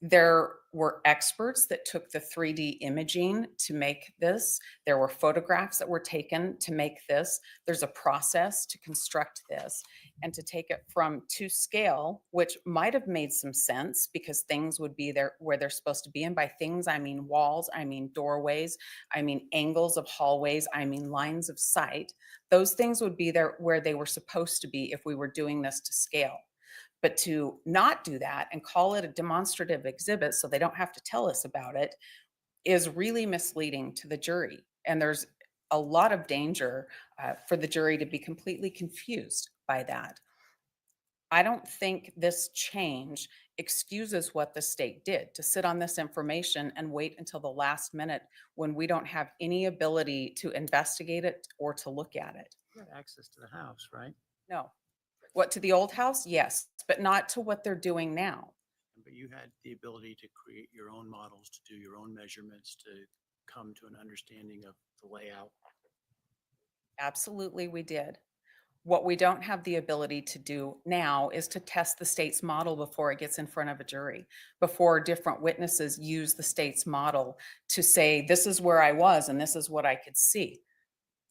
There were experts that took the 3D imaging to make this. There were photographs that were taken to make this. There's a process to construct this and to take it from to scale, which might have made some sense because things would be there where they're supposed to be. And by things, I mean walls, I mean doorways, I mean angles of hallways, I mean lines of sight. Those things would be there where they were supposed to be if we were doing this to scale. But to not do that and call it a demonstrative exhibit so they don't have to tell us about it is really misleading to the jury. And there's a lot of danger for the jury to be completely confused by that. I don't think this change excuses what the state did to sit on this information and wait until the last minute when we don't have any ability to investigate it or to look at it. You had access to the house, right? No. What, to the old house? Yes, but not to what they're doing now. But you had the ability to create your own models, to do your own measurements, to come to an understanding of the layout. Absolutely, we did. What we don't have the ability to do now is to test the state's model before it gets in front of a jury, before different witnesses use the state's model to say, this is where I was and this is what I could see.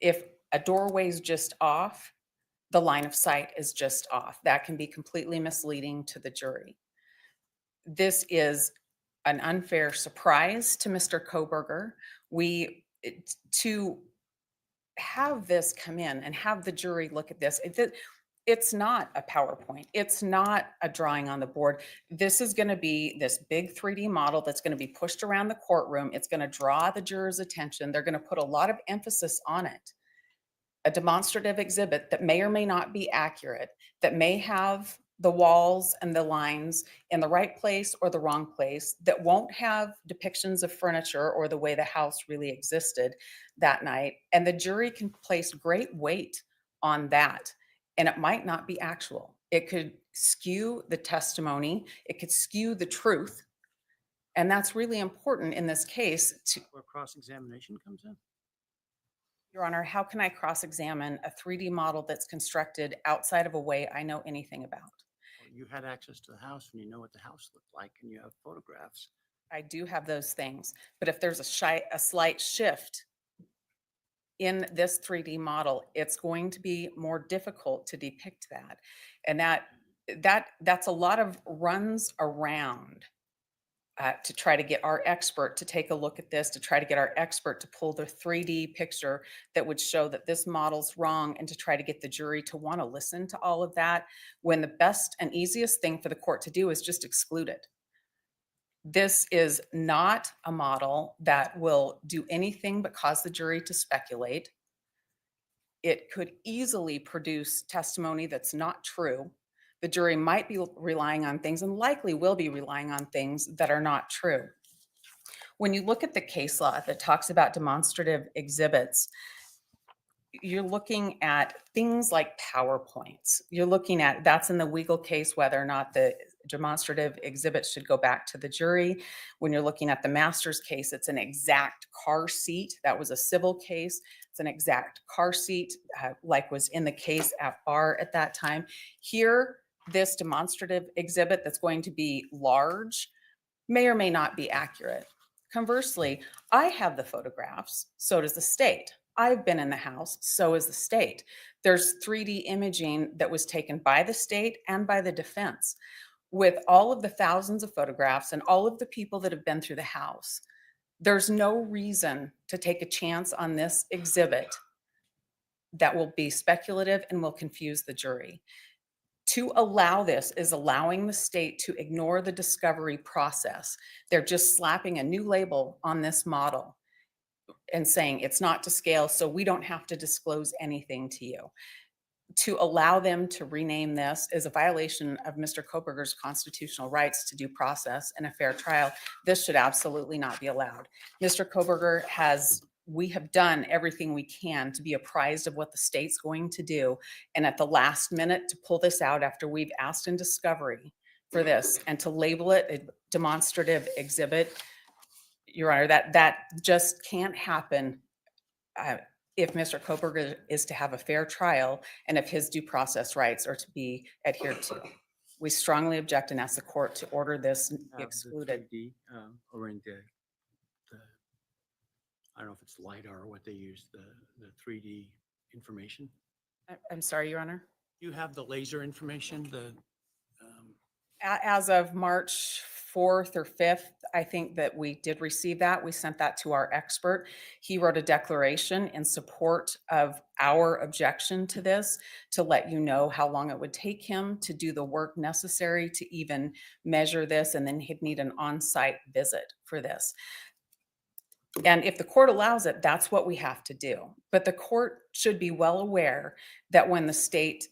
If a doorway's just off, the line of sight is just off. That can be completely misleading to the jury. This is an unfair surprise to Mr. Kohberger. To have this come in and have the jury look at this, it's not a PowerPoint. It's not a drawing on the board. This is going to be this big 3D model that's going to be pushed around the courtroom. It's going to draw the jurors' attention. They're going to put a lot of emphasis on it. A demonstrative exhibit that may or may not be accurate, that may have the walls and the lines in the right place or the wrong place, that won't have depictions of furniture or the way the house really existed that night. And the jury can place great weight on that. And it might not be actual. It could skew the testimony. It could skew the truth. And that's really important in this case. Where cross-examination comes in? Your Honor, how can I cross-examine a 3D model that's constructed outside of a way I know anything about? Well, you had access to the house and you know what the house looked like and you have photographs. I do have those things, but if there's a slight shift in this 3D model, it's going to be more difficult to depict that. And that's a lot of runs around to try to get our expert to take a look at this, to try to get our expert to pull the 3D picture that would show that this model's wrong, and to try to get the jury to want to listen to all of that, when the best and easiest thing for the court to do is just exclude it. This is not a model that will do anything but cause the jury to speculate. It could easily produce testimony that's not true. The jury might be relying on things, and likely will be relying on things that are not true. When you look at the case law that talks about demonstrative exhibits, you're looking at things like PowerPoints. You're looking at, that's in the Weigel case, whether or not the demonstrative exhibits should go back to the jury. When you're looking at the master's case, it's an exact car seat. That was a civil case. It's an exact car seat, like was in the case at bar at that time. Here, this demonstrative exhibit that's going to be large may or may not be accurate. Conversely, I have the photographs, so does the state. I've been in the house, so is the state. There's 3D imaging that was taken by the state and by the defense. With all of the thousands of photographs and all of the people that have been through the house, there's no reason to take a chance on this exhibit that will be speculative and will confuse the jury. To allow this is allowing the state to ignore the discovery process. They're just slapping a new label on this model and saying it's not to scale, so we don't have to disclose anything to you. To allow them to rename this is a violation of Mr. Kohberger's constitutional rights to due process and a fair trial. This should absolutely not be allowed. Mr. Kohberger we have done everything we can to be apprised of what the state's going to do. And at the last minute to pull this out after we've asked in discovery for this and to label it a demonstrative exhibit, Your Honor, that just can't happen if Mr. Kohberger is to have a fair trial and if his due process rights are to be adhered to. We strongly object and ask the court to order this excluded. The 3D, or in the, I don't know if it's LiDAR or what they use, the 3D information. I'm sorry, Your Honor. You have the laser information, As of March 4th or 5th, I think that we did receive that. We sent that to our expert. He wrote a declaration in support of our objection to this to let you know how long it would take him to do the work necessary to even measure this, and then he'd need an on-site visit for this. And if the court allows it, that's what we have to do. But the court should be well aware that when the state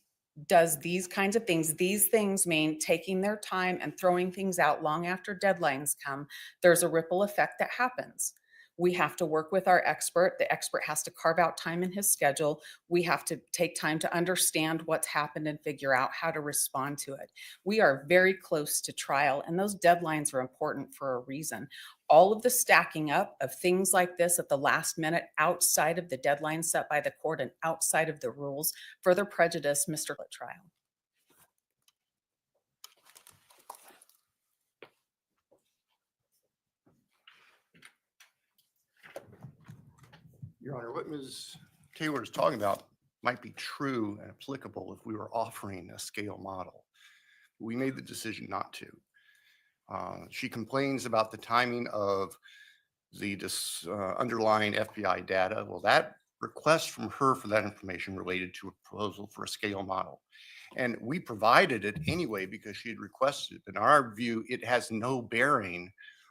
does these kinds of things, these things mean taking their time and throwing things out long after deadlines come. There's a ripple effect that happens. We have to work with our expert. The expert has to carve out time in his schedule. We have to take time to understand what's happened and figure out how to respond to it. We are very close to trial, and those deadlines are important for a reason. All of the stacking up of things like this at the last minute outside of the deadline set by the court and outside of the rules further prejudice Mr. trial. Your Honor, what Ms. Taylor is talking about might be true and applicable if we were offering a scale model. We made the decision not to. She complains about the timing of the underlying FBI data. Well, that request from her for that information related to a proposal for a scale model. And we provided it anyway because she had requested it. In our view, it has no bearing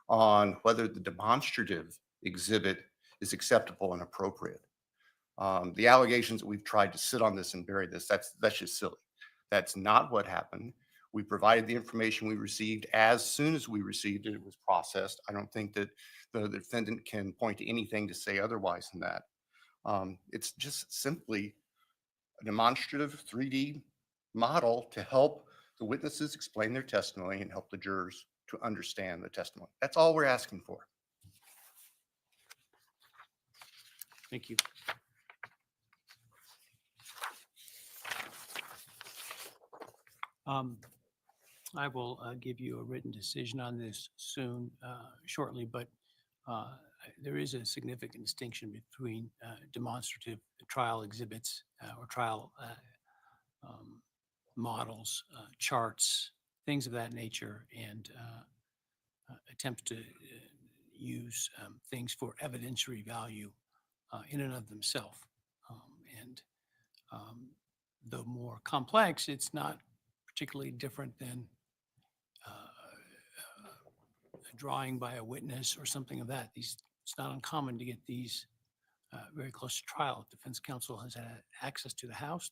on whether the demonstrative exhibit is acceptable and appropriate. The allegations that we've tried to sit on this and bury this, that's just silly. That's not what happened. We provided the information we received as soon as we received it. It was processed. I don't think that the defendant can point to anything to say otherwise than that. It's just simply a demonstrative 3D model to help the witnesses explain their testimony and help the jurors to understand the testimony. That's all we're asking for. thank you. I will give you a written decision on this soon, shortly, but there is a significant distinction between demonstrative trial exhibits or trial models, charts, things of that nature, and attempts to use things for evidentiary value in and of themselves. The more complex, it's not particularly different than a drawing by a witness or something of that. It's not uncommon to get these very close to trial. Defense counsel has had access to the house,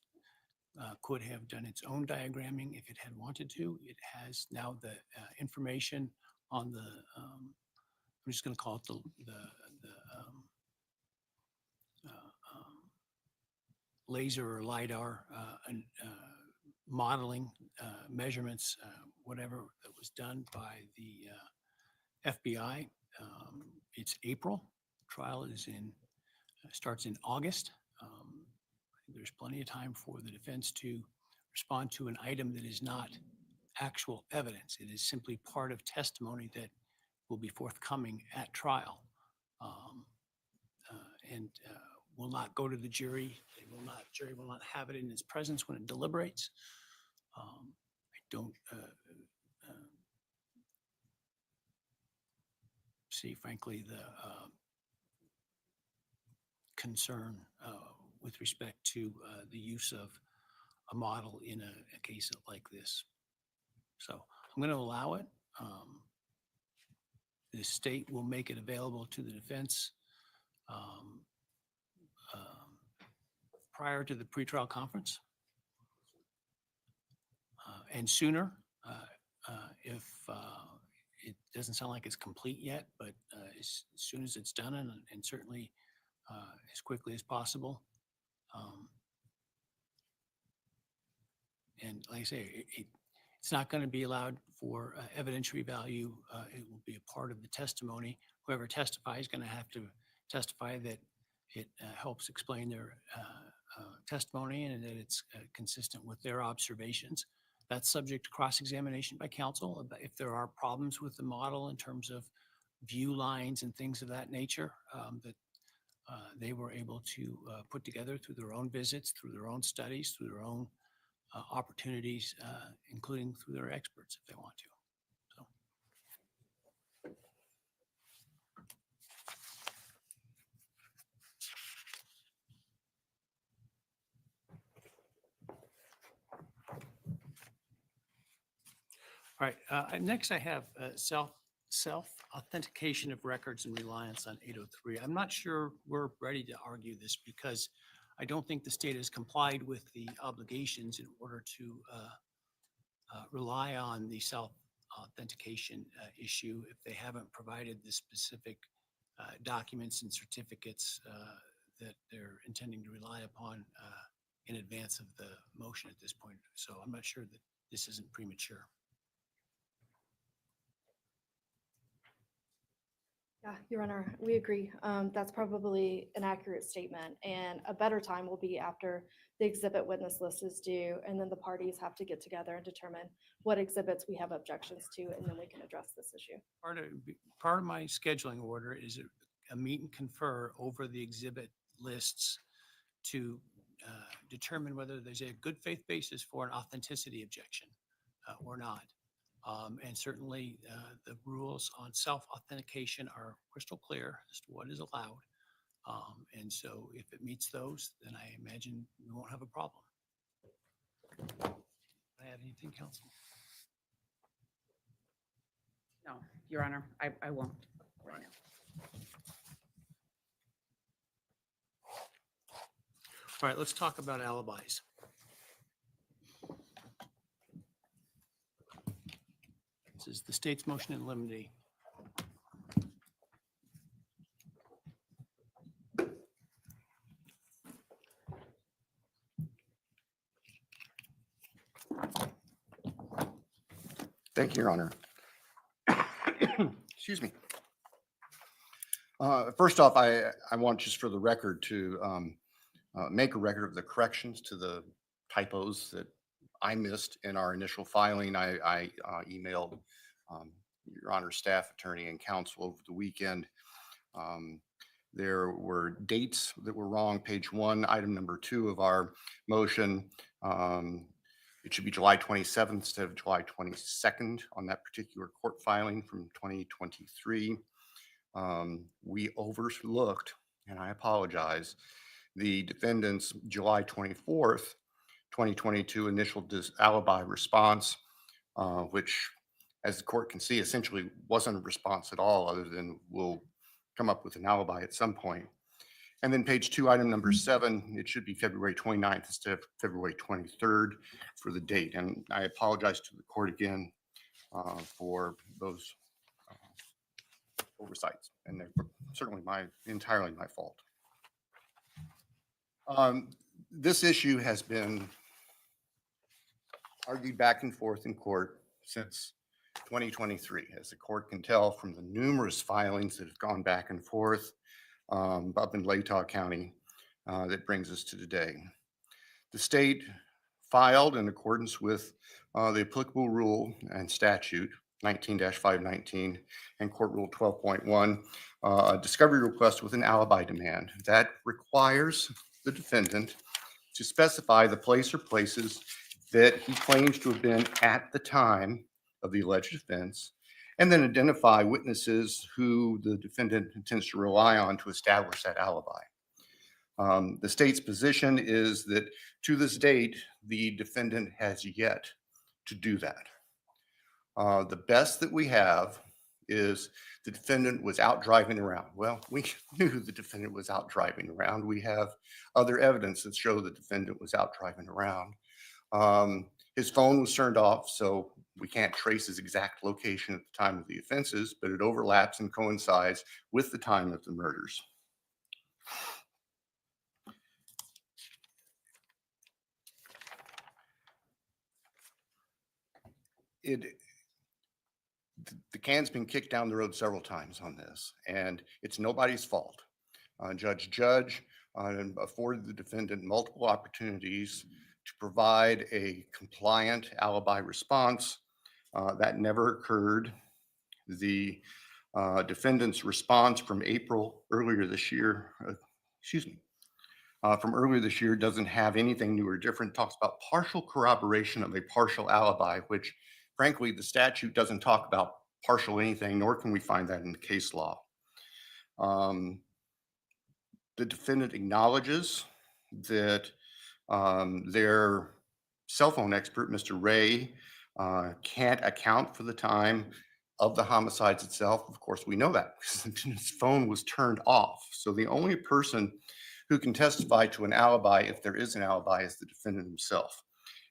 could have done its own diagramming if it had wanted to. It has now the information on the, I'm just going to call it the laser or LiDAR modeling measurements whatever that was done by the FBI. It's April. Trial is starts in August. I think there's plenty of time for the defense to respond to an item that is not actual evidence. It is simply part of testimony that will be forthcoming at trial, and will not go to the jury. Jury will not have it in its presence when it deliberates. I don't see, frankly, the concern with respect to the use of a model in a case like this. So I'm going to allow it. The state will make it available to the defense prior to the pretrial conference, and sooner if it doesn't sound like it's complete yet, but as soon as it's done, and certainly as quickly as possible. And like I say, it's not going to be allowed for evidentiary value. It will be a part of the testimony. Whoever testifies is going to have to testify that it helps explain their testimony and that it's consistent with their observations. That's subject to cross-examination by counsel. If there are problems with the model in terms of view lines and things of that nature that they were able to put together through their own visits, through their own studies, through their own opportunities, including through their experts if they want to. So. All right, next I have self-authentication of records and reliance on 803. I'm not sure we're ready to argue this because I don't think the state has complied with the obligations in order to rely on the self-authentication issue if they haven't provided the specific documents and certificates that they're intending to rely upon in advance of the motion at this point. So I'm not sure that this isn't premature. Yeah, Your Honor, we agree. That's probably an accurate statement, and a better time will be after the exhibit witness list is due, and then the parties have to get together and determine what exhibits we have objections to, and then we can address this issue. Part of my scheduling order is a meet and confer over the exhibit lists to determine whether there's a good faith basis for an authenticity objection or not. And certainly the rules on self-authentication are crystal clear as to what is allowed. And so if it meets those, then I imagine we won't have a problem. I add anything, counsel? No, Your Honor, I won't right now. All right, let's talk about alibis. This is the state's motion in limine. Thank you, Your Honor. Excuse me. First off, I want just for the record to make a record of the corrections to the typos that I missed in our initial filing. I emailed Your Honor's staff attorney and counsel over the weekend. There were dates that were wrong. Page 1, item number 2 of our motion. It should be July 27th instead of July 22nd on that particular court filing from 2023. We overlooked, and I apologize, the defendant's July 24th, 2022 initial alibi response, which, as the court can see, essentially wasn't a response at all other than we'll come up with an alibi at some point. And then page 2, item number 7, it should be February 29th instead of February 23rd for the date. And I apologize to the court again for those oversights. And they're certainly entirely my fault. This issue has been argued back and forth in court since 2023, as the court can tell from the numerous filings that have gone back and forth up in Latah County that brings us to today. The state filed in accordance with the applicable rule and statute 19-519 and Court Rule 12.1, a discovery request with an alibi demand that requires the defendant to specify the place or places that he claims to have been at the time of the alleged offense, and then identify witnesses who the defendant intends to rely on to establish that alibi. The state's position is that to this date, the defendant has yet to do that. The best that we have is the defendant was out driving around. Well, we knew the defendant was out driving around. We have other evidence that show the defendant was out driving around. His phone was turned off, so we can't trace his exact location at the time of the offenses, but it overlaps and coincides with the time of the murders. The can's been kicked down the road several times on this, and it's nobody's fault. Judge afforded the defendant multiple opportunities to provide a compliant alibi response. That never occurred. The defendant's response from earlier this year doesn't have anything new or different. It talks about partial corroboration of a partial alibi, which frankly, the statute doesn't talk about partial anything, nor can we find that in the case law. The defendant acknowledges that their cell phone expert, Mr. Ray, can't account for the time of the homicides itself. Of course, we know that because the defendant's phone was turned off. So the only person who can testify to an alibi, if there is an alibi, is the defendant himself.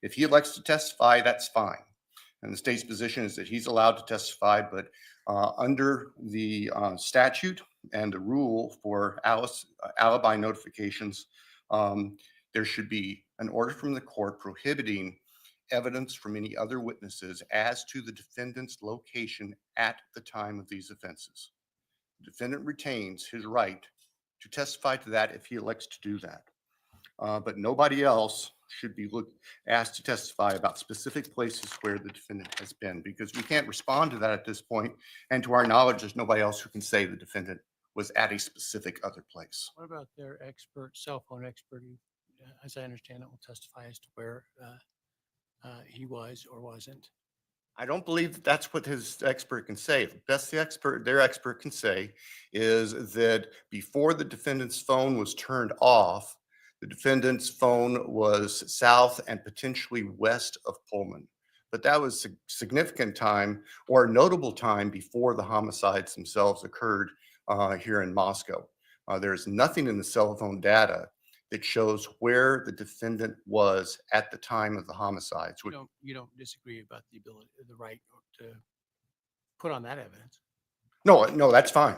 If he elects to testify, that's fine. And the state's position is that he's allowed to testify, but under the statute and the rule for alibi notifications, there should be an order from the court prohibiting evidence from any other witnesses as to the defendant's location at the time of these offenses. The defendant retains his right to testify to that if he elects to do that. But nobody else should be asked to testify about specific places where the defendant has been, because we can't respond to that at this point. And to our knowledge, there's nobody else who can say the defendant was at a specific other place. What about their expert, cell phone expert, who, as I understand it, will testify as to where he was or wasn't? I don't believe that that's what his expert can say. The best their expert can say is that before the defendant's phone was turned off, the defendant's phone was south and potentially west of Pullman. But that was a significant time or a notable time before the homicides themselves occurred here in Moscow. There's nothing in the cell phone data that shows where the defendant was at the time of the homicides. You don't disagree about the ability, the right to put on that evidence? No, that's fine.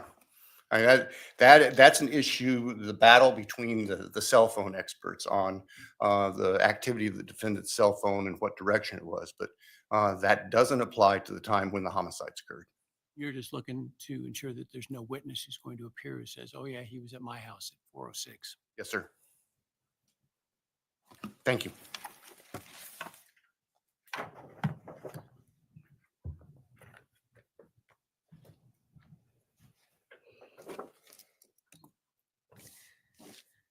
I mean, that's an issue, the battle between the cell phone experts on the activity of the defendant's cell phone and what direction it was, but that doesn't apply to the time when the homicides occurred. You're just looking to ensure that there's no witness who's going to appear who says, oh yeah, he was at my house at 4:06. Yes, sir. Thank you.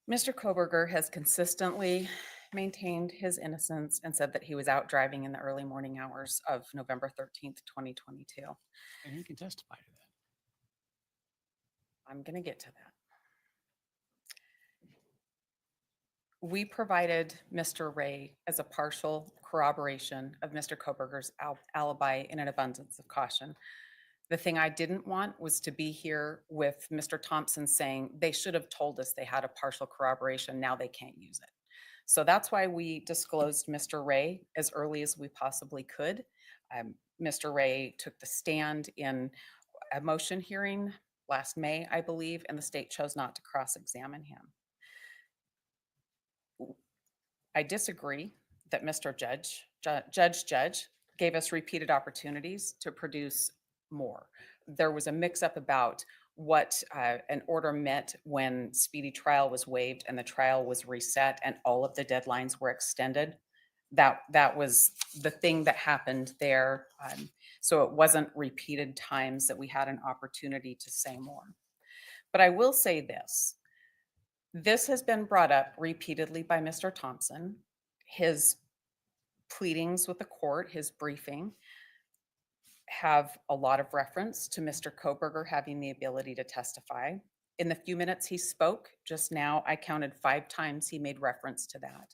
Mr. Kohberger has consistently maintained his innocence and said that he was out driving in the early morning hours of November 13th, 2022. And he can testify to that. I'm going to get to that. We provided Mr. Ray as a partial corroboration of Mr. Kohberger's alibi in an abundance of caution. The thing I didn't want was to be here with Mr. Thompson saying they should have told us they had a partial corroboration. Now they can't use it. So that's why we disclosed Mr. Ray as early as we possibly could. Mr. Ray took the stand in a motion hearing last May, I believe, and the state chose not to cross-examine him. I disagree that Mr. Judge gave us repeated opportunities to produce more. There was a mix-up about what an order meant when speedy trial was waived and the trial was reset and all of the deadlines were extended. That was the thing that happened there. So it wasn't repeated times that we had an opportunity to say more. But I will say this. This has been brought up repeatedly by Mr. Thompson. His pleadings with the court, his briefing, have a lot of reference to Mr. Kohberger having the ability to testify. In the few minutes he spoke just now, I counted 5 times he made reference to that.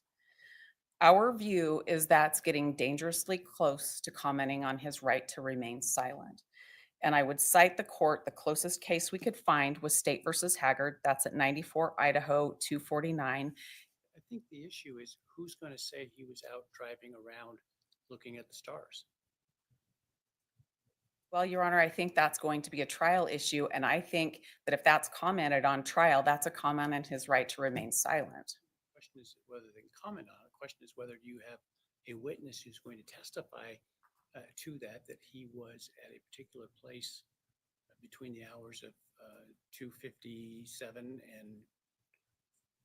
Our view is that's getting dangerously close to commenting on his right to remain silent. And I would cite the court, the closest case we could find was State versus Haggard. That's at 94 Idaho 249. I think the issue is who's going to say he was out driving around looking at the stars? Well, Your Honor, I think that's going to be a trial issue. And I think that if that's commented on trial, that's a comment on his right to remain silent. The question is whether they can comment on it. The question is whether you have a witness who's going to testify to that he was at a particular place between the hours of 2:57 and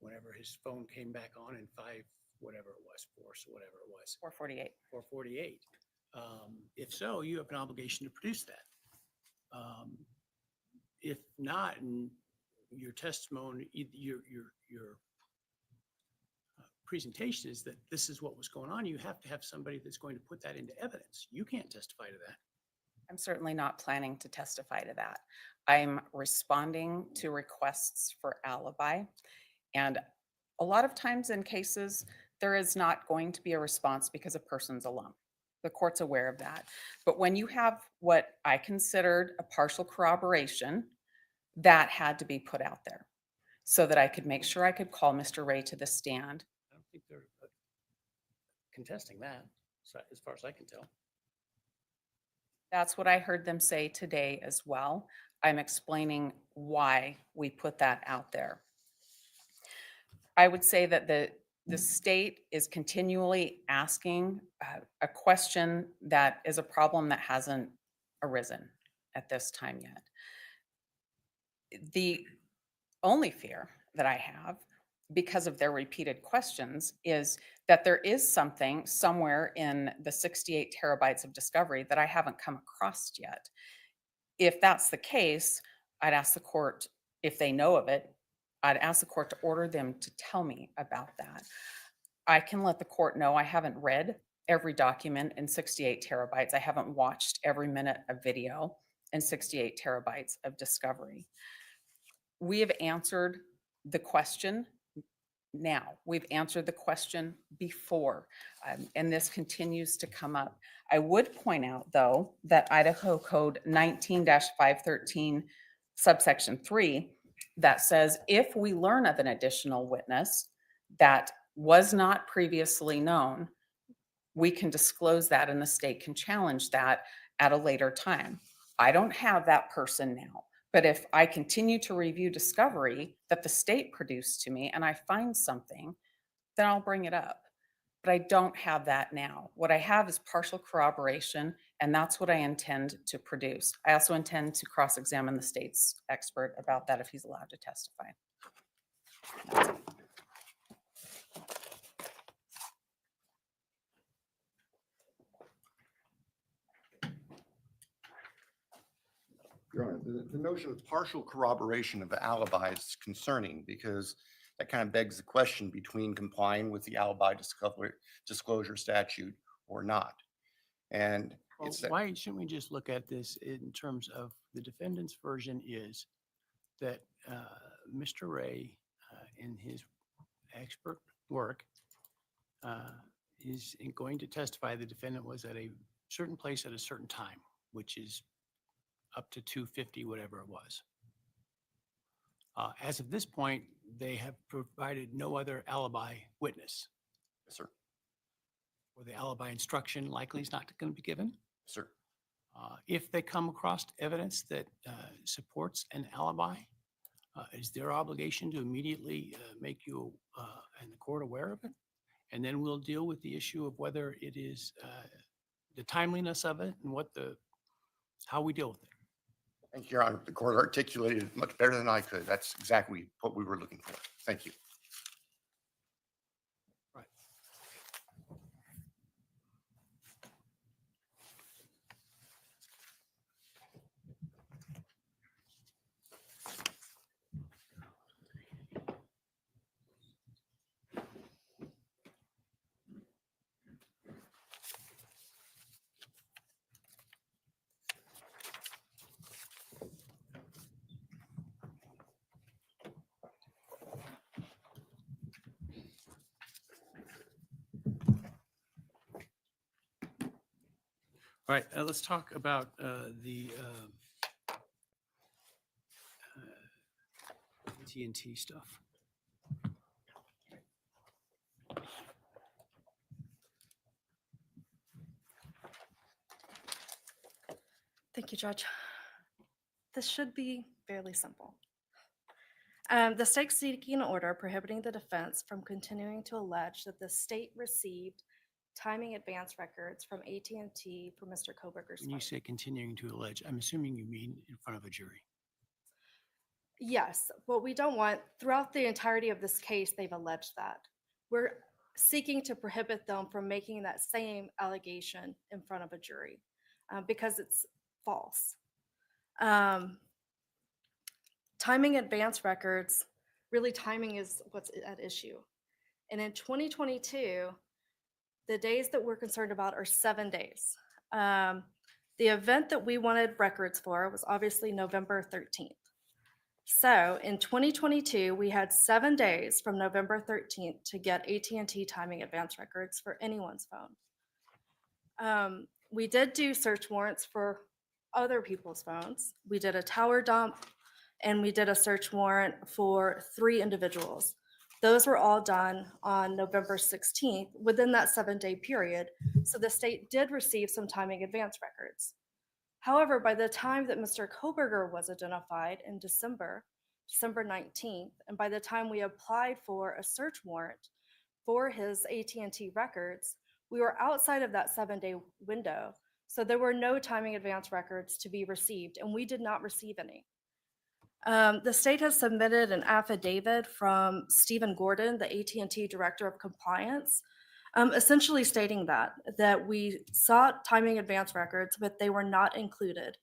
whenever his phone came back on in 5, whatever it was, 4, so whatever it was. 448. 448. If so, you have an obligation to produce that. If not, and your testimony, your presentation is that this is what was going on, you have to have somebody that's going to put that into evidence. You can't testify to that. I'm certainly not planning to testify to that. I'm responding to requests for alibi. And a lot of times in cases, there is not going to be a response because a person's alone. The court's aware of that. But when you have what I considered a partial corroboration, that had to be put out there so that I could make sure I could call Mr. Ray to the stand. I don't think they're contesting that, as far as I can tell. That's what I heard them say today as well. I'm explaining why we put that out there. I would say that the state is continually asking a question that is a problem that hasn't arisen at this time yet. The only fear that I have, because of their repeated questions, is that there is something somewhere in the 68 terabytes of discovery that I haven't come across yet. If that's the case, I'd ask the court, if they know of it, I'd ask the court to order them to tell me about that. I can let the court know I haven't read every document in 68 terabytes. I haven't watched every minute of video in 68 terabytes of discovery. We have answered the question now. We've answered the question before, and this continues to come up. I would point out, though, that Idaho Code 19-513, subsection 3, that says if we learn of an additional witness that was not previously known, we can disclose that and the state can challenge that at a later time. I don't have that person now, but if I continue to review discovery that the state produced to me and I find something, then I'll bring it up. But I don't have that now. What I have is partial corroboration, and that's what I intend to produce. I also intend to cross-examine the state's expert about that if he's allowed to testify. That's it. Your Honor, the notion of partial corroboration of the alibi is concerning because that kind of begs the question between complying with the alibi disclosure statute or not. And Well, it's that, why shouldn't we just look at this in terms of the defendant's version is that Mr. Ray, in his expert work, is going to testify the defendant was at a certain place at a certain time, which is up to 2:50, whatever it was. As of this point, they have provided no other alibi witness, yes, sir, or the alibi instruction likely is not going to be given. sir. If they come across evidence that supports an alibi, is their obligation to immediately make you and the court aware of it? And then we'll deal with the issue of whether it is the timeliness of it and how we deal with it. Thank you, Your Honor. The court articulated it much better than I could. That's exactly what we were looking for. Thank you. Right. All right, let's talk about the TNT stuff. Thank you, Judge. This should be fairly simple. The state seeking an order prohibiting the defense from continuing to allege that the state received timing advance records from AT&T for Mr. Kohberger's When you phone. say continuing to allege, I'm assuming you mean in front of a jury. Yes, what we don't want, throughout the entirety of this case, they've alleged that. We're seeking to prohibit them from making that same allegation in front of a jury because it's false. Timing advance records, really timing is what's at issue. And in 2022, the days that we're concerned about are 7 days. The event that we wanted records for was obviously November 13th. So in 2022, we had 7 days from November 13th to get AT&T timing advance records for anyone's phone. We did do search warrants for other people's phones. We did a tower dump and we did a search warrant for 3 individuals. Those were all done on November 16th within that 7-day period. So the state did receive some timing advance records. However, by the time that Mr. Kohberger was identified in December 19th, and by the time we applied for a search warrant for his AT&T records, we were outside of that 7-day window. So there were no timing advance records to be received, and we did not receive any. The state has submitted an affidavit from Stephen Gordon, the AT&T Director of Compliance, essentially stating that we sought timing advance records, but they were not included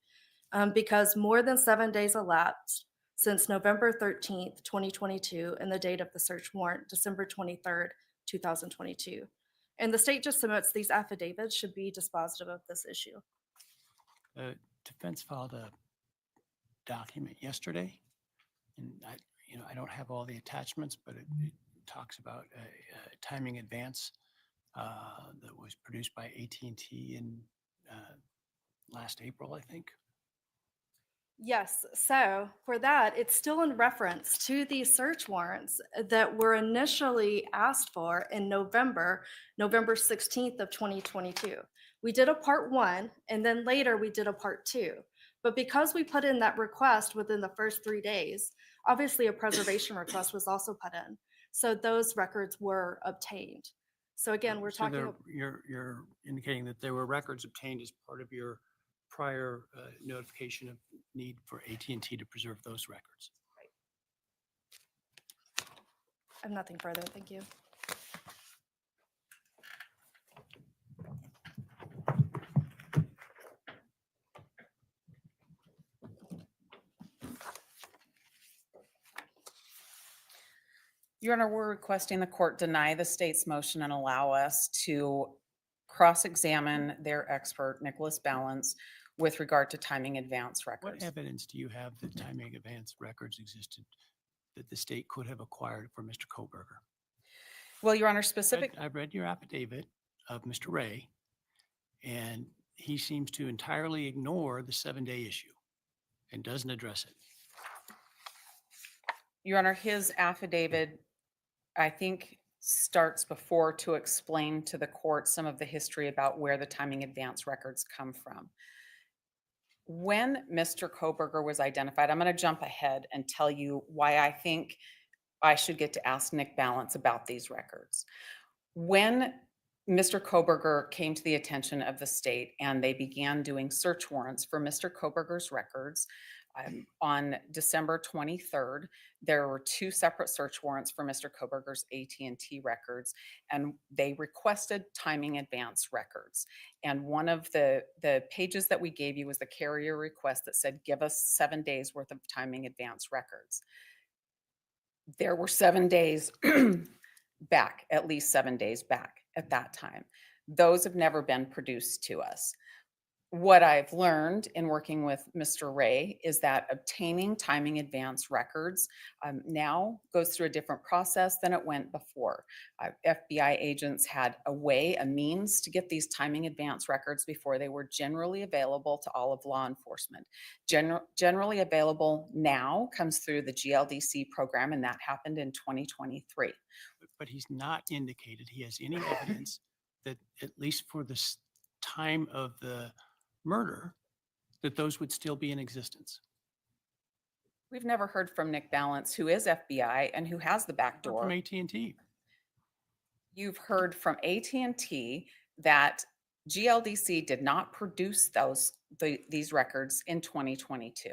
because more than 7 days elapsed since November 13th, 2022, and the date of the search warrant, December 23rd, 2022. And the state just submits these affidavits should be dispositive of this issue. Defense filed a document yesterday, and I don't have all the attachments, but it talks about a timing advance that was produced by AT&T in last April, I think. Yes, so for that, it's still in reference to these search warrants that were initially asked for in November 16th of 2022. We did a part 1, and then later we did a part 2. But because we put in that request within the first 3 days, obviously a preservation request was also put in. So those records were obtained. So again, we're So talking. you're indicating that there were records obtained as part of your prior notification of need for AT&T to preserve those records. I have nothing further. Thank you. Your Honor, we're requesting the court deny the state's motion and allow us to cross-examine their expert, Nicholas Balance, with regard to timing advance What records. evidence do you have that timing advance records existed that the state could have acquired for Mr. Kohberger? Well, Your Honor, specific, I've read your affidavit of Mr. Ray, and he seems to entirely ignore the 7-day issue and doesn't address it. Your Honor, his affidavit, I think, starts before to explain to the court some of the history about where the timing advance records come from. When Mr. Kohberger was identified, I'm going to jump ahead and tell you why I think I should get to ask Nick Balance about these records. When Mr. Kohberger came to the attention of the state and they began doing search warrants for Mr. Kohberger's records. On December 23rd, there were 2 separate search warrants for Mr. Kohberger's AT&T records, and they requested timing advance records. And one of the pages that we gave you was the carrier request that said, give us 7 days worth of timing advance records. There were 7 days back, at least 7 days back at that time. Those have never been produced to us. What I've learned in working with Mr. Ray is that obtaining timing advance records now goes through a different process than it went before. FBI agents had a means to get these timing advance records before they were generally available to all of law enforcement. Generally available now comes through the GLDC program, and that happened in 2023. But he's not indicated he has any evidence that, at least for the time of the murder, that those would still be in existence. We've never heard from Nick Balance, who is FBI and who has the back door. From AT&T. You've heard from AT&T that GLDC did not produce these records in 2022.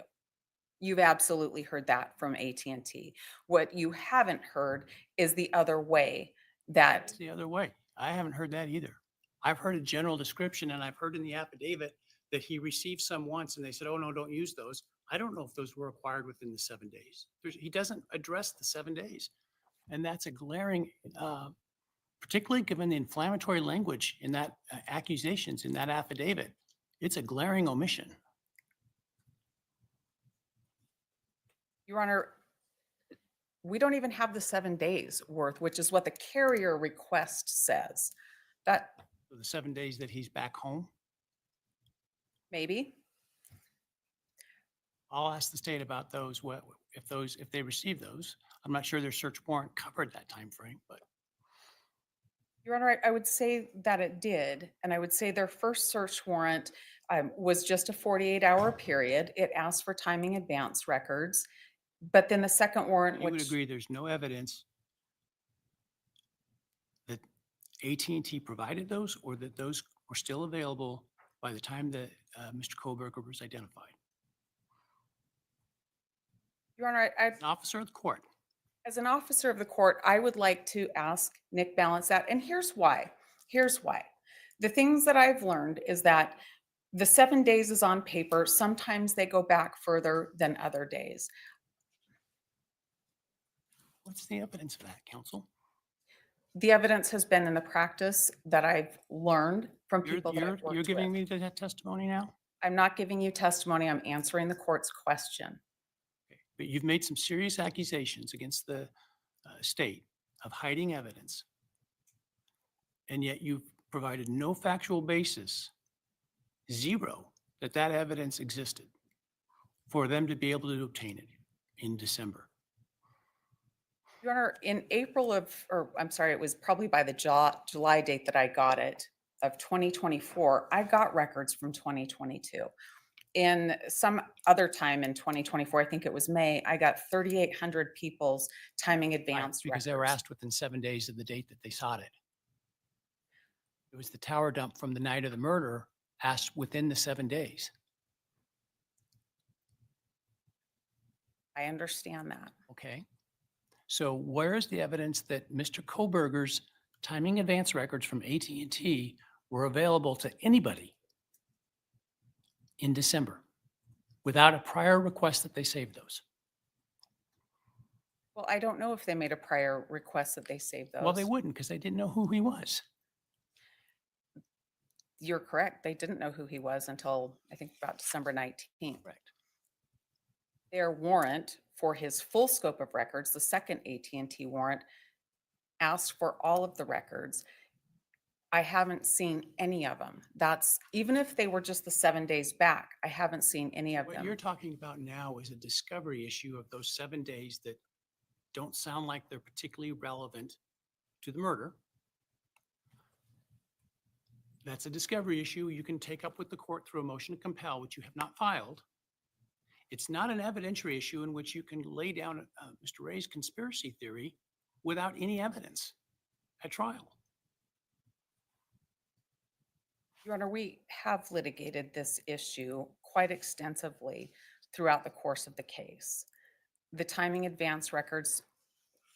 You've absolutely heard that from AT&T. What you haven't heard is the other way that That's the other way. I haven't heard that either. I've heard a general description, and I've heard in the affidavit that he received some once and they said, oh no, don't use those. I don't know if those were acquired within the 7 days. He doesn't address the 7 days. And that's a glaring, particularly given the inflammatory language in that accusations in that affidavit, it's a glaring omission. Your Honor, we don't even have the 7 days worth, which is what the carrier request says. That The 7 days that he's back home, maybe. I'll ask the state about those. If they receive those, I'm not sure their search warrant covered that time frame, but Your Honor, I would say that it did. And I would say their first search warrant was just a 48-hour period. It asked for timing advance records. But then the second warrant, you would which agree there's no evidence that AT&T provided those, or that those were still available by the time that Mr. Kohberger was identified. Your Honor, An officer of the court. as an officer of the court, I would like to ask Nick Balance that. And here's why. Here's why. The things that I've learned is that the 7 days is on paper. Sometimes they go back further than other days. What's the evidence of that, counsel? The evidence has been in the practice that I've learned from people that I've worked with. You're giving me that testimony now? I'm not giving you testimony. I'm answering the court's question. Okay. But you've made some serious accusations against the state of hiding evidence. And yet you've provided no factual basis, zero, that that evidence existed for them to be able to obtain it in December. Your Honor, in April of, or I'm sorry, it was probably by the July date that I got it, of 2024, I got records from 2022. In some other time in 2024, I think it was May, I got 3,800 people's timing advance Because they were asked within 7 days of the date that they sought it. It was the tower dump from the night of the murder asked within the 7 days. I understand that. Okay. So where is the evidence that Mr. Kohberger's timing advance records from AT&T were available to anybody in December without a prior request that they save those? Well, I don't know if they made a prior request that they save those. Well, they wouldn't, because they didn't know who he was. You're correct. They didn't know who he was until I think about December 19th. Correct. Their warrant for his full scope of records, the second AT&T warrant, asked for all of the records. I haven't seen any of them. That's, even if they were just the 7 days back, I haven't seen any of What them. you're talking about now is a discovery issue of those 7 days that don't sound like they're particularly relevant to the murder. That's a discovery issue you can take up with the court through a motion to compel, which you have not filed. It's not an evidentiary issue in which you can lay down Mr. Ray's conspiracy theory without any evidence at trial. Your Honor, we have litigated this issue quite extensively throughout the course of the case. The timing advance records,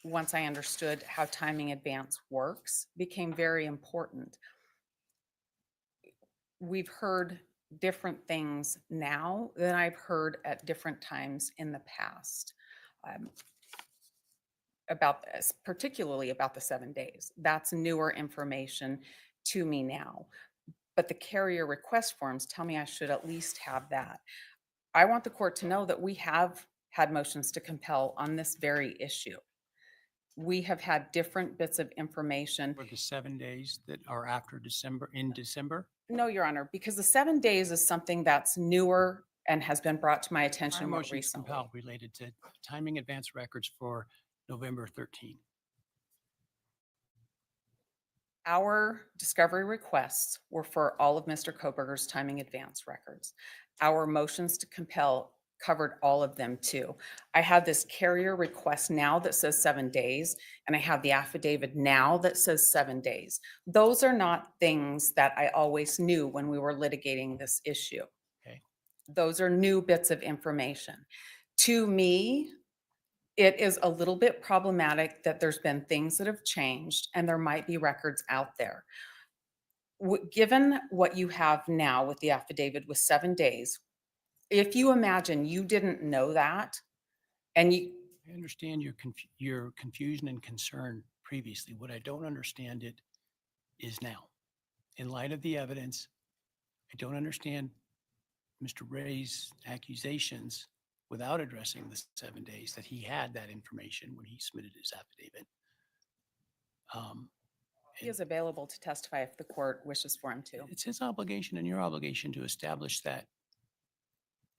once I understood how timing advance works, became very important. We've heard different things now than I've heard at different times in the past about this, particularly about the 7 days. That's newer information to me now. But the carrier request forms tell me I should at least have that. I want the court to know that we have had motions to compel on this very issue. We have had different bits of information. For the 7 days that are after December, in December? No, Your Honor, because the 7 days is something that's newer and has been brought to my Our attention more motion to recently. compel related to timing advance records for November 13. Our discovery requests were for all of Mr. Kohberger's timing advance records. Our motions to compel covered all of them too. I have this carrier request now that says 7 days, and I have the affidavit now that says 7 days. Those are not things that I always knew when we were litigating this issue. Okay. Those are new bits of information. To me, it is a little bit problematic that there's been things that have changed and there might be records out there. Given what you have now with the affidavit with 7 days, if you imagine you didn't know that and you, I understand your confusion and concern previously. What I don't understand it is now. In light of the evidence, I don't understand Mr. Ray's accusations without addressing the 7 days that he had that information when he submitted his affidavit. he is available to testify if the court wishes for him to. It's his obligation and your obligation to establish that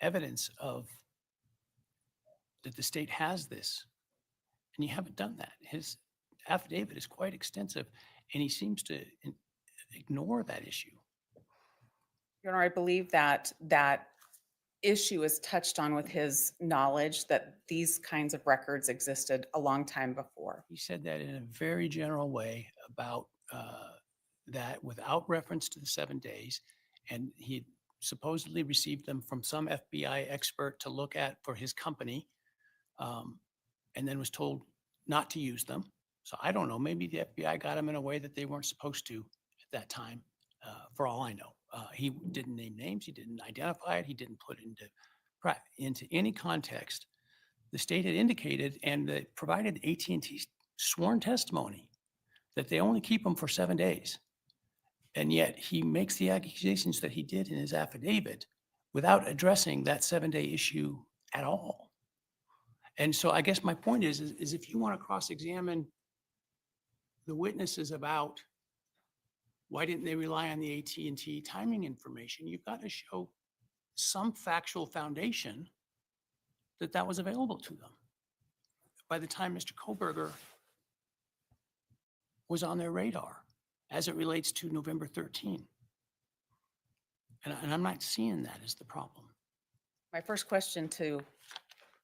evidence of that the state has this, and you haven't done that. His affidavit is quite extensive, and he seems to ignore that issue. Your Honor, I believe that that issue is touched on with his knowledge that these kinds of records existed a long time before. He said that in a very general way about that without reference to the 7 days, and he supposedly received them from some FBI expert to look at for his company, and then was told not to use them. So I don't know, maybe the FBI got them in a way that they weren't supposed to at that time, for all I know. He didn't name names, he didn't identify it, he didn't put it into any context. The state had indicated and provided AT&T sworn testimony that they only keep them for 7 days. And yet he makes the accusations that he did in his affidavit without addressing that 7-day issue at all. And so I guess my point is if you want to cross-examine the witnesses about why didn't they rely on the AT&T timing information, you've got to show some factual foundation that that was available to them by the time Mr. Kohberger was on their radar as it relates to November 13. And I'm not seeing that as the problem. My first question to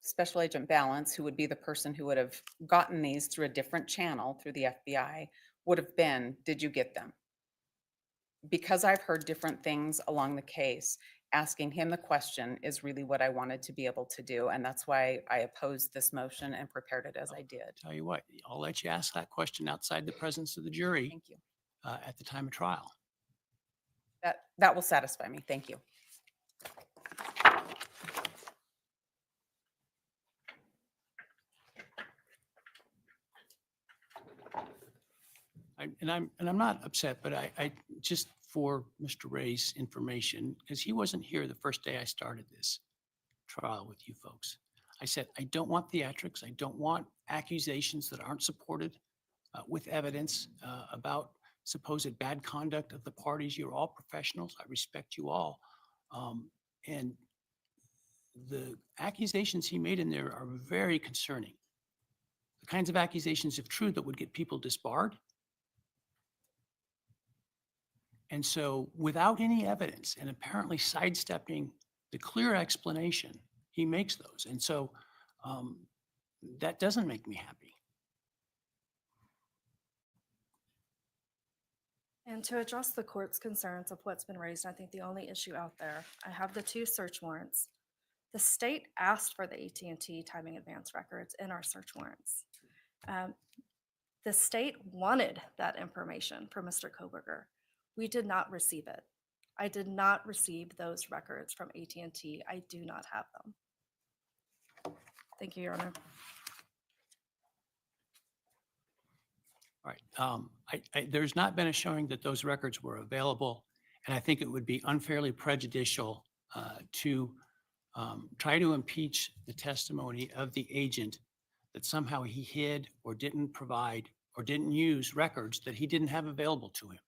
Special Agent Balance, who would be the person who would have gotten these through a different channel through the FBI, would have been, did you get them? Because I've heard different things along the case, asking him the question is really what I wanted to be able to do. And that's why I opposed this motion and prepared it as I did. Tell you what, I'll let you ask that question outside the presence of the jury Thank you. at the time of trial. That will satisfy me. Thank you. I'm not upset, but I just for Mr. Ray's information, because he wasn't here the first day I started this trial with you folks. I said, I don't want theatrics. I don't want accusations that aren't supported with evidence about supposed bad conduct of the parties. You're all professionals. I respect you all. And the accusations he made in there are very concerning. The kinds of accusations, if true, that would get people disbarred. And so without any evidence and apparently sidestepping the clear explanation, he makes those. And so that doesn't make me happy. And to address the court's concerns of what's been raised, I think the only issue out there, I have the 2 search warrants. The state asked for the AT&T timing advance records in our search warrants. The state wanted that information from Mr. Kohberger. We did not receive it. I did not receive those records from AT&T. I do not have them. Thank you, Your Honor. All right. There's not been a showing that those records were available, and I think it would be unfairly prejudicial to try to impeach the testimony of the agent that somehow he hid or didn't provide or didn't use records that he didn't have available to him.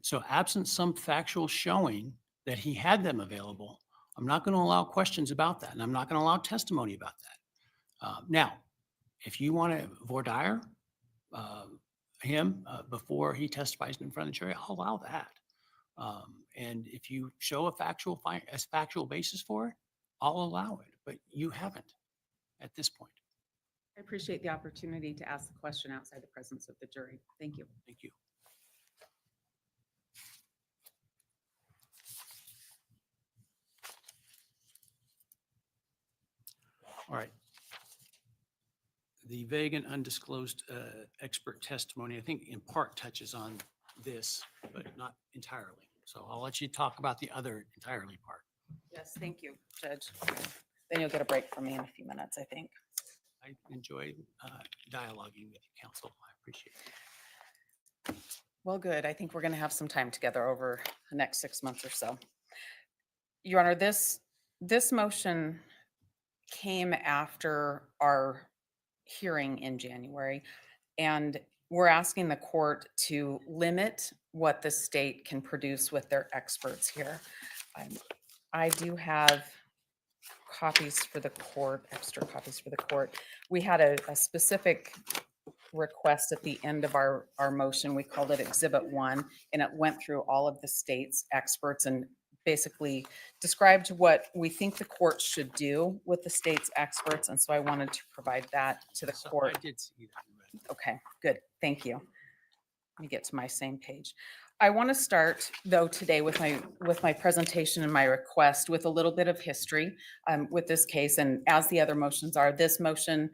So absent some factual showing that he had them available, I'm not going to allow questions about that, and I'm not going to allow testimony about that. Now, if you want to voir dire him before he testifies in front of the jury, I'll allow that. And if you show a factual basis for it, I'll allow it, but you haven't at this point. I appreciate the opportunity to ask the question outside the presence of the jury. Thank you. Thank you. All right. The vague and undisclosed expert testimony, I think in part touches on this, but not entirely. So I'll let you talk about the other entirely part. Yes, thank you, Judge. Then you'll get a break from me in a few minutes, I think. I enjoy dialoguing with you, counsel. I appreciate it. Well, good. I think we're going to have some time together over the next 6 months or so. Your Honor, this motion came after our hearing in January, and we're asking the court to limit what the state can produce with their experts here. I do have copies for the court, extra copies for the court. We had a specific request at the end of our motion. We called it Exhibit 1, and it went through all of the state's experts and basically described what we think the court should do with the state's experts. And so I wanted to provide that to the court. I did see that. Okay, good. Thank you. Let me get to my same page. I want to start though today with my presentation and my request with a little bit of history with this case. And as the other motions are, this motion,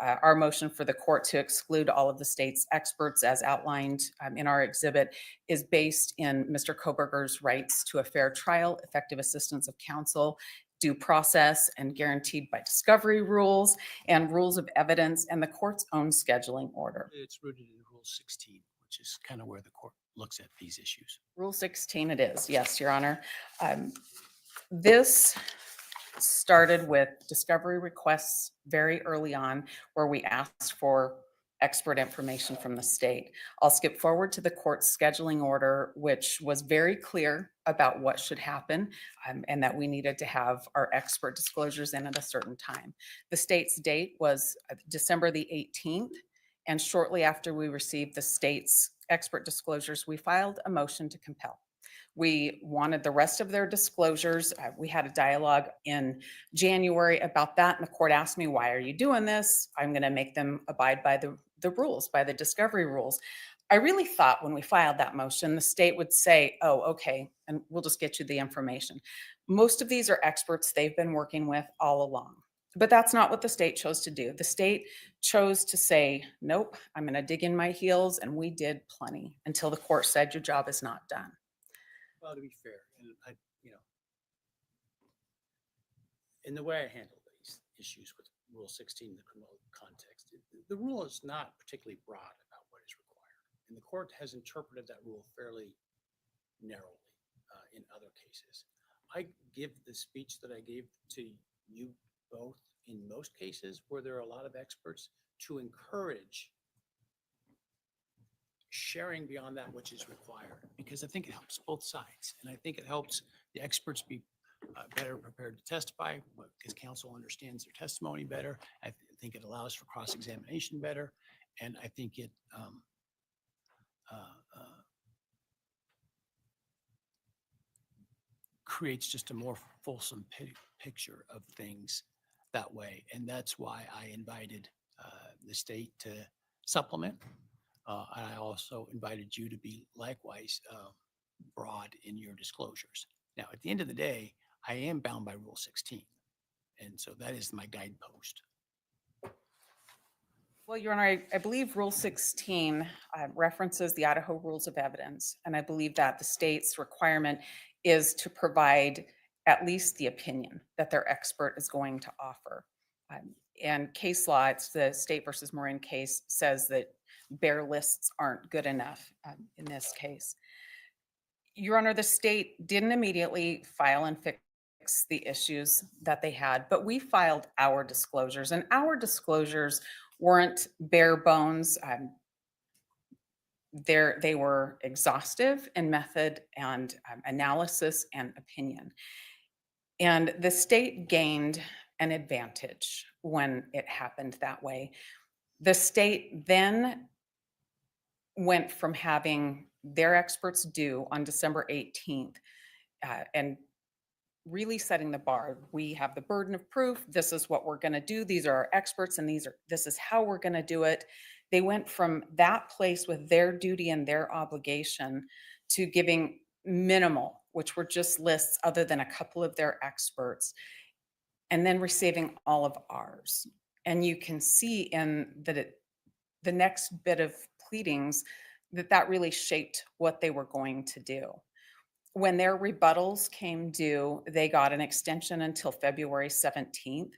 our motion for the court to exclude all of the state's experts as outlined in our exhibit is based in Mr. Kohberger's rights to a fair trial, effective assistance of counsel, due process, and guaranteed by discovery rules and rules of evidence and the court's own scheduling order. It's rooted in Rule 16, which is kind of where the court looks at these issues. Rule 16 it is, yes, Your Honor. This started with discovery requests very early on where we asked for expert information from the state. I'll skip forward to the court's scheduling order, which was very clear about what should happen and that we needed to have our expert disclosures in at a certain time. The state's date was December the 18th, and shortly after we received the state's expert disclosures, we filed a motion to compel. We wanted the rest of their disclosures. We had a dialogue in January about that, and the court asked me, why are you doing this? I'm going to make them abide by the rules, by the discovery rules. I really thought when we filed that motion, the state would say, oh, okay, and we'll just get you the information. Most of these are experts they've been working with all along. But that's not what the state chose to do. The state chose to say, nope, I'm going to dig in my heels, and we did plenty until the court said your job is not done. Well, to be fair, and in the way I handle these issues with Rule 16 in the criminal context, the rule is not particularly broad about what is required. And the court has interpreted that rule fairly narrowly in other cases. I give the speech that I gave to you both in most cases where there are a lot of experts to encourage sharing beyond that which is required, because I think it helps both sides. And I think it helps the experts be better prepared to testify because counsel understands their testimony better. I think it allows for cross-examination better. And I think it creates just a more fulsome picture of things that way. And that's why I invited the state to supplement And I also invited you to be likewise broad in your disclosures. Now, at the end of the day, I am bound by Rule 16. And so that is my guidepost. Well, Your Honor, I believe Rule 16 references the Idaho Rules of Evidence. And I believe that the state's requirement is to provide at least the opinion that their expert is going to offer. And case law, it's the State versus Marin case, says that bare lists aren't good enough in this case. Your Honor, the state didn't immediately file and fix the issues that they had, but we filed our disclosures, and our disclosures weren't bare bones. They were exhaustive in method and analysis and opinion. And the state gained an advantage when it happened that way. The state then went from having their experts due on December 18th and really setting the bar. We have the burden of proof. This is what we're going to do. These are our experts, and this is how we're going to do it. They went from that place with their duty and their obligation to giving minimal, which were just lists other than a couple of their experts, and then receiving all of ours. And you can see in the next bit of pleadings that really shaped what they were going to do. When their rebuttals came due, they got an extension until February 17th,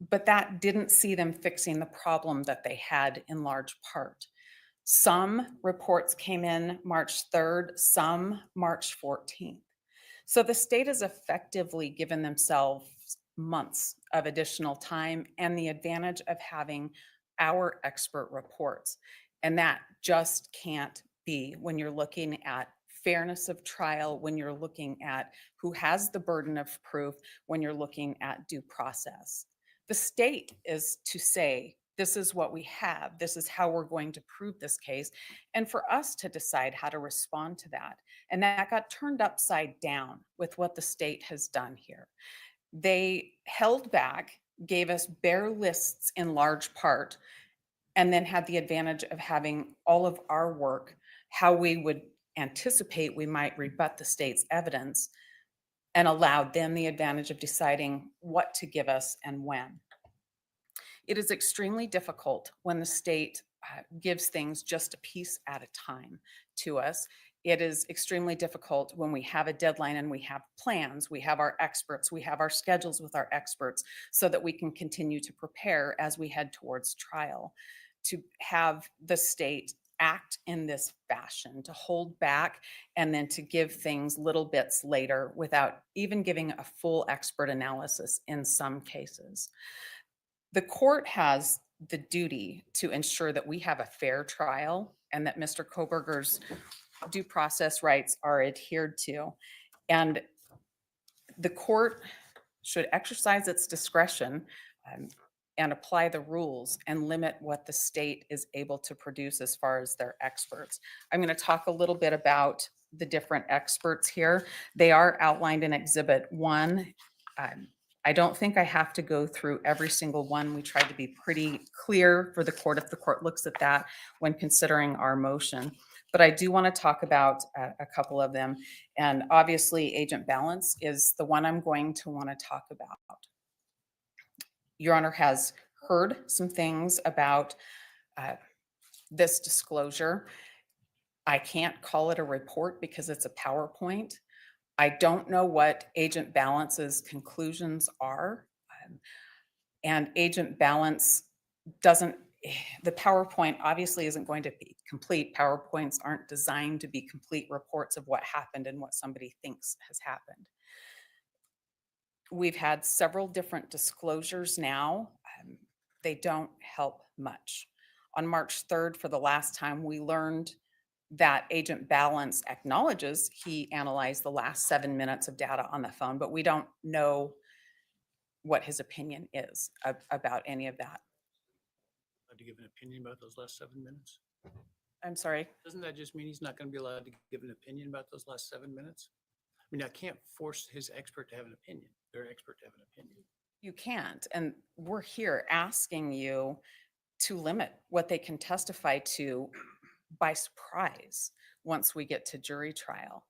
but that didn't see them fixing the problem that they had in large part. Some reports came in March 3rd, some March 14th. So the state has effectively given themselves months of additional time and the advantage of having our expert reports. And that just can't be when you're looking at fairness of trial, when you're looking at who has the burden of proof, when you're looking at due process. The state is to say, this is what we have, this is how we're going to prove this case, and for us to decide how to respond to that. And that got turned upside down with what the state has done here. They held back, gave us bare lists in large part, and then had the advantage of having all of our work, how we would anticipate we might rebut the state's evidence, and allowed them the advantage of deciding what to give us and when. It is extremely difficult when the state gives things just a piece at a time to us. It is extremely difficult when we have a deadline and we have plans, we have our experts, we have our schedules with our experts so that we can continue to prepare as we head towards trial. To have the state act in this fashion, to hold back and then to give things little bits later without even giving a full expert analysis in some cases. The court has the duty to ensure that we have a fair trial and that Mr. Kohberger's due process rights are adhered to. And the court should exercise its discretion and apply the rules and limit what the state is able to produce as far as their experts. I'm going to talk a little bit about the different experts here. They are outlined in Exhibit 1. I don't think I have to go through every single one. We tried to be pretty clear for the court if the court looks at that when considering our motion. But I do want to talk about a couple of them. And obviously, agent balance is the one I'm going to want to talk about. Your Honor has heard some things about this disclosure. I can't call it a report because it's a PowerPoint. I don't know what Agent Balance's conclusions are. And Agent Balance doesn't, the PowerPoint obviously isn't going to be complete. PowerPoints aren't designed to be complete reports of what happened and what somebody thinks has happened. We've had several different disclosures now. They don't help much. On March 3rd, for the last time, we learned that Agent Balance acknowledges he analyzed the last 7 minutes of data on the phone, but we don't know what his opinion is about any of that. To give an opinion about those last 7 minutes? I'm sorry. Doesn't that just mean he's not going to be allowed to give an opinion about those last 7 minutes? I mean, I can't force his expert to have an opinion, their expert to have an opinion. You can't. And we're here asking you to limit what they can testify to by surprise once we get to jury trial.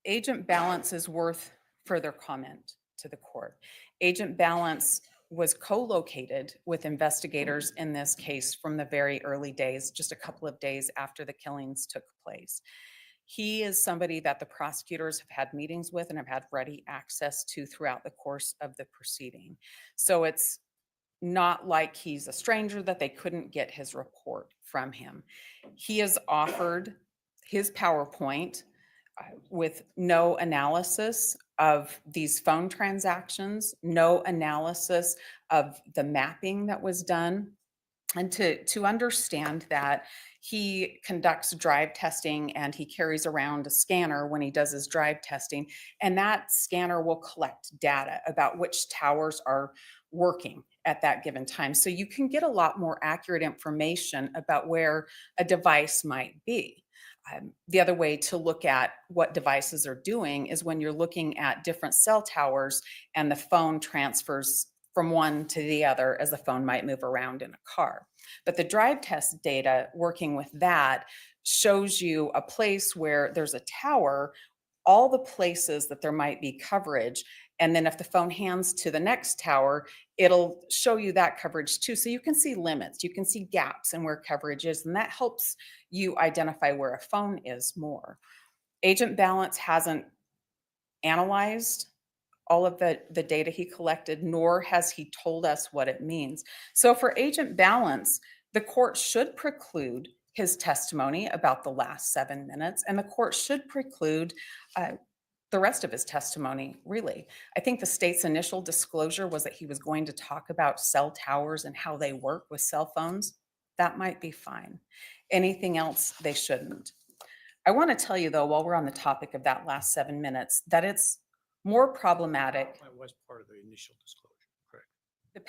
Agent Balance is worth further comment to the court. Agent Balance was co-located with investigators in this case from the very early days, just a couple of days after the killings took place. He is somebody that the prosecutors have had meetings with and have had ready access to throughout the course of the proceeding. So it's not like he's a stranger that they couldn't get his report from him. He has offered his PowerPoint with no analysis of these phone transactions, no analysis of the mapping that was done. And to understand that he conducts drive testing and he carries around a scanner when he does his drive testing, and that scanner will collect data about which towers are working at that given time. So you can get a lot more accurate information about where a device might be. The other way to look at what devices are doing is when you're looking at different cell towers and the phone transfers from one to the other as the phone might move around in a car. But the drive test data working with that shows you a place where there's a tower, all the places that there might be coverage. And then if the phone hands to the next tower, it'll show you that coverage too. So you can see limits, you can see gaps in where coverage is, and that helps you identify where a phone is more. Agent Balance hasn't analyzed all of the data he collected, nor has he told us what it means. So for Agent Balance, the court should preclude his testimony about the last 7 minutes, and the court should preclude the rest of his testimony, really. I think the state's initial disclosure was that he was going to talk about cell towers and how they work with cell phones. That might be fine. Anything else, they shouldn't. I want to tell you, though, while we're on the topic of that last 7 minutes, that it's more problematic. That was part of the initial disclosure, correct? The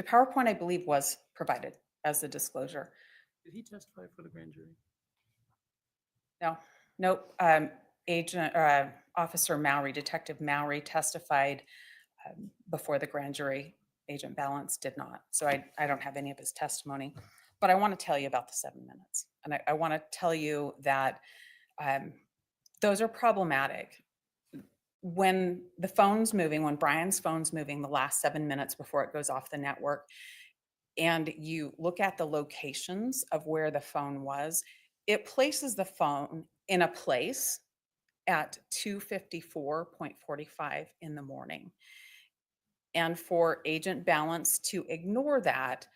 PowerPoint, I believe, was provided as a disclosure. Did he testify for the grand jury? No, nope. Officer Mowry, Detective Mowry testified before the grand jury. Agent Balance did not. So I don't have any of his testimony. But I want to tell you about the 7 minutes. And I want to tell you that those are problematic. When the phone's moving, when Bryan's phone's moving the last 7 minutes before it goes off the network, and you look at the locations of where the phone was, it places the phone in a place at 2:54.45 in the morning. And for Agent Balance to ignore that,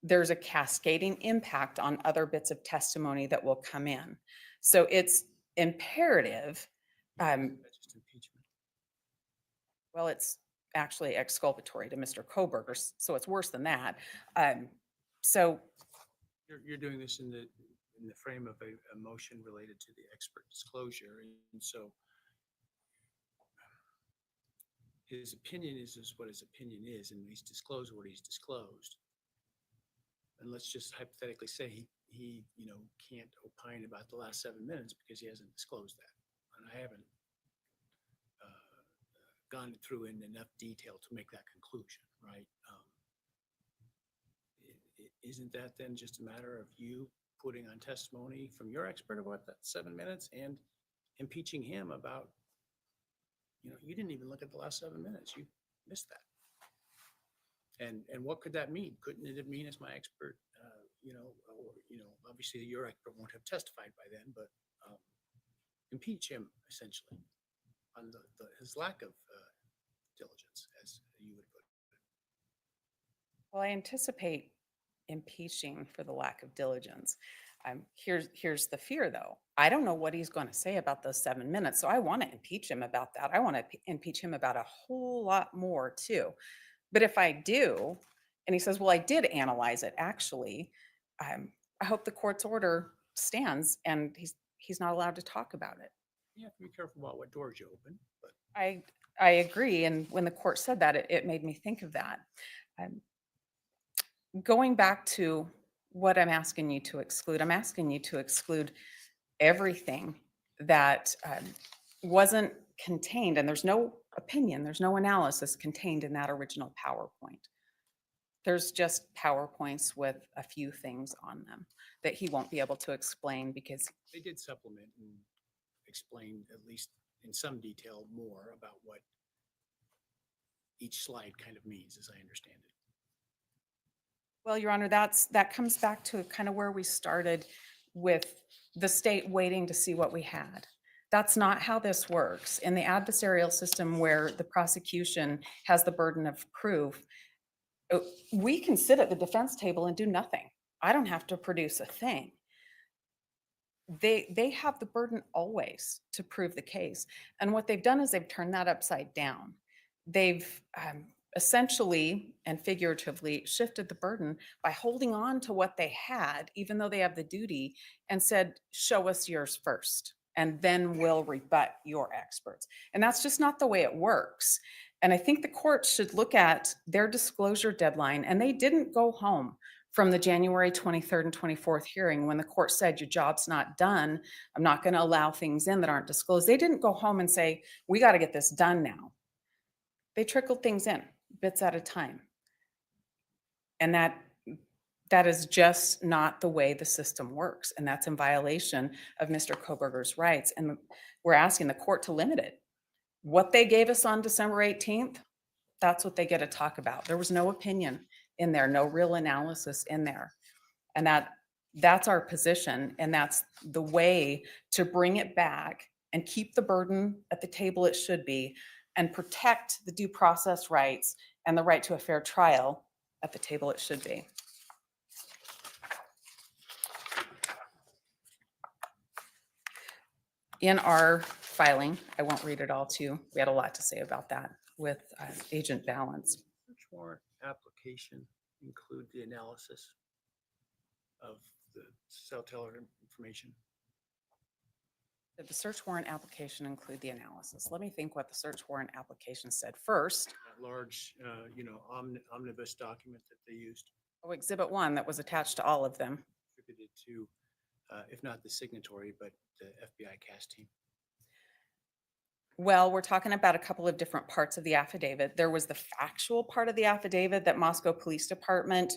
there's a cascading impact on other bits of testimony that will come in. So it's imperative. That's just impeachment. Well, it's actually exculpatory to Mr. Kohberger, so it's worse than that. So You're doing this in the frame of a motion related to the expert disclosure, and so his opinion is what his opinion is, and he's disclosed what he's disclosed. And let's just hypothetically say he can't opine about the last 7 minutes because he hasn't disclosed that, and I haven't gone through in enough detail to make that conclusion, right? Isn't that then just a matter of you putting on testimony from your expert about that 7 minutes and impeaching him about, you didn't even look at the last 7 minutes, you missed that. And what could that mean? Couldn't it mean as my expert, obviously your expert won't have testified by then, but impeach him essentially on his lack of diligence, as you would put it. well, I anticipate impeaching for the lack of diligence. Here's the fear, though. I don't know what he's going to say about those 7 minutes, so I want to impeach him about that. I want to impeach him about a whole lot more too. But if I do, and he says, well, I did analyze it, actually, I hope the court's order stands and he's not allowed to talk about it. You have to be careful about what doors you open, but I agree. And when the court said that, it made me think of that. Going back to what I'm asking you to exclude, I'm asking you to exclude everything that wasn't contained, and there's no opinion, there's no analysis contained in that original PowerPoint. There's just PowerPoints with a few things on them that he won't be able to explain because They did supplement and explain, at least in some detail, more about what each slide kind of means, as I understand it. well, Your Honor, that comes back to kind of where we started with the state waiting to see what we had. That's not how this works. In the adversarial system where the prosecution has the burden of proof, we can sit at the defense table and do nothing. I don't have to produce a thing. They have the burden always to prove the case. And what they've done is they've turned that upside down. They've essentially and figuratively shifted the burden by holding on to what they had, even though they have the duty, and said, show us yours first, and then we'll rebut your experts. And that's just not the way it works. And I think the court should look at their disclosure deadline, and they didn't go home from the January 23rd and 24th hearing when the court said your job's not done. I'm not going to allow things in that aren't disclosed. They didn't go home and say, we got to get this done now. They trickled things in bits at a time. And that is just not the way the system works. And that's in violation of Mr. Kohberger's rights. And we're asking the court to limit it. What they gave us on December 18th, that's what they get to talk about. There was no opinion in there, no real analysis in there. And that's our position. And that's the way to bring it back and keep the burden at the table it should be and protect the due process rights and the right to a fair trial at the table it should be. In our filing, I won't read it all to you. We had a lot to say about that with agent balance. Search warrant application include the analysis of the cell teller information. Did the search warrant application include the analysis? Let me think what the search warrant application said first. That large, omnibus document that they used, Oh, Exhibit 1 that was attached to all of them. attributed to, if not the signatory, but the FBI CAS team. Well, we're talking about a couple of different parts of the affidavit. There was the factual part of the affidavit that Moscow Police Department,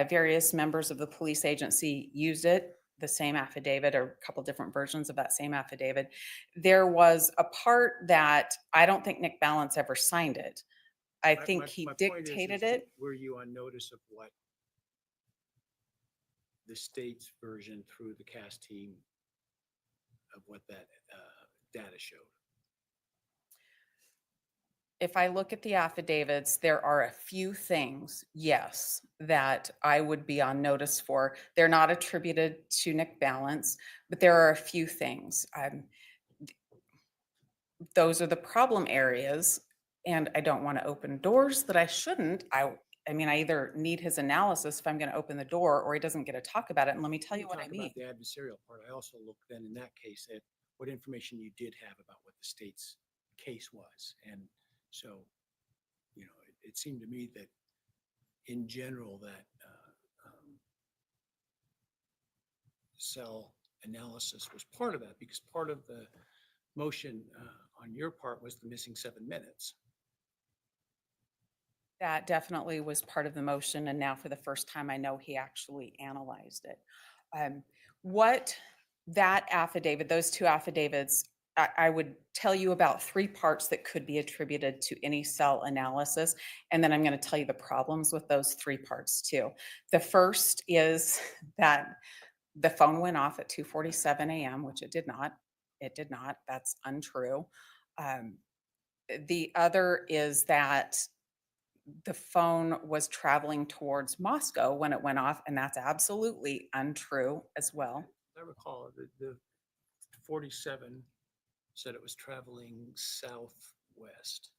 various members of the police agency used it, the same affidavit or a couple different versions of that same affidavit. There was a part that I don't think Nick Balance ever signed it. I think he My point is dictated that it. Were you on notice of what the state's version through the CAS team of what that data showed? If I look at the affidavits, there are a few things, yes, that I would be on notice for. They're not attributed to Nick Balance, but there are a few things. Those are the problem areas, and I don't want to open doors that I shouldn't. I mean, I either need his analysis if I'm going to open the door, or he doesn't get to talk about it. And let me tell you what I Talk mean. about the adversarial part. I also looked then in that case at what information you did have about what the state's case was. And so, it seemed to me that in general that cell analysis was part of that, because part of the motion on your part was the missing 7 minutes. That definitely was part of the motion, and now for the first time, I know he actually analyzed it. What that affidavit, those two affidavits, I would tell you about 3 parts that could be attributed to any cell analysis, and then I'm going to tell you the problems with those 3 parts too. The first is that the phone went off at 2:47 a.m., which it did not. It did not. That's untrue. The other is that the phone was traveling towards Moscow when it went off, and that's absolutely untrue as well. I recall the 47 said it was traveling southwest.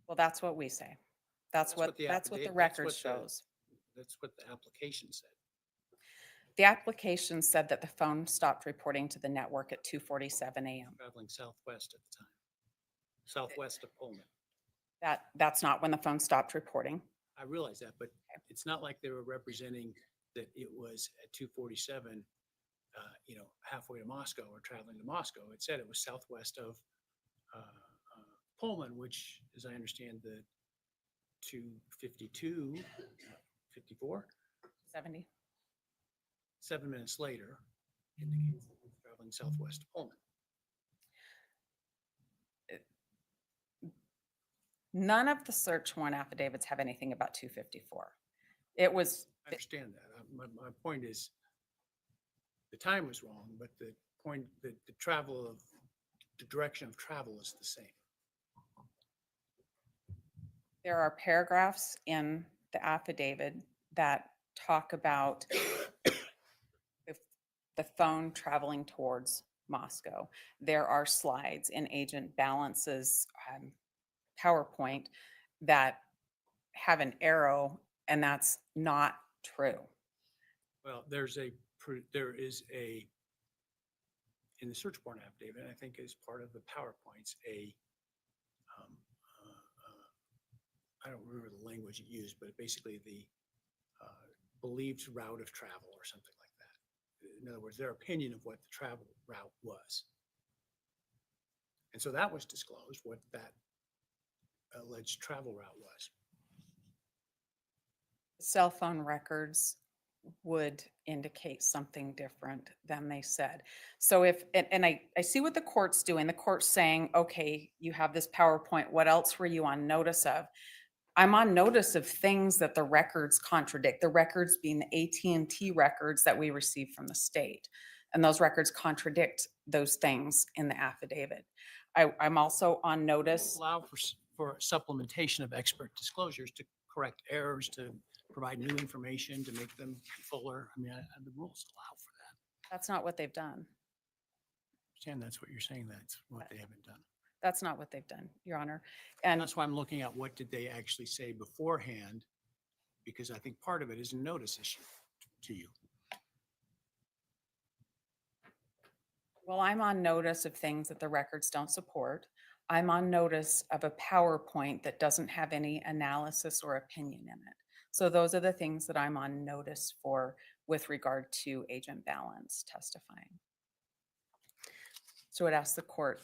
Well, that's what we say. That's what the affidavit- record what the- shows. That's what the application said. The application said that the phone stopped reporting to the network at 2:47 a.m. Traveling southwest at the time. Southwest of Pullman. That's not when the phone stopped reporting. I realize that, but it's not like they were representing that it was at 2:47, halfway to Moscow or traveling to Moscow. It said it was southwest of Pullman, which, as I understand, the 2:52, 54, 70. 7 minutes later, indicates that he's traveling southwest to Pullman. None of the search warrant affidavits have anything about 254. It was, I understand that. My point is, the time was wrong, but the point, the direction of travel is the same. there are paragraphs in the affidavit that talk about the phone traveling towards Moscow. There are slides in Agent Balance's PowerPoint that have an arrow, and that's not true. Well, there is a, in the search warrant affidavit, I think as part of the PowerPoints, I don't remember the language it used, but basically the believed route of travel or something like that. In other words, their opinion of what the travel route was. And so that was disclosed, what that alleged travel route was. Cell phone records would indicate something different than they said. So if, and I see what the court's doing. The court's saying, okay, you have this PowerPoint. What else were you on notice of? I'm on notice of things that the records contradict, the records being the AT&T records that we received from the state. And those records contradict those things in the affidavit. I'm also on notice. Allow for supplementation of expert disclosures to correct errors, to provide new information, to make them fuller. I mean, the rules allow for that. That's not what they've done. I understand that's what you're saying, that's what they haven't done. That's not what they've done, Your Honor. And That's why I'm looking at what did they actually say beforehand, because I think part of it is a notice issue to you. well, I'm on notice of things that the records don't support. I'm on notice of a PowerPoint that doesn't have any analysis or opinion in it. So those are the things that I'm on notice for with regard to Agent Balance testifying. So I'd ask the court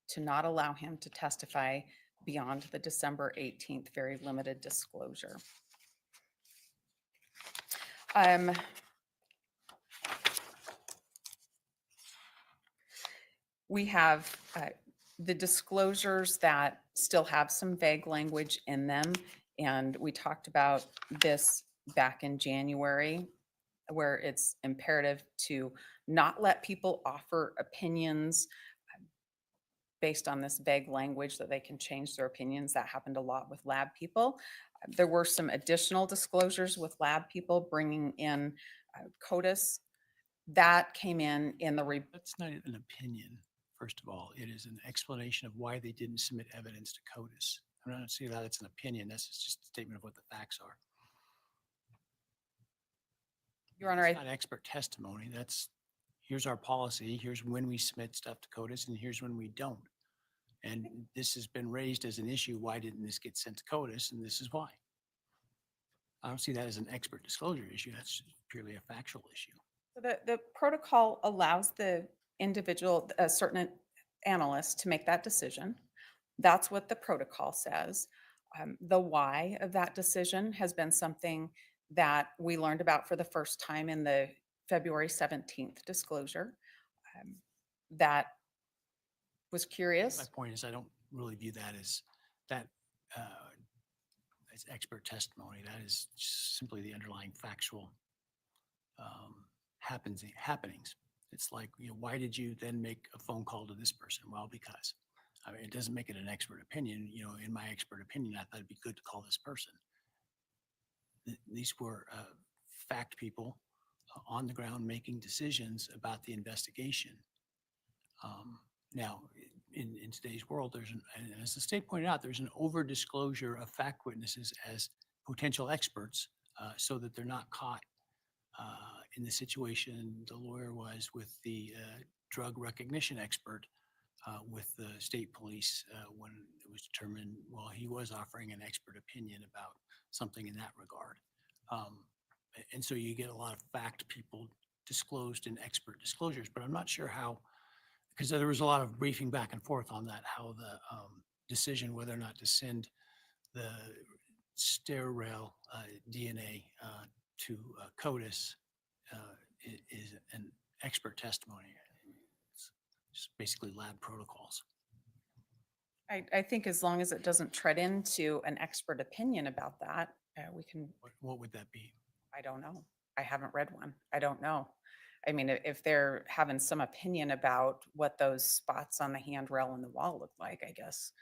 to not allow him to testify beyond the December 18th very limited disclosure. We have the disclosures that still have some vague language in them. And we talked about this back in January, where it's imperative to not let people offer opinions based on this vague language that they can change their opinions. That happened a lot with lab people. There were some additional disclosures with lab people bringing in CODIS. That came in the That's not an opinion, first of all. It is an explanation of why they didn't submit evidence to CODIS. I don't see that it's an opinion. That's just a statement of what the facts are. Your Honor, It's not expert testimony. That's, here's our policy, here's when we submit stuff to CODIS, and here's when we don't. And this has been raised as an issue. Why didn't this get sent to CODIS? And this is why. I don't see that as an expert disclosure issue. That's purely a factual issue. The protocol allows the individual, a certain analyst, to make that decision. That's what the protocol says. The why of that decision has been something that we learned about for the first time in the February 17th disclosure. That was curious. My point is, I don't really view that as expert testimony. That is simply the underlying factual happenings. It's like, why did you then make a phone call to this person? Well, because. I mean, it doesn't make it an expert opinion. In my expert opinion, I thought it'd be good to call this person. These were fact people on the ground making decisions about the investigation. Now, in today's world, and as the state pointed out, there's an over disclosure of fact witnesses as potential experts so that they're not caught in the situation the lawyer was with the drug recognition expert with the state police when it was determined, well, he was offering an expert opinion about something in that regard. And so you get a lot of fact people disclosed in expert disclosures, but I'm not sure how, because there was a lot of briefing back and forth on that, how the decision whether or not to send the stair rail DNA to CODIS is an expert testimony. It's just basically lab protocols. I think as long as it doesn't tread into an expert opinion about that, we can, What would that be? I don't know. I haven't read one. I don't know. I mean, if they're having some opinion about what those spots on the handrail and the wall look like, I guess.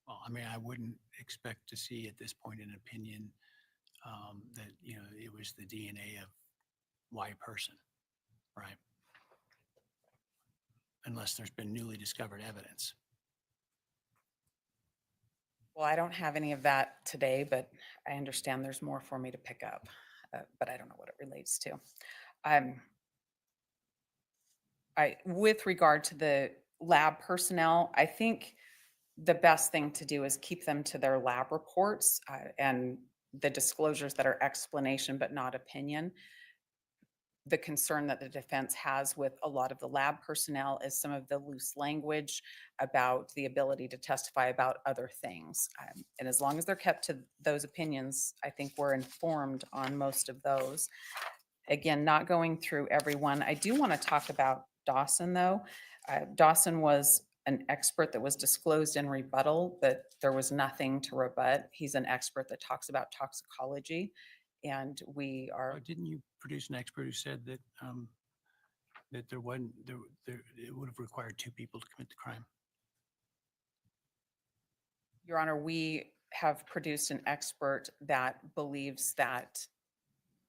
Well, I mean, I wouldn't expect to see at this point an opinion that, you know, it was the DNA of Y person, right? Unless there's been newly discovered evidence. Well, I don't have any of that today, but I understand there's more for me to pick up, but I don't know what it relates to. With regard to the lab personnel, I think the best thing to do is keep them to their lab reports and the disclosures that are explanation but not opinion. The concern that the defense has with a lot of the lab personnel is some of the loose language about the ability to testify about other things. And as long as they're kept to those opinions, I think we're informed on most of those. Again, not going through everyone. I do want to talk about Dawson, though. Dawson was an expert that was disclosed in rebuttal, but there was nothing to rebut. He's an expert that talks about toxicology, and we are. Didn't you produce an expert who said that that there wasn't it would have required two people to commit the crime? Your Honor, we have produced an expert that believes that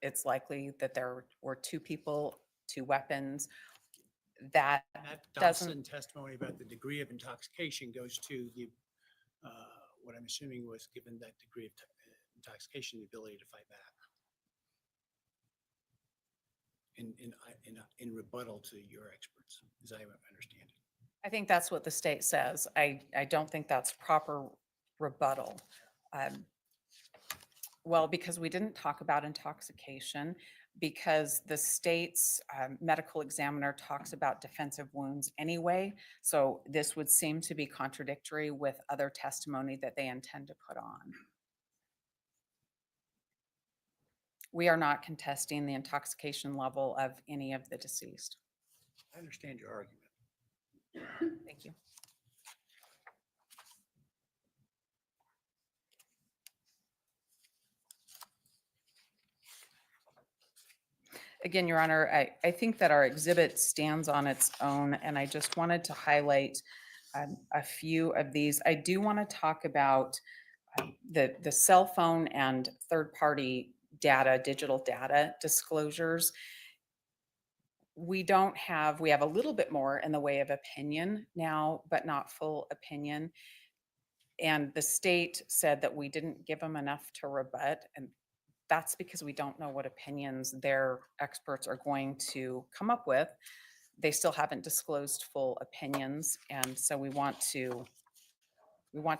it's likely that there were two people, two weapons. That Dawson doesn't, testimony about the degree of intoxication goes to the what I'm assuming was given that degree of intoxication, the ability to fight back. In rebuttal to your experts, as I understand it. I think that's what the state says. I don't think that's proper rebuttal. Well, because we didn't talk about intoxication, because the state's medical examiner talks about defensive wounds anyway. So this would seem to be contradictory with other testimony that they intend to put on. We are not contesting the intoxication level of any of the deceased. I understand your argument. Thank you. Again, Your Honor, I think that our exhibit stands on its own, and I just wanted to highlight a few of these. I do want to talk about the cell phone and third-party data, digital data disclosures. We have a little bit more in the way of opinion now, but not full opinion. And the state said that we didn't give them enough to rebut, and that's because we don't know what opinions their experts are going to come up with. They still haven't disclosed full opinions, and so we want to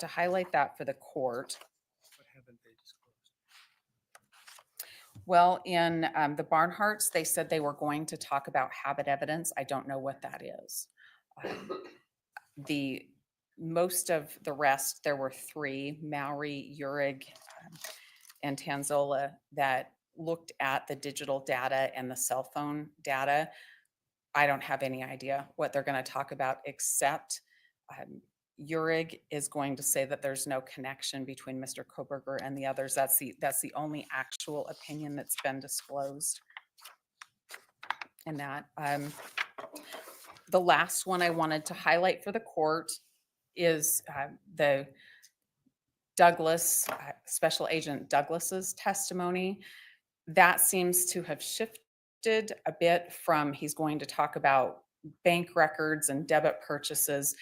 highlight that for the court. What haven't they disclosed? Well, in the Barnharts, they said they were going to talk about habit evidence. I don't know what that is. Most of the rest, there were three, Mowry, Urig, and Tanzola, that looked at the digital data and the cell phone data. I don't have any idea what they're going to talk about, except Urig is going to say that there's no connection between Mr. Kohberger and the others. That's the only actual opinion that's been disclosed in that. The last one I wanted to highlight for the court is the Douglas, Special Agent Douglas's testimony. That seems to have shifted a bit from he's going to talk about bank records and debit purchases,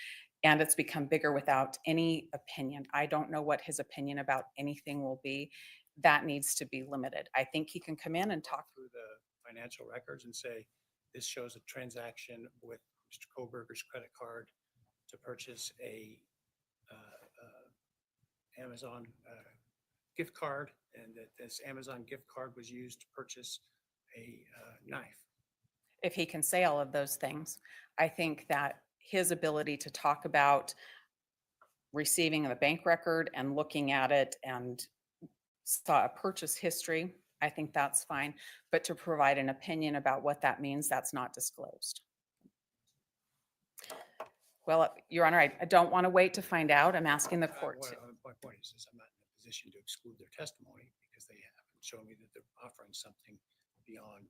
and it's become bigger without any opinion. I don't know what his opinion about anything will be. That needs to be limited. I think he can come in and talk Through the financial records and say, this shows a transaction with Mr. Kohberger's credit card to purchase a Amazon gift card, and that this Amazon gift card was used to purchase a knife. if he can say all of those things. I think that his ability to talk about receiving the bank record and looking at it and saw a purchase history, I think that's fine. But to provide an opinion about what that means, that's not disclosed. Well, Your Honor, I don't want to wait to find out. I'm asking the court to. My point is I'm not in a position to exclude their testimony because they haven't shown me that they're offering something beyond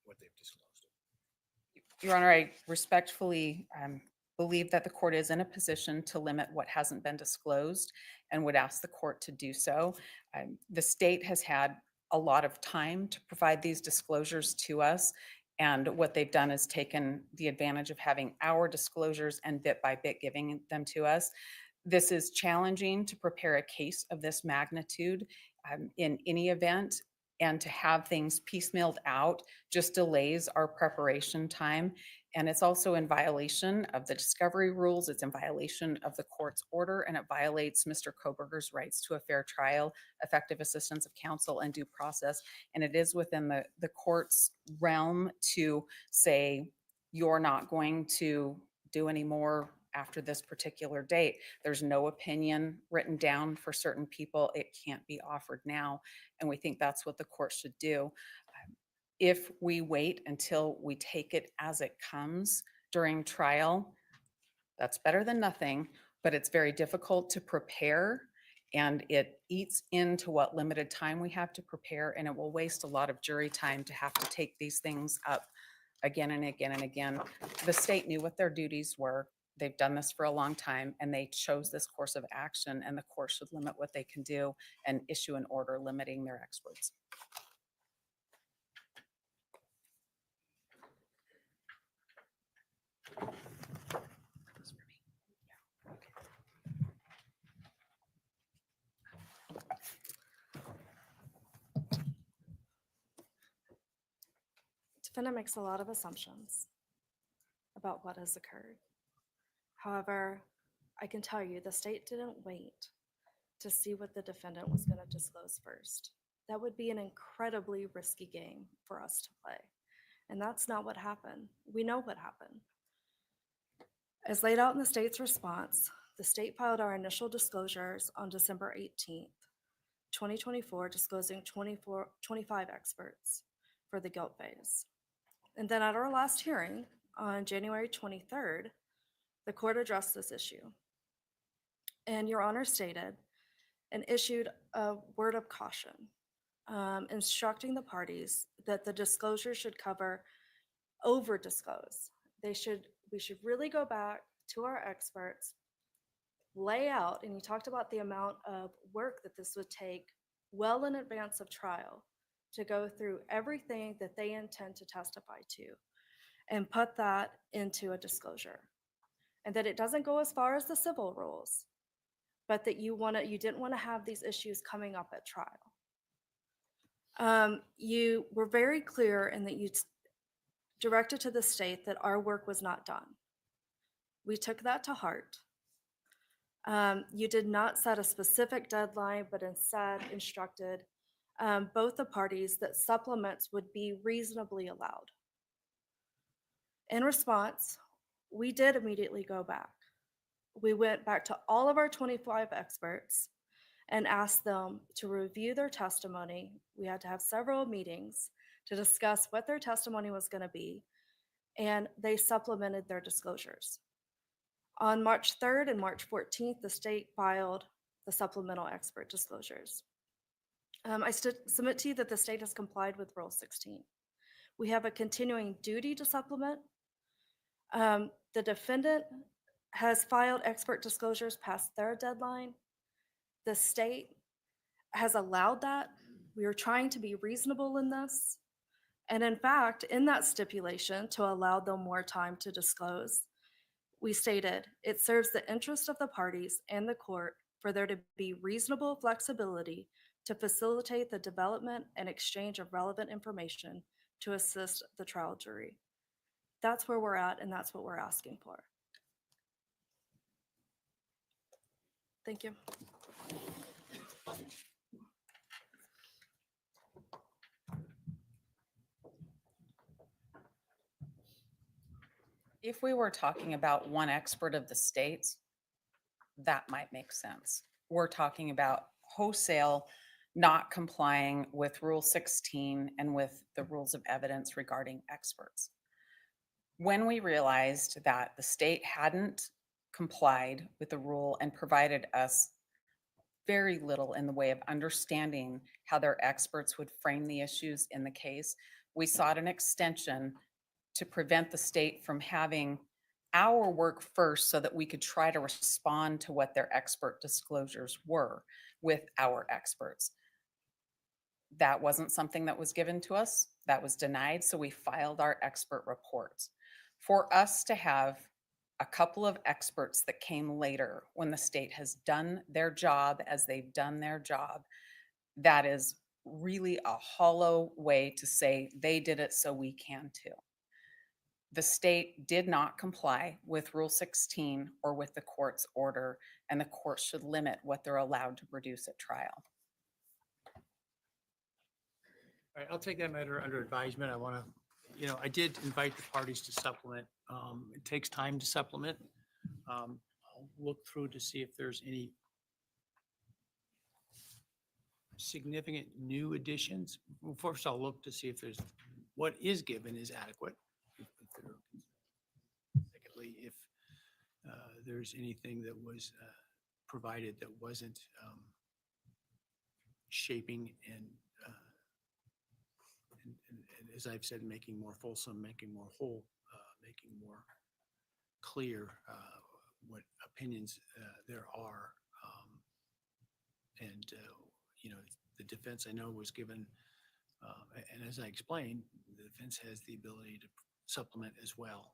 what they've disclosed. Your Honor, I respectfully believe that the court is in a position to limit what hasn't been disclosed and would ask the court to do so. The state has had a lot of time to provide these disclosures to us. And what they've done is taken the advantage of having our disclosures and bit by bit giving them to us. This is challenging to prepare a case of this magnitude in any event. And to have things piecemealed out just delays our preparation time. And it's also in violation of the discovery rules. It's in violation of the court's order, and it violates Mr. Kohberger's rights to a fair trial, effective assistance of counsel, and due process. And it is within the court's realm to say, you're not going to do any more after this particular date. There's no opinion written down for certain people. It can't be offered now. And we think that's what the court should do. If we wait until we take it as it comes during trial, that's better than nothing, but it's very difficult to prepare, and it eats into what limited time we have to prepare, and it will waste a lot of jury time to have to take these things up again and again and again. The state knew what their duties were. They've done this for a long time, and they chose this course of action, and the court should limit what they can do and issue an order limiting their experts. Defendant makes a lot of assumptions about what has occurred. However, I can tell you the state didn't wait to see what the defendant was going to disclose first. That would be an incredibly risky game for us to play. And that's not what happened. We know what happened. As laid out in the state's response, the state filed our initial disclosures on December 18th, 2024, disclosing 25 experts for the guilt phase. And then at our last hearing on January 23rd, the court addressed this issue. And Your Honor stated and issued a word of caution, instructing the parties that the disclosure should cover over-disclose. We should really go back to our experts, lay out, and you talked about the amount of work that this would take well in advance of trial to go through everything that they intend to testify to and put that into a disclosure. And that it doesn't go as far as the civil rules, but that you didn't want to have these issues coming up at trial. You were very clear in that you directed to the state that our work was not done. We took that to heart. You did not set a specific deadline, but instead instructed both the parties that supplements would be reasonably allowed. In response, we did immediately go back. We went back to all of our 25 experts and asked them to review their testimony. We had to have several meetings to discuss what their testimony was going to be, and they supplemented their disclosures. On March 3rd and March 14th, the state filed the supplemental expert disclosures. I submit to you that the state has complied with Rule 16. We have a continuing duty to supplement. The defendant has filed expert disclosures past their deadline. The state has allowed that. We are trying to be reasonable in this. And in fact, in that stipulation to allow them more time to disclose, we stated, it serves the interest of the parties and the court for there to be reasonable flexibility to facilitate the development and exchange of relevant information to assist the trial jury. That's where we're at, and that's what we're asking for. Thank you. If we were talking about one expert of the state's, that might make sense. We're talking about wholesale not complying with Rule 16 and with the rules of evidence regarding experts. When we realized that the state hadn't complied with the rule and provided us very little in the way of understanding how their experts would frame the issues in the case, we sought an extension to prevent the state from having our work first so that we could try to respond to what their expert disclosures were with our experts. That wasn't something that was given to us. That was denied. So we filed our expert reports. For us to have a couple of experts that came later when the state has done their job as they've done their job, that is really a hollow way to say they did it so we can too. The state did not comply with Rule 16 or with the court's order, and the court should limit what they're allowed to produce at trial. All right, I'll take that matter under advisement. I want to, I did invite the parties to supplement. It takes time to supplement. I'll look through to see if there's any significant new additions. Well, first, I'll look to see if there's what is given is adequate. Secondly, if there's anything that was provided that wasn't shaping and as I've said, making more fulsome, making more whole, making more clear what opinions there are. The defense I know was given, and as I explained, the defense has the ability to supplement as well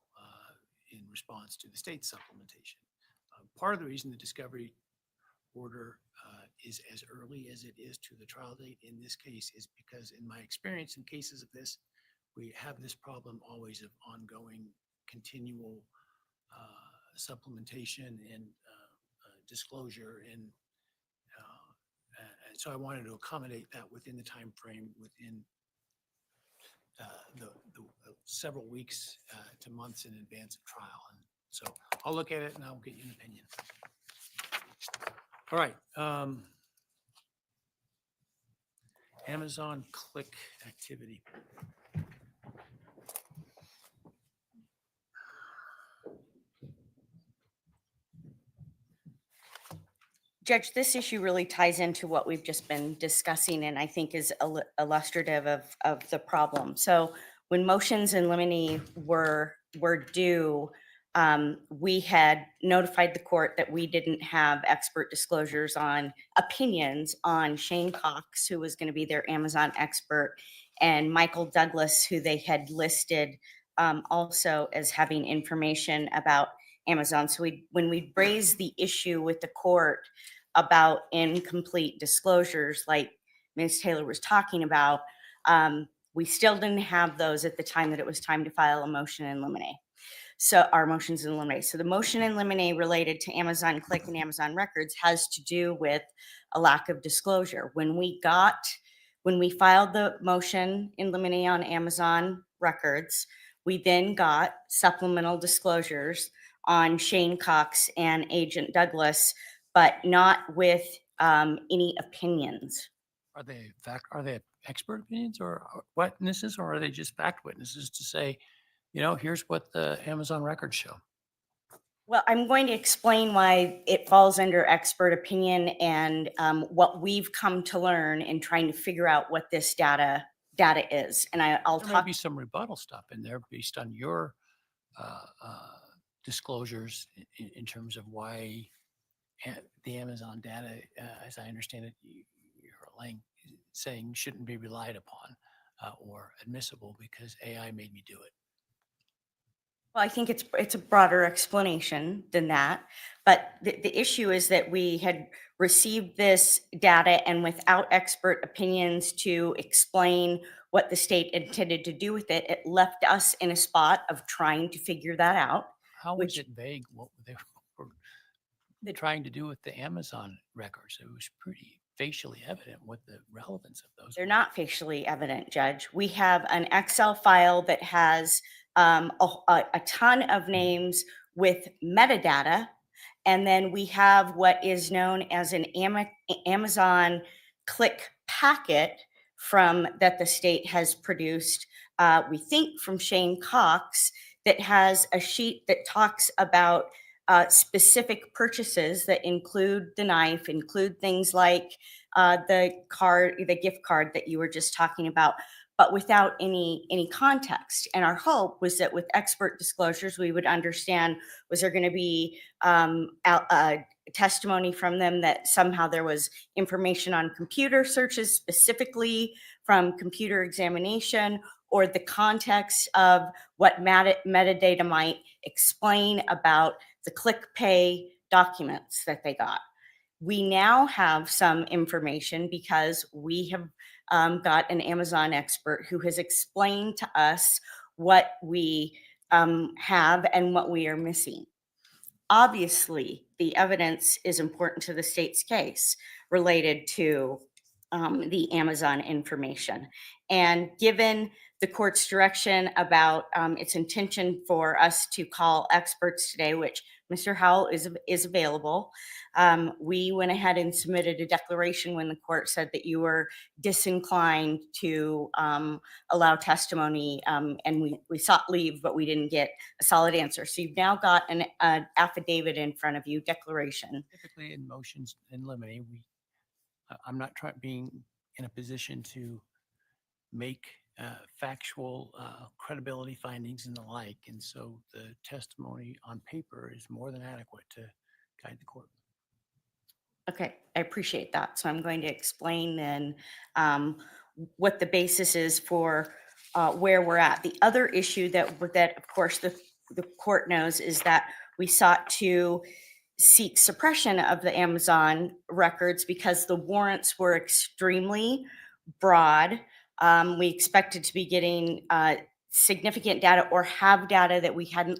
in response to the state's supplementation. Part of the reason the discovery order is as early as it is to the trial date in this case is because in my experience in cases of this, we have this problem always of ongoing, continual supplementation and disclosure, and so I wanted to accommodate that within the time frame, within the several weeks to months in advance of trial. And so I'll look at it and I'll get you an opinion. All right. Amazon click activity. Judge, this issue really ties into what we've just been discussing and I think is illustrative of the problem. So when motions in limine were due, we had notified the court that we didn't have expert disclosures on opinions on Shane Cox, who was going to be their Amazon expert, and Michael Douglas, who they had listed also as having information about Amazon. So when we raised the issue with the court about incomplete disclosures, like Ms. Taylor was talking about, we still didn't have those at the time that it was time to file a motion in limine. So our motions in limine. So the motion in limine related to Amazon Click and Amazon Records has to do with a lack of disclosure. When we filed the motion in limine on Amazon Records, we then got supplemental disclosures on Shane Cox and Agent Douglas, but not with any opinions. Are they expert opinions or witnesses, or are they just fact witnesses to say, here's what the Amazon records show? Well, I'm going to explain why it falls under expert opinion and what we've come to learn in trying to figure out what this data is. And I'll there talk. May be some rebuttal stuff in there based on your disclosures in terms of why the Amazon data, as I understand it, you're saying shouldn't be relied upon or admissible because AI made me do it. Well, I think it's a broader explanation than that. But the issue is that we had received this data and without expert opinions to explain what the state intended to do with it, it left us in a spot of trying to figure that out. How was it vague? What were they trying to do with the Amazon records? It was pretty facially evident what the relevance of those They're were. not facially evident, Judge. We have an Excel file that has a ton of names with metadata, And then we have what is known as an Amazon click packet that the state has produced, we think from Shane Cox, that has a sheet that talks about specific purchases that include the knife, include things like the gift card that you were just talking about, but without any context. And our hope was that with expert disclosures, we would understand, was there going to be testimony from them that somehow there was information on computer searches specifically from computer examination, or the context of what metadata might explain about the click pay documents that they got. We now have some information because we have got an Amazon expert who has explained to us what we have and what we are missing. Obviously, the evidence is important to the state's case related to the Amazon information. And given the court's direction about its intention for us to call experts today, which Mr. Howell is available, we went ahead and submitted a declaration when the court said that you were disinclined to allow testimony, and we sought leave, but we didn't get a solid answer. So you've now got an affidavit in front of you, declaration. Typically in motions in limine, I'm not being in a position to make factual credibility findings and the like. And so the testimony on paper is more than adequate to guide the court. Okay, I appreciate that. So I'm going to explain then what the basis is for where we're at. The other issue that of course the court knows is that we sought to seek suppression of the Amazon records because the warrants were extremely broad. We expected to be getting significant data or have data that we hadn't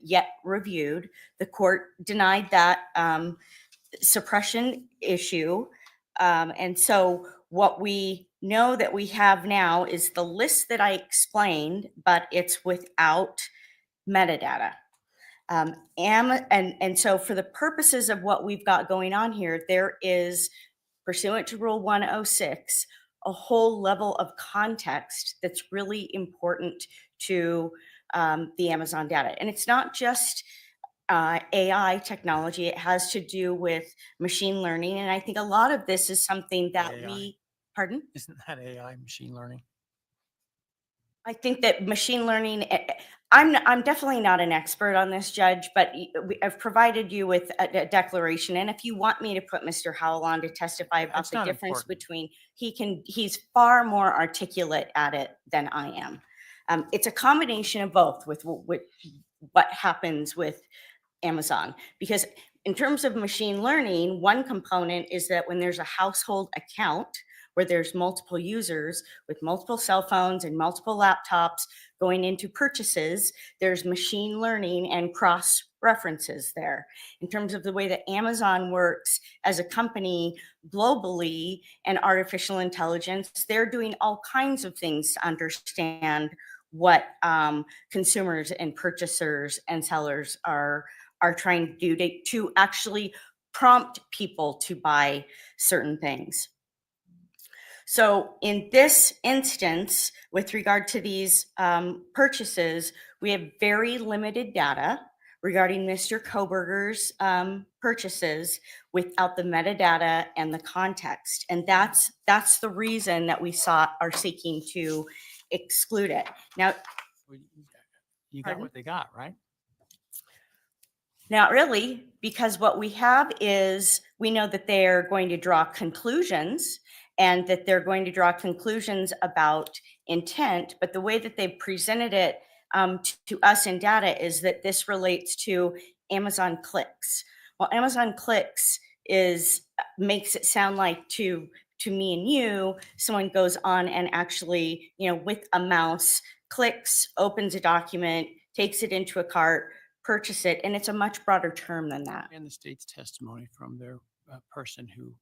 yet reviewed. The court denied that suppression issue. And so what we know that we have now is the list that I explained, but it's without metadata. And so for the purposes of what we've got going on here, there is, pursuant to Rule 106, a whole level of context that's really important to the Amazon data. And it's not just AI technology, it has to do with machine learning. And I think a lot of this is something that AI. Pardon? Isn't that AI, machine learning? I think that machine learning, I'm definitely not an expert on this, Judge, but I've provided you with a declaration. And if you want me to put Mr. Howell on to testify about That's the not difference important. between, he's far more articulate at it than I am. It's a combination of both with what happens with Amazon, because in terms of machine learning, one component is that when there's a household account where there's multiple users with multiple cell phones and multiple laptops going into purchases, there's machine learning and cross references there. In terms of the way that Amazon works as a company globally and artificial intelligence, they're doing all kinds of things to understand what consumers and purchasers and sellers are trying to do to actually prompt people to buy certain things. So in this instance, with regard to these purchases, we have very limited data regarding Mr. Kohberger's purchases without the metadata and the context. And that's the reason that we are seeking to exclude it. Now, You got what they got, right? Not really, because what we have is, we know that they're going to draw conclusions and that they're going to draw conclusions about intent, but the way that they've presented it to us in data is that this relates to Amazon clicks. Well, Amazon clicks makes it sound like to me and you, someone goes on and actually, with a mouse, clicks, opens a document, takes it into a cart, purchase it, and it's a much broader term than that. And the state's testimony from their person who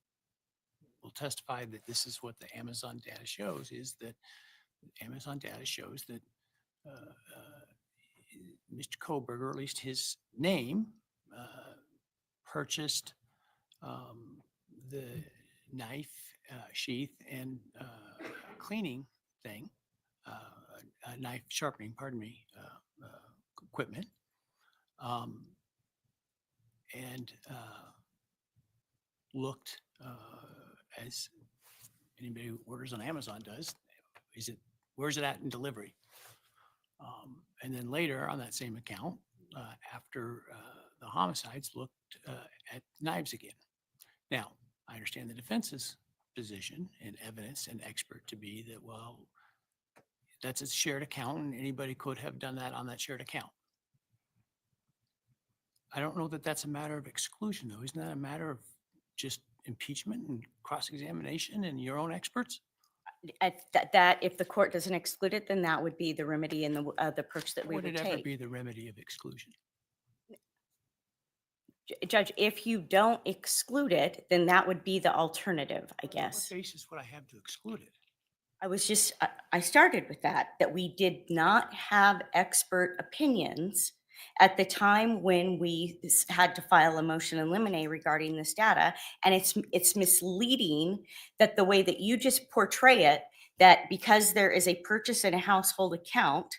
will testify that this is what the Amazon data shows, is that Amazon data shows that Mr. Kohberger, or at least his name, purchased the knife sheath and cleaning thing, knife sharpening, pardon me, equipment. And looked as anybody who orders on Amazon does. Where's it at in delivery? And then later on that same account, after the homicides, looked at knives again. Now, I understand the defense's position and evidence and expert to be that, well, that's a shared account and anybody could have done that on that shared account. I don't know that that's a matter of exclusion, though. Isn't that a matter of just impeachment and cross-examination and your own experts? That if the court doesn't exclude it, then that would be the remedy and the approach that we Would would it ever take. be the remedy of exclusion? Judge, if you don't exclude it, then that would be the alternative, I On guess. what basis would I have to exclude it? I started with that we did not have expert opinions at the time when we had to file a motion in limine regarding this data. And it's misleading that the way that you just portray it, that because there is a purchase in a household account,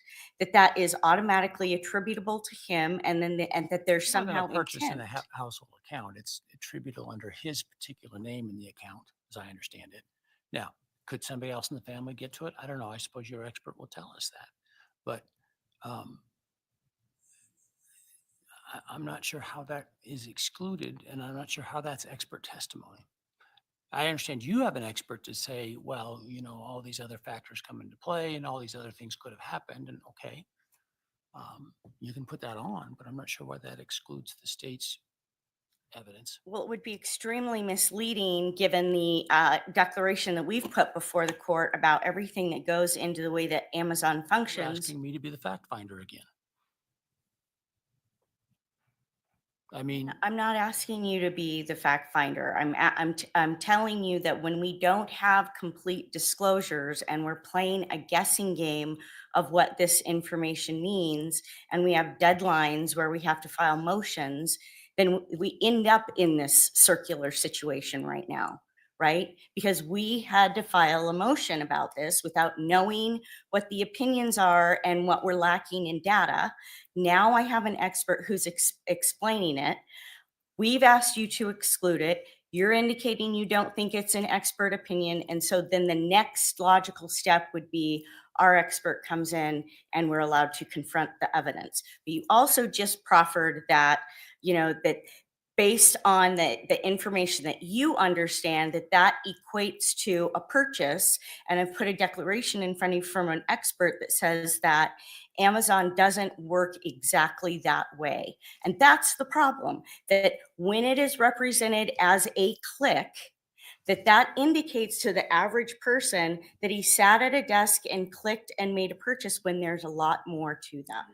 that is automatically attributable to him, and then and that there's It's more than somehow a purchase in intent. a household account. It's attributable under his particular name in the account, as I understand it. Now, could somebody else in the family get to it? I don't know. I suppose your expert will tell us that. But I'm not sure how that is excluded, and I'm not sure how that's expert testimony. I understand you have an expert to say, well, all these other factors come into play and all these other things could have happened. And okay, you can put that on, but I'm not sure why that excludes the state's evidence. Well, it would be extremely misleading given the declaration that we've put before the court about everything that goes into the way that Amazon You're functions. asking me to be the fact finder again. I mean, I'm not asking you to be the fact finder. I'm telling you that when we don't have complete disclosures and we're playing a guessing game of what this information means, and we have deadlines where we have to file motions, then we end up in this circular situation right now, right? Because we had to file a motion about this without knowing what the opinions are and what we're lacking in data. Now I have an expert who's explaining it. We've asked you to exclude it. You're indicating you don't think it's an expert opinion. And so then the next logical step would be our expert comes in and we're allowed to confront the evidence. But you also just proffered that, that based on the information that you understand, that equates to a purchase. And I've put a declaration in front of you from an expert that says that Amazon doesn't work exactly that way. And that's the problem, that when it is represented as a click, that indicates to the average person that he sat at a desk and clicked and made a purchase when there's a lot more to them.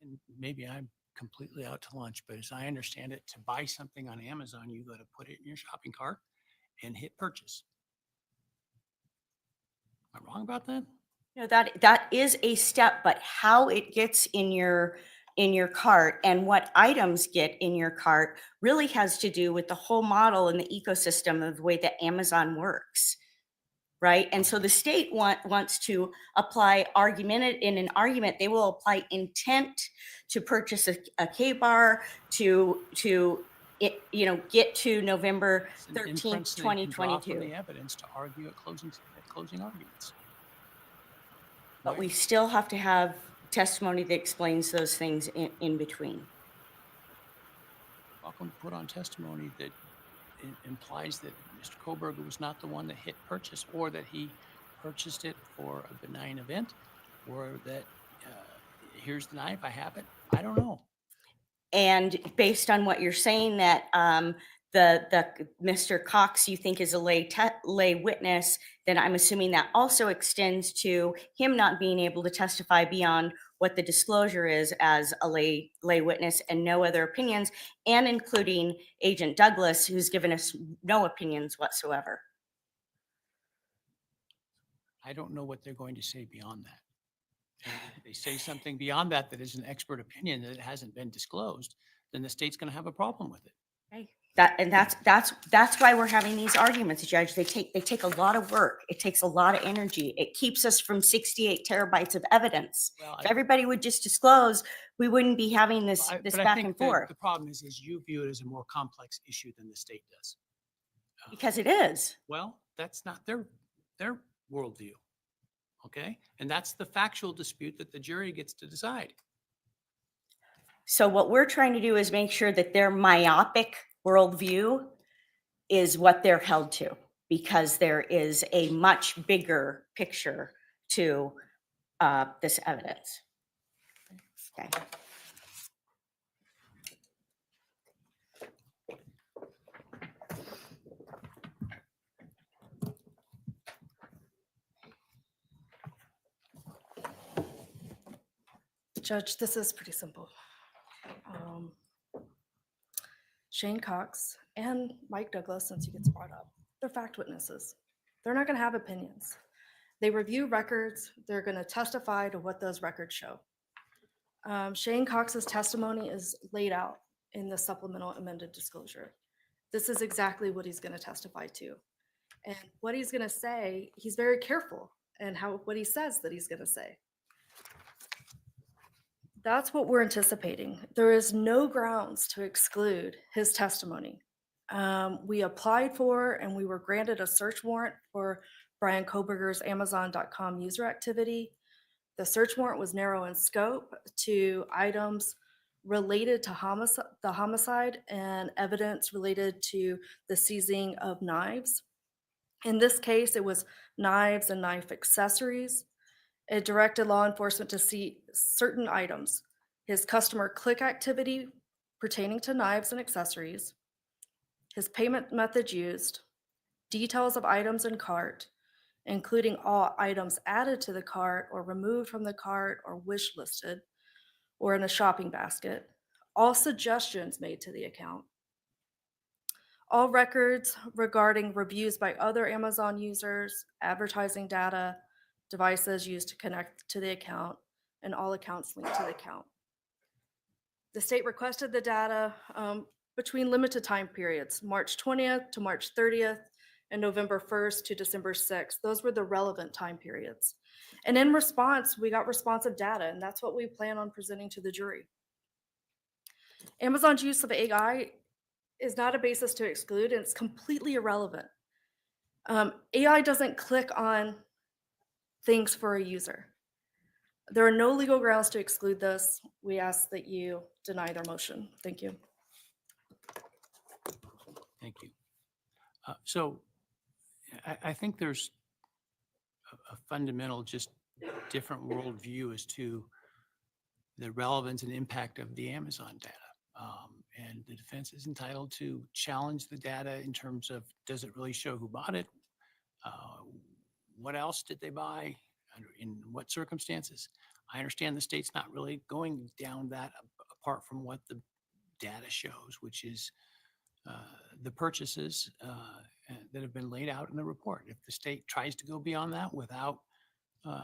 and maybe I'm completely out to lunch, but as I understand it, to buy something on Amazon, you got to put it in your shopping cart and hit purchase. Am I wrong about that? That is a step, but how it gets in your cart and what items get in your cart really has to do with the whole model and the ecosystem of the way that Amazon works, right? And so the state wants to apply in an argument. They will apply intent to purchase a K-bar to get to November It's an 13th, inference that you can draw from 2022. the evidence to argue at closing arguments. But we still have to have testimony that explains those things in between. Welcome to put on testimony that implies that Mr. Kohberger was not the one that hit purchase, or that he purchased it for a benign event, or that here's the knife, I have it. I don't know. And based on what you're saying, that the Mr. Cox you think is a lay witness, then I'm assuming that also extends to him not being able to testify beyond what the disclosure is as a lay witness and no other opinions, and including Agent Douglas, who's given us no opinions whatsoever. I don't know what they're going to say beyond that. And if they say something beyond that that is an expert opinion that hasn't been disclosed, then the state's going to have a problem with it. That's why we're having these arguments, Judge. They take a lot of work. It takes a lot of energy. It keeps us from 68 terabytes of evidence. Well, If everybody would just disclose, we wouldn't be having this but I back think and forth, the problem is you view it as a more complex issue than the state does. because it is. Well, that's not their worldview. Okay? And that's the factual dispute that the jury gets to decide. So what we're trying to do is make sure that their myopic worldview is what they're held to, because there is a much bigger picture to this evidence. Okay. Judge, this is pretty simple. Shane Cox and Mike Douglas, since he gets brought up, they're fact witnesses. They're not going to have opinions. They review records. They're going to testify to what those records show. Shane Cox's testimony is laid out in the supplemental amended disclosure. This is exactly what he's going to testify to. And what he's going to say, he's very careful in what he says that he's going to say. That's what we're anticipating. There is no grounds to exclude his testimony. We applied for and we were granted a search warrant for Bryan Kohberger's Amazon.com user activity. The search warrant was narrow in scope to items related to the homicide and evidence related to the seizing of knives. In this case, it was knives and knife accessories. It directed law enforcement to see certain items: his customer click activity pertaining to knives and accessories, his payment methods used, details of items in cart, including all items added to the cart or removed from the cart or wish listed or in a shopping basket, all suggestions made to the account, all records regarding reviews by other Amazon users, advertising data, devices used to connect to the account, and all accounts linked to the account. The state requested the data between limited time periods, March 20th to March 30th, and November 1st to December 6th. Those were the relevant time periods. And in response, we got responsive data, and that's what we plan on presenting to the jury. Amazon's use of AI is not a basis to exclude, and it's completely irrelevant. AI doesn't click on things for a user. There are no legal grounds to exclude this. We ask that you deny their motion. Thank you. Thank you. So I think there's a fundamental, just different worldview as to the relevance and impact of the Amazon data. And the defense is entitled to challenge the data in terms of, does it really show who bought it? What else did they buy? In what circumstances? I understand the state's not really going down that apart from what the data shows, which is the purchases that have been laid out in the report. If the state tries to go beyond that without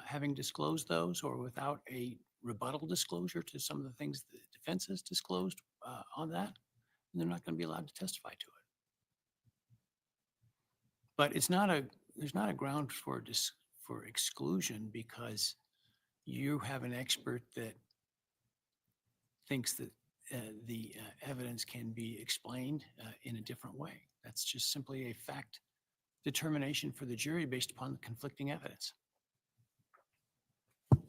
having disclosed those, or without a rebuttal disclosure to some of the things the defense has disclosed on that, they're not going to be allowed to testify to it. But there's not a ground for exclusion, because you have an expert that thinks that the evidence can be explained in a different way. That's just simply a fact determination for the jury based upon the conflicting evidence. All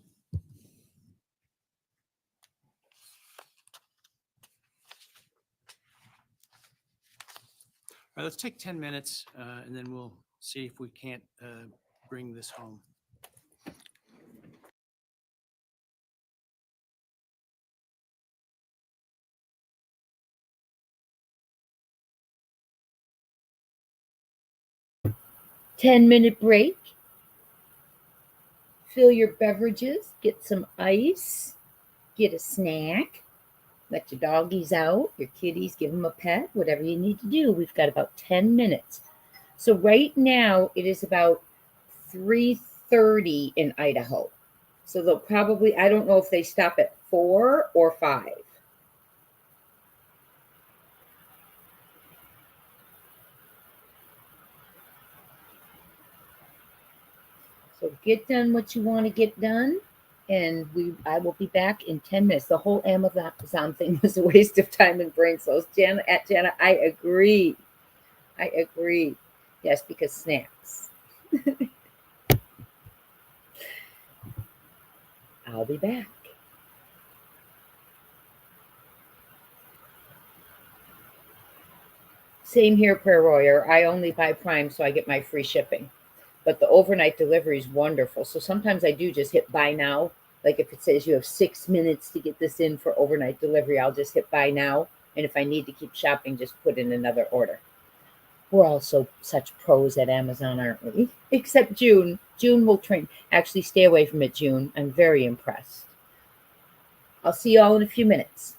right, let's take 10 minutes and then we'll see if we can't bring this home. Ten-minute break. Fill your beverages, get some ice, get a snack, let your doggies out, your kitties, give them a pet, whatever you need to do. We've got about 10 minutes. So right now it is about 3:30 in Idaho. So they'll probably, I don't know if they stop at 4 or 5. So get done what you want to get done. And I will be back in 10 minutes. The whole Amazon thing was a waste of time and brain cells. Jana, I agree. I agree. Yes, because snacks. I'll be back. Same here, Prayer Warrior. I only buy Prime so I get my free shipping. But the overnight delivery is wonderful. So sometimes I do just hit buy now. Like if it says you have 6 minutes to get this in for overnight delivery, I'll just hit buy now. And if I need to keep shopping, just put in another order. We're also such pros at Amazon, aren't we? Except June. June will train. Actually, stay away from it, June. I'm very impressed. I'll see you all in a few minutes.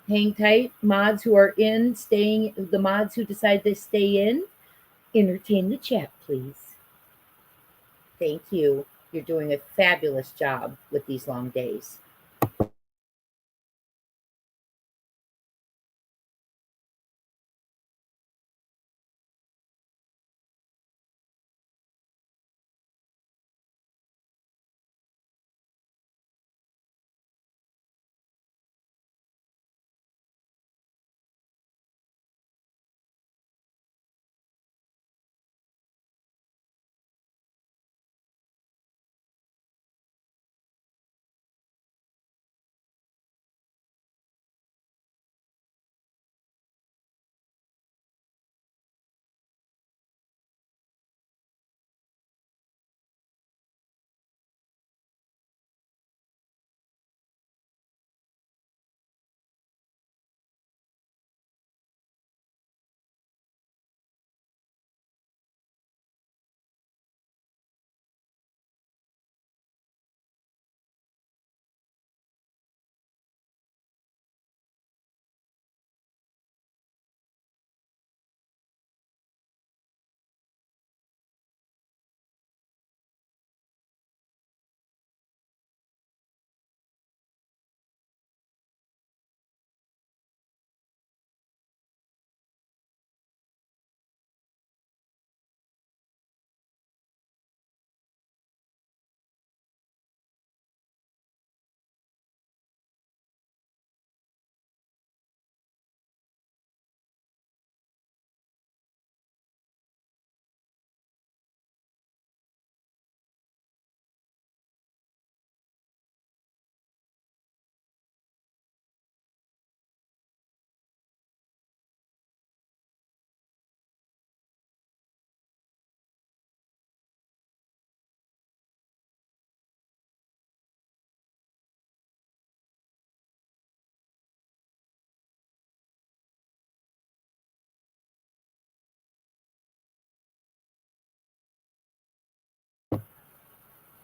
Hang tight. Mods who are in, staying, the mods who decide to stay in, entertain the chat, please. Thank you. You're doing a fabulous job with these long days.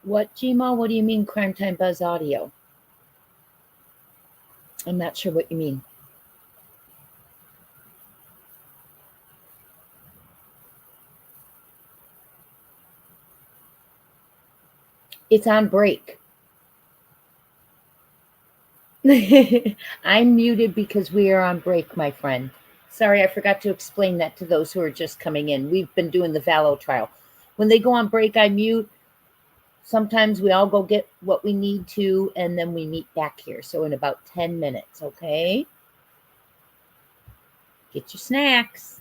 What, Gma? What do you mean, Crime Time Buzz Audio? I'm not sure what you mean. It's on break. I'm muted because we are on break, my friend. Sorry, I forgot to explain that to those who are just coming in. We've been doing the Valo trial. When they go on break, I mute. Sometimes we all go get what we need to, and then we meet back here. So in about 10 minutes, okay? Get your snacks.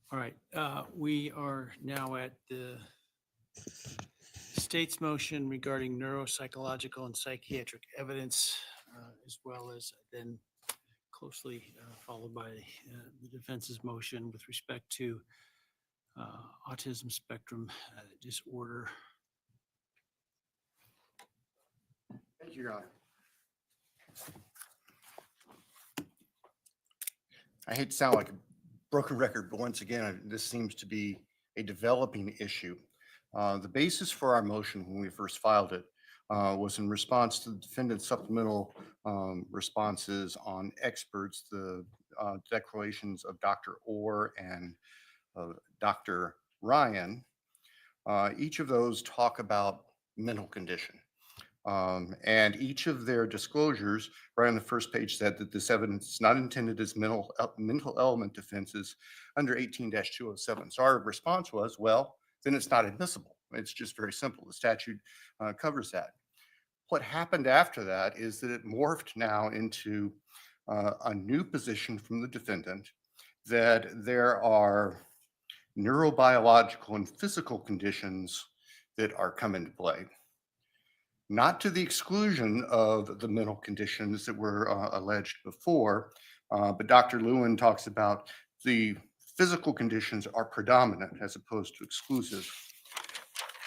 All right, we are now at the state's motion regarding neuropsychological and psychiatric evidence, as well as then closely followed by the defense's motion with respect to autism spectrum disorder. Thank you, Your Honor. I hate to sound like a broken record, but once again, this seems to be a developing issue. The basis for our motion when we first filed it was in response to the defendant's supplemental responses on experts, the declarations of Dr. Orr and Dr. Ryan. Each of those talk about mental condition. And each of their disclosures, right on the first page, said that this evidence is not intended as mental element defenses under 18-207. So our response was, well, then it's not admissible. It's just very simple. The statute covers that. What happened after that is that it morphed now into a new position from the defendant that there are neurobiological and physical conditions that are come into play. Not to the exclusion of the mental conditions that were alleged before, but Dr. Lewin talks about the physical conditions are predominant as opposed to exclusive.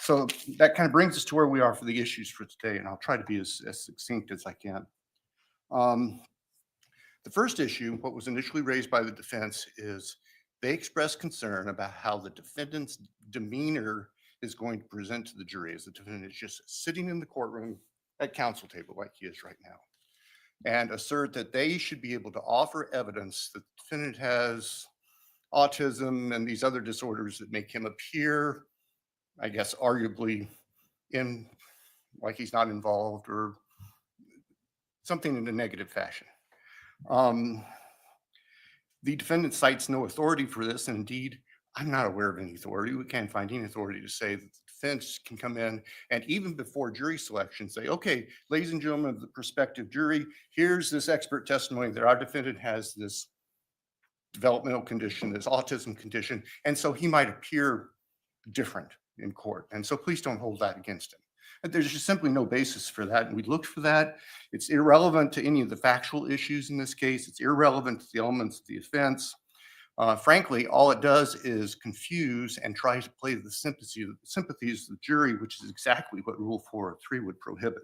So that kind of brings us to where we are for the issues for today, and I'll try to be as succinct as I can. The first issue, what was initially raised by the defense, is they expressed concern about how the defendant's demeanor is going to present to the jury as the defendant is just sitting in the courtroom at counsel table like he is right now, and assert that they should be able to offer evidence that the defendant has autism and these other disorders that make him appear, I guess, arguably in like he's not involved or something in a negative fashion. The defendant cites no authority for this, and indeed, I'm not aware of any authority. We can't find any authority to say that the defense can come in and even before jury selection say, okay, ladies and gentlemen of the prospective jury, here's this expert testimony that our defendant has this developmental condition, this autism condition, and so he might appear different in court. And so please don't hold that against him. There's just simply no basis for that. And we looked for that. It's irrelevant to any of the factual issues in this case. It's irrelevant to the elements of the offense. Frankly, all it does is confuse and try to play the sympathies of the jury, which is exactly what Rule 403 would prohibit.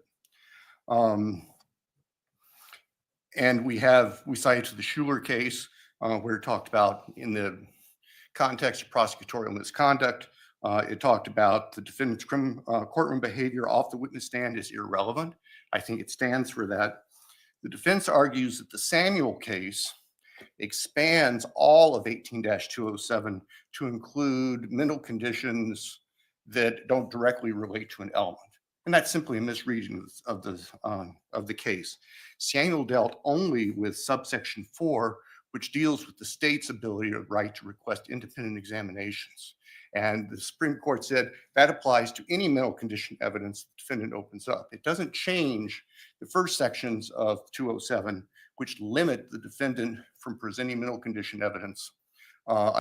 And we cited to the Schuler case where it talked about in the context of prosecutorial misconduct, it talked about the defendant's courtroom behavior off the witness stand is irrelevant. I think it stands for that. The defense argues that the Samuel case expands all of 18-207 to include mental conditions that don't directly relate to an element. And that's simply a misreading of the case. Samuel dealt only with subsection 4, which deals with the state's ability or right to request independent examinations. And the Supreme Court said that applies to any mental condition evidence the defendant opens up. It doesn't change the first sections of 207, which limit the defendant from presenting mental condition evidence. Hold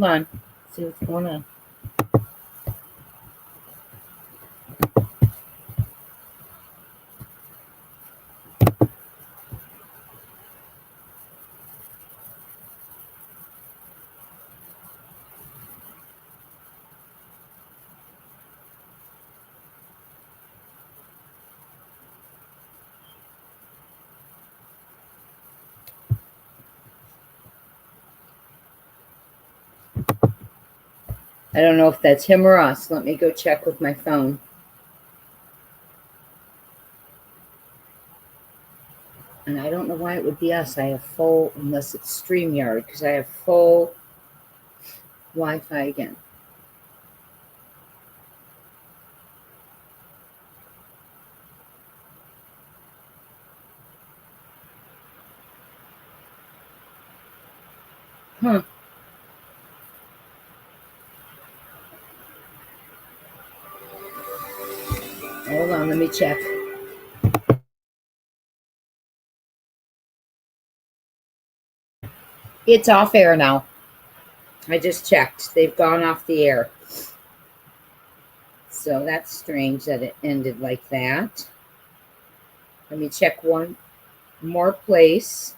on. See what's going on. I don't know if that's him or us. Let me go check with my phone. And I don't know why it would be us. I have full, unless it's StreamYard, because I have full Wi-Fi again. Huh. let me check. It's off air now. I just checked. They've gone off the air. So that's strange that it ended like that. Let me check one more place.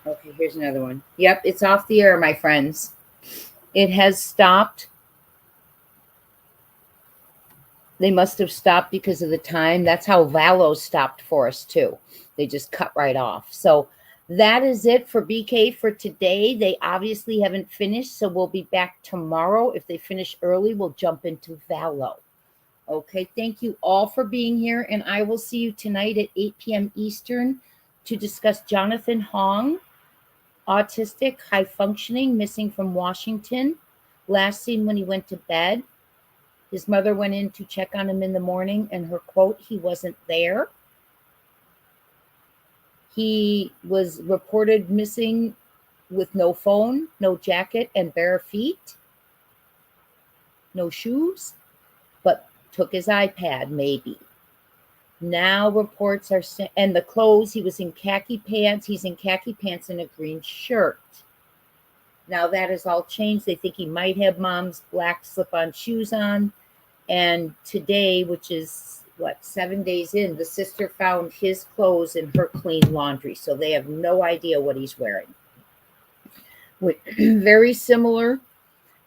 Okay, here's another one. Yep, it's off the air, my friends. It has stopped. They must have stopped because of the time. That's how Valo stopped for us too. They just cut right off. So that is it for BK for today. They obviously haven't finished, so we'll be back tomorrow. If they finish early, we'll jump into Valo. Okay, thank you all for being here, and I will see you tonight at 8 p.m. Eastern to discuss Jonathan Hong, autistic, high functioning, missing from Washington. Last seen when he went to bed. His mother went in to check on him in the morning, and her quote, he wasn't there. He was reported missing with no phone, no jacket, and bare feet. No shoes, but took his iPad, maybe. Now reports are, and the clothes, he was in khaki pants. He's in khaki pants and a green shirt. Now that has all changed. They think he might have mom's black slip-on shoes on. And today, which is, 7 days in, the sister found his clothes in her clean laundry. So they have no idea what he's wearing. Very similar.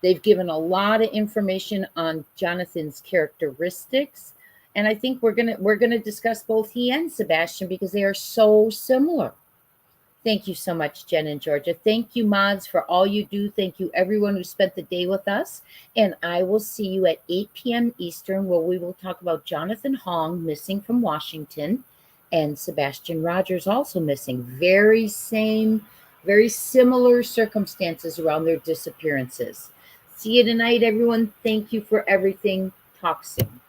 They've given a lot of information on Jonathan's characteristics. And I think we're gonna discuss both he and Sebastian because they are so similar. Thank you so much, Jen and Georgia. Thank you, mods, for all you do. Thank you, everyone who spent the day with us. And I will see you at 8 p.m. Eastern, where we will talk about Jonathan Hong, missing from Washington, and Sebastian Rogers, also missing. Very similar circumstances around their disappearances. See you tonight, everyone. Thank you for everything. Talk soon.